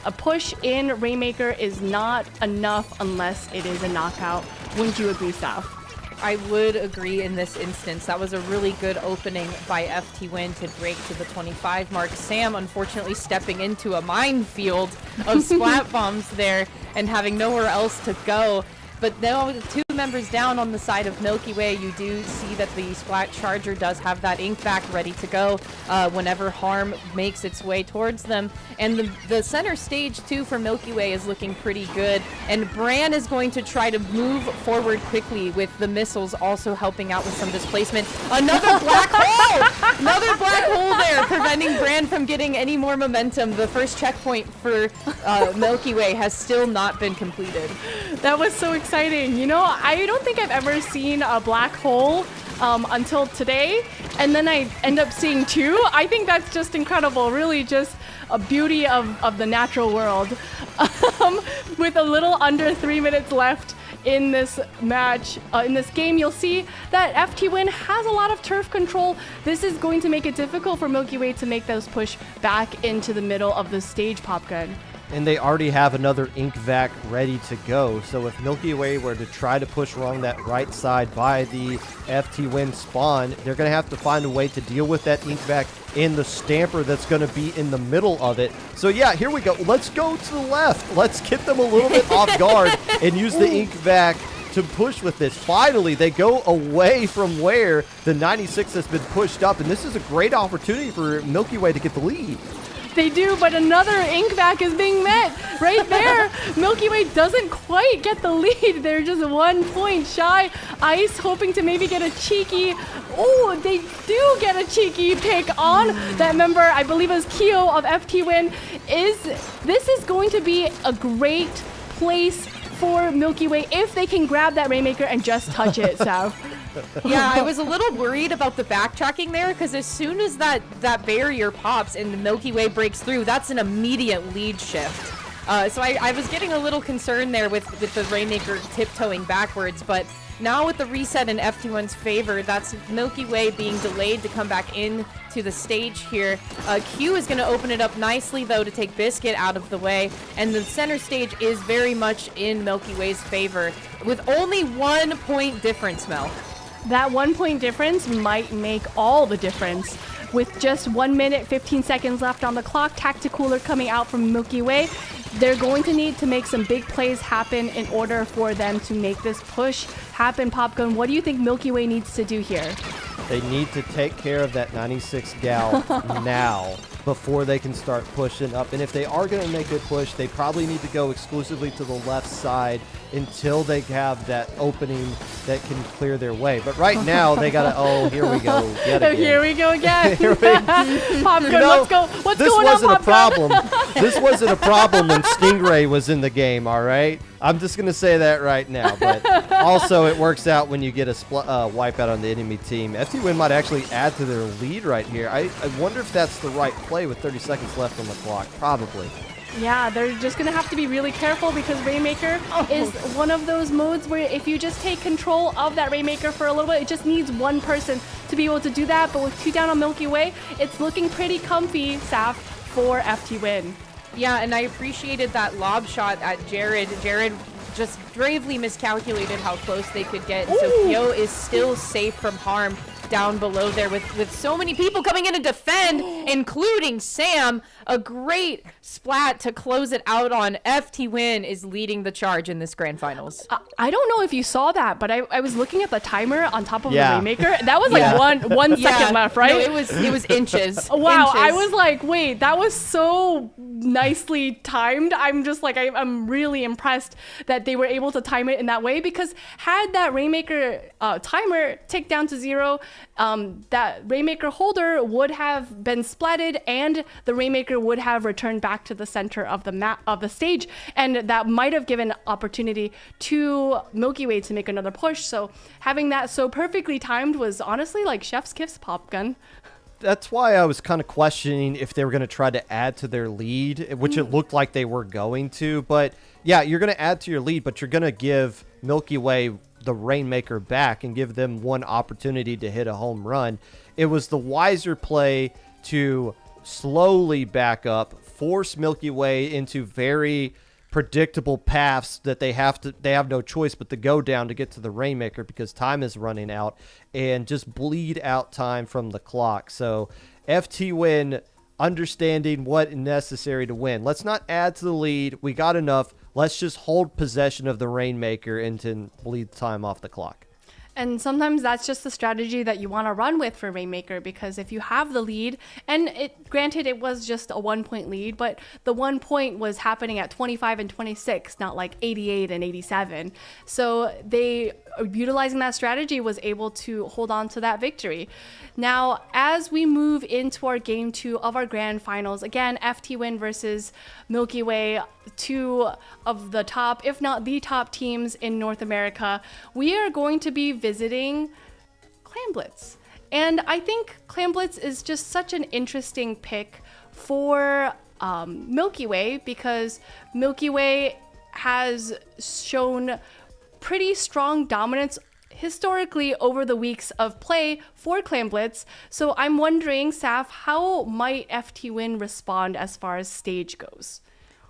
a push in Rainmaker is not enough unless it is a knockout. Wouldn't you agree, Saf? I would agree in this instance. That was a really good opening by FTWin to break to the 25 mark. Sam, unfortunately, stepping into a minefield of splat bombs there and having nowhere else to go. But now with 2 members down on the side of Milky Way, you do see that the Splat Charger does have that ink vac ready to go whenever harm makes its way towards them. And the center stage, too, for Milky Way is looking pretty good. And Bran is going to try to move forward quickly with the missiles also helping out with some displacement. Another black hole! Another black hole there, preventing Bran from getting any more momentum. The first checkpoint for Milky Way has still not been completed. That was so exciting. You know, I don't think I've ever seen a black hole until today, and then I end up seeing 2. I think that's just incredible. Really just a beauty of the natural world. With a little under 3 minutes left in this match, in this game, you'll see that FTWin has a lot of turf control. This is going to make it difficult for Milky Way to make those push back into the middle of the stage, Popgun. And they already have another ink vac ready to go. So if Milky Way were to try to push along that right side by the FTWin spawn, they're going to have to find a way to deal with that ink vac in the stamper that's going to be in the middle of it. So yeah, here we go. Let's go to the left. Let's get them a little bit off guard and use the ink vac to push with this. Finally, they go away from where the 96 has been pushed up, and this is a great opportunity for Milky Way to get the lead. They do, but another ink vac is being met right there. Milky Way doesn't quite get the lead. They're just 1 point shy. Ice hoping to maybe get a cheeky... Oh, they do get a cheeky pick on that member. I believe it was Kyo of FTWin. This is going to be a great place for Milky Way if they can grab that Rainmaker and just touch it, Sav. Yeah, I was a little worried about the backtracking there because as soon as that barrier pops and the Milky Way breaks through, that's an immediate lead shift. So I was getting a little concerned there with the Rainmaker tiptoeing backwards, but now with the reset in FT1's favor, that's Milky Way being delayed to come back in to the stage here. Q is going to open it up nicely, though, to take Biscuit out of the way, and the center stage is very much in Milky Way's favor, with only 1 point difference, Mel. That 1 point difference might make all the difference. With just 1 minute, 15 seconds left on the clock, Tacticooler coming out from Milky Way. they're going to need to make some big plays happen in order for them to make this push happen. Popgun, what do you think Milky Way needs to do here? They need to take care of that 96 gal now before they can start pushing up. And if they are going to make a push, they probably need to go exclusively to the left side until they have that opening that can clear their way. But right now, they got to, oh, here we go. Yet again. Here we go again. Popgun, You know, let's go. What's this going on, wasn't a Popgun? problem. This wasn't a problem when Stingray was in the game, all right? I'm just going to say that right now. But also, it works out when you get a wipeout on the enemy team. FTWin might actually add to their lead right here. I wonder if that's the right play with 30 seconds left on the clock. Probably. Yeah, they're just going to have to be really careful because Rainmaker is one of those modes where if you just take control of that Rainmaker for a little bit, it just needs one person to be able to do that. But with 2 down on Milky Way, it's looking pretty comfy, Saf, for FTWin. Yeah, and I appreciated that lob shot at Jared. Jared just bravely miscalculated how close they could get. So Kyo is still safe from harm down below there with so many people coming in to defend, including Sam. A great splat to close it out on. FTWin is leading the charge in this grand finals. I don't know if you saw that, but I was looking at the timer on top of the Yeah. Rainmaker. That was like one second left, right? No, it was inches. Wow, I Inches. was like, wait, that was so nicely timed. I'm just like, I'm really impressed that they were able to time it in that way, because had that Rainmaker timer ticked down to 0, that Rainmaker holder would have been splatted and the Rainmaker would have returned back to the center of the map of the stage, and that might have given opportunity to Milky Way to make another push. So having that so perfectly timed was honestly like chef's kiss, Popgun. That's why I was kind of questioning if they were going to try to add to their lead, which it looked like they were going to. But yeah, you're going to add to your lead, but you're going to give Milky Way the Rainmaker back and give them one opportunity to hit a home run. It was the wiser play to slowly back up, force Milky Way into very predictable paths that they have no choice but to go down to get to the Rainmaker because time is running out, and just bleed out time from the clock. So FTWin understanding what is necessary to win. Let's not add to the lead. We got enough. Let's just hold possession of the Rainmaker and to bleed time off the clock. And sometimes that's just the strategy that you want to run with for Rainmaker, because if you have the lead, and granted it was just a 1-point lead, but the 1 point was happening at 25 and 26, not like 88 and 87. So they, utilizing that strategy, was able to hold on to that victory. Now, as we move into our game 2 of our grand finals, again, FTWin versus Milky Way, 2 of the top, if not the top teams in North America, we are going to be visiting Clamblitz. And I think Clamblitz is just such an interesting pick for Milky Way, because Milky Way has shown pretty strong dominance historically over the weeks of play for Clamblitz. So I'm wondering, Saf, how might FTWin respond as far as stage goes?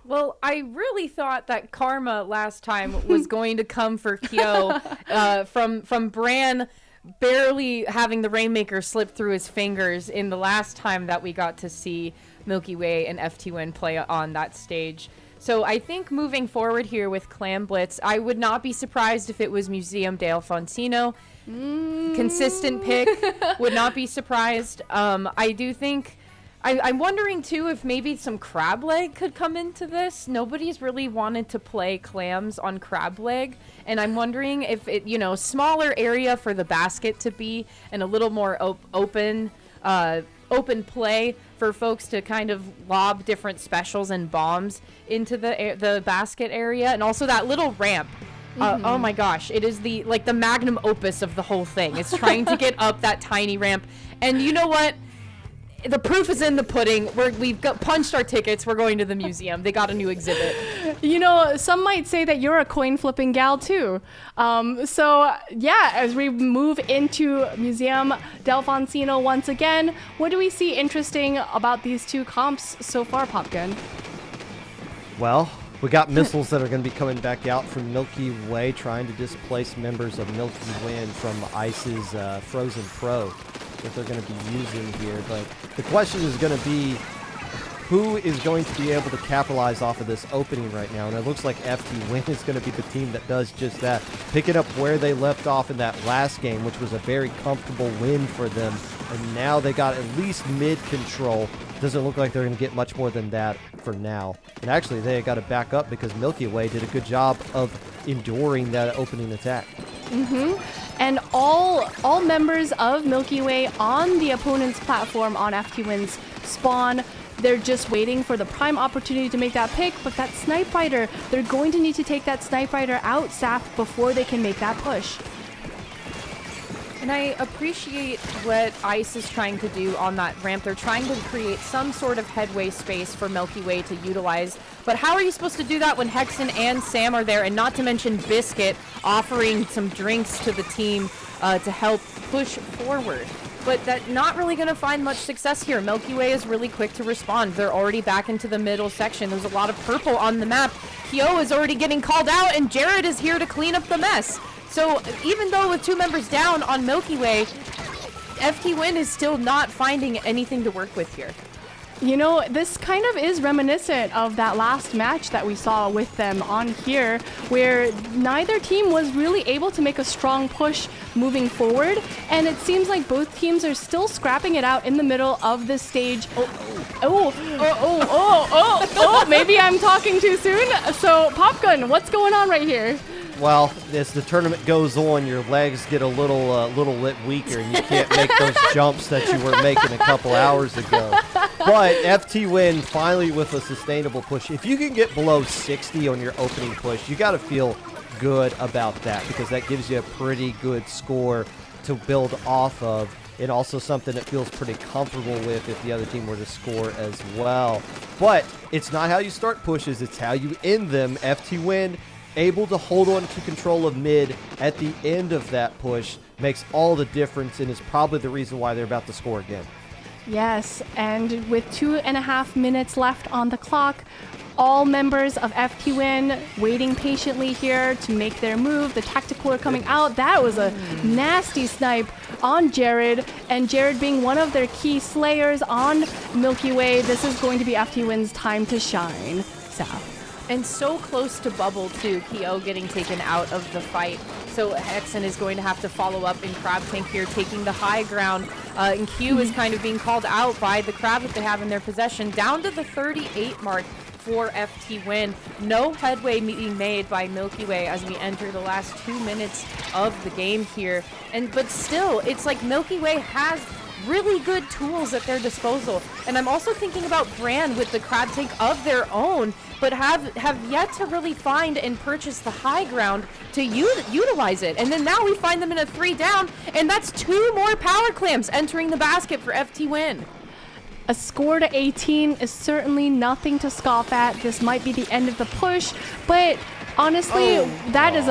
Well, I really thought that karma last time was going to come for Kyo from Bran barely having the Rainmaker slip through his fingers in the last time that we got to see Milky Way and FTWin play on that stage. So I think moving forward here with Clamblitz, I would not be surprised if it was Museum de Alfonsino. Consistent pick. Would not be surprised. I do think... I'm wondering, too, if maybe some crab leg could come into this. Nobody's really wanted to play clams on crab leg. And I'm wondering if it, smaller area for the basket to be and a little more open play for folks to kind of lob different specials and bombs into the basket area. And also that little ramp. Oh my gosh, it is the magnum opus of the whole thing. It's trying to get up that tiny ramp. And you know what? The proof is in the pudding. We've punched our tickets. We're going to the museum. They got a new exhibit. Some might say that you're a coin flipping gal too. So yeah, as we move into Museum Delfonsino once again, what do we see interesting about these 2 comps so far, Popgun? Well, we got missiles that are going to be coming back out from Milky Way, trying to displace members of Milky Win from Ice's Frozen Pro that they're going to be using here. But the question is going to be, who is going to be able to capitalize off of this opening right now? And it looks like FTWin is going to be the team that does just that, picking up where they left off in that last game, which was a very comfortable win for them. And now they got at least mid control. Doesn't look like they're going to get much more than that for now. And actually, they got to back up because Milky Way did a good job of enduring that opening attack. And all members of Milky Way on the opponent's platform on FTWin's spawn, they're just waiting for the prime opportunity to make that pick, but that Snipe Rider, they're going to need to take that Snipe Rider out, Saf, before they can make that push. And I appreciate what ICE is trying to do on that ramp. They're trying to create some sort of headway space for Milky Way to utilize. But how are you supposed to do that when Hexen and Sam are there, and not to mention Biscuit offering some drinks to the team to help push forward? But that's not really going to find much success here. Milky Way is really quick to respond. They're already back into the middle section. There's a lot of purple on the map. Kyo is already getting called out, and Jared is here to clean up the mess. So even though with 2 members down on Milky Way, FTWin is still not finding anything to work with here. You know, this kind of is reminiscent of that last match that we saw with them on here, where neither team was really able to make a strong push moving forward, and it seems like both teams are still scrapping it out in the middle of this stage. Maybe I'm talking too soon. So, Popgun, what's going on right here? Well, as the tournament goes on, your legs get a little bit weaker, and you can't make those jumps that you were making a couple hours ago. But FTWin finally with a sustainable push. If you can get below 60 on your opening push, you got to feel good about that, because that gives you a pretty good score to build off of, and also something that feels pretty comfortable with if the other team were to score as well. But it's not how you start pushes, it's how you end them. FTWin able to hold on to control of mid at the end of that push makes all the difference, and is probably the reason why they're about to score again. Yes, and with 2.5 minutes left on the clock, all members of FTWin waiting patiently here to make their move. The tactical are coming out. That was a nasty snipe on Jared, and Jared being one of their key slayers on Milky Way. This is going to be FTWin's time to shine. Saf. And so close to bubble too, Kyo getting taken out of the fight. So Hexen is going to have to follow up in Crab Tank here, taking the high ground. And Q is kind of being called out by the Crab that they have in their possession, down to the 38 mark for FTWin. No headway being made by Milky Way as we enter the last 2 minutes of the game here. But still, it's like Milky Way has really good tools at their disposal. And I'm also thinking about Brand with the Crab Tank of their own, but have yet to really find and purchase the high ground to utilize it. And then now we find them in a 3 down, and that's 2 more power clamps entering the basket for FTWin. A score to 18 is certainly nothing to scoff at. This might be the end of the push, but honestly, that was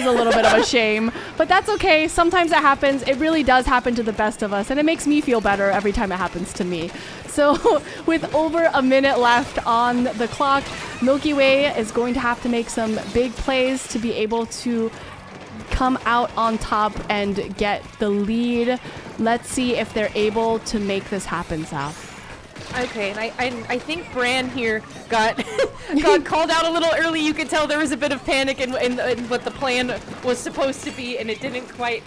a little bit of a shame. But that's okay. Sometimes it happens. It really does happen to the best of us, and it makes me feel better every time it happens to me. So with over a minute left on the clock, Milky Way is going to have to make some big plays to be able to come out on top and get the lead. Let's see if they're able to make this happen, Sal. Okay, and I think Bran here got called out a little early. You could tell there was a bit of panic in what the plan was supposed to be, and it didn't quite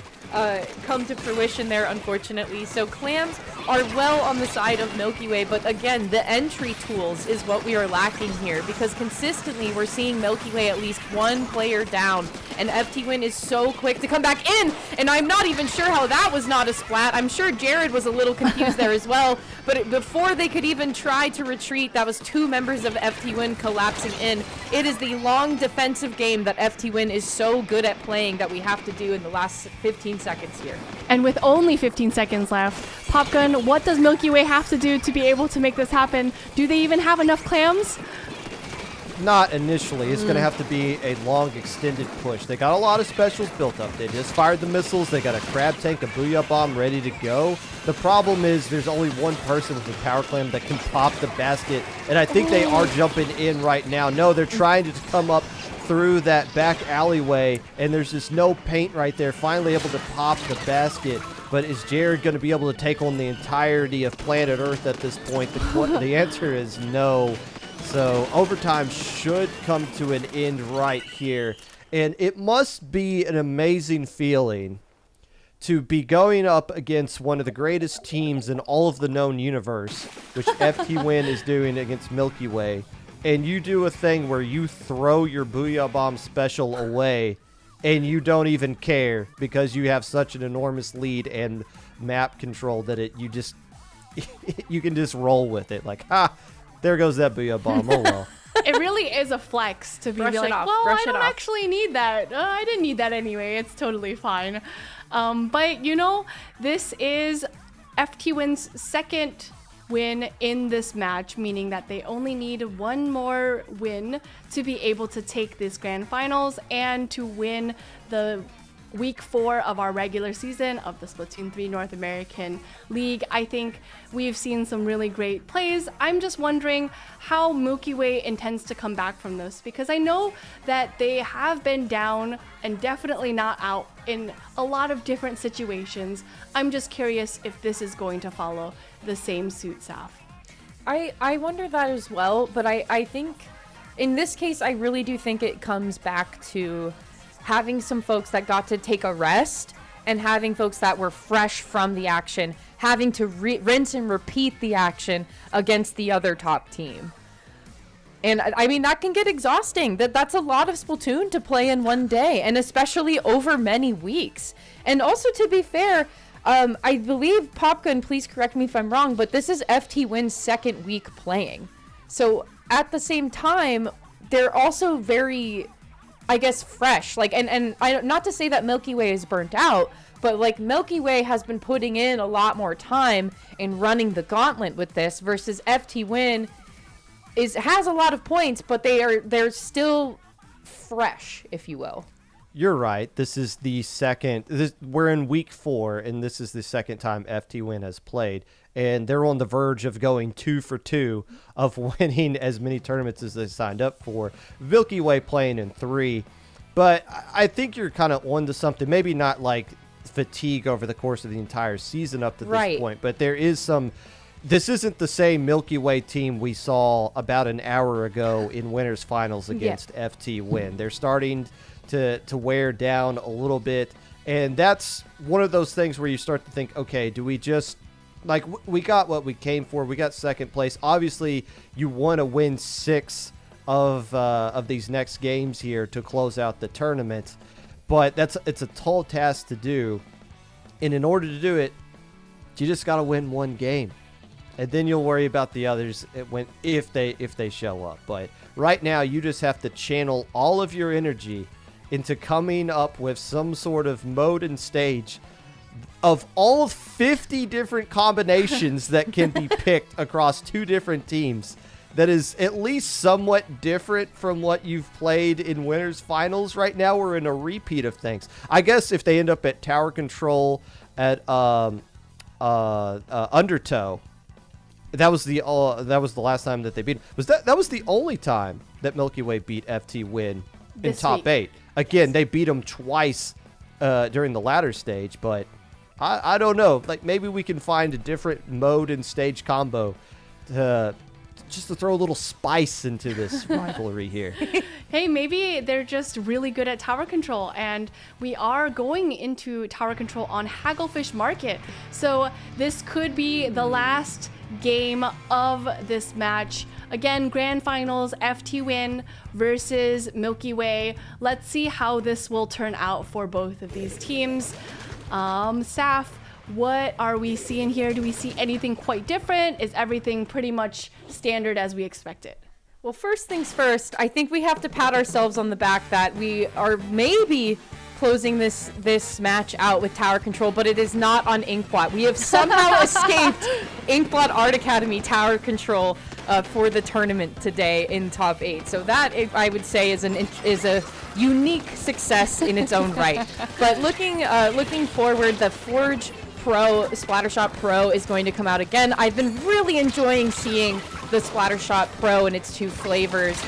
come to fruition there, unfortunately. So clams are well on the side of Milky Way, but again, the entry tools is what we are lacking here, because consistently we're seeing Milky Way at least 1 player down, and FTWin is so quick to come back in, and I'm not even sure how that was not a splat. I'm sure Jared was a little confused there as well, but before they could even try to retreat, that was 2 members of FTWin collapsing in. It is the long defensive game that FTWin is so good at playing that we have to do in the last 15 seconds here. And with only 15 seconds left, Popgun, what does Milky Way have to do to be able to make this happen? Do they even have enough clams? Not initially. It's going to have to be a long, extended push. They got a lot of specials built up. They just fired the missiles. They got a Crab Tank, a Booyah Bomb ready to go. The problem is there's only one person with a Power Clam that can pop the basket, and I think they are jumping in right now. No, they're trying to come up through that back alleyway, and there's just no paint right there, finally able to pop the basket. But is Jared going to be able to take on the entirety of planet Earth at this point? The answer is no. So overtime should come to an end right here. And it must be an amazing feeling to be going up against one of the greatest teams in all of the known universe, which FTWin is doing against Milky Way. And you do a thing where you throw your Booyah Bomb special away and you don't even care because you have such an enormous lead and map control that you can just roll with it. Like, there goes that Booyah Bomb. Oh, well. It really is a flex to be Brush it like, off, well, brush I it don't off. actually need that. I didn't need that anyway. It's totally fine. But, this is FTWin's second win in this match, meaning that they only need one more win to be able to take this grand finals and to win the week 4 of our regular season of the Splatoon 3 North American League. I think we've seen some really great plays. I'm just wondering how Milky Way intends to come back from this, because I know that they have been down and definitely not out in a lot of different situations. I'm just curious if this is going to follow the same suit, Saf. I wonder that as well, but I think in this case, I really do think it comes back to having some folks that got to take a rest and having folks that were fresh from the action, having to rinse and repeat the action against the other top team. And I mean, that can get exhausting. That's a lot of Splatoon to play in one day, and especially over many weeks. And also, to be fair, I believe Popgun, please correct me if I'm wrong, but this is FTWin's second week playing. So at the same time, they're also very, I guess, fresh. Like, and I, not to say that Milky Way is burnt out, but like Milky Way has been putting in a lot more time in running the gauntlet with this versus FTWin has a lot of points, but they're still fresh, if you will. You're right. This is the second. We're in week 4, and this is the second time FTWin has played, and they're on the verge of going 2 for 2 of winning as many tournaments as they signed up for. Milky Way playing in 3, but I think you're kind of onto something. Maybe not like fatigue over the course of the entire season up to this point, but there is some. This isn't the same Milky Way team we saw about an hour ago in winners finals against FTWin. They're starting to wear down a little bit, and that's one of those things where you start to think, okay, do we just, like, we got what we came for, we got second place. Obviously you want to win 6 of these next games here to close out the tournament, but it's a tall task to do, and in order to do it, you just got to win one game, and then you'll worry about the others if they show up. But right now you just have to channel all of your energy into coming up with some sort of mode and stage of all 50 different combinations that can be picked across 2 different teams that is at least somewhat different from what you've played in winners finals. Right now we're in a repeat of things. I guess if they end up at tower control at Undertow, that was the last time that they beat. That was the only time that Milky Way beat FTWin in top 8. Again, they beat them twice during the ladder stage, but I don't know. Like, maybe we can find a different mode and stage combo just to throw a little spice into this rivalry here. Hey, maybe they're just really good at tower control, and we are going into tower control on Hagglefish Market. So this could be the last game of this match. Again, grand finals, FTWin versus Milky Way. Let's see how this will turn out for both of these teams. Saf, what are we seeing here? Do we see anything quite different? Is everything pretty much standard as we expected? Well, first things first, I think we have to pat ourselves on the back that we are maybe closing this match out with tower control, but it is not on Inkblot. We have somehow escaped Inkblot Art Academy tower control for the tournament today in top 8. So that, I would say, is a unique success in its own right. But looking forward, the Forge Pro, Splattershot Pro is going to come out again. I've been really enjoying seeing the Splattershot Pro and its 2 flavors.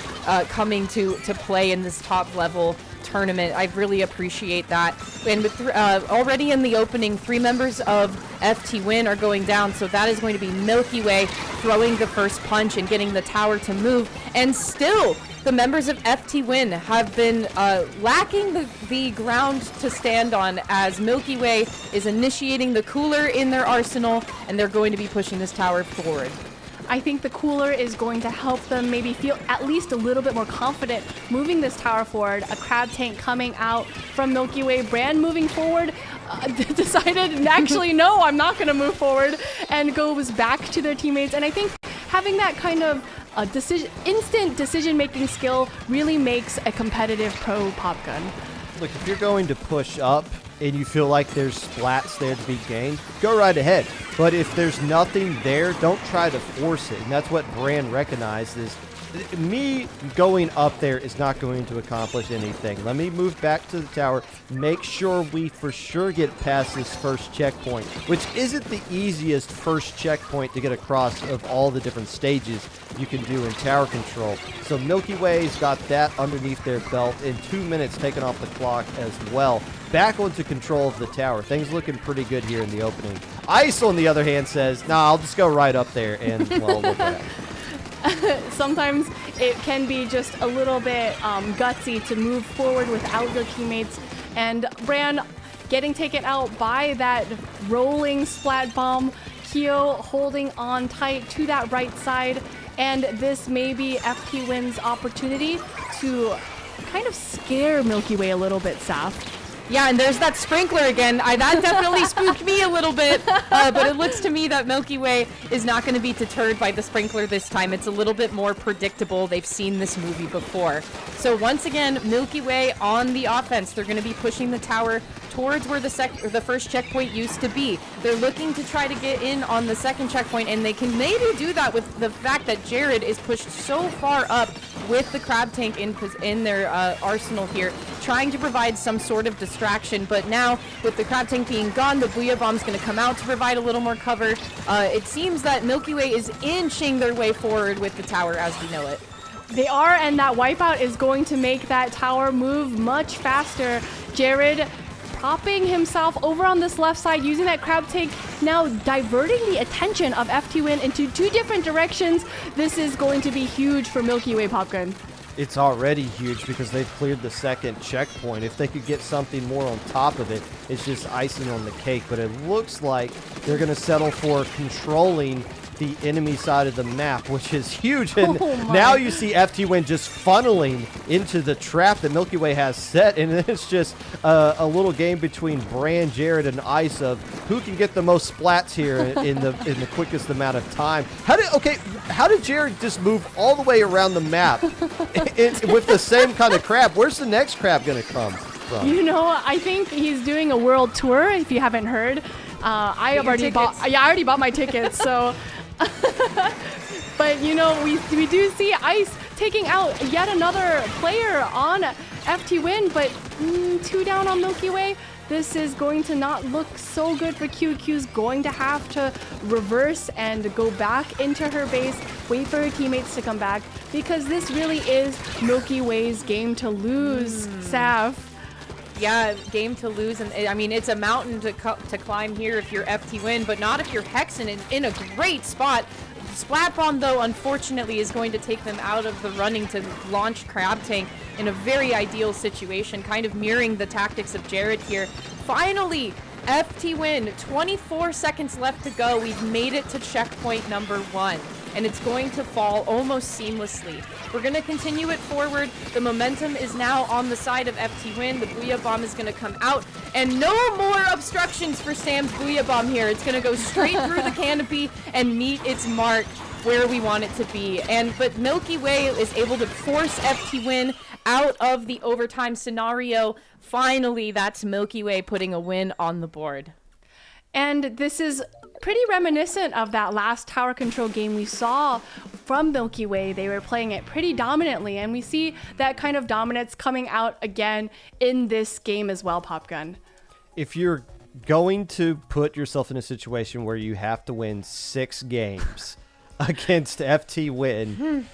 coming to play in this top level tournament. I really appreciate that. And with already in the opening, 3 members of FTWin are going down, so that is going to be Milky Way throwing the first punch and getting the tower to move. And still, the members of FTWin have been lacking the ground to stand on as Milky Way is initiating the cooler in their arsenal, and they're going to be pushing this tower forward. I think the cooler is going to help them maybe feel at least a little bit more confident moving this tower forward. A crab tank coming out from Milky Way. Brand moving forward, decided, actually, no, I'm not going to move forward, and goes back to their teammates. And I think having that kind of instant decision-making skill really makes a competitive pro pop gun. Look, if you're going to push up and you feel like there's splats there to be gained, go right ahead. But if there's nothing there, don't try to force it. And that's what Brand recognized is me going up there is not going to accomplish anything. Let me move back to the tower, make sure we for sure get past this first checkpoint, which isn't the easiest first checkpoint to get across of all the different stages you can do in tower control. So Milky Way's got that underneath their belt in 2 minutes, taking off the clock as well. Back onto control of the tower. Things looking pretty good here in the opening. Ice, on the other hand, says, nah, I'll just go right up there and, well, look at that. Sometimes it can be just a little bit gutsy to move forward without your teammates. And Bran getting taken out by that rolling splat bomb. Kyo holding on tight to that right side. And this may be FTWin's opportunity to kind of scare Milky Way a little bit, Saf. Yeah, and there's that sprinkler again. That definitely spooked me a little bit, but it looks to me that Milky Way is not going to be deterred by the sprinkler this time. It's a little bit more predictable. They've seen this movie before. So once again, Milky Way on the offense. They're going to be pushing the tower towards where the first checkpoint used to be. They're looking to try to get in on the second checkpoint, and they can maybe do that with the fact that Jared is pushed so far up with the crab tank in their arsenal here, trying to provide some sort of distraction. But now, with the crab tank being gone, the Booyah Bomb's going to come out to provide a little more cover. It seems that Milky Way is inching their way forward with the tower as we know it. They are, and that wipeout is going to make that tower move much faster. Jared propping himself over on this left side, using that crab tank, now diverting the attention of FTWin into 2 different directions. This is going to be huge for Milky Way Popgun. It's already huge because they've cleared the second checkpoint. If they could get something more on top of it, it's just icing on the cake. But it looks like they're going to settle for controlling the enemy side of the map, which is huge. And now you see FTWin just funneling into the trap that Milky Way has set, and it's just a little game between Bran, Jared, and Ice of who can get the most splats here in the quickest amount of time. How did Jared just move all the way around the map with the same kind of crab? Where's the next crab going to come from? You know, I think he's doing a world tour, if you haven't heard. I already bought my tickets, so... But, you know, we do see Ice taking out yet another player on FTWin, but 2 down on Milky Way. This is going to not look so good for Q. Q's going to have to reverse and go back into her base, wait for her teammates to come back, because this really is Milky Way's game to lose, Saf. Yeah, game to lose, and I mean, it's a mountain to climb here if you're FTWin, but not if you're Hexen in a great spot. Splat Bomb, though, unfortunately, is going to take them out of the running to launch Crab Tank in a very ideal situation, kind of mirroring the tactics of Jared here. Finally, FTWin, 24 seconds left to go. We've made it to checkpoint number 1, and it's going to fall almost seamlessly. We're going to continue it forward. The momentum is now on the side of FTWin. The Booyah Bomb is going to come out, and no more obstructions for Sam's Booyah Bomb here. It's going to go straight through the canopy and meet its mark where we want it to be. But Milky Way is able to force FTWin out of the overtime scenario. Finally, that's Milky Way putting a win on the board. And this is pretty reminiscent of that last tower control game we saw from Milky Way. They were playing it pretty dominantly, and we see that kind of dominance coming out again in this game as well, Popgun. If you're going to put yourself in a situation where you have to win 6 games against FTWin,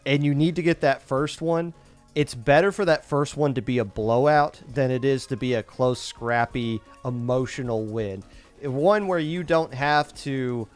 and you need to get that first one, it's better for that first one to be a blowout than it is to be a close, scrappy, emotional win. One where you don't have to,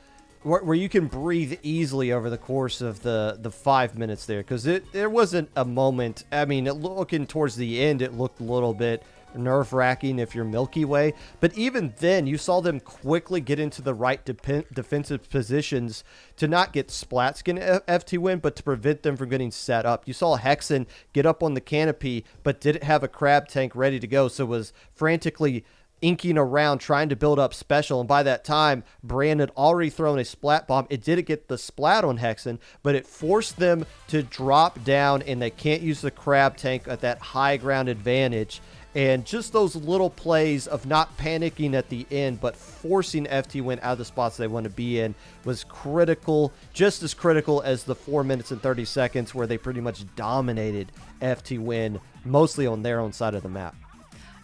where you can breathe easily over the course of the 5 minutes there, because there wasn't a moment. I mean, looking towards the end, it looked a little bit nerve-wracking if you're Milky Way, but even then you saw them quickly get into the right defensive positions to not get splat skin FTWin, but to prevent them from getting set up. You saw Hexen get up on the canopy but didn't have a crab tank ready to go, so was frantically inking around trying to build up special, and by that time Brand had already thrown a splat bomb. It didn't get the splat on Hexen, but it forced them to drop down, and they can't use the crab tank at that high ground advantage. And just those little plays of not panicking at the end, but forcing FTWin out of the spots they want to be in was critical, just as critical as the 4 minutes and 30 seconds where they pretty much dominated FTWin, mostly on their own side of the map.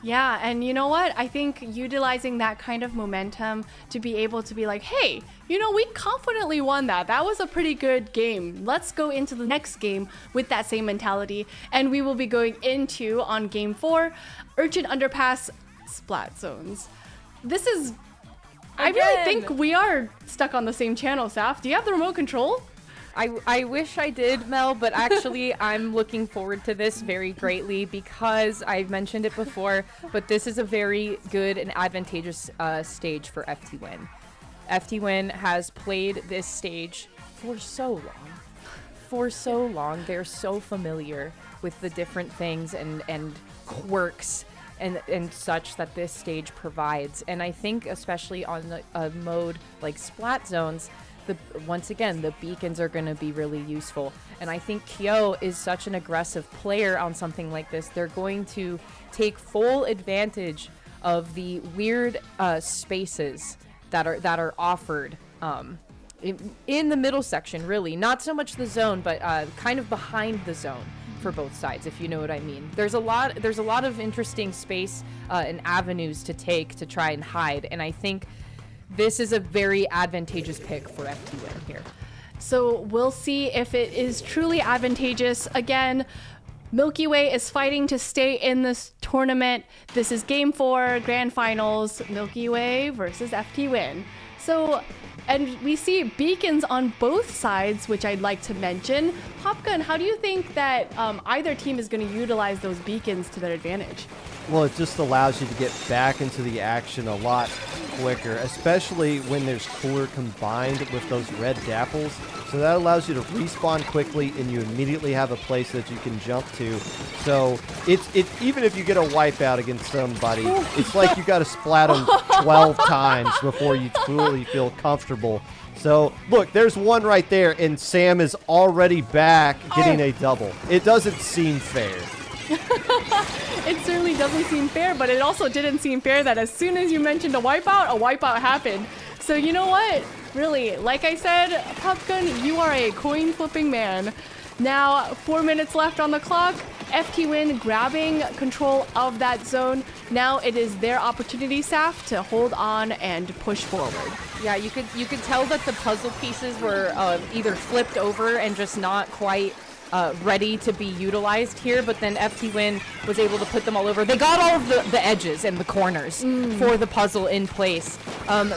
Yeah, and you know what? I think utilizing that kind of momentum to be able to be like, hey, you know, we confidently won that. That was a pretty good game. Let's go into the next game with that same mentality. And we will be going into, on game 4, Urchin Underpass Splat Zones. This is... I really think we are stuck on the same channel, Saf. Do you have the remote control? I wish I did, Mel, but actually I'm looking forward to this very greatly because I've mentioned it before, but this is a very good and advantageous stage for FTWin. FTWin has played this stage for so long. For so long. They're so familiar with the different things and quirks and such that this stage provides. And I think especially on a mode like Splat Zones, once again, the beacons are going to be really useful. And I think Kyo is such an aggressive player on something like this. They're going to take full advantage of the weird spaces that are offered in the middle section, really. Not so much the zone, but kind of behind the zone for both sides, if you know what I mean. There's a lot of interesting space and avenues to take to try and hide. And I think this is a very advantageous pick for FTWin here. So we'll see if it is truly advantageous. Again, Milky Way is fighting to stay in this tournament. This is game 4, grand finals, Milky Way versus FTWin. So, and we see beacons on both sides, which I'd like to mention. Popgun, how do you think that either team is going to utilize those beacons to their advantage? Well, it just allows you to get back into the action a lot quicker, especially when there's cooler combined with those red dapples. So that allows you to respawn quickly, and you immediately have a place that you can jump to. So it's even if you get a wipeout against somebody, it's like you got to splat them 12 times before you truly feel comfortable. So look, there's one right there, and Sam is already back getting a double. It doesn't seem fair. It certainly doesn't seem fair, but it also didn't seem fair that as soon as you mentioned a wipeout happened. So you know what? Really, like I said, Popgun, you are a coin flipping man. Now, 4 minutes left on the clock. FTWin grabbing control of that zone. Now it is their opportunity, Saf, to hold on and push forward. Yeah, you could tell that the puzzle pieces were either flipped over and just not quite ready to be utilized here, but then FTWin was able to put them all over. They got all of the edges and the corners for the puzzle in place.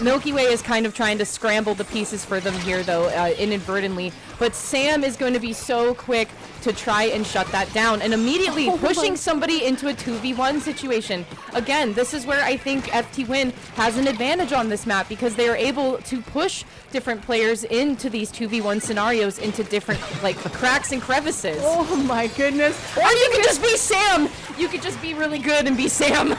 Milky Way is kind of trying to scramble the pieces for them here, though, inadvertently. But Sam is going to be so quick to try and shut that down and immediately pushing somebody into a 2v1 situation. Again, this is where I think FTWin has an advantage on this map because they are able to push different players into these 2v1 scenarios into different like cracks and crevices. Oh my goodness. Or you could just be Sam. You could just be really good and be Sam.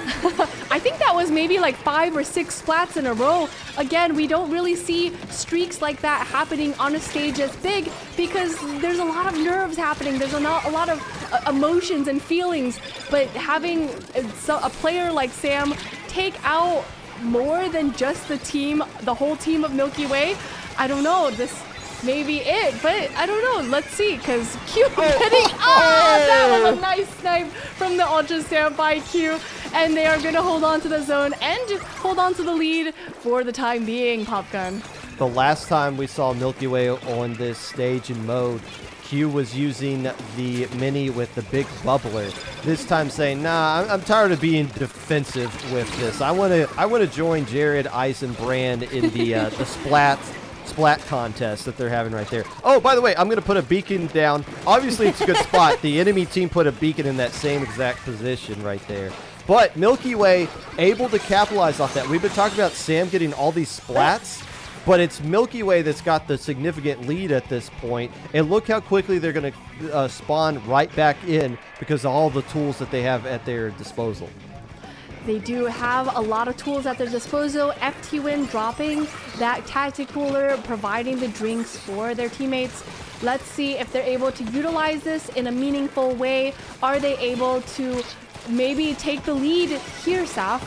I think that was maybe like 5 or 6 splats in a row. Again, we don't really see streaks like that happening on a stage as big because there's a lot of nerves happening. There's a lot of emotions and feelings. But having a player like Sam take out more than just the whole team of Milky Way, I don't know. This may be it, but I don't know. Let's see, because Q getting... that was a nice snipe from the Ultra Standby Q. And they are going to hold on to the zone and hold on to the lead for the time being, Popgun. The last time we saw Milky Way on this stage and mode, Q was using the mini with the big bubbler. This time saying, nah, I'm tired of being defensive with this. I want to join Jared, Ice, and Brand in the splat contest that they're having right there. Oh, by the way, I'm going to put a beacon down. Obviously, it's a good spot. The enemy team put a beacon in that same exact position right there. But Milky Way able to capitalize off that. We've been talking about Sam getting all these splats, but it's Milky Way that's got the significant lead at this point. And look how quickly they're going to spawn right back in because of all the tools that they have at their disposal. They do have a lot of tools at their disposal. FTWin dropping that tactic cooler, providing the drinks for their teammates. Let's see if they're able to utilize this in a meaningful way. Are they able to maybe take the lead here, Saf?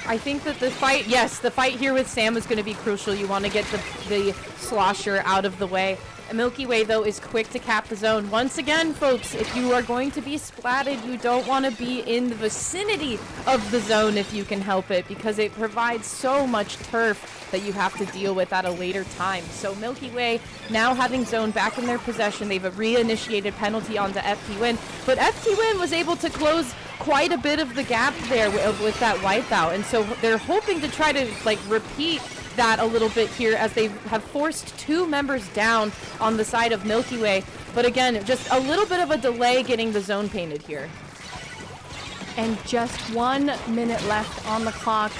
I think that the fight here with Sam is going to be crucial. You want to get the slosher out of the way. Milky Way, though, is quick to cap the zone. Once again, folks, if you are going to be splatted, you don't want to be in the vicinity of the zone if you can help it, because it provides so much turf that you have to deal with at a later time. So Milky Way now having zone back in their possession. They've reinitiated penalty onto FTWin, but FTWin was able to close quite a bit of the gap there with that wipeout, and so they're hoping to try to repeat that a little bit here as they have forced 2 members down on the side of Milky Way. But again, just a little bit of a delay getting the zone painted here. And just 1 minute left on the clock.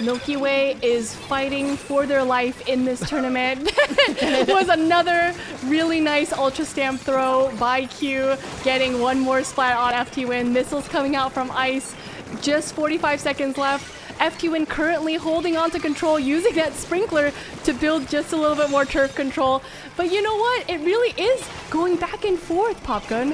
Milky Way is fighting for their life in this tournament. It was another really nice Ultra Stamp throw by Q, getting 1 more splat on FTWin. Missiles coming out from Ice. Just 45 seconds left. FTWin currently holding on to control, using that sprinkler to build just a little bit more turf control. But you know what? It really is going back and forth, Popgun.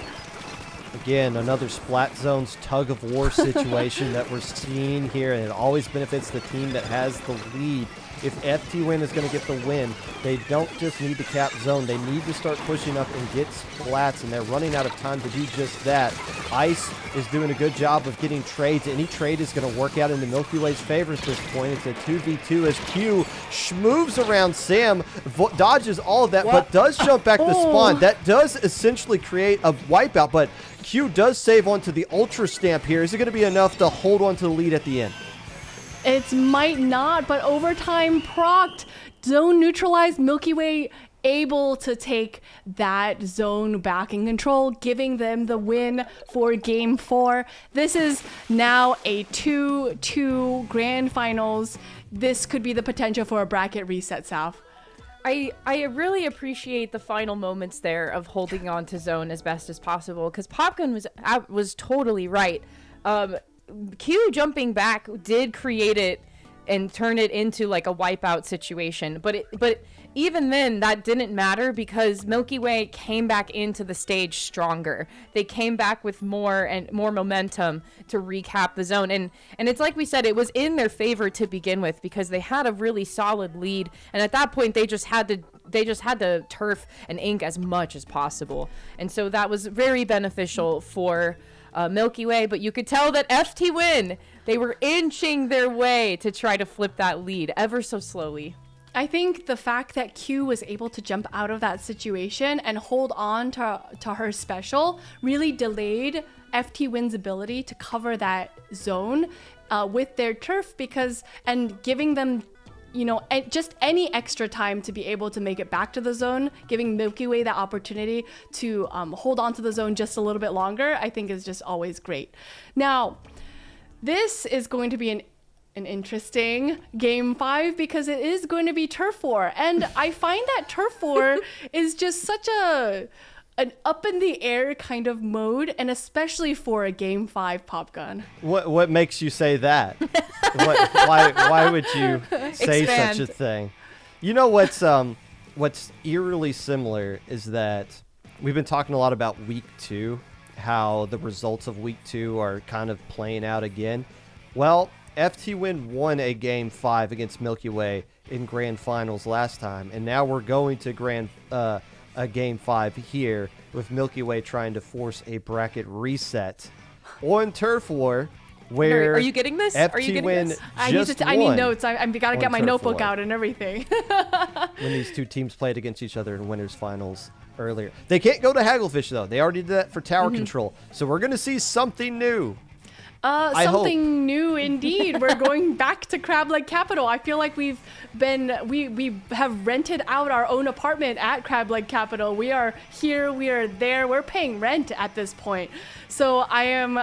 Again, another Splat Zone's tug of war situation that we're seeing here, and it always benefits the team that has the lead. If FTWin is going to get the win, they don't just need to cap zone. They need to start pushing up and get splats, and they're running out of time to do just that. Ice is doing a good job of getting trades. Any trade is going to work out into Milky Way's favor at this point. It's a 2v2 as Q moves around Sam, dodges all of that, but does jump back to spawn. That does essentially create a wipeout, but Q does save onto the Ultra Stamp here. Is it going to be enough to hold on to the lead at the end? It might not, but overtime procced. Zone neutralized. Milky Way able to take that zone back in control, giving them the win for Game 4. This is now a 2-2 grand finals. This could be the potential for a bracket reset, South. I really appreciate the final moments there of holding on to zone as best as possible, because Popgun was totally right. Q jumping back did create it and turn it into like a wipeout situation, but even then that didn't matter because Milky Way came back into the stage stronger. They came back with more momentum to recap the zone, and it's like we said, it was in their favor to begin with because they had a really solid lead, and at that point they just had to turf and ink as much as possible, and so that was very beneficial for Milky Way. But you could tell that FTWin, they were inching their way to try to flip that lead ever so slowly. I think the fact that Q was able to jump out of that situation and hold on to her special really delayed FTWin's ability to cover that zone with their turf, and giving them, just any extra time to be able to make it back to the zone, giving Milky Way that opportunity to hold on to the zone just a little bit longer, I think is just always great. Now, this is going to be an interesting Game 5 because it is going to be Turf War. And I find that Turf War is just such an up in the air kind of mode, and especially for a Game 5 Popgun. What makes you say that? Why would you say Expand. such a thing? You know what's eerily similar is that we've been talking a lot about Week 2, how the results of Week 2 are kind of playing out again. Well, FTWin won a Game 5 against Milky Way in Grand Finals last time, and now we're going to a Game 5 here with Milky Way trying to force a bracket reset. On Turf War, where Are you getting this? Are you getting FTWin this? I need won notes. I gotta on get my Turf notebook War out and everything. when these two teams played against each other in winners finals earlier. They can't go to Hagglefish though. They already did that for tower control. So we're gonna see something new. Something new indeed. We're going back to Crab Leg Capital. I feel like we have rented out our own apartment at Crab Leg Capital. We are here, we are there, we're paying rent at this point. So I am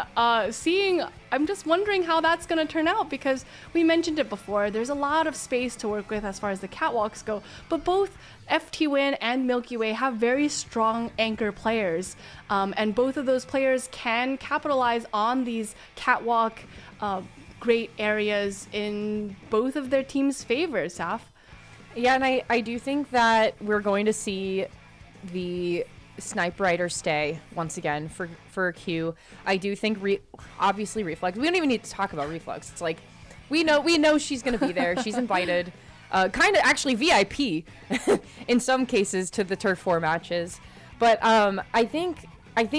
I'm just wondering how that's going to turn out, because we mentioned it before. There's a lot of space to work with as far as the catwalks go, but both FTWin and Milky Way have very strong anchor players, and both of those players can capitalize on these catwalk great areas in both of their teams' favor, Saf. Yeah, and I do think that we're going to see the Snipe Rider stay once again for Q. I do think obviously Reflex. We don't even need to talk about Reflex. It's like we know she's going to be there. She's invited, kind of actually VIP in some cases to the Turf 4 matches. But I think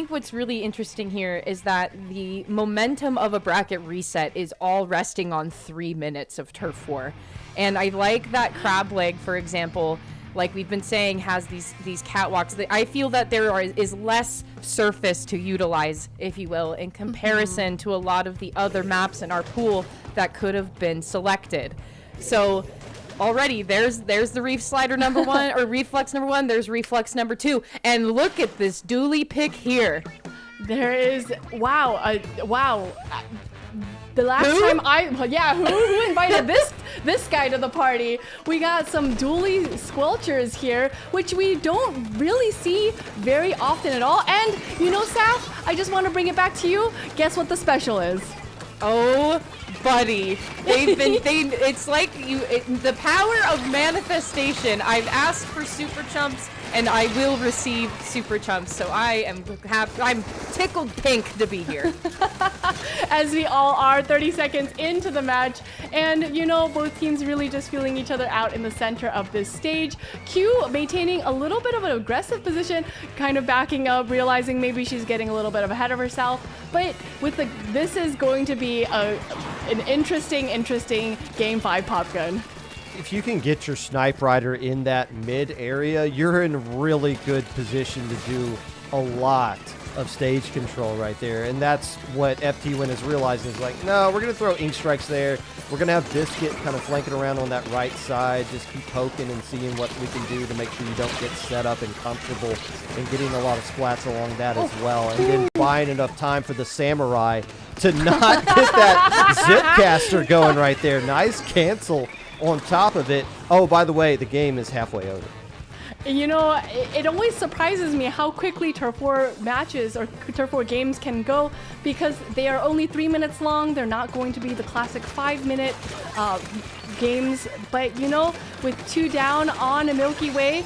what's really interesting here is that the momentum of a bracket reset is all resting on 3 minutes of Turf War. And I like that Crab Leg, for example, like we've been saying, has these catwalks. I feel that there is less surface to utilize, if you will, in comparison to a lot of the other maps in our pool that could have been selected. So already there's the Reef Slider number 1 or Reflex number 1. There's Reflex number 2, and look at this dually pick here. There is wow. The last time who invited this guy to the party? We got some dually squelchers here, which we don't really see very often at all. And you know, Saf, I just want to bring it back to you. Guess what the special is? Oh, buddy, it's like the power of manifestation. I've asked for Super Chumps, and I will receive Super Chumps, so I'm tickled pink to be here. As we all are 30 seconds into the match, and you know, both teams really just feeling each other out in the center of this stage. Q maintaining a little bit of an aggressive position, kind of backing up, realizing maybe she's getting a little bit ahead of herself, but this is going to be an interesting game 5 Pop Gun. If you can get your Snipe Rider in that mid area, you're in really good position to do a lot of stage control right there. And that's what FTWin is realizing is like, no, we're going to throw Ink Strikes there. We're going to have Biscuit kind of flanking around on that right side, just keep poking and seeing what we can do to make sure you don't get set up and comfortable, and getting a lot of splats along that as well. And then buying enough time for the Samurai to not get that Zipcaster going right there. Nice cancel on top of it. Oh, by the way, the game is halfway over. You know, it always surprises me how quickly Turf War matches or Turf War games can go, because they are only 3 minutes long. They're not going to be the classic 5-minute games. But, you know, with 2 down on a Milky Way,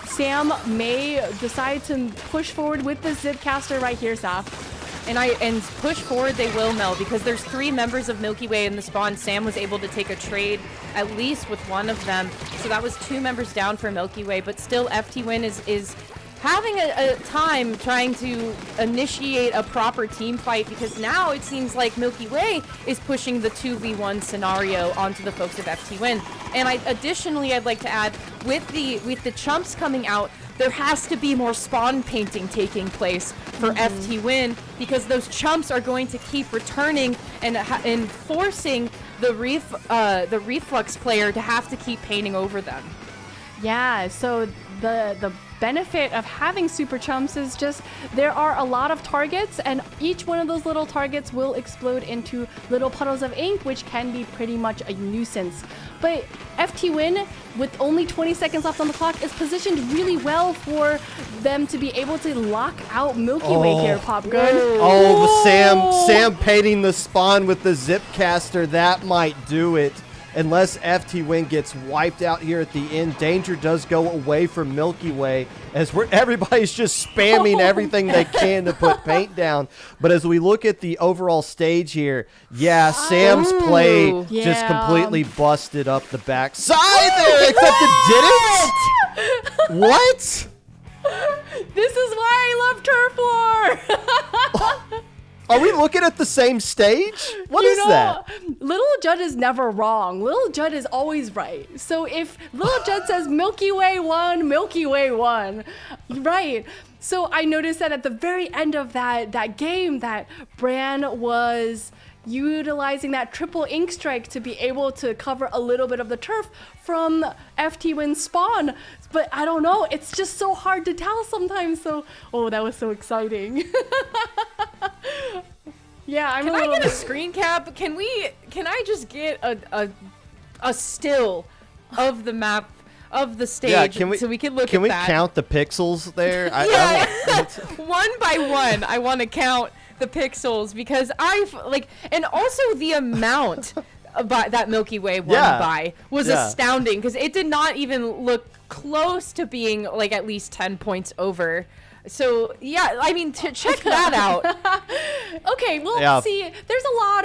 Sam may decide to push forward with the Zipcaster right here, Saf. And push forward they will, Mel, because there's 3 members of Milky Way in the spawn. Sam was able to take a trade at least with one of them, so that was 2 members down for Milky Way. But still, FTWin is having a time trying to initiate a proper team fight, because now it seems like Milky Way is pushing the 2v1 scenario onto the folks of FTWin. And additionally, I'd like to add, with the chumps coming out, there has to be more spawn painting taking place for FTWin, because those chumps are going to keep returning and forcing the Reflux player to have to keep painting over them. Yeah, so the benefit of having Super Chumps is just there are a lot of targets, and each one of those little targets will explode into little puddles of ink, which can be pretty much a nuisance. But FTWin, with only 20 seconds left on the clock, is positioned really well for them to be able to lock out Milky Way here, Pop Gun. Oh, Sam painting the spawn with the Zipcaster, that might do it. Unless FTWin gets wiped out here at the end, danger does go away from Milky Way, as everybody's just spamming everything they can to put paint down. But as we look at the overall stage here, yeah, Sam's play just completely busted up the backside there, except it didn't. What? This is why I love Turf War. Are we looking at the same stage? What is that? Little Judd is never wrong. Little Judd is always right. So if Little Judd says Milky Way won, Milky Way won. Right. So I noticed that at the very end of that game, that Bran was utilizing that triple ink strike to be able to cover a little bit of the turf from FTWin spawn. But I don't know, it's just so hard to tell sometimes. So, that was so exciting. Yeah, Can I get a screen cap? Can I just get a still of the map of the stage so we can look at that? Can we count the pixels there? One by one, I want to count the pixels because and also the amount that Milky Way won by was astounding because it did not even look close to being like at least 10 points over. So yeah, I mean, check that out. Okay, well, see, there's a lot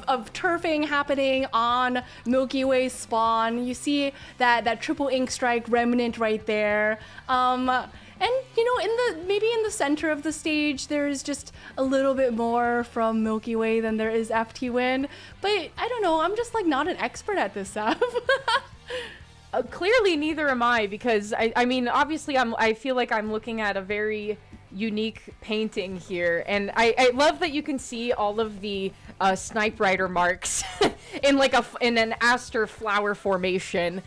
of turfing happening on Milky Way spawn. You see that triple ink strike remnant right there. And maybe in the center of the stage, there's just a little bit more from Milky Way than there is FTWin. But I don't know, I'm just like not an expert at this stuff. Clearly, neither am I, because I mean, obviously, I feel like I'm looking at a very unique painting here, and I love that you can see all of the snipe rider marks in an aster flower formation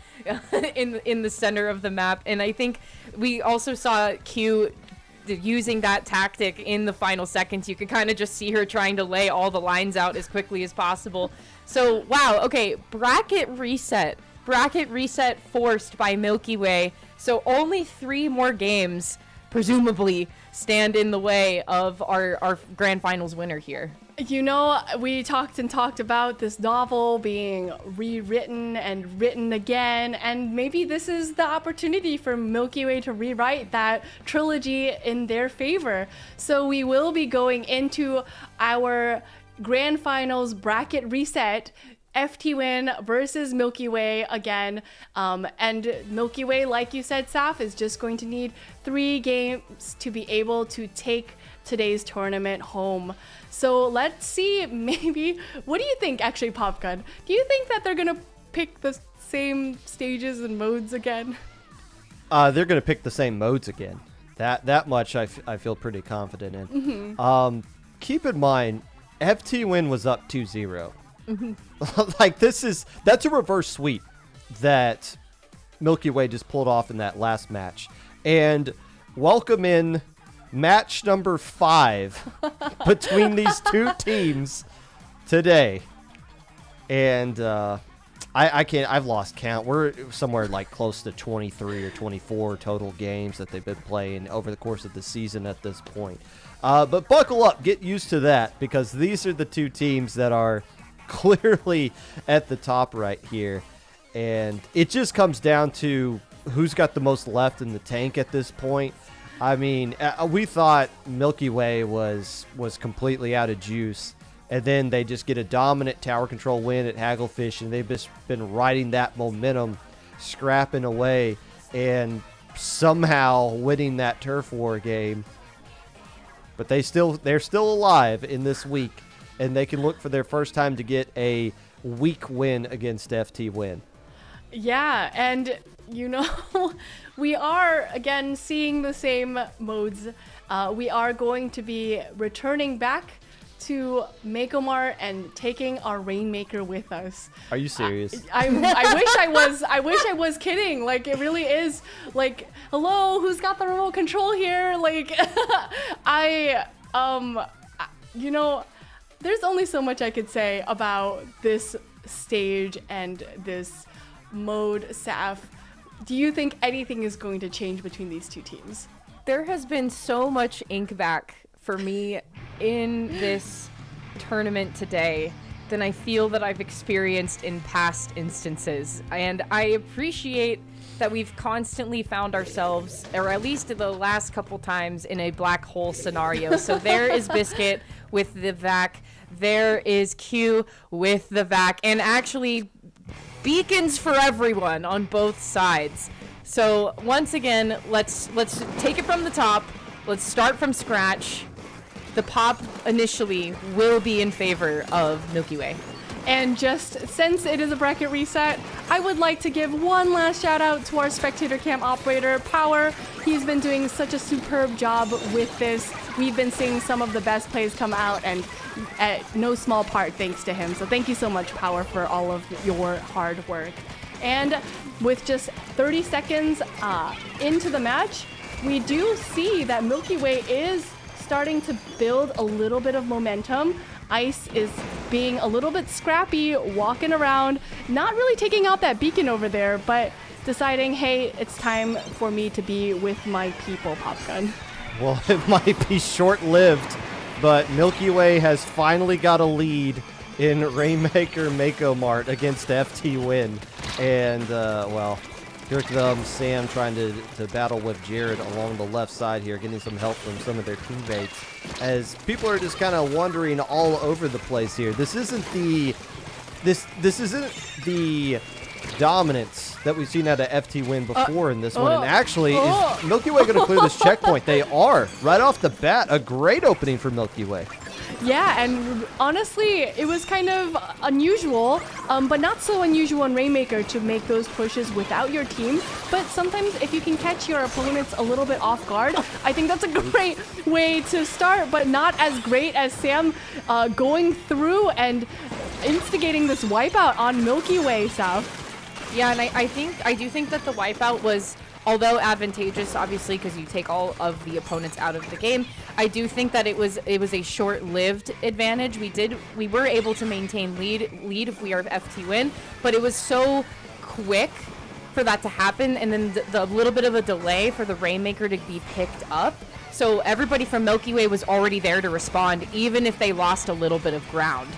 in the center of the map, and I think we also saw Q using that tactic in the final seconds. You could kind of just see her trying to lay all the lines out as quickly as possible. So wow, okay, bracket reset forced by Milky Way. So only 3 more games, presumably, stand in the way of our grand finals winner here. We talked about this novel being rewritten and written again, and maybe this is the opportunity for Milky Way to rewrite that trilogy in their favor. So we will be going into our grand finals bracket reset, FTWin versus Milky Way again. And Milky Way, like you said, Saf, is just going to need 3 games to be able to take today's tournament home. So let's see, maybe, what do you think, actually, Popgun? Do you think that they're going to pick the same stages and modes again? They're going to pick the same modes again. That much I feel pretty confident in. Mm-hmm. Keep in mind, FTWin was up 2-0. Mm-hmm. That's a reverse sweep that Milky Way just pulled off in that last match. And welcome in match number 5 between these 2 teams today. And I've lost count. We're somewhere like close to 23 or 24 total games that they've been playing over the course of the season at this point. But buckle up, get used to that, because these are the 2 teams that are clearly at the top right here, and it just comes down to who's got the most left in the tank at this point. I mean, we thought Milky Way was completely out of juice, and then they just get a dominant tower control win at Hagglefish, and they've just been riding that momentum, scrapping away, and somehow winning that turf war game. But they're still alive in this week, and they can look for their first time to get a week win against FTWin. Yeah, and we are again seeing the same modes. We are going to be returning back to Makomar and taking our Rainmaker with us. Are you serious? I wish I was kidding. Like, it really is like, hello, who's got the remote control here? Like, there's only so much I could say about this stage and this mode, Saf. Do you think anything is going to change between these 2 teams? There has been so much ink back for me in this tournament today than I feel that I've experienced in past instances. And I appreciate that we've constantly found ourselves, or at least the last couple times, in a black hole scenario. So there is Biscuit with the VAC. There is Q with the VAC. And actually, beacons for everyone on both sides. So once again, let's take it from the top. Let's start from scratch. the pop initially will be in favor of Milky Way. And just since it is a bracket reset, I would like to give one last shout out to our spectator cam operator, Power. He's been doing such a superb job with this. We've been seeing some of the best plays come out, and at no small part thanks to him. So thank you so much, Power, for all of your hard work. And with just 30 seconds into the match, we do see that Milky Way is starting to build a little bit of momentum. Ice is being a little bit scrappy, walking around, not really taking out that beacon over there, but deciding, hey, it's time for me to be with my people, Popgun. Well, it might be short-lived, but Milky Way has finally got a lead in Rainmaker Mako Mart against FTWin. And, well, here comes Sam trying to battle with Jared along the left side here, getting some help from some of their teammates. As people are just kind of wandering all over the place here. This isn't the dominance that we've seen out of FTWin before in this one. And actually, is Milky Way going to clear this checkpoint? They are. Right off the bat, a great opening for Milky Way. Yeah, and honestly, it was kind of unusual, but not so unusual in Rainmaker to make those pushes without your team. But sometimes if you can catch your opponents a little bit off guard, I think that's a great way to start, but not as great as Sam going through and instigating this wipeout on Milky Way, South. Yeah, and I do think that the wipeout was, although advantageous, obviously, because you take all of the opponents out of the game, I do think that it was a short-lived advantage. We were able to maintain lead if we are FTWin, but it was so quick for that to happen, and then the little bit of a delay for the Rainmaker to be picked up. So everybody from Milky Way was already there to respond, even if they lost a little bit of ground.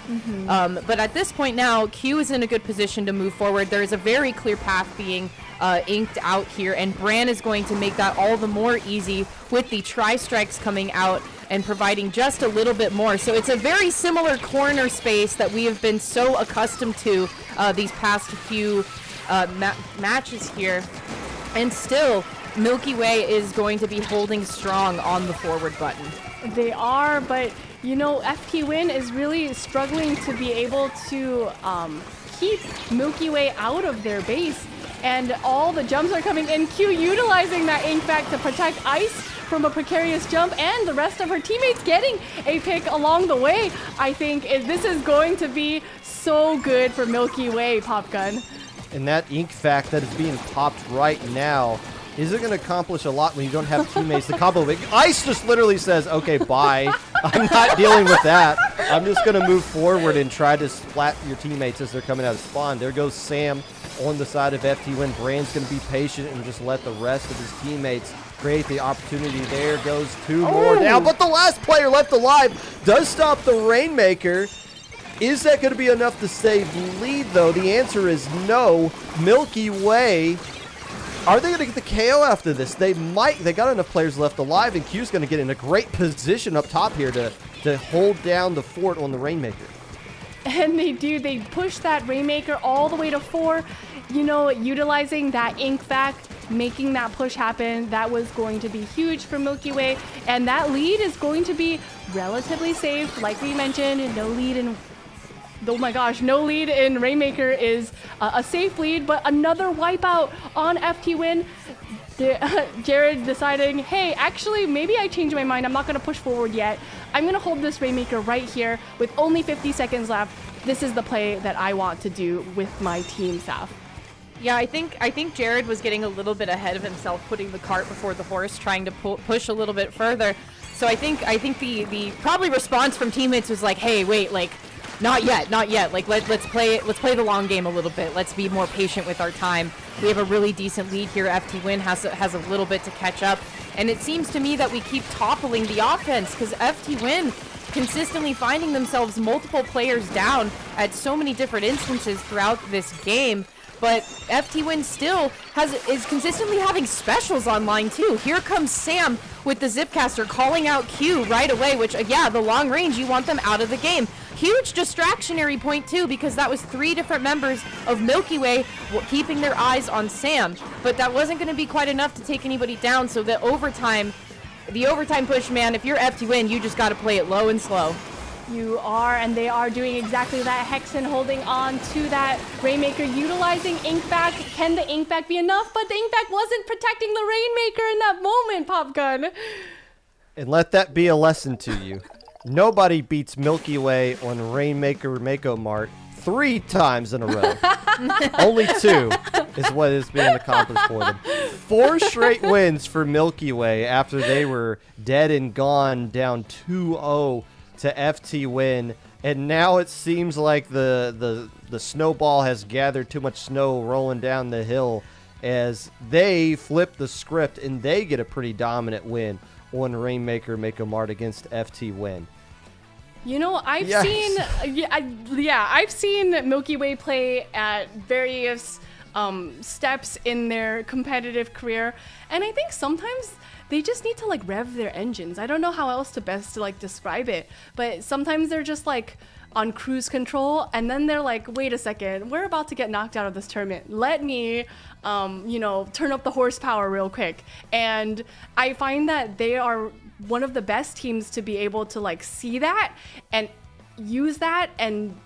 But at this point now, Q is in a good position to move forward. There is a very clear path being inked out here, and Bran is going to make that all the more easy with the tri-strikes coming out and providing just a little bit more. So it's a very similar corner space that we have been so accustomed to these past few matches here. And still, Milky Way is going to be holding strong on the forward button. They are, but you know, FTWin is really struggling to be able to keep Milky Way out of their base, and all the jumps are coming in. Q utilizing that ink back to protect Ice from a precarious jump, and the rest of her teammates getting a pick along the way. I think this is going to be so good for Milky Way, Popgun. And that ink fact that is being popped right now, is it going to accomplish a lot when you don't have teammates? The combo, Ice just literally says, okay, bye. I'm not dealing with that. I'm just going to move forward and try to splat your teammates as they're coming out of spawn. There goes Sam on the side of FTWin. Brand's going to be patient and just let the rest of his teammates create the opportunity. There goes two more down, but the last player left alive does stop the Rainmaker. Is that going to be enough to save lead, though? The answer is no. Milky Way, are they going to get the KO after this? They might. They got enough players left alive, and Q's going to get in a great position up top here to hold down the fort on the Rainmaker. And they do. They push that Rainmaker all the way to 4. You know, utilizing that ink back, making that push happen. That was going to be huge for Milky Way. And that lead is going to be relatively safe. Like we mentioned, no lead in... Oh my gosh, no lead in Rainmaker is a safe lead, but another wipeout on FTWin. Jared deciding, hey, actually, maybe I changed my mind. I'm not going to push forward yet. I'm going to hold this Rainmaker right here with only 50 seconds left. This is the play that I want to do with my team, Saf. Yeah, I think Jared was getting a little bit ahead of himself, putting the cart before the horse, trying to push a little bit further. So I think the probably response from teammates was like, hey, wait, like, not yet. Like, let's play the long game a little bit. Let's be more patient with our time. We have a really decent lead here. FTWin has a little bit to catch up, and it seems to me that we keep toppling the offense because FTWin consistently finding themselves multiple players down at so many different instances throughout this game. But FTWin still is consistently having specials online too. Here comes Sam with the Zipcaster calling out Q right away, which, yeah, the long range, you want them out of the game. Huge distractionary point too, because that was 3 different members of Milky Way keeping their eyes on Sam. But that wasn't going to be quite enough to take anybody down, so the overtime the overtime push, man, if you're FTWin, you just got to play it low and slow. You are, and they are doing exactly that. Hexen holding on to that Rainmaker, utilizing Inkback. Can the Inkback be enough? But the Inkback wasn't protecting the Rainmaker in that moment, Popgun. And let that be a lesson to you. Nobody beats Milky Way on Rainmaker Mako Mart 3 times in a row. Only 2 is what is being accomplished for them. 4 straight wins for Milky Way after they were dead and gone, down 2-0 to FTWin. And now it seems like the snowball has gathered too much snow rolling down the hill as they flip the script and they get a pretty dominant win on Rainmaker Mako Mart against FTWin. You know, I've seen Milky Way play at various steps in their competitive career, and I think sometimes they just need to like rev their engines. I don't know how else to best to like describe it, but sometimes they're just like on cruise control, and then they're like, wait a second, we're about to get knocked out of this tournament. Let me, turn up the horsepower real quick. And I find that they are one of the best teams to be able to like see that and use that and,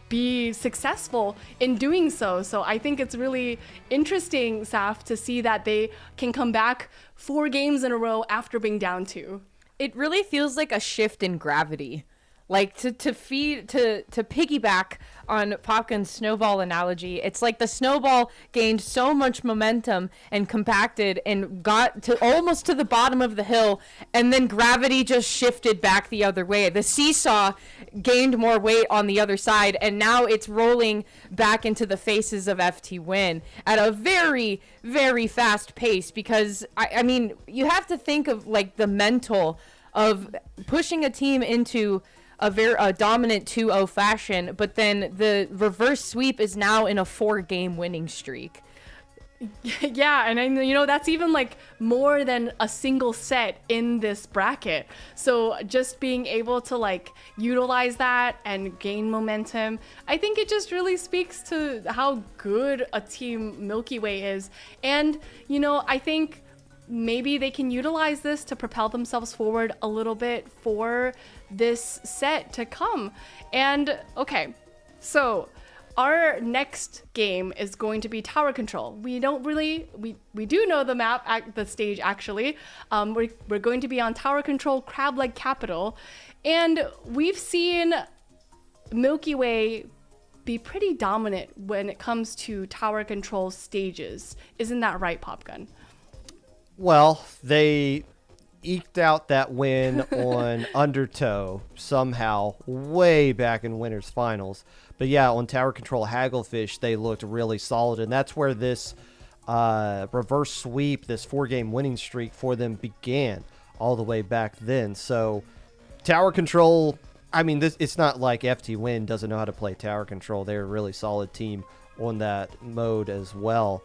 be successful in doing so. So I think it's really interesting, Saf, to see that they can come back 4 games in a row after being down 2. It really feels like a shift in gravity. Like to piggyback on Popkin's snowball analogy, it's like the snowball gained so much momentum and compacted and got to almost to the bottom of the hill, and then gravity just shifted back the other way. The seesaw gained more weight on the other side, and now it's rolling back into the faces of FTWin at a very, very fast pace, because I mean, you have to think of like the mental of pushing a team into a dominant 2-0 fashion, but then the reverse sweep is now in a 4-game winning streak. Yeah, and that's even like more than a single set in this bracket. So just being able to like utilize that and gain momentum, I think it just really speaks to how good a team Milky Way is. And I think maybe they can utilize this to propel themselves forward a little bit for this set to come. And okay, so our next game is going to be tower control. We do know the map at the stage actually. We're going to be on tower control Crab Leg Capital, and we've seen Milky Way be pretty dominant when it comes to tower control stages. Isn't that right, Popgun? Well, they eked out that win on Undertow somehow way back in Winners Finals. But yeah, on Tower Control Hagglefish, they looked really solid. And that's where this reverse sweep, this 4-game winning streak for them began all the way back then. So Tower Control, I mean, it's not like FTWin doesn't know how to play Tower Control. They're a really solid team on that mode as well.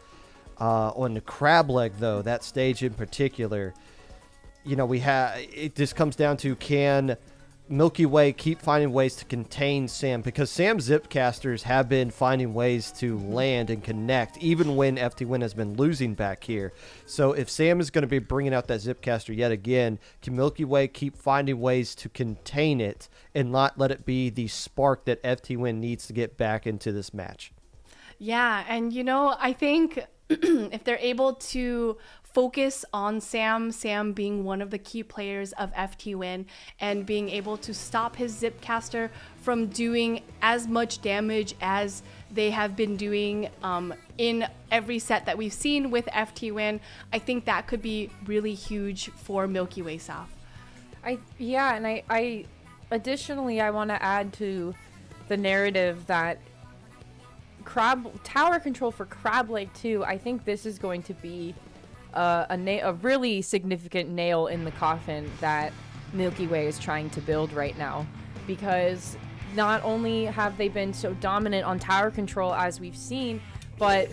On the Crab Leg, though, that stage in particular, it just comes down to, can Milky Way keep finding ways to contain Sam? Because Sam's Zipcasters have been finding ways to land and connect, even when FTWin has been losing back here. So if Sam is going to be bringing out that Zipcaster yet again, can Milky Way keep finding ways to contain it and not let it be the spark that FTWin needs to get back into this match? Yeah, and I think if they're able to focus on Sam being one of the key players of FTWin and being able to stop his Zipcaster from doing as much damage as they have been doing in every set that we've seen with FTWin, I think that could be really huge for Milky Way South. I additionally, I want to add to the narrative that tower control for Crab Leg 2, I think this is going to be a really significant nail in the coffin that Milky Way is trying to build right now, because not only have they been so dominant on tower control as we've seen, but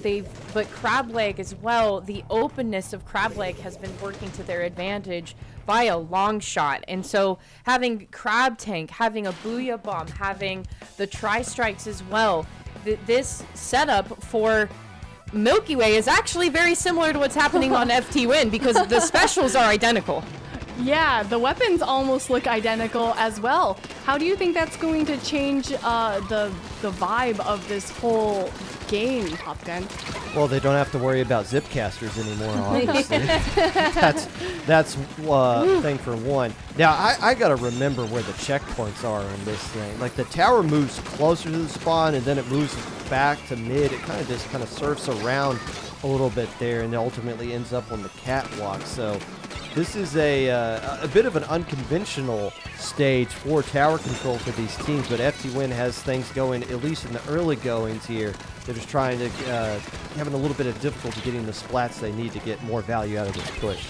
Crab Leg as well, the openness of Crab Leg has been working to their advantage by a long shot. And so having Crab Tank, having a Booyah Bomb, having the Tri-Strikes as well, this setup for Milky Way is actually very similar to what's happening on FTWin because the specials are identical. Yeah, the weapons almost look identical as well. How do you think that's going to change the vibe of this whole game, Popgun? Well, they don't have to worry about zipcasters anymore, obviously. that's thing for one. Now, I got to remember where the checkpoints are in this thing. Like, the tower moves closer to the spawn, and then it moves back to mid. It kind of surfs around a little bit there, and ultimately ends up on the catwalk. So this is a bit of an unconventional stage for tower control for these teams, but FTWin has things going, at least in the early goings here. They're just trying to, having a little bit of difficulty getting the splats they need to get more value out of this push.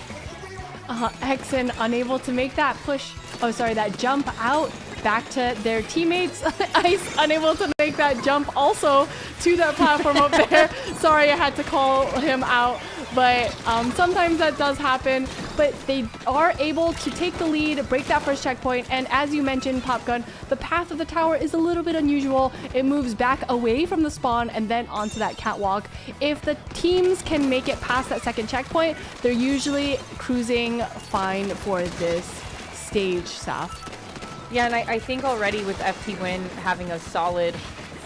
Hexen unable to make that push, that jump out back to their teammates. Ice unable to make that jump also to that platform up there. Sorry, I had to call him out. But sometimes that does happen. But they are able to take the lead, break that first checkpoint, and as you mentioned, Popgun, the path of the tower is a little bit unusual. It moves back away from the spawn and then onto that catwalk. If the teams can make it past that second checkpoint, they're usually cruising fine for this stage, Saf. Yeah, and I think already with FTWin having a solid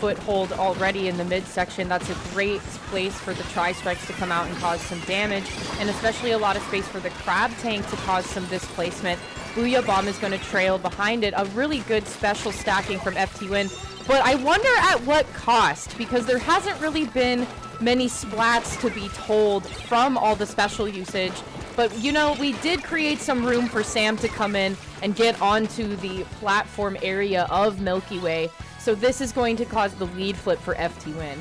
foothold already in the midsection, that's a great place for the tri-strikes to come out and cause some damage, and especially a lot of space for the crab tank to cause some displacement. Booyah Bomb is going to trail behind it. A really good special stacking from FTWin, but I wonder at what cost, because there hasn't really been many splats to be told from all the special usage. But, you know, we did create some room for Sam to come in and get onto the platform area of Milky Way. So this is going to cause the lead flip for FTWin.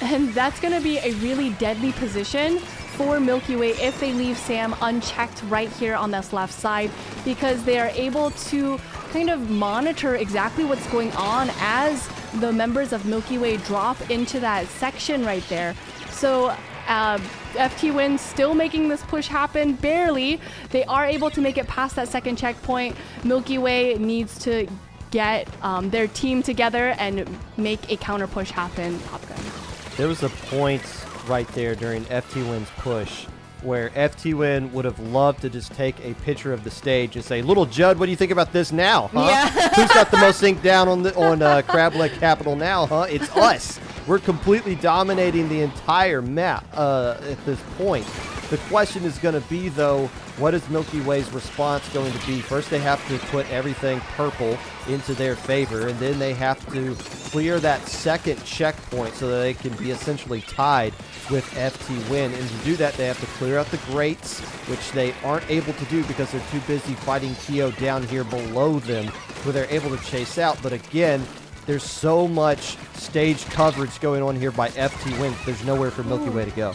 And that's going to be a really deadly position for Milky Way if they leave Sam unchecked right here on this left side, because they are able to kind of monitor exactly what's going on as the members of Milky Way drop into that section right there. So FTWin still making this push happen, barely. They are able to make it past that second checkpoint. Milky Way needs to get their team together and make a counter push happen. Popgun. There was a point right there during FTWin's push where FTWin would have loved to just take a picture of the stage and say, "Little Judd, what do you think about this now? Huh? Yeah. Who's got the most ink down on Crab Leg Capital now? Huh? It's us. We're completely dominating the entire map at this point." The question is going to be, though, what is Milky Way's response going to be? First, they have to put everything purple into their favor, and then they have to clear that second checkpoint so that they can be essentially tied with FTWin. And to do that, they have to clear out the grates, which they aren't able to do because they're too busy fighting Kyo down here below them, where they're able to chase out. But again, there's so much stage coverage going on here by FTWin. There's nowhere for Milky Way to go.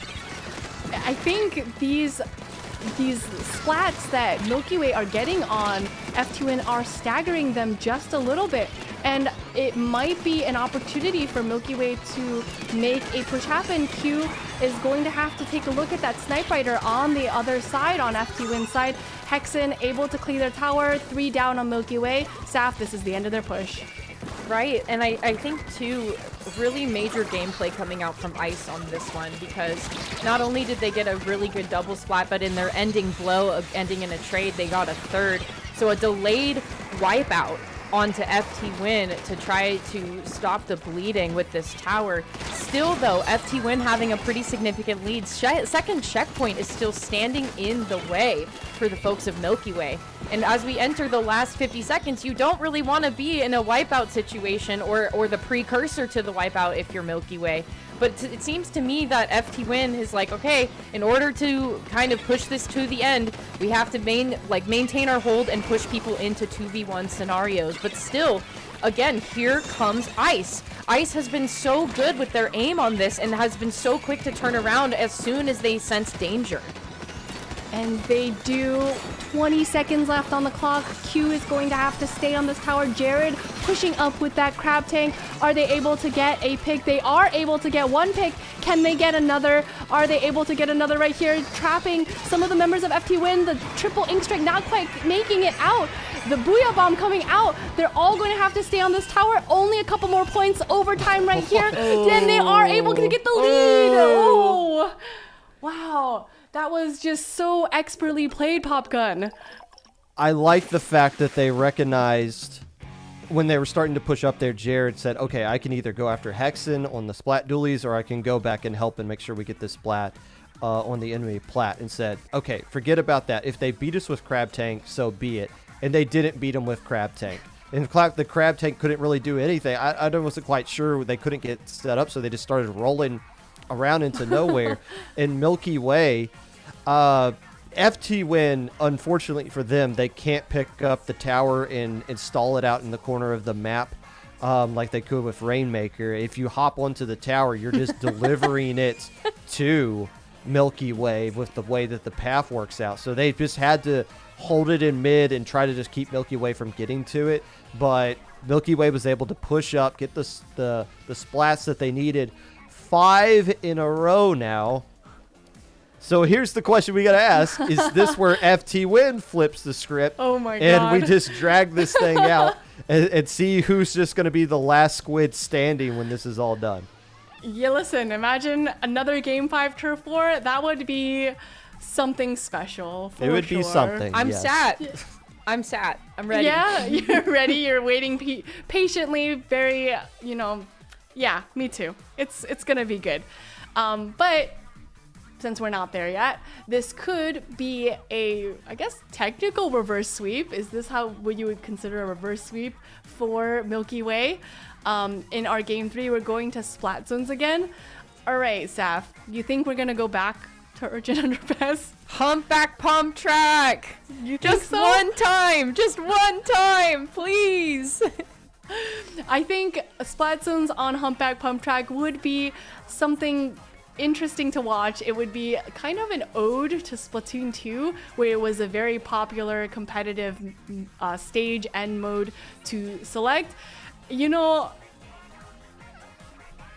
I think these splats that Milky Way are getting on FTWin are staggering them just a little bit, and it might be an opportunity for Milky Way to make a push happen. Q is going to have to take a look at that snipe fighter on the other side, on FTWin's side. Hexen able to clear their tower, 3 down on Milky Way. Saf, this is the end of their push. Right, and I think, too, really major gameplay coming out from Ice on this one, because not only did they get a really good double splat, but in their ending blow of ending in a trade, they got a third. So a delayed wipeout onto FTWin to try to stop the bleeding with this tower. Still, though, FTWin having a pretty significant lead. Second checkpoint is still standing in the way for the folks of Milky Way. And as we enter the last 50 seconds, you don't really want to be in a wipeout situation or the precursor to the wipeout if you're Milky Way. But it seems to me that FTWin is like, okay, in order to kind of push this to the end, we have to maintain our hold and push people into 2v1 scenarios. But still, again, here comes Ice. Ice has been so good with their aim on this and has been so quick to turn around as soon as they sense danger. And they do. 20 seconds left on the clock. Q is going to have to stay on this tower. Jared pushing up with that crab tank. Are they able to get a pick? They are able to get one pick. Can they get another? Are they able to get another right here? Trapping some of the members of FTWin. The triple ink strike not quite making it out. The Booyah Bomb coming out. They're all going to have to stay on this tower. Only a couple more points. Overtime right here. Then they are able to get the lead. Oh, wow. That was just so expertly played, Popgun. I like the fact that they recognized when they were starting to push up there, Jared said, okay, I can either go after Hexen on the Splat dualies or I can go back and help and make sure we get this Splat on the enemy Plat, and said, okay, forget about that. If they beat us with Crab Tank, so be it. And they didn't beat them with Crab Tank. In fact, the Crab Tank couldn't really do anything. I wasn't quite sure. They couldn't get set up, so they just started rolling around into nowhere. In Milky Way, FTWin, unfortunately for them, they can't pick up the tower and install it out in the corner of the map like they could with Rainmaker. If you hop onto the tower, you're just delivering it to Milky Way with the way that the path works out. So they just had to hold it in mid and try to just keep Milky Way from getting to it. But Milky Way was able to push up, get the splats that they needed. 5 in a row now. So here's the question we got to ask. Is this where FTWin flips the script? Oh my God. And we just drag this thing out and see who's just going to be the last squid standing when this is all done? Yeah, listen, imagine another Game 5 Turf War. That would be something special for It would be something, I'm yes. sat. I'm sat. I'm ready. Yeah, you're ready. You're waiting patiently. Very, yeah, me too. It's going to be good. But since we're not there yet, this could be a, I guess, technical reverse sweep. Is this what you would consider a reverse sweep for Milky Way? In our Game 3, we're going to Splat Zones again. All right, Saf, you think we're going to go back to Urchin Underpass? Humpback Pump Track! You think just so? Just one time, please! I think Splat Zones on Humpback Pump Track would be something interesting to watch. It would be kind of an ode to Splatoon 2, where it was a very popular competitive stage and mode to select.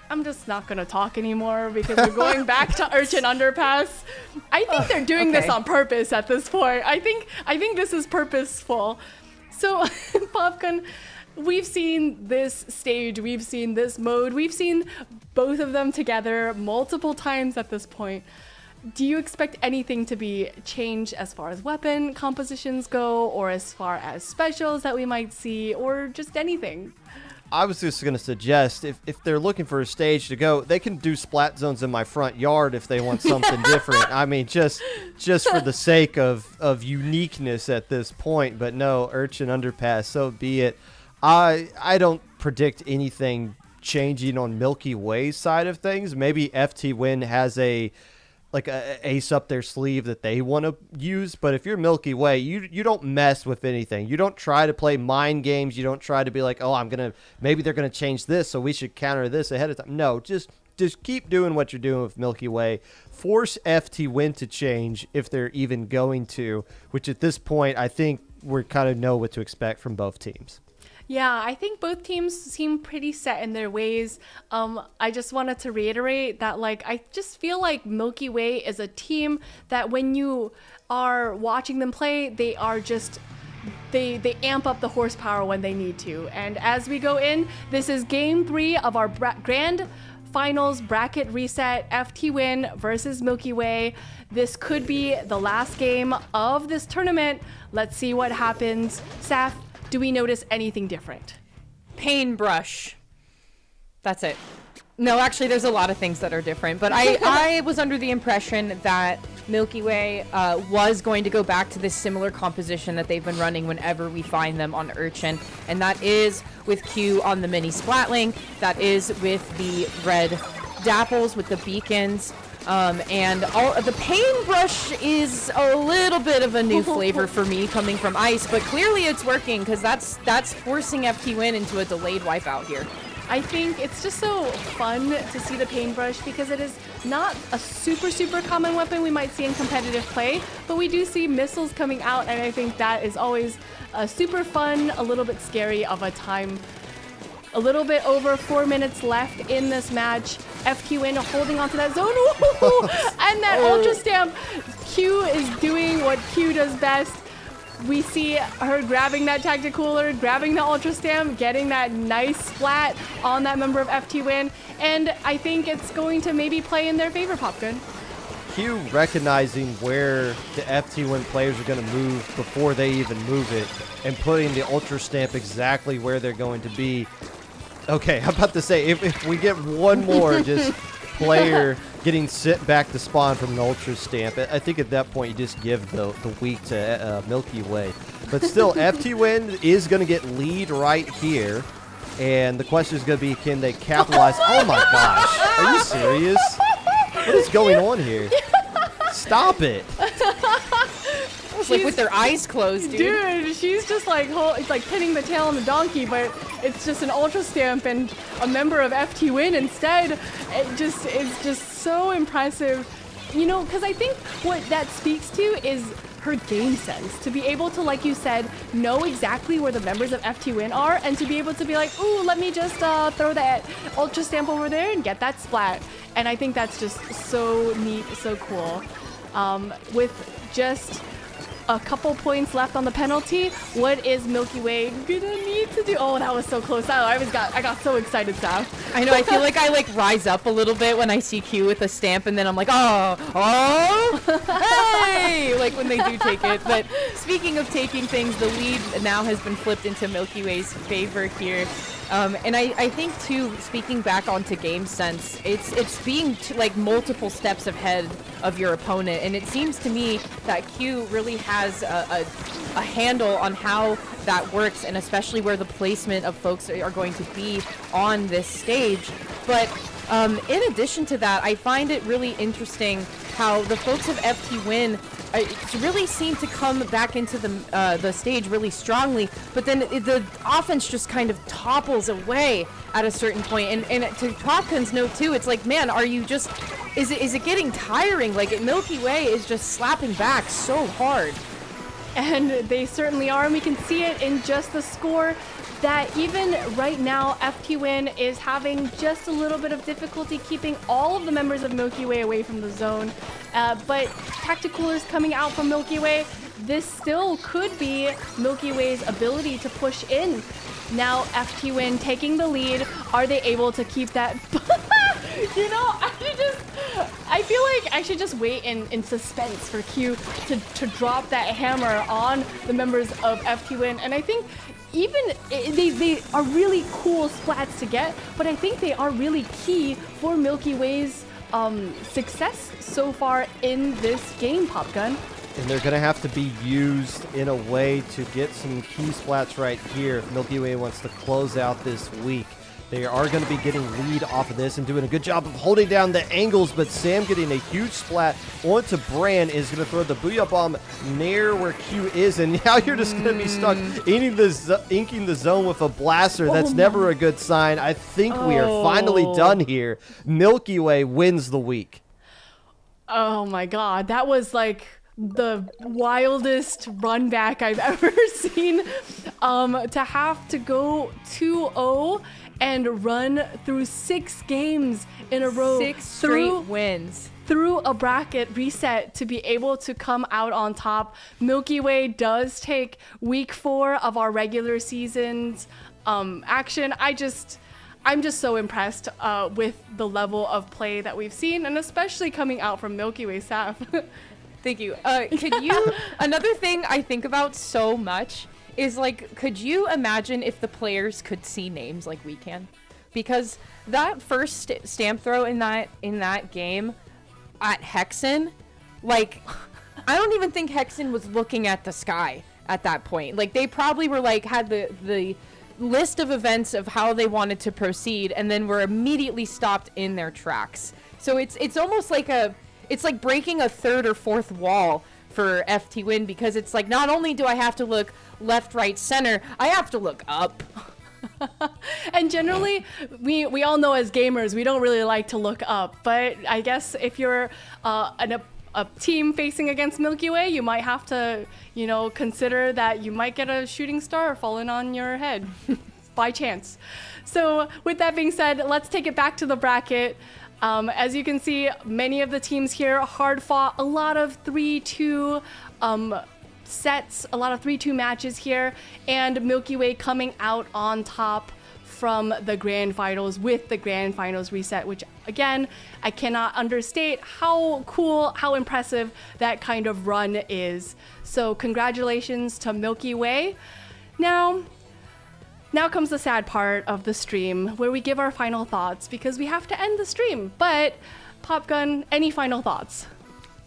I'm just not gonna talk anymore because we're going back to Urchin Underpass. I think they're doing this on purpose at this point. I think this is purposeful. So, Popgun, we've seen this stage, we've seen this mode, we've seen both of them together multiple times at this point. Do you expect anything to be changed as far as weapon compositions go, or as far as specials that we might see, or just anything? I was just going to suggest, if they're looking for a stage to go, they can do Splat Zones in my front yard if they want something different. I mean, just for the sake of uniqueness at this point. But no, Urchin Underpass, so be it. I don't predict anything changing on Milky Way's side of things. Maybe FTWin has a ace up their sleeve that they want to use, but if you're Milky Way, you don't mess with anything. You don't try to play mind games. You don't try to be like, oh, maybe they're gonna change this, so we should counter this ahead of time. No, just keep doing what you're doing with Milky Way. Force FTWin to change if they're even going to, which at this point I think we kind of know what to expect from both teams. Yeah, I think both teams seem pretty set in their ways. I just wanted to reiterate that, I just feel like Milky Way is a team that when you are watching them play, they are just, they amp up the horsepower when they need to. And as we go in, this is Game 3 of our Grand Finals bracket reset, FTWin versus Milky Way. This could be the last game of this tournament. Let's see what happens. Saf, do we notice anything different? Paintbrush. That's it. No, actually, there's a lot of things that are different, but I was under the impression that Milky Way was going to go back to this similar composition that they've been running whenever we find them on Urchin, and that is with Q on the mini Splatling, that is with the red dapples with the beacons, and the paintbrush is a little bit of a new flavor for me coming from Ice, but clearly it's working because that's forcing FTWin into a delayed wipeout here. I think it's just so fun to see the paintbrush because it is not a super common weapon we might see in competitive play, but we do see missiles coming out, and I think that is always super fun, a little bit scary of a time. A little bit over 4 minutes left in this match. FTWin holding onto that zone. Ooh, and that Ultra Stamp. Q is doing what Q does best. We see her grabbing that Tacticooler, grabbing the Ultra Stamp, getting that nice splat on that member of FTWin. And I think it's going to maybe play in their favor, Popgun. Q recognizing where the FTWin players are going to move before they even move it and putting the Ultra Stamp exactly where they're going to be. Okay, I'm about to say, if we get one more just player getting sent back to spawn from an Ultra Stamp, I think at that point you just give the week to Milky Way. But still, FTWin is going to get lead right here. And the question is going to be, can they capitalize? Oh my gosh, are you serious? What is going on here? Stop it. It's like with their eyes closed, dude. Dude, she's just like it's like pinning the tail on the donkey, but it's just an Ultra Stamp and a member of FTWin instead. It's just so impressive, you know, because I think what that speaks to is her game sense, to be able to, like you said, know exactly where the members of FTWin are, and to be able to be like, ooh, let me just throw that Ultra Stamp over there and get that splat. And I think that's just so neat, so cool. With just a couple points left on the penalty, what is Milky Way gonna need to do? Oh, that was so close. I got so excited, Sam. I know, I feel like I like rise up a little bit when I see Q with a stamp, and then I'm like, hey! Like when they do take it. But speaking of taking things, the lead now has been flipped into Milky Way's favor here. And I think too, speaking back onto game sense, it's being like multiple steps ahead of your opponent, and it seems to me that Q really has a handle on how that works, and especially where the placement of folks are going to be on this stage. But in addition to that, I find it really interesting how the folks of FTWin really seem to come back into the stage really strongly, but then the offense just kind of topples away at a certain point. And to Popgun's note too, it's like, man, are you just, is it getting tiring? Like Milky Way is just slapping back so hard. And they certainly are, and we can see it in just the score that even right now, FTWin is having just a little bit of difficulty keeping all of the members of Milky Way away from the zone. But Tacticoolers coming out from Milky Way, this still could be Milky Way's ability to push in. Now FTWin taking the lead, are they able to keep that? You know, I feel like I should just wait in suspense for Q to drop that hammer on the members of FTWin. And I think even they are really cool splats to get, but I think they are really key for Milky Way's success so far in this game, Popgun. And they're going to have to be used in a way to get some key splats right here if Milky Way wants to close out this week. They are going to be getting lead off of this and doing a good job of holding down the angles, but Sam getting a huge splat onto Bran is going to throw the Booyah Bomb near where Q is, and now you're just going to be stuck inking the zone with a blaster. That's never a good sign. I think we are finally done here. Milky Way wins the week. Oh my god, that was like the wildest run back I've ever seen. To have to go 2-0 and run through 6 games in a row. 6 straight wins. Through a bracket reset to be able to come out on top. Milky Way does take week 4 of our regular season's action. I'm just so impressed with the level of play that we've seen, and especially coming out from Milky Way Saf. Thank you. Could you, another thing I think about so much is like, could you imagine if the players could see names like we can? Because that first stamp throw in that game at Hexen, like, I don't even think Hexen was looking at the sky at that point. Like, they probably were like, had the list of events of how they wanted to proceed, and then were immediately stopped in their tracks. So it's almost like it's like breaking a third or fourth wall for FTWin, because it's like, not only do I have to look left, right, center, I have to look up. And generally, we all know as gamers, we don't really like to look up. But I guess if you're a team facing against Milky Way, you might have to, consider that you might get a shooting star falling on your head by chance. So with that being said, let's take it back to the bracket. As you can see, many of the teams here hard fought, a lot of 3-2 sets, a lot of 3-2 matches here, and Milky Way coming out on top from the grand finals with the grand finals reset, which again, I cannot understate how cool, how impressive that kind of run is. So congratulations to Milky Way. Now comes the sad part of the stream where we give our final thoughts because we have to end the stream. But Popgun, any final thoughts?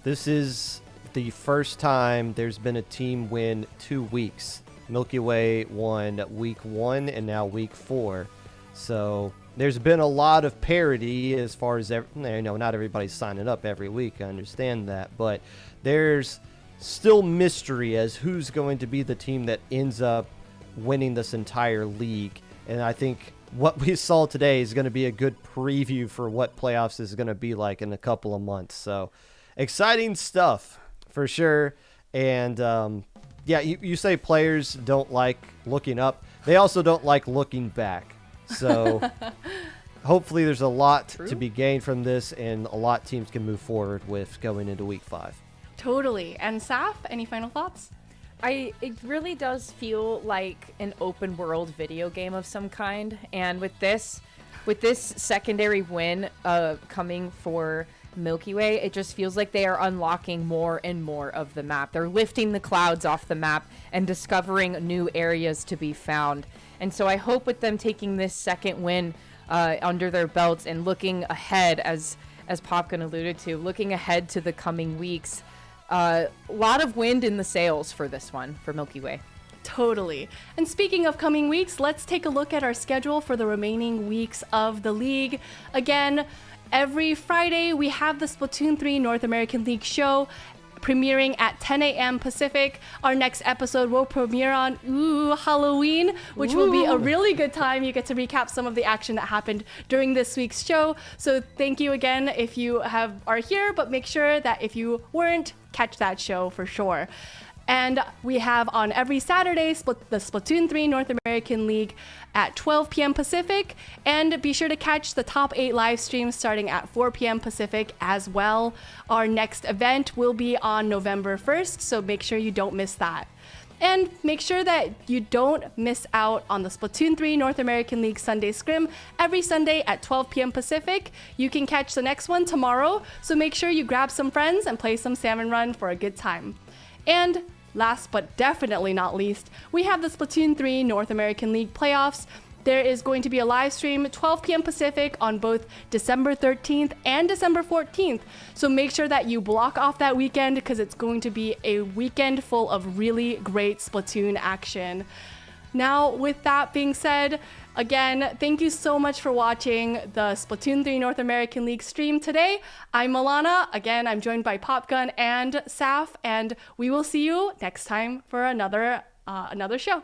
This is the first time there's been a team win 2 weeks. Milky Way won week 1 and now week 4. So there's been a lot of parity as far as, not everybody's signing up every week. I understand that. But there's still mystery as who's going to be the team that ends up winning this entire league. And I think what we saw today is going to be a good preview for what playoffs is going to be like in a couple of months. So exciting stuff for sure. And you say players don't like looking up. They also don't like looking back. So hopefully there's a lot to be gained from this and a lot teams can move forward with going into week 5. Totally. And Saf, any final thoughts? It really does feel like an open world video game of some kind, and with this secondary win coming for Milky Way, it just feels like they are unlocking more and more of the map. They're lifting the clouds off the map and discovering new areas to be found. And so I hope with them taking this second win under their belts and looking ahead, as Popkin alluded to, looking ahead to the coming weeks, a lot of wind in the sails for this one, for Milky Way. Totally. And speaking of coming weeks, let's take a look at our schedule for the remaining weeks of the league. Again, every Friday we have the Splatoon 3 North American League show premiering at 10 a.m. Pacific. Our next episode will premiere on Halloween, which will be a really good time. You get to recap some of the action that happened during this week's show. So thank you again if you are here, but make sure that if you weren't, catch that show for sure. And we have on every Saturday the Splatoon 3 North American League at 12 p.m. Pacific. And be sure to catch the top 8 live streams starting at 4 p.m. Pacific as well. Our next event will be on November 1st, so make sure you don't miss that. And make sure that you don't miss out on the Splatoon 3 North American League Sunday Scrim every Sunday at 12 p.m. Pacific. You can catch the next one tomorrow, so make sure you grab some friends and play some Salmon Run for a good time. And last but definitely not least, we have the Splatoon 3 North American League playoffs. There is going to be a live stream at 12 p.m. Pacific on both December 13th and December 14th. So make sure that you block off that weekend because it's going to be a weekend full of really great Splatoon action. Now, with that being said, again, thank you so much for watching the Splatoon 3 North American League stream today. I'm Milana. Again, I'm joined by Popgun and Saf, and we will see you next time for another show.